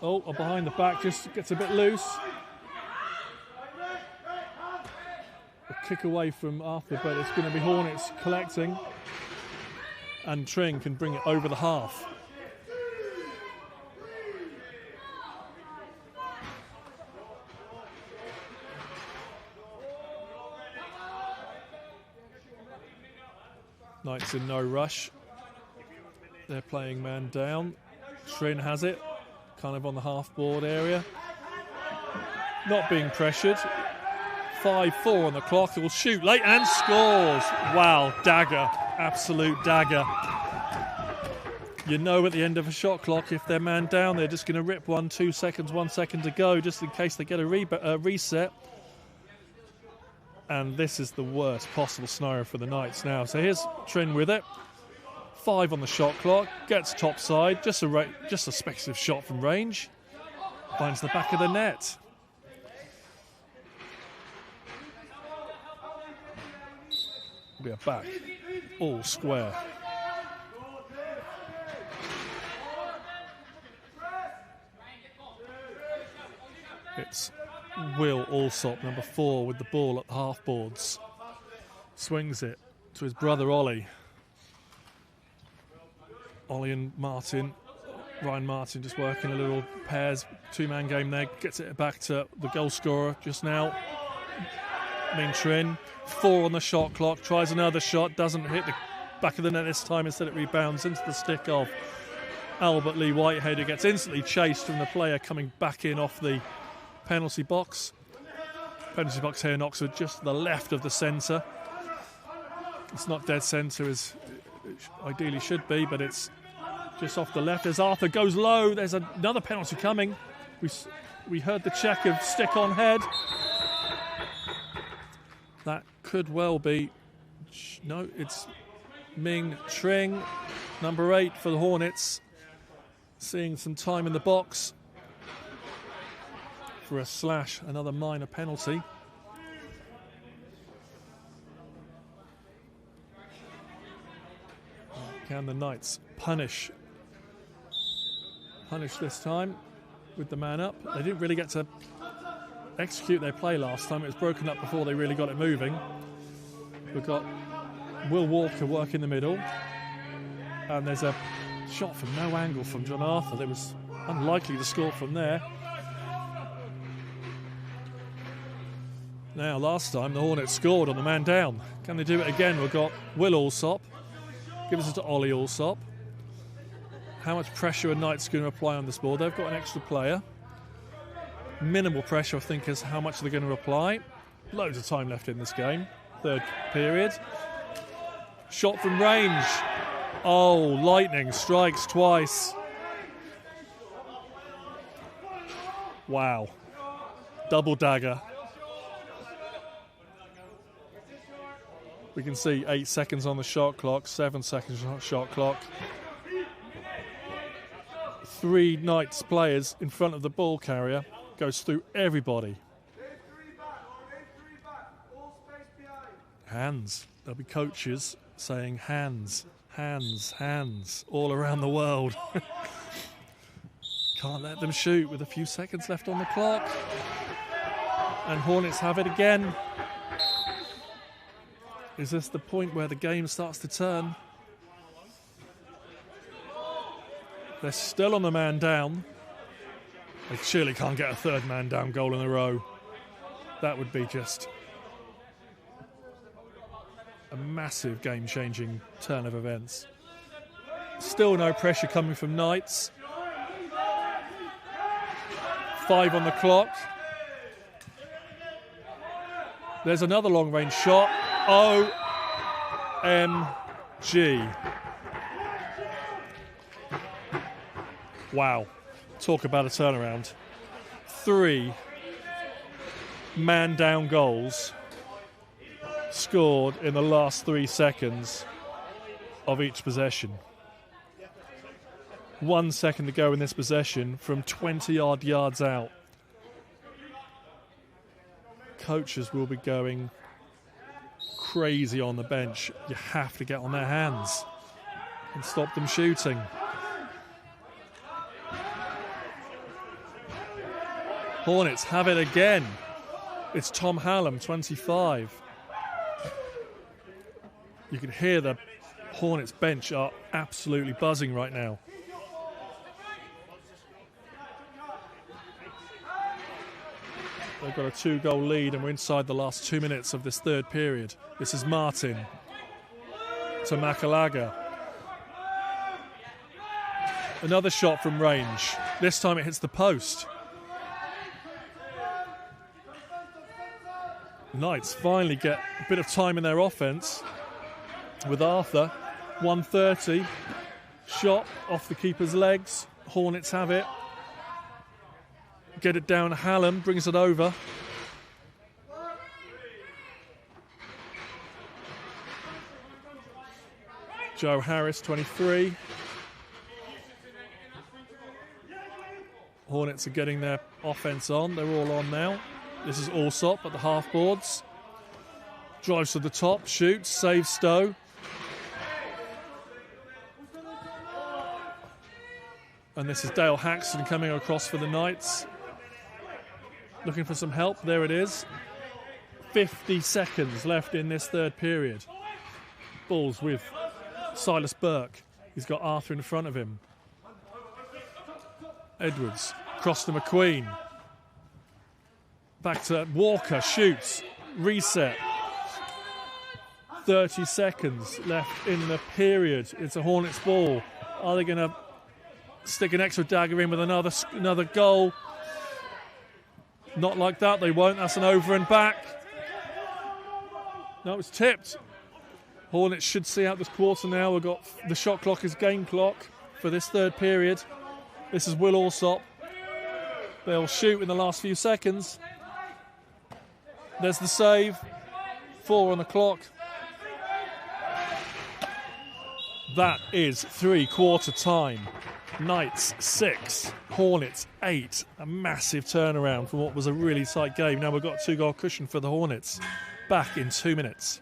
Oh, behind the back, just gets a bit loose. A kick away from Arthur, but it's going to be Hornets collecting. And Tring can bring it over the half. Knights in no rush. They're playing man down. Trin has it, kind of on the half-board area. Not being pressured. 5-4 on the clock. It will shoot late and scores. Wow, dagger. Absolute dagger. You know at the end of a shot clock, if they're man down, they're just going to rip 2 seconds, 1 second to go, just in case they get a reset. And this is the worst possible scenario for the Knights now. So here's Trin with it. 5 on the shot clock. Gets top side. Just a speculative shot from range. Finds the back of the net. We are back. All square. It's Will Alsop, number 4, with the ball at the half-boards. Swings it to his brother Ollie. Ollie and Martin, Ryan Martin just working a little pairs, 2-man game there. Gets it back to the goal scorer just now. Ming Trin, 4 on the shot clock, tries another shot, doesn't hit the back of the net this time, instead it rebounds into the stick of Albert Lee Whitehead, who gets instantly chased from the player coming back in off the penalty box. Penalty box here in Oxford, just to the left of the centre. It's not dead centre as it ideally should be, but it's just off the left. As Arthur goes low, there's another penalty coming. We heard the check of stick on head. That could well be... No, it's Ming Tring, number 8 for the Hornets. Seeing some time in the box for a slash, another minor penalty. Can the Knights punish this time with the man up? They didn't really get to execute their play last time. It was broken up before they really got it moving. We've got Will Walker work in the middle, and there's a shot from no angle from John Arthur that was unlikely to score from there. Now, last time the Hornets scored on the man down. Can they do it again? We've got Will Alsop. Gives it to Ollie Alsop. How much pressure are Knights going to apply on this ball? They've got an extra player. Minimal pressure, I think, is how much they're going to apply. Loads of time left in this game. Third period. Shot from range. Oh, lightning strikes twice. Wow. Double dagger. We can see 8 seconds on the shot clock, 7 seconds on the shot clock. 3 Knights players in front of the ball carrier. Goes through everybody. Hands. There'll be coaches saying hands, hands, hands all around the world. Can't let them shoot with a few seconds left on the clock. And Hornets have it again. Is this the point where the game starts to turn? They're still on the man down. They surely can't get a third man down goal in a row. That would be just a massive game-changing turn of events. Still no pressure coming from Knights. 5 on the clock. There's another long-range shot. OMG. Wow. Talk about a turnaround. 3 man-down goals scored in the last 3 seconds of each possession. 1 second to go in this possession from 20-odd yards out. Coaches will be going crazy on the bench. You have to get on their hands and stop them shooting. Hornets have it again. It's Tom Hallam, 25. You can hear the Hornets bench are absolutely buzzing right now. They've got a 2-goal lead and we're inside the last 2 minutes of this third period. This is Martin to Makalaga. Another shot from range. This time it hits the post. Knights finally get a bit of time in their offence with Arthur. 1:30. Shot off the keeper's legs. Hornets have it. Get it down. Hallam brings it over. Joe Harris, 23. Hornets are getting their offence on. They're all on now. This is Allsop at the half boards. Drives to the top, shoots, saves Stowe. And this is Dale Haxton coming across for the Knights. Looking for some help. There it is. 50 seconds left in this third period. Balls with Silas Burke. He's got Arthur in front of him. Edwards, cross to McQueen. Back to Walker, shoots, reset. 30 seconds left in the period. It's a Hornets ball. Are they going to stick an extra dagger in with another goal? Not like that, they won't. That's an over and back. No, it's tipped. Hornets should see out this quarter now. We've got the shot clock is game clock for this third period. This is Will Allsop. They'll shoot in the last few seconds. There's the save. 4 on the clock. That is 3/4 time. Knights 6, Hornets 8. A massive turnaround from what was a really tight game. Now we've got a 2-goal cushion for the Hornets. Back in 2 minutes.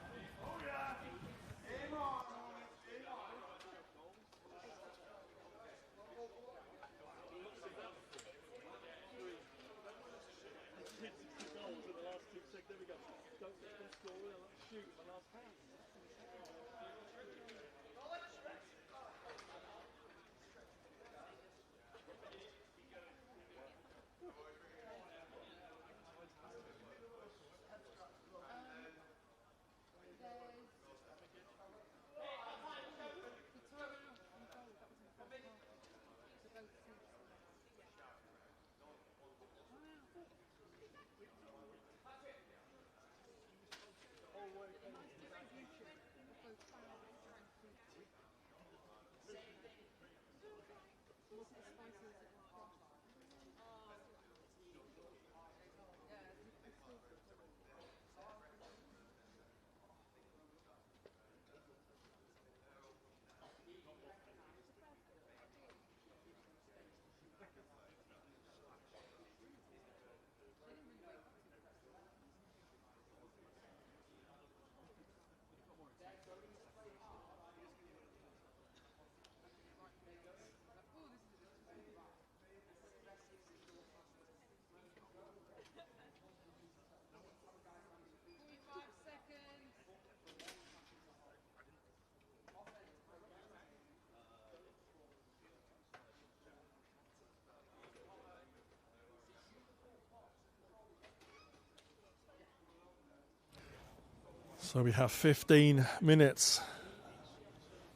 So we have 15 minutes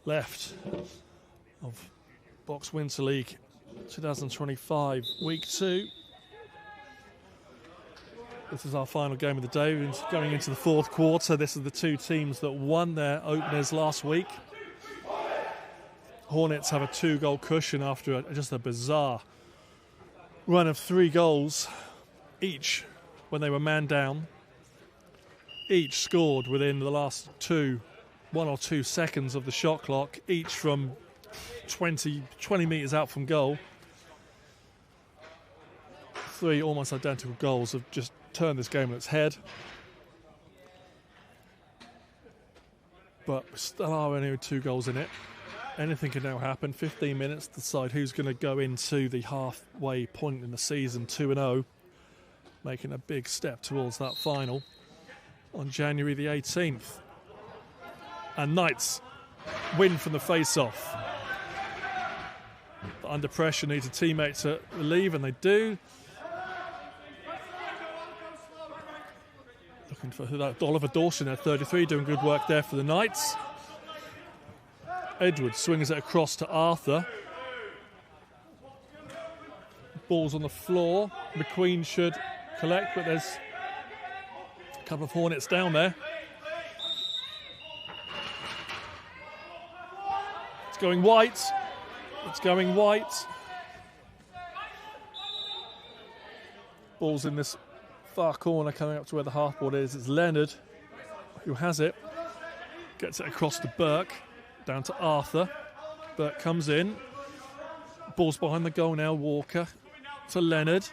left of Box Winter League 2025 Week 2. This is our final game of the day. We're going into the fourth quarter. This is the two teams that won their openers last week. Hornets have a 2-goal cushion after just a bizarre run of 3 goals each when they were man down. Each scored within the last 1 or 2 seconds of the shot clock, each from 20 metres out from goal. 3 almost identical goals have just turned this game on its head. But still are only 2 goals in it. Anything can now happen. 15 minutes to decide who's going to go into the halfway point in the season, 2-0, making a big step towards that final on January the 18th. And Knights win from the face-off. But under pressure, needs a teammate to relieve, and they do. Looking for that Oliver Dawson at 33, doing good work there for the Knights. Edwards swings it across to Arthur. Ball's on the floor. McQueen should collect, but there's a couple of Hornets down there. It's going white. It's going white. Ball's in this far corner coming up to where the half-board is. It's Leonard who has it. Gets it across to Burke. Down to Arthur. Burke comes in. Ball's behind the goal now. Walker to Leonard.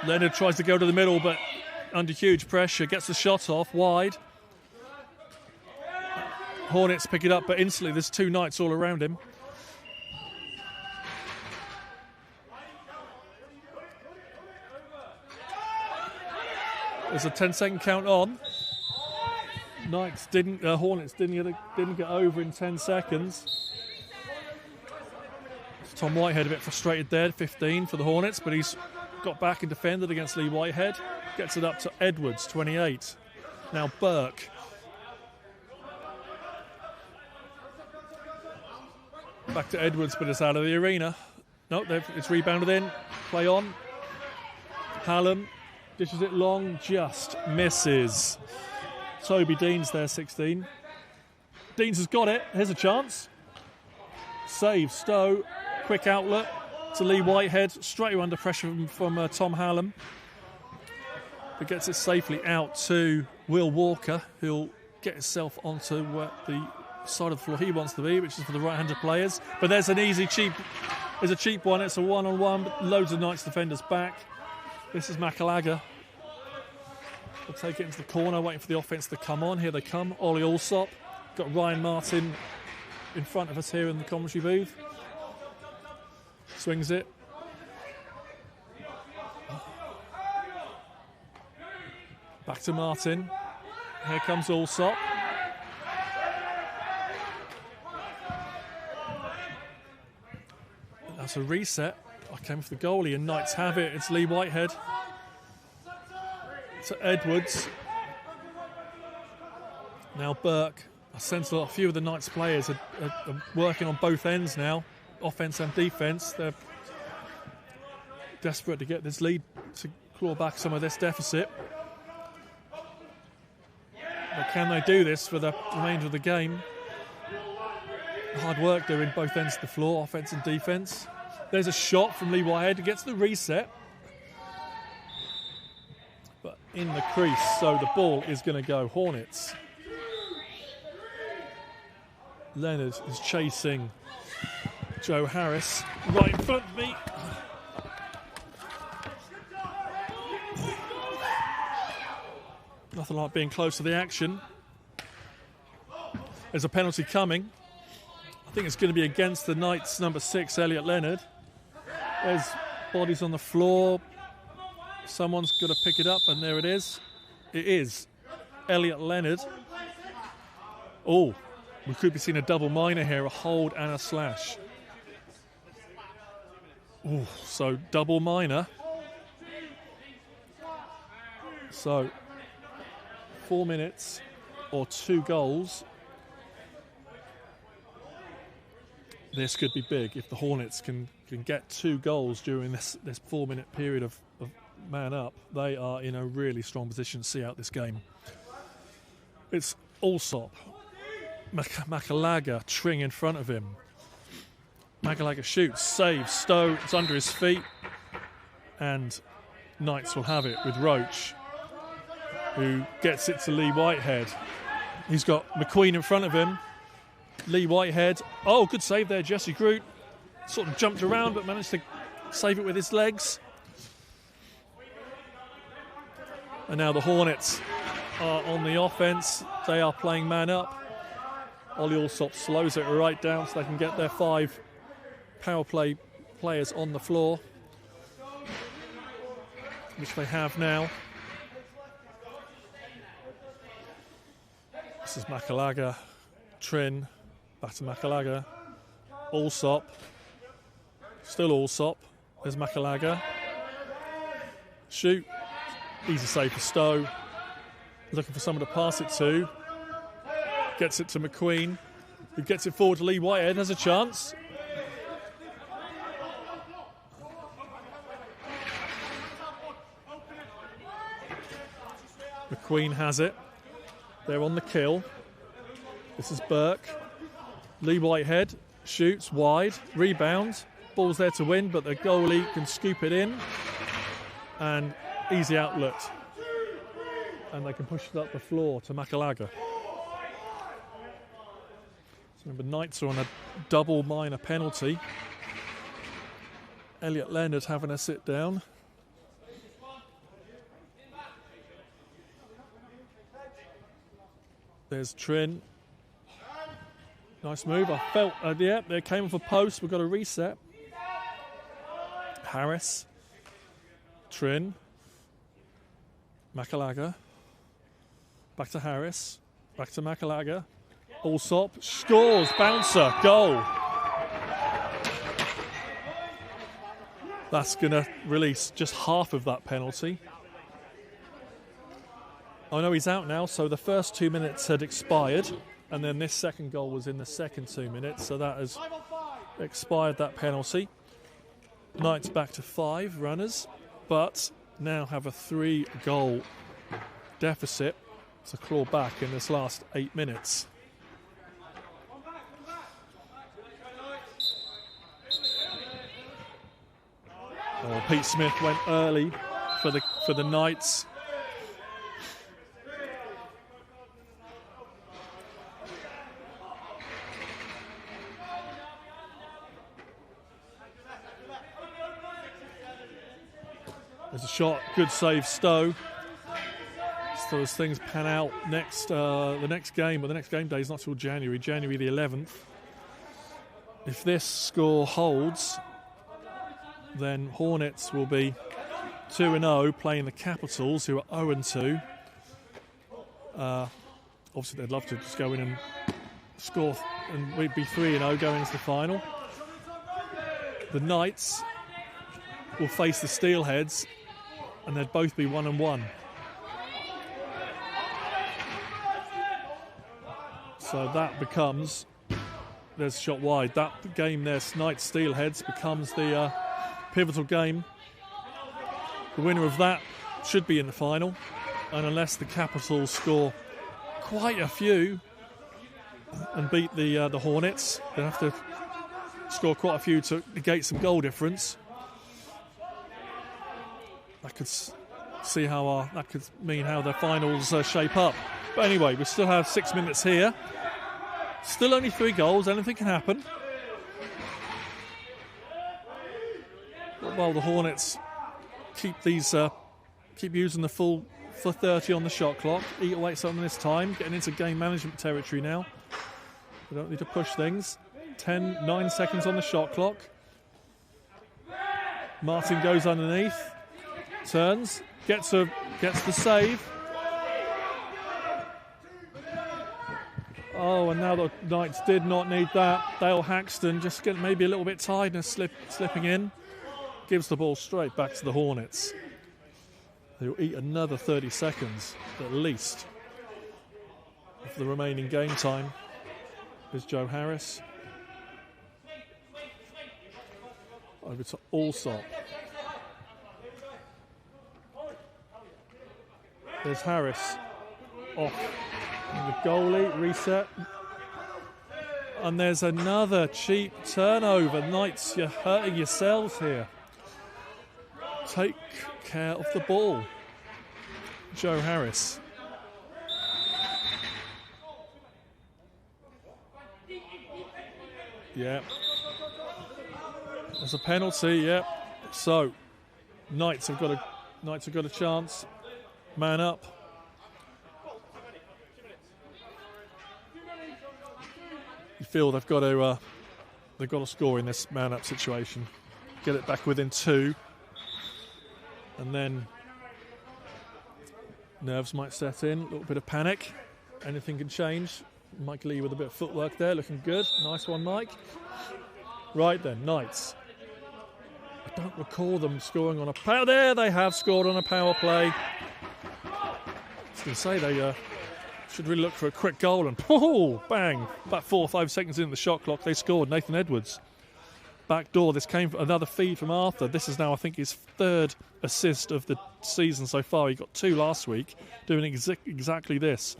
Leonard tries to go to the middle, but under huge pressure. Gets the shot off wide. Hornets pick it up, but instantly there's 2 Knights all around him. There's a 10-second count on. Hornets didn't get over in 10 seconds. Tom Whitehead a bit frustrated there, 15 for the Hornets, but he's got back and defended against Lee Whitehead. Gets it up to Edwards, 28. Now Burke. Back to Edwards, but it's out of the arena. No, it's rebounded in. Play on. Hallam dishes it long, just misses. Toby Deans there, 16. Deans has got it. Here's a chance. Save Stowe. Quick outlet to Lee Whitehead. Straight under pressure from Tom Hallam. But gets it safely out to Will Walker, who'll get himself onto the side of the floor he wants to be, which is for the right-handed players. But there's a cheap one. It's a one-on-one. Loads of Knights defenders back. This is Makalaga. We'll take it into the corner, waiting for the offence to come on. Here they come. Ollie Allsop. Got Ryan Martin in front of us here in the commentary booth. Swings it. Back to Martin. Here comes Allsop. That's a reset. I came for the goalie and Knights have it. It's Lee Whitehead. To Edwards. Now Burke. I sense a few of the Knights players are working on both ends now, offence and defence. They're desperate to get this lead to claw back some of this deficit. But can they do this for the remainder of the game? Hard work doing both ends of the floor, offence and defence. There's a shot from Lee Whitehead. He gets the reset. But in the crease, so the ball is going to go Hornets. Leonard is chasing Joe Harris right in front of me. Nothing like being close to the action. There's a penalty coming. I think it's going to be against the Knights' number 6, Elliot Leonard. There's bodies on the floor. Someone's got to pick it up, and there it is. It is Elliot Leonard. Oh, we could be seeing a double minor here, a hold and a slash. Oh, so double minor. So 4 minutes or 2 goals, this could be big. If the Hornets can get 2 goals during this 4-minute period of man up, they are in a really strong position to see out this game. It's Allsop, Makalaga, Tring in front of him. Makalaga shoots, saves, Stowe, it's under his feet, and Knights will have it with Roach, who gets it to Lee Whitehead. He's got McQueen in front of him. Lee Whitehead, oh, good save there, Jesse Groot. Sort of jumped around but managed to save it with his legs. And now the Hornets are on the offence. They are playing man up. Ollie Allsop slows it right down so they can get their 5 power play players on the floor, which they have now. This is Makalaga, Trin, back to Makalaga, Allsop, still Allsop, there's Makalaga, shoot, easy save for Stowe, looking for someone to pass it to, gets it to McQueen, who gets it forward to Lee Whitehead, has a chance. McQueen has it. They're on the kill. This is Burke. Lee Whitehead shoots wide, rebounds, ball's there to win, but the goalie can scoop it in, and easy outlet. And they can push it up the floor to Makalaga. So remember, Knights are on a double minor penalty. Elliot Leonard having a sit down. There's Trin. Nice move. I felt, yeah, they came off a post. We've got a reset. Harris. Trin. Makalaga. Back to Harris. Back to Makalaga. Allsop. Scores. Bouncer. Goal. That's going to release just half of that penalty. I know he's out now, so the first 2 minutes had expired, and then this second goal was in the second 2 minutes, so that has expired that penalty. Knights back to 5 runners, but now have a 3-goal deficit to claw back in this last 8 minutes. Oh, Pete Smith went early for the Knights. There's a shot, good save, Stowe. So as things pan out the next game day is not till January the 11th. If this score holds, then Hornets will be 2-0 playing the Capitals, who are 0-2. Obviously they'd love to just go in and score, and we'd be 3-0 going into the final. The Knights will face the Steelheads, and they'd both be 1-1. So that becomes, there's a shot wide. That game there, Knights Steelheads, becomes the pivotal game. The winner of that should be in the final, and unless the Capitals score quite a few and beat the Hornets, they have to score quite a few to negate some goal difference. That could see how that could mean how their finals shape up. But anyway, we still have 6 minutes here. Still only 3 goals. Anything can happen. But while the Hornets keep using the full 30 on the shot clock, eat away some of this time, getting into game management territory now. We don't need to push things. 9 seconds on the shot clock. Martin goes underneath. Turns, gets the save. Oh, and now the Knights did not need that. Dale Haxton just getting maybe a little bit tired and slipping in. Gives the ball straight back to the Hornets. They'll eat another 30 seconds at least of the remaining game time is Joe Harris. Over to Allsop. There's Harris off the goalie, reset. And there's another cheap turnover. Knights, you're hurting yourselves here. Take care of the ball. Joe Harris. Yeah. There's a penalty, yeah. So Knights have got a chance. Man up. You feel they've got to score in this man up situation. Get it back within 2. And then nerves might set in, a little bit of panic. Anything can change. Mike Lee with a bit of footwork there, looking good. Nice one, Mike. Right then, Knights. I don't recall them scoring on a power. There, they have scored on a power play. I was going to say they should really look for a quick goal, and bang! About 4 or 5 seconds in the shot clock, they scored. Nathan Edwards. Back door. This came from another feed from Arthur. This is now, I think, his 3rd assist of the season so far. He got 2 last week, doing exactly this.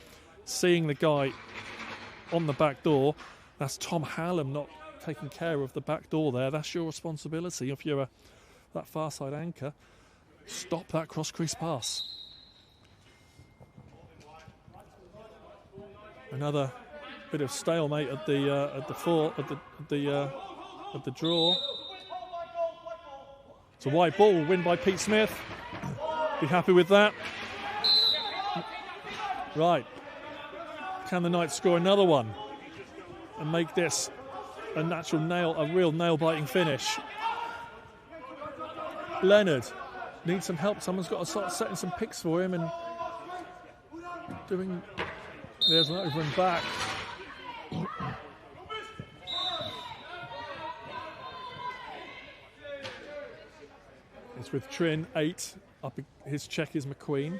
Seeing the guy on the back door. That's Tom Hallam not taking care of the back door there. That's your responsibility if you're that far side anchor. Stop that cross crease pass. Another bit of stalemate at the draw. It's a white ball, win by Pete Smith. Be happy with that. Right. Can the Knights score another one and make this a real nail-biting finish? Leonard needs some help. Someone's got to start setting some picks for him and doing. There's an over and back. It's with Trin, 8. Up his check is McQueen.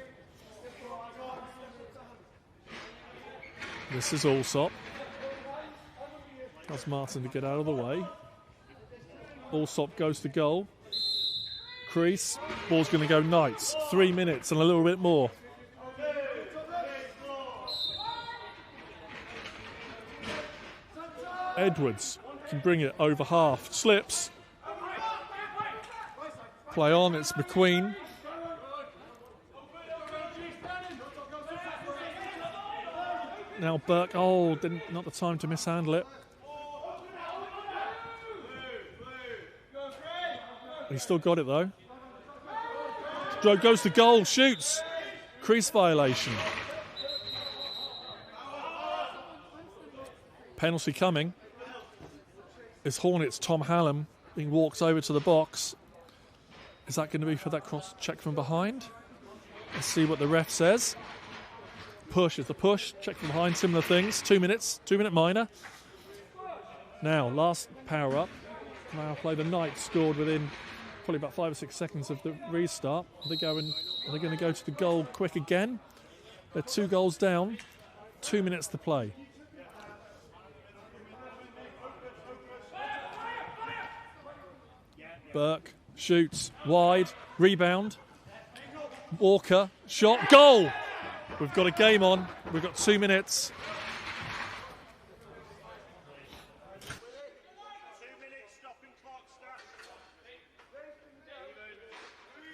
This is Allsop. Tells Martin to get out of the way. Allsop goes to goal. Crease. Ball's going to go Knights. 3 minutes and a little bit more. Edwards can bring it over half. Slips. Play on. It's McQueen. Now Burke. Oh, not the time to mishandle it. He's still got it though. Goes to goal. Shoots. Crease violation. Penalty coming. It's Hornets. Tom Hallam being walked over to the box. Is that going to be for that cross check from behind? Let's see what the ref says. Push is the push. Check from behind. Similar things. 2 minutes. 2 minute minor. Now, last power up. Now play. The Knights scored within probably about 5 or 6 seconds of the restart. Are they going to go to the goal quick again? They're 2 goals down. 2 minutes to play. Burke shoots wide, rebound. Walker, shot, goal! We've got a game on. We've got 2 minutes.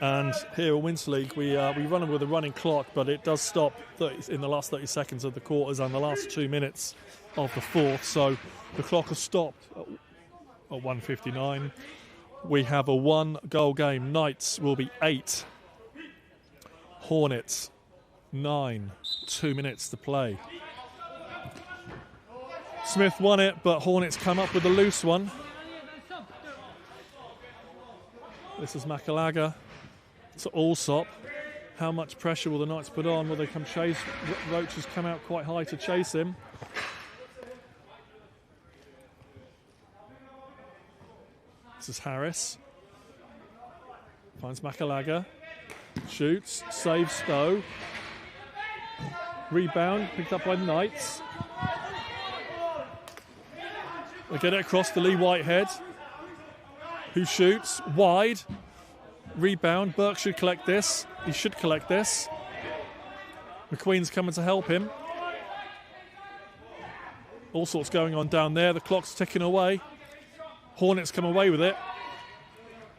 And here at Winter League, we run with a running clock, but it does stop in the last 30 seconds of the quarters and the last 2 minutes of the fourth. So the clock has stopped at 1:59. We have a 1-goal game. Knights will be 8. Hornets 9. 2 minutes to play. Smith won it, but Hornets come up with a loose one. This is Makalaga to Allsop. How much pressure will the Knights put on? Will they come chase? Roach has come out quite high to chase him. This is Harris. Finds Makalaga. Shoots. Saves Stowe. Rebound picked up by the Knights. They get it across to Lee Whitehead, who shoots wide. Rebound. Burke should collect this. He should collect this. McQueen's coming to help him. All sorts going on down there. The clock's ticking away. Hornets come away with it.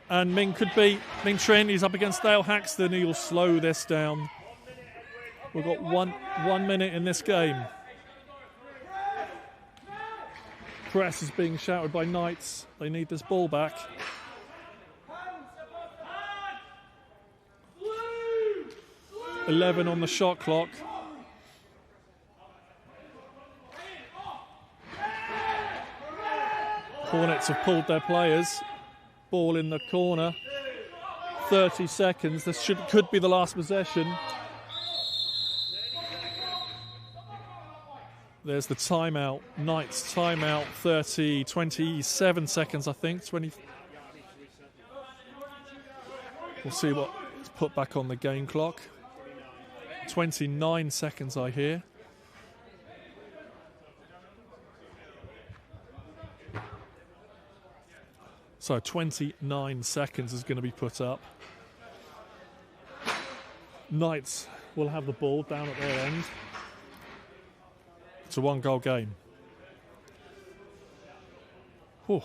And Ming Trin, he's up against Dale Haxton, who will slow this down. We've got one minute in this game. Press is being shouted by Knights. They need this ball back. .11 on the shot clock. Hornets have pulled their players. Ball in the corner. 30 seconds. This could be the last possession. There's the timeout. Knights timeout. 27 seconds, I think. 20. We'll see what's put back on the game clock. 29 seconds, I hear. So 29 seconds is going to be put up. Knights will have the ball down at their end. It's a one-goal game. Whew.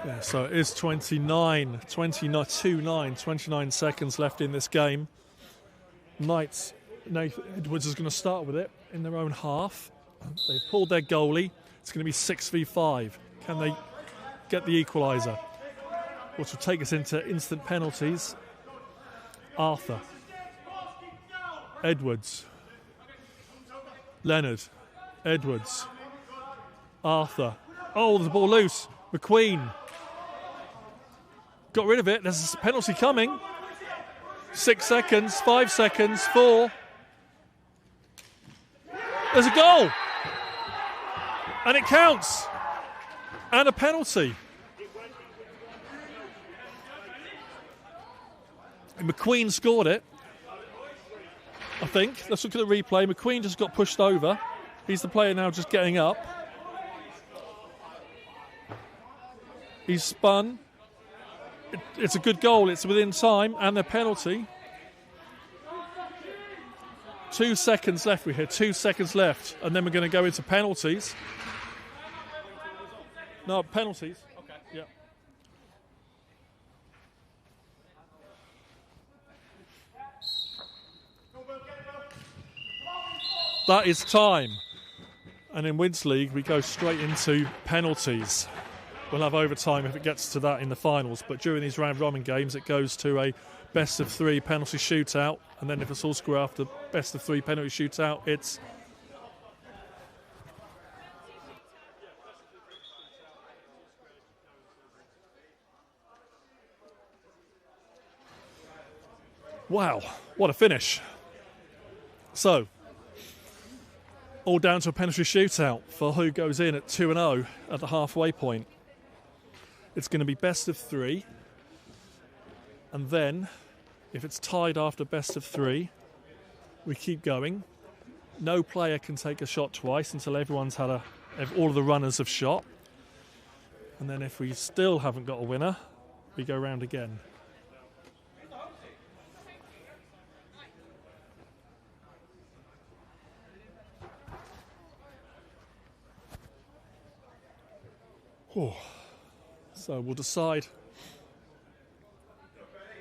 Yeah, so it is 29 seconds left in this game. Knights, Nathan Edwards is going to start with it in their own half. They've pulled their goalie. It's going to be 6v5. Can they get the equaliser? Which will take us into instant penalties. Arthur. Edwards. Leonard. Edwards. Arthur. Oh, there's a ball loose. McQueen. Got rid of it. There's a penalty coming. 6 seconds, 5 seconds, 4. There's a goal. And it counts. And a penalty. And McQueen scored it, I think. Let's look at the replay. McQueen just got pushed over. He's the player now just getting up. He's spun. It's a good goal. It's within time. And the penalty. 2 seconds left. We had 2 seconds left. And then we're going to go into penalties. No, penalties. Okay. Yeah. That is time. And in Winds League, we go straight into penalties. We'll have overtime if it gets to that in the finals. But during these round-robin games, it goes to a best-of-3 penalty shootout. And then if it's all square after best-of-3 penalty shootout, it's... Wow, what a finish. So, all down to a penalty shootout for who goes in at 2-0 at the halfway point. It's going to be best of 3. And then, if it's tied after best of 3, we keep going. No player can take a shot twice until everyone's had all of the runners have shot. And then if we still haven't got a winner, we go round again. Oh. So we'll decide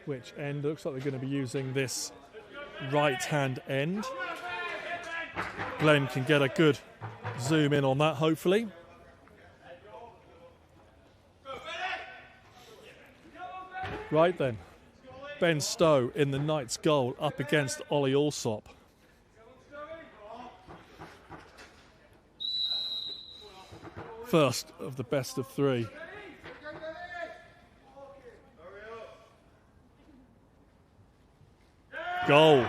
which end. Looks like they're going to be using this right-hand end. Glenn can get a good zoom in on that, hopefully. Right then. Ben Stowe in the Knights goal up against Ollie Allsop. First of the best of three. Goal.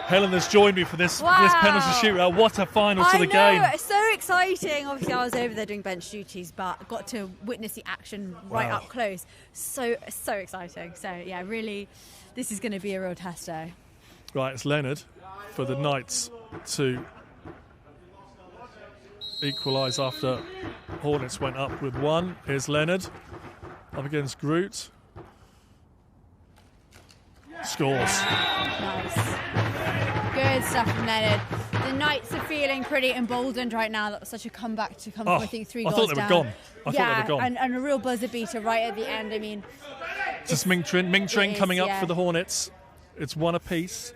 Helen has joined me for this penalty shootout. What a final to the game. It's so exciting. Obviously, I was over there doing bench duties, but got to witness the action right up close. So exciting. So, yeah, really, this is going to be a real tester. Right, it's Leonard for the Knights to equalise after Hornets went up with one. Here's Leonard up against Groot. Scores. Nice. Good stuff from Leonard. The Knights are feeling pretty emboldened right now. That was such a comeback to come from, I think, 3 goals down. I thought they were gone. And a real buzzer beater right at the end. I mean, just Ming Trin coming up for the Hornets. It's one apiece.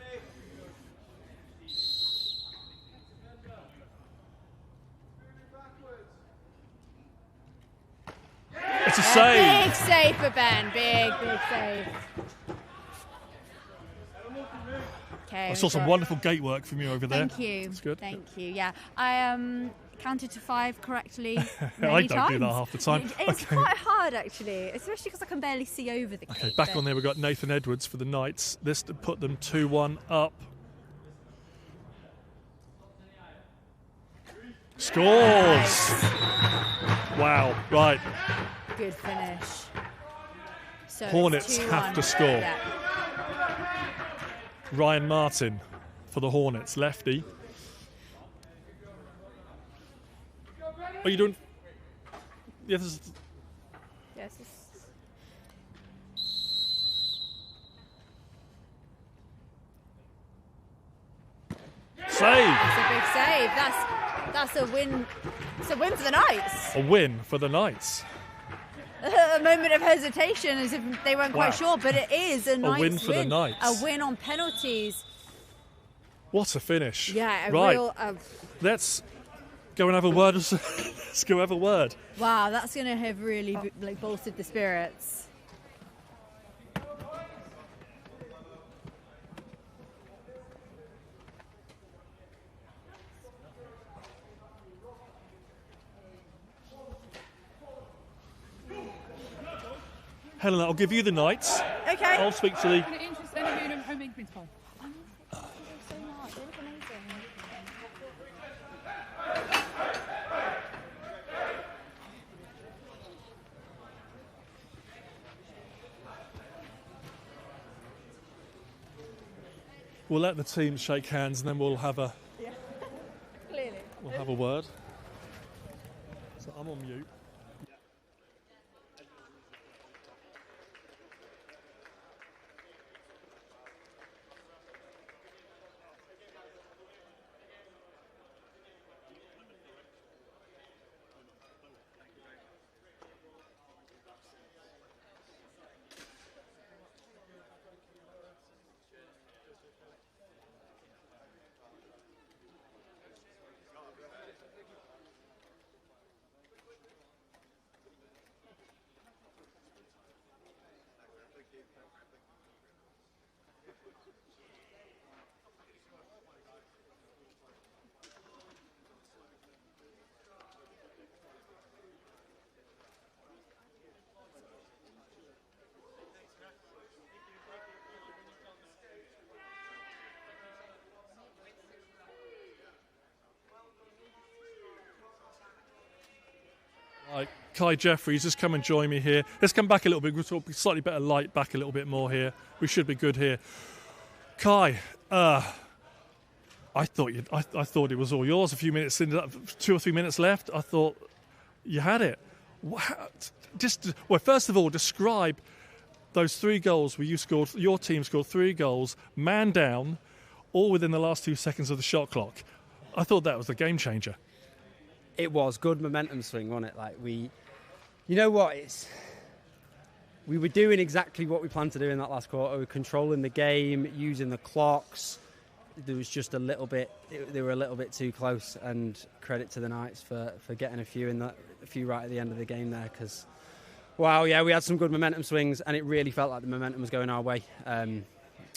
It's a save. Big save for Ben. Big save. Okay, I saw some wonderful gate work from you over there. Thank you. That's good. Thank you. Yeah, I counted to 5 correctly. I don't do that half the time. It's quite hard actually, especially because I can barely see over the gate. Okay, back on there we've got Nathan Edwards for the Knights. This to put them 2-1 up. Scores! Nice. Wow, right. Good finish. So Hornets have to score. Yeah. Ryan Martin for the Hornets, lefty. Are you doing? Yeah, this is... Yes. Save. That's a big save. That's a win. It's a win for the Knights. A win for the Knights. A moment of hesitation as if they weren't quite sure, but it is a Knights win for the Knights. A win on penalties. What a finish. Yeah, right. real... Let's go and have a word. Let's go have a word. Wow, that's going to have really bolstered the spirits. Helena, I'll give you the Knights. Okay. I'll speak to the... principal. We'll let the teams shake hands and then we'll have a... Clearly. We'll have a word. So I'm on mute. Right, Kai Jeffries, just come and join me here. Let's come back a little bit. We'll talk slightly better light back a little bit more here. We should be good here. Kai, I thought it was all yours. A few minutes in, 2 or 3 minutes left. I thought you had it. First of all, describe those 3 goals where you scored. Your team scored 3 goals, man down, all within the last 2 seconds of the shot clock. I thought that was the game changer. It was good momentum swing, wasn't it? You know what? We were doing exactly what we planned to do in that last quarter. We were controlling the game, using the clocks. There was just a little bit. They were a little bit too close. And credit to the Knights for getting a few right at the end of the game there, because Wow, yeah, we had some good momentum swings, and it really felt like the momentum was going our way.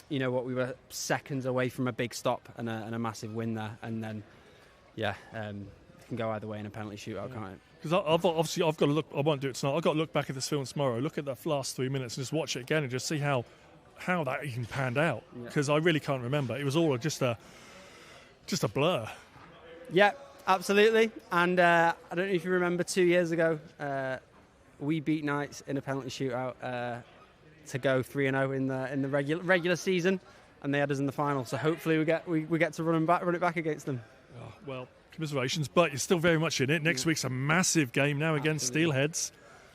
You know what, we were seconds away from a big stop and a massive win there, and then, it can go either way in a penalty shootout, can't it? Because I've got to look. I won't do it tonight. I've got to look back at this film tomorrow. Look at that last 3 minutes and just watch it again and just see how that even panned out. Because I really can't remember. It was all just a blur. Yeah, absolutely. And I don't know if you remember 2 years ago, we beat Knights in a penalty shootout to go 3-0 in the regular season, and they had us in the final. So hopefully we get to run it back against them. Oh, well, commiserations, but you're still very much in it. Next week's a massive game now against Steelheads.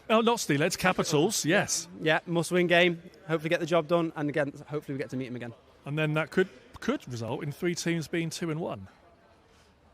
Oh, not Steelheads, Capitals. Yes. Yeah, must-win game. Hopefully get the job done, and again, hopefully we get to meet them again. And then that could result in 3 teams being 2-1.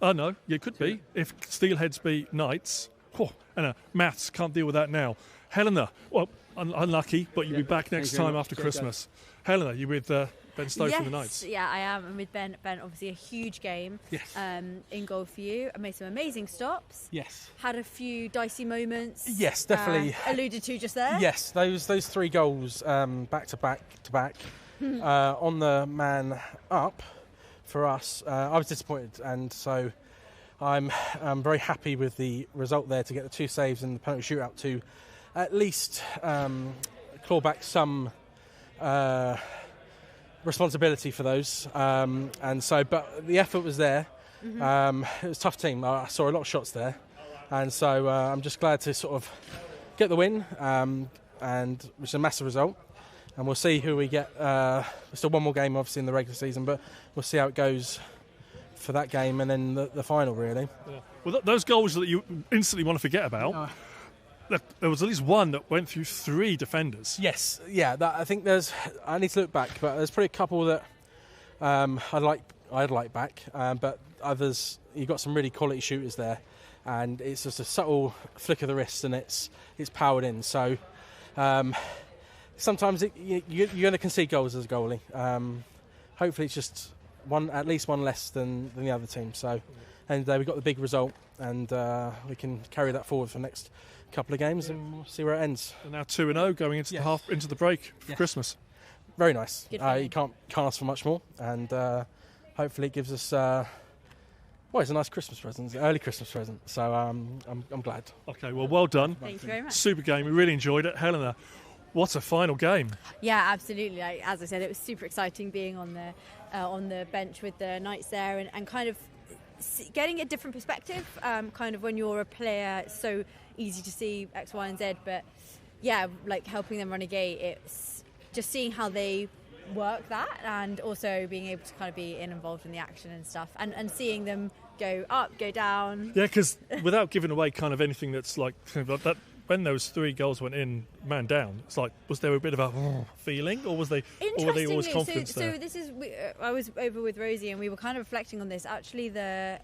Oh no, it could be if Steelheads beat Knights. Oh, and maths can't deal with that now. Helena, well, unlucky, but you'll be back next time after Christmas. Helena, you with Ben Stokes from the Knights? Yeah, I am. And with Ben, obviously a huge game. Yes. In goal for you. I made some amazing stops. Yes. Had a few dicey moments. Yes, definitely. Alluded to just there. Yes, those 3 goals back to back on the man up for us. I was disappointed, and so I'm very happy with the result there to get the 2 saves in the penalty shootout to at least claw back some responsibility for those. And so, but the effort was there. Mm-hmm. It was a tough team. I saw a lot of shots there, and so I'm just glad to sort of get the win, and which is a massive result. And we'll see who we get. There's still one more game, obviously, in the regular season, but we'll see how it goes for that game and then the final, really. Yeah. Well, those goals that you instantly want to forget about, there was at least one that went through 3 defenders. Yes, yeah. I think I need to look back, but there's probably a couple that I'd like back, but others, you've got some really quality shooters there, and it's just a subtle flick of the wrist, and it's powered in. So sometimes you're going to concede goals as a goalie. Hopefully, it's just at least one less than the other team. So, and we got the big result, and we can carry that forward for the next couple of games, and we'll see where it ends. And now 2-0 going into the break for Christmas. Very nice. Good You can't ask for much more, and hopefully it gives us. It's a nice Christmas present, early Christmas present. So I'm glad. Okay, well done. Thank you very much. Super game. We really enjoyed it, Helena. What a final game! Yeah, absolutely. As I said, it was super exciting being on the bench with the Knights there, and kind of getting a different perspective. Kind of when you're a player, it's so easy to see X, Y, and Z, but yeah, like helping them run a gate, it's just seeing how they work that, and also being able to kind of be involved in the action and stuff, and seeing them go up, go down. Yeah, because without giving away kind of anything that's like that. When those 3 goals went in, man down, it's like, was there a bit of a feeling, or were they always confident? So this is, I was over with Rosie, and we were kind of reflecting on this. Actually, the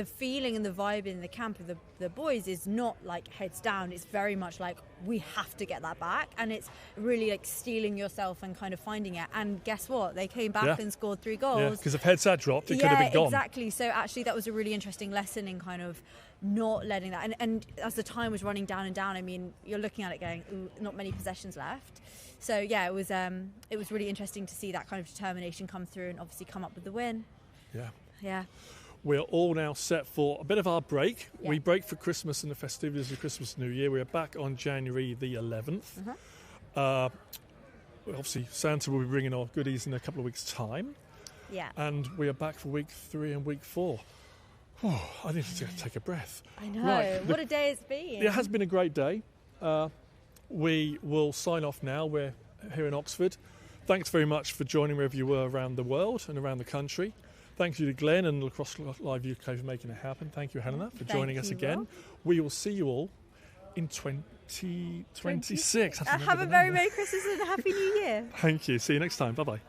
feeling and the vibe in the camp of the boys is not like heads down. It's very much like, we have to get that back, and it's really like steeling yourself and kind of finding it. And guess what? They came back and scored 3 goals. Yeah, because if heads had dropped, it could have been gone. Exactly. So actually, that was a really interesting lesson in kind of not letting that. And as the time was running down and down, I mean, you're looking at it going, ooh, not many possessions left. So yeah, it was really interesting to see that kind of determination come through and obviously come up with the win. Yeah. Yeah. We're all now set for a bit of our break. Yeah. We break for Christmas and the festivities of Christmas and New Year. We are back on January the 11th. Obviously, Santa will be bringing our goodies in a couple of weeks' time. Yeah. And we are back for week 3 and week 4. Oh, I need to take a breath. I know. Right. What a day it's been. It has been a great day. We will sign off now. We're here in Oxford. Thanks very much for joining wherever you were around the world and around the country. Thank you to Glenn and Lacrosse Live UK for making it happen. Thank you, Helena, for joining us again. Rob. We will see you all in 2026. Have a very Merry Christmas and a Happy New Year. Thank you. See you next time. Bye-bye.